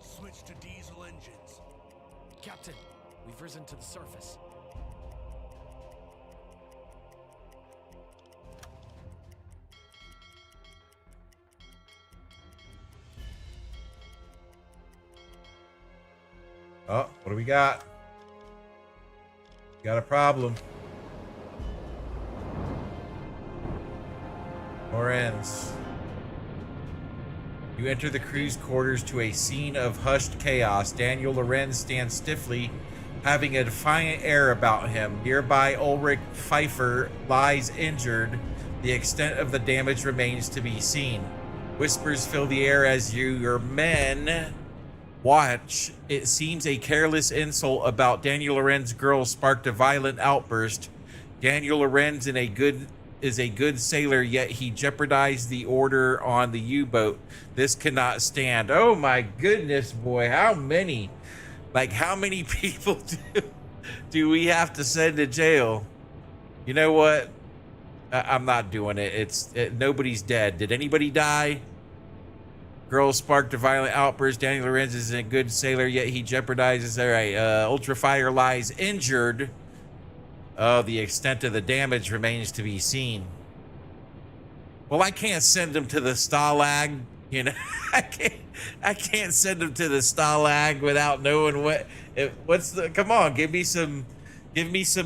Switch to diesel engines. Captain, we've risen to the surface. Oh, what do we got? Got a problem. More ends. You enter the crew's quarters to a scene of hushed chaos. Daniel Lorenz stands stiffly, having a defiant air about him. Nearby, Ulrich Pfeiffer lies injured. The extent of the damage remains to be seen. Whispers fill the air as your men watch. It seems a careless insult about Daniel Lorenz's girl sparked a violent outburst. Daniel Lorenz is a good sailor, yet he jeopardized the order on the U-boat. This cannot stand. Oh my goodness, boy. How many people do we have to send to jail? You know what? I'm not doing it. Nobody's dead. Did anybody die? Girl sparked a violent outburst. Daniel Lorenz is a good sailor, yet he jeopardizes. All right. Ultrafire lies injured. Oh, the extent of the damage remains to be seen. Well, I can't send him to the Stalag. You know, I can't send him to the Stalag without knowing what's the. Come on, give me some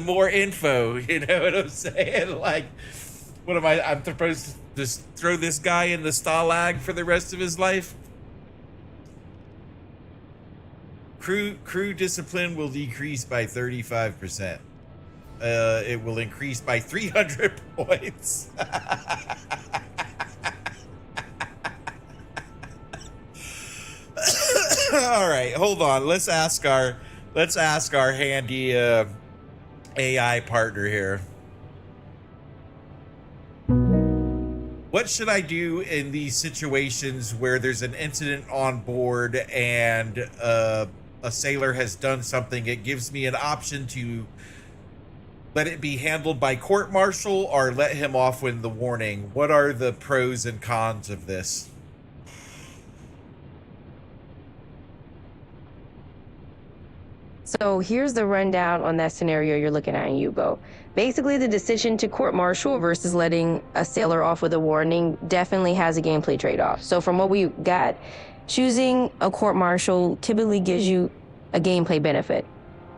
more info. You know what I'm saying? Like, what am I? I'm supposed to just throw this guy in the Stalag for the rest of his life? Crew discipline will decrease by 35%. It will increase by 300 points. All right, hold on. Let's ask our handy AI partner here. What should I do in these situations where there's an incident on board and a sailor has done something? It gives me an option to let it be handled by court-martial or let him off with the warning. What are the pros and cons of this? So here's the rundown on that scenario you're looking at in U-boat. Basically, the decision to court-martial versus letting a sailor off with a warning definitely has a gameplay trade-off. So from what we got, choosing a court-martial typically gives you a gameplay benefit,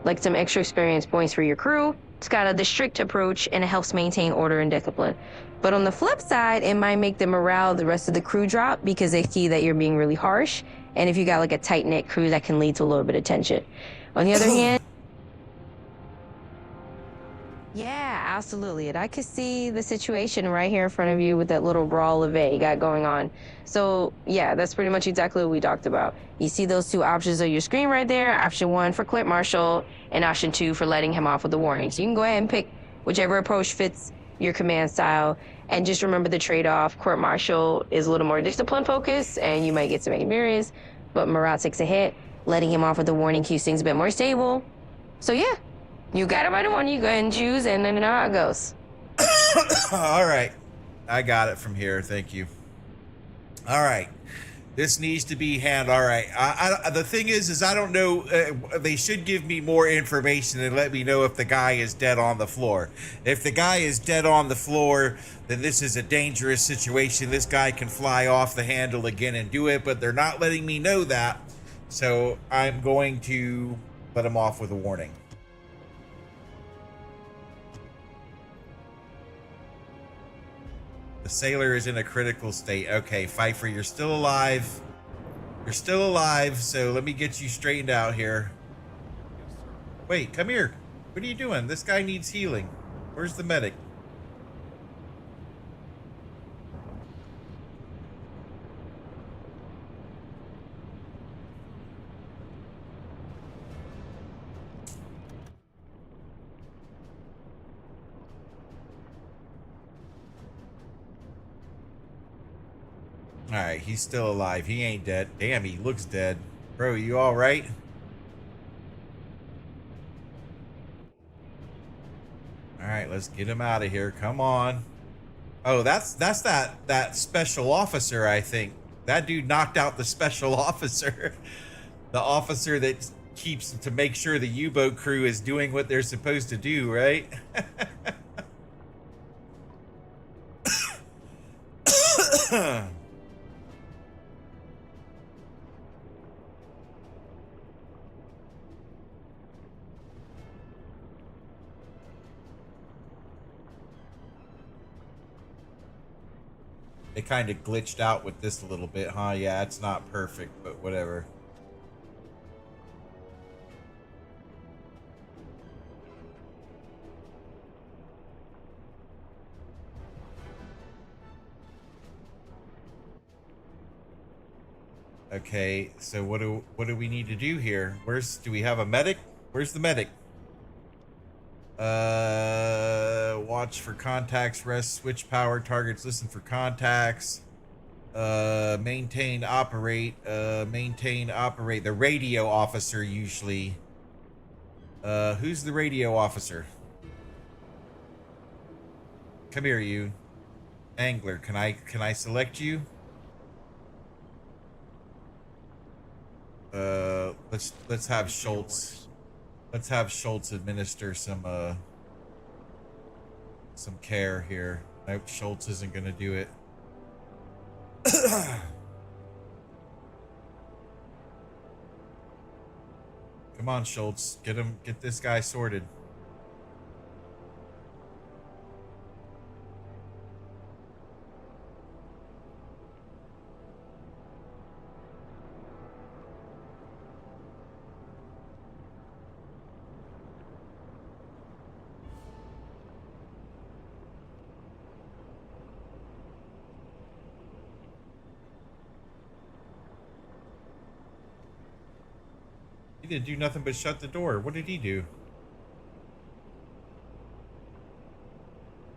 like some extra experience points for your crew. It's got the strict approach and it helps maintain order and discipline. But on the flip side, it might make the morale of the rest of the crew drop because they see that you're being really harsh. And if you got like a tight-knit crew, that can lead to a little bit of tension. On the other hand, yeah, absolutely. And I could see the situation right here in front of you with that little brawl of you got going on. So yeah, that's pretty much exactly what we talked about. You see those two options on your screen right there. Option 1 for court martial and option 2 for letting him off with a warning. So you can go ahead and pick whichever approach fits your command style. And just remember the trade-off. Court martial is a little more discipline focused and you might get some experience, but morale takes a hit. Letting him off with a warning keeps things a bit more stable. So yeah, you got it by the one. You go ahead and choose, and then you know how it goes. All right, I got it from here. Thank you. All right, this needs to be handled. All right, the thing is I don't know. They should give me more information and let me know if the guy is dead on the floor. If the guy is dead on the floor, then this is a dangerous situation. This guy can fly off the handle again and do it, but they're not letting me know that. So I'm going to let him off with a warning. The sailor is in a critical state. Okay, Pfeiffer, you're still alive. You're still alive, so let me get you straightened out here. Wait, come here. What are you doing? This guy needs healing. Where's the medic? All right, he's still alive. He ain't dead. Damn, he looks dead. Bro, you all right? All right, let's get him out of here. Come on. Oh, that's that special officer, I think. That dude knocked out the special officer. The officer that keeps to make sure the U-boat crew is doing what they're supposed to do, right? It kind of glitched out with this a little bit, huh? Yeah, it's not perfect, but whatever. Okay, so what do we need to do here? Do we have a medic? Where's the medic? Watch for contacts, rest, switch power targets, listen for contacts. Maintain, operate. The radio officer usually. Who's the radio officer? Come here, you. Angler, can I select you? Let's have Schultz. Let's have Schultz administer some care here. Nope, Schultz isn't gonna do it. Come on, Schultz. Get this guy sorted. He didn't do nothing but shut the door. What did he do?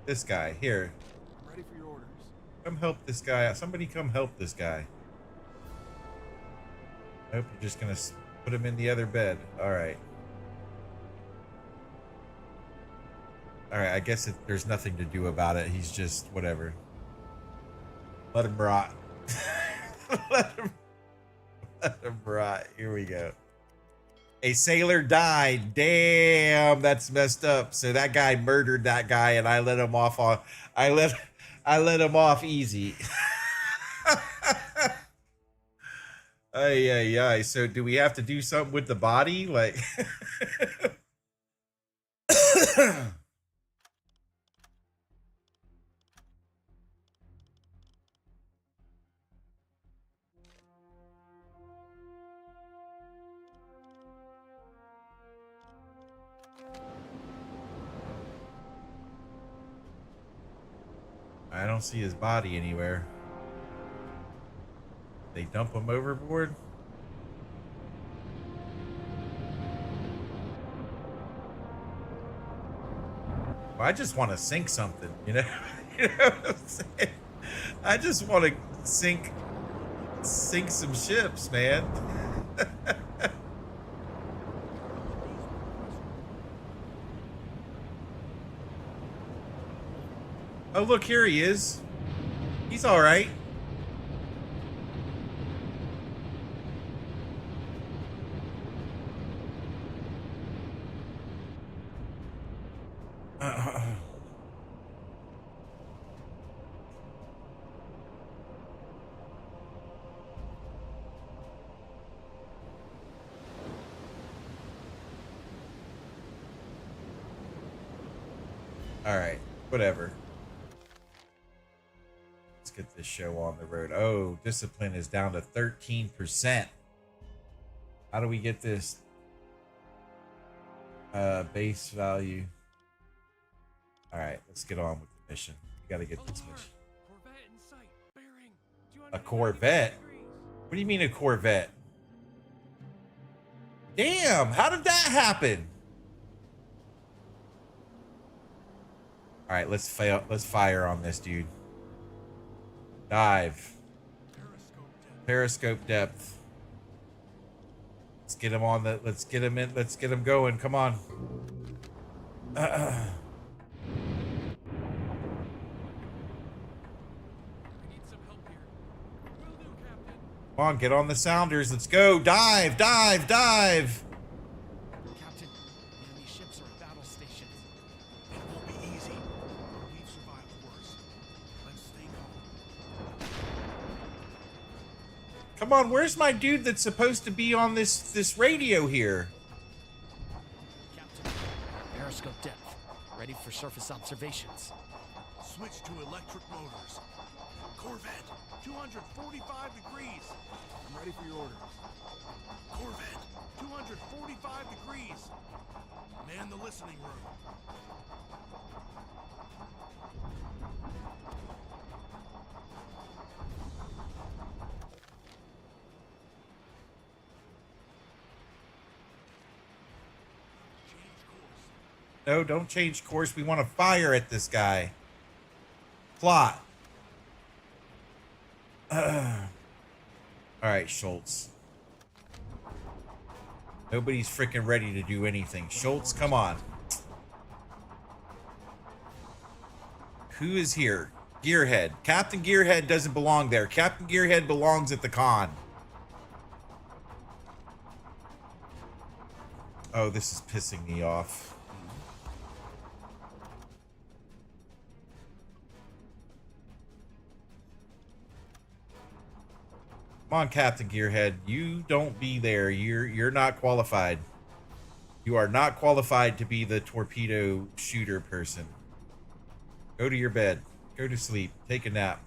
This guy, here. I'm ready for your orders. Come help this guy. Somebody come help this guy. Nope, you're just gonna put him in the other bed. Alright. Alright, I guess there's nothing to do about it. He's just, whatever. Let him rot. let him rot. Here we go. A sailor died. Damn, that's messed up. So that guy murdered that guy, and I let him off on. I let him off easy. Ay. So do we have to do something with the body, like? I don't see his body anywhere. They dump him overboard? Well, I just want to sink something, you know? You know what I'm saying? I just want to sink some ships, man. Oh, look, here he is. He's all right. All right, whatever. Get this show on the road. Oh, discipline is down to 13%. How do we get this base value? All right, let's get on with the mission. We got to get this mission. Corvette in sight. Bearing. A Corvette? What do you mean a Corvette? Damn, how did that happen? All right, let's fire on this dude. Dive. Periscope depth. Let's get him on the. Let's get him in. Let's get him going. Come on. I need some help here. Will do, Captain. Come on, get on the sounders. Let's go. Dive, dive, dive. Captain, enemy ships are at battle stations. It won't be easy. We've survived worse. Let's stay calm. Come on, where's my dude that's supposed to be on this radio here? Captain, periscope depth. Ready for surface observations. Switch to electric motors. Corvette, 245 degrees. I'm ready for your orders. Corvette, 245 degrees. Man the listening room. No, don't change course. We want to fire at this guy. Plot. All right, Schultz. Nobody's freaking ready to do anything. Schultz, come on. Who is here? Gearhead. Captain Gearhead doesn't belong there. Captain Gearhead belongs at the con. Oh, this is pissing me off. Come on, Captain Gearhead. You don't be there. You're not qualified. You are not qualified to be the torpedo shooter person. Go to your bed. Go to sleep. Take a nap.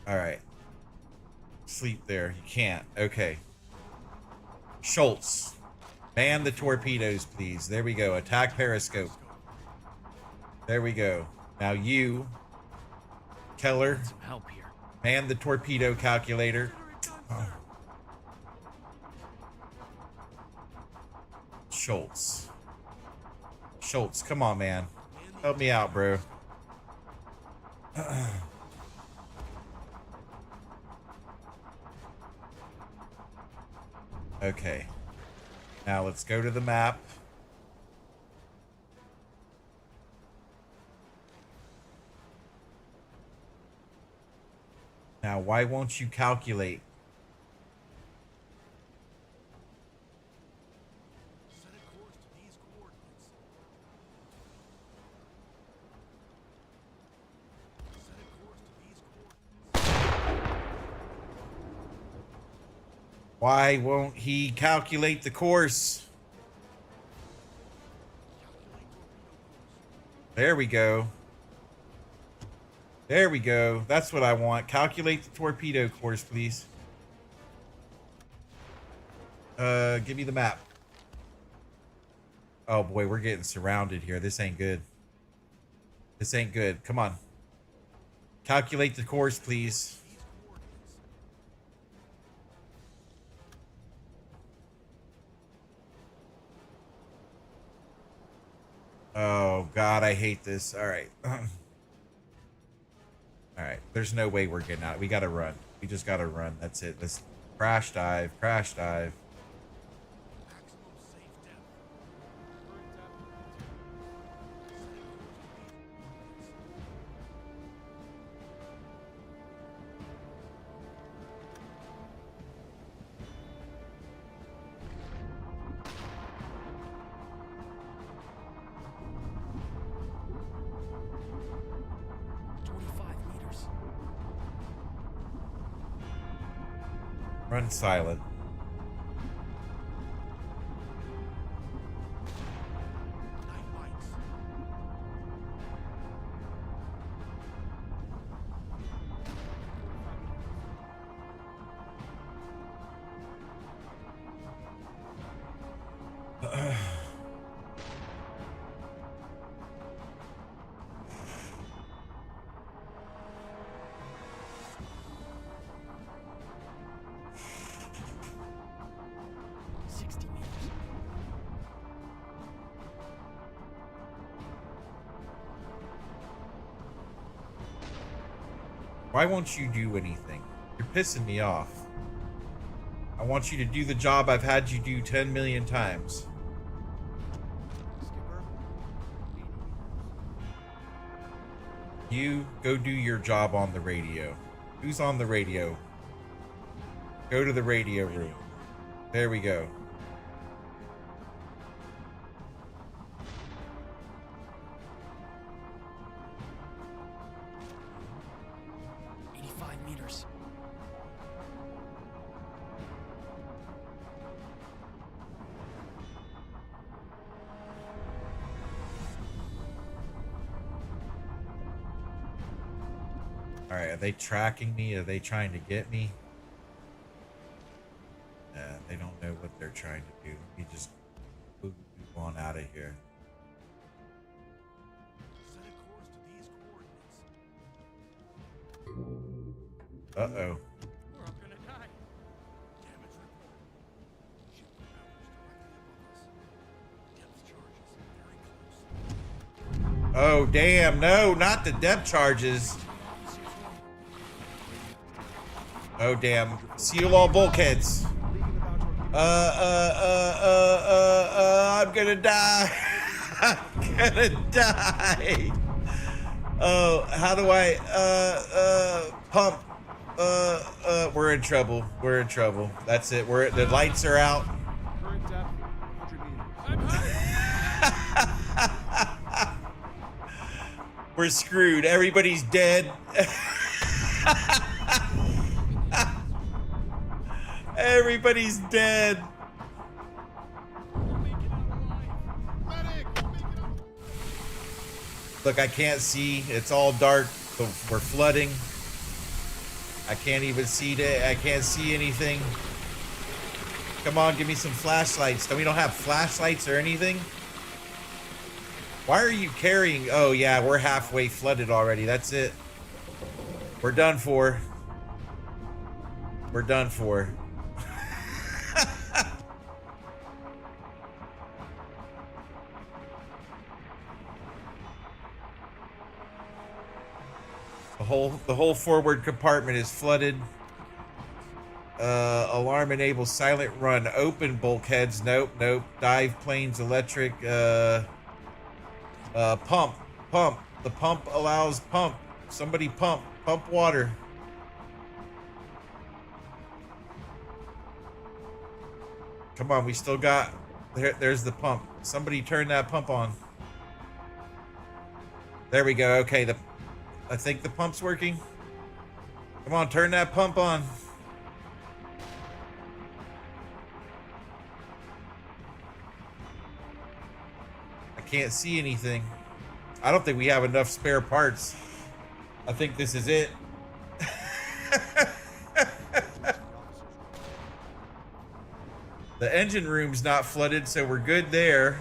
All right. Sleep there. You can't. Okay. Schultz. Man the torpedoes, please. There we go. Attack periscope. There we go. Now you, Keller. Some help here. Man the torpedo calculator. Oh. Schultz. Schultz, come on, man. Help me out, bro. Okay. Now let's go to the map. Now, why won't you calculate? Set a course to these coordinates. Set a course to these coordinates. Why won't he calculate the course? There we go. There we go. That's what I want. Calculate the torpedo course, please. Give me the map. Oh boy, we're getting surrounded here. This ain't good. This ain't good. Come on. Calculate the course, please. Oh God, I hate this. All right. All right, there's no way we're getting out. We gotta run. We just gotta run. That's it. Let's crash dive, crash dive. Maximum safe depth. Run silent. Night lights. Why won't you do anything? You're pissing me off. I want you to do the job I've had you do 10 million times. You go do your job on the radio. Who's on the radio? Go to the radio room. There we go. All right, are they tracking me? Are they trying to get me? They don't know what they're trying to do. Let me just move on out of here. Set a course to these coordinates. Uh-oh. We're all gonna die. Damage report. Ship powers directly above us. Depth charges very close. Oh, damn. No, not the depth charges. Oh, damn. Seal all bulkheads. I'm gonna die. I'm gonna die. Oh, how do I, pump? We're in trouble. We're in trouble. That's it. The lights are out. Current depth, 100 meters. We're screwed. Everybody's dead. Everybody's dead. Look, I can't see. It's all dark. We're flooding. I can't even see it. I can't see anything. Come on, give me some flashlights. We don't have flashlights or anything. Why are you carrying? Oh, yeah, we're halfway flooded already. That's it. We're done for. We're done for. The whole forward compartment is flooded. Alarm enables silent run. Open bulkheads. Nope, nope. Dive planes, electric. Pump. The pump allows pump. Somebody pump water. Come on, we still got. There's the pump. Somebody turn that pump on. There we go. Okay, I think the pump's working. Come on, turn that pump on. I can't see anything. I don't think we have enough spare parts. I think this is it. The engine room's not flooded, so we're good there.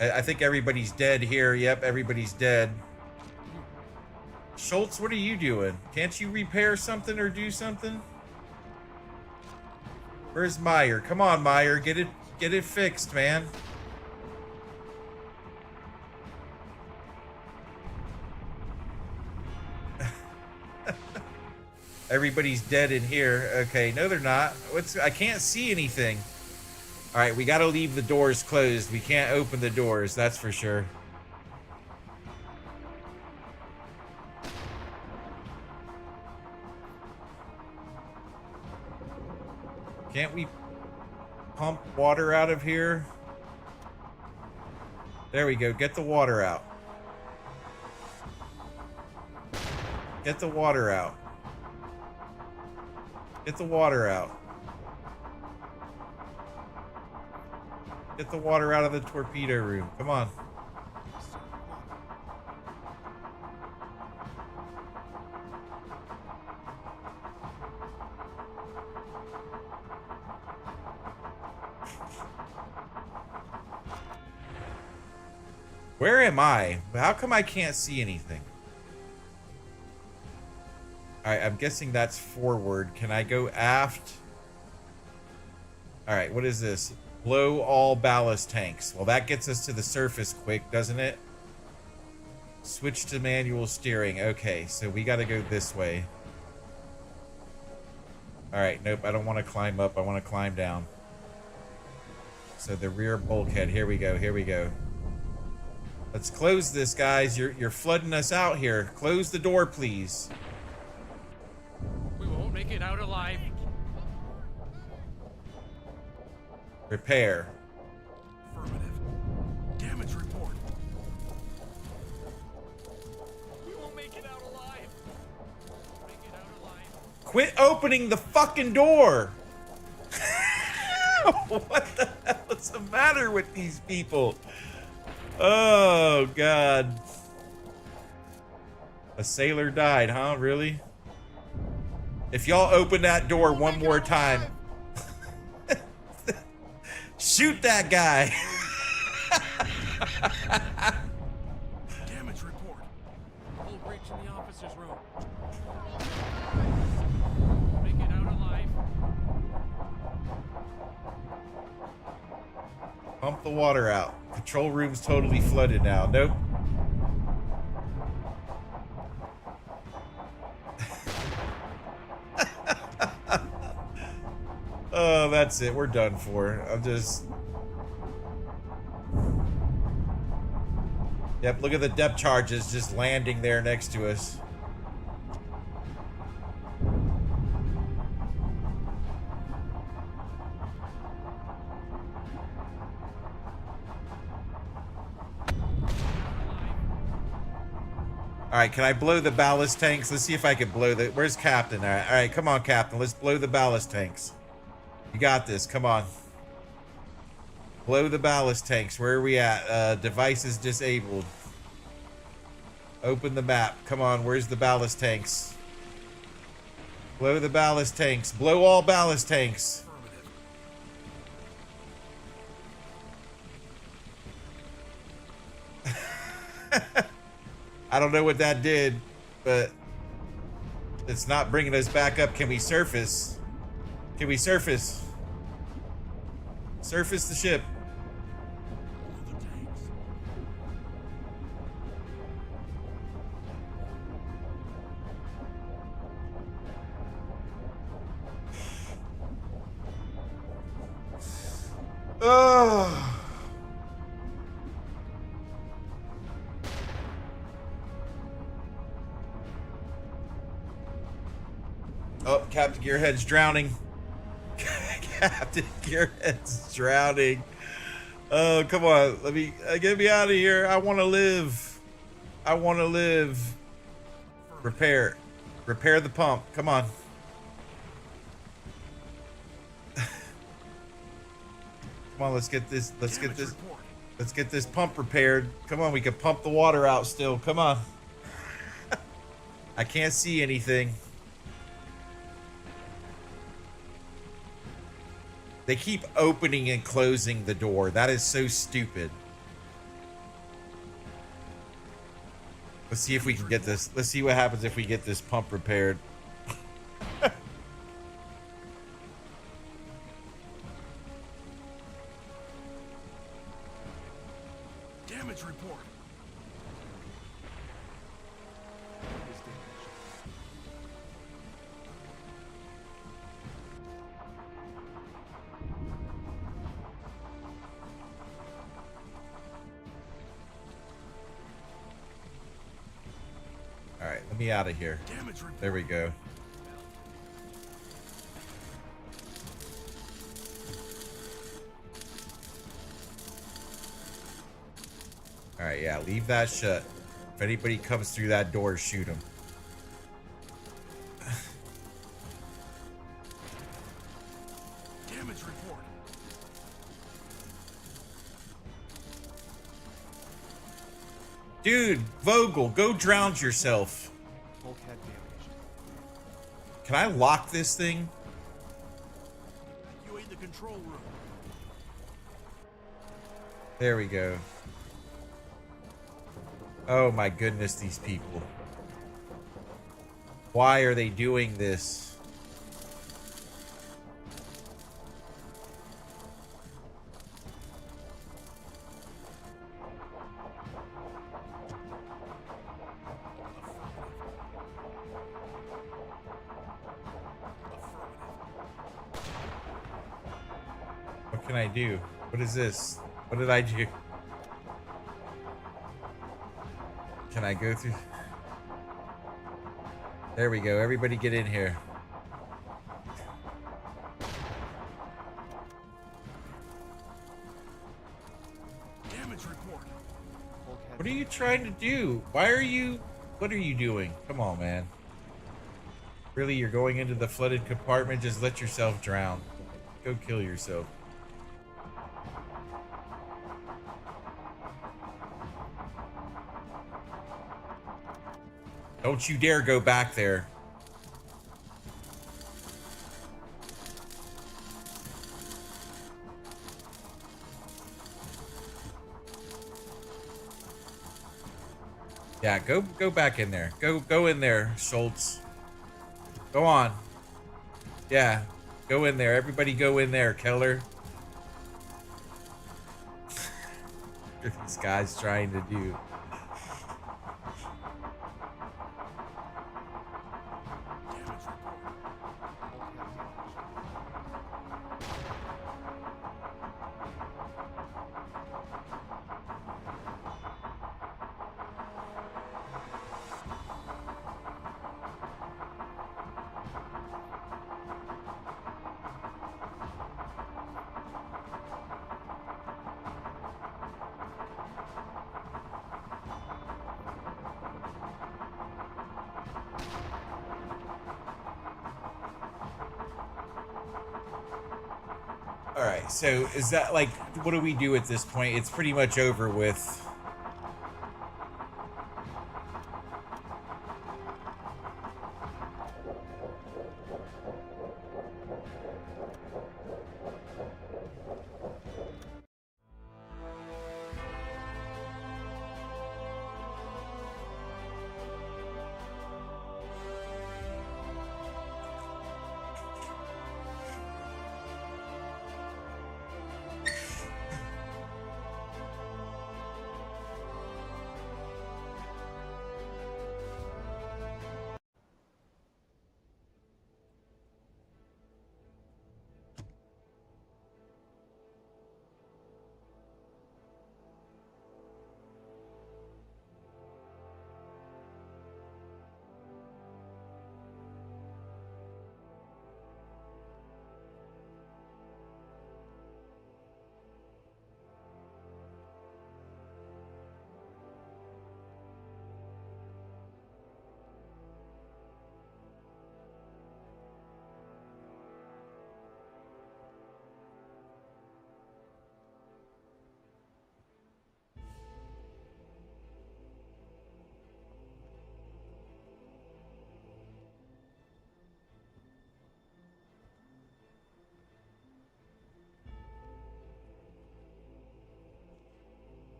I think everybody's dead here. Yep, everybody's dead. Schultz, what are you doing? Can't you repair something or do something? Where's Meyer? Come on, Meyer. Get it fixed, man. Everybody's dead in here. Okay, no, they're not. I can't see anything. All right, we got to leave the doors closed. We can't open the doors, that's for sure. Can't we pump water out of here? There we go. Get the water out. Get the water out. Get the water out. Get the water out of the torpedo room. Come on. Where am I? How come I can't see anything? Alright, I'm guessing that's forward. Can I go aft? Alright, what is this? Blow all ballast tanks. Well, that gets us to the surface quick, doesn't it? Switch to manual steering. Okay, so we gotta go this way. Alright, nope, I don't want to climb up. I want to climb down. So the rear bulkhead. Here we go, here we go. Let's close this, guys. You're flooding us out here. Close the door, please. We won't make it out alive. Repair. Affirmative. Damage report. We won't make it out alive. Make it out alive. Quit opening the fucking door! What the hell is the matter with these people? Oh, God. A sailor died, huh? Really? If y'all open that door one more time, shoot that guy. Damage report. Full breach in the officer's room. Make it out alive. Pump the water out. Control room's totally flooded now. Nope. Oh, that's it. We're done for. I'm just... Yep, look at the depth charges just landing there next to us. All right, can I blow the ballast tanks? Let's see if I can blow the... Where's Captain? All right, come on, Captain. Let's blow the ballast tanks. You got this. Come on. Blow the ballast tanks. Where are we at? Devices disabled. Open the map. Come on, where's the ballast tanks? Blow the ballast tanks. Blow all ballast tanks. I don't know what that did, but it's not bringing us back up. Can we surface? Can we surface? Surface the ship. Oh. Oh, Captain Gearhead's drowning. Captain Gearhead's drowning. Oh, come on. Let me get me out of here. I want to live. I want to live. Repair the pump. Come on. Come on, let's get this pump repaired. Come on, we can pump the water out still. Come on. I can't see anything. They keep opening and closing the door. That is so stupid. Let's see if we can get this. Let's see what happens if we get this pump repaired. Damage report. All right, let me out of here. There we go. All right, yeah, leave that shut. If anybody comes through that door, shoot them. Damage report. Dude, Vogel, go drown yourself. Bulkhead damaged. Can I lock this thing? You in the control room. There we go. Oh my goodness, these people. Why are they doing this? What can I do? What is this? What did I do? Can I go through? There we go. Everybody get in here. Damage report. What are you trying to do? Why are you... What are you doing? Come on, man. Really, you're going into the flooded compartment? Just let yourself drown. Go kill yourself. Don't you dare go back there. Yeah, go back in there. Go in there, Schultz. Go on. Yeah, go in there. Everybody go in there, Keller. What are these guys trying to do? All right, so is that like, what do we do at this point? It's pretty much over with.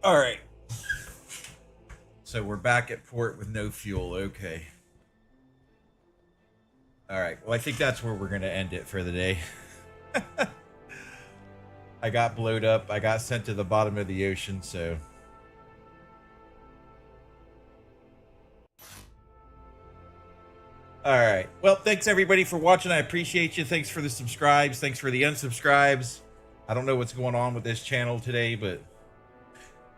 All right. So we're back at port with no fuel. Okay. All right. Well, I think that's where we're going to end it for the day. I got blowed up. I got sent to the bottom of the ocean, so. All right. Well, thanks everybody for watching. I appreciate you. Thanks for the subscribes. Thanks for the unsubscribes. I don't know what's going on with this channel today, but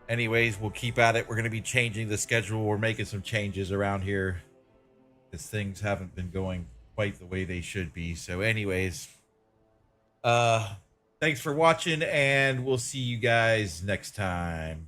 anyways, we'll keep at it. We're going to be changing the schedule. We're making some changes around here because things haven't been going quite the way they should be. So anyways, thanks for watching, and we'll see you guys next time.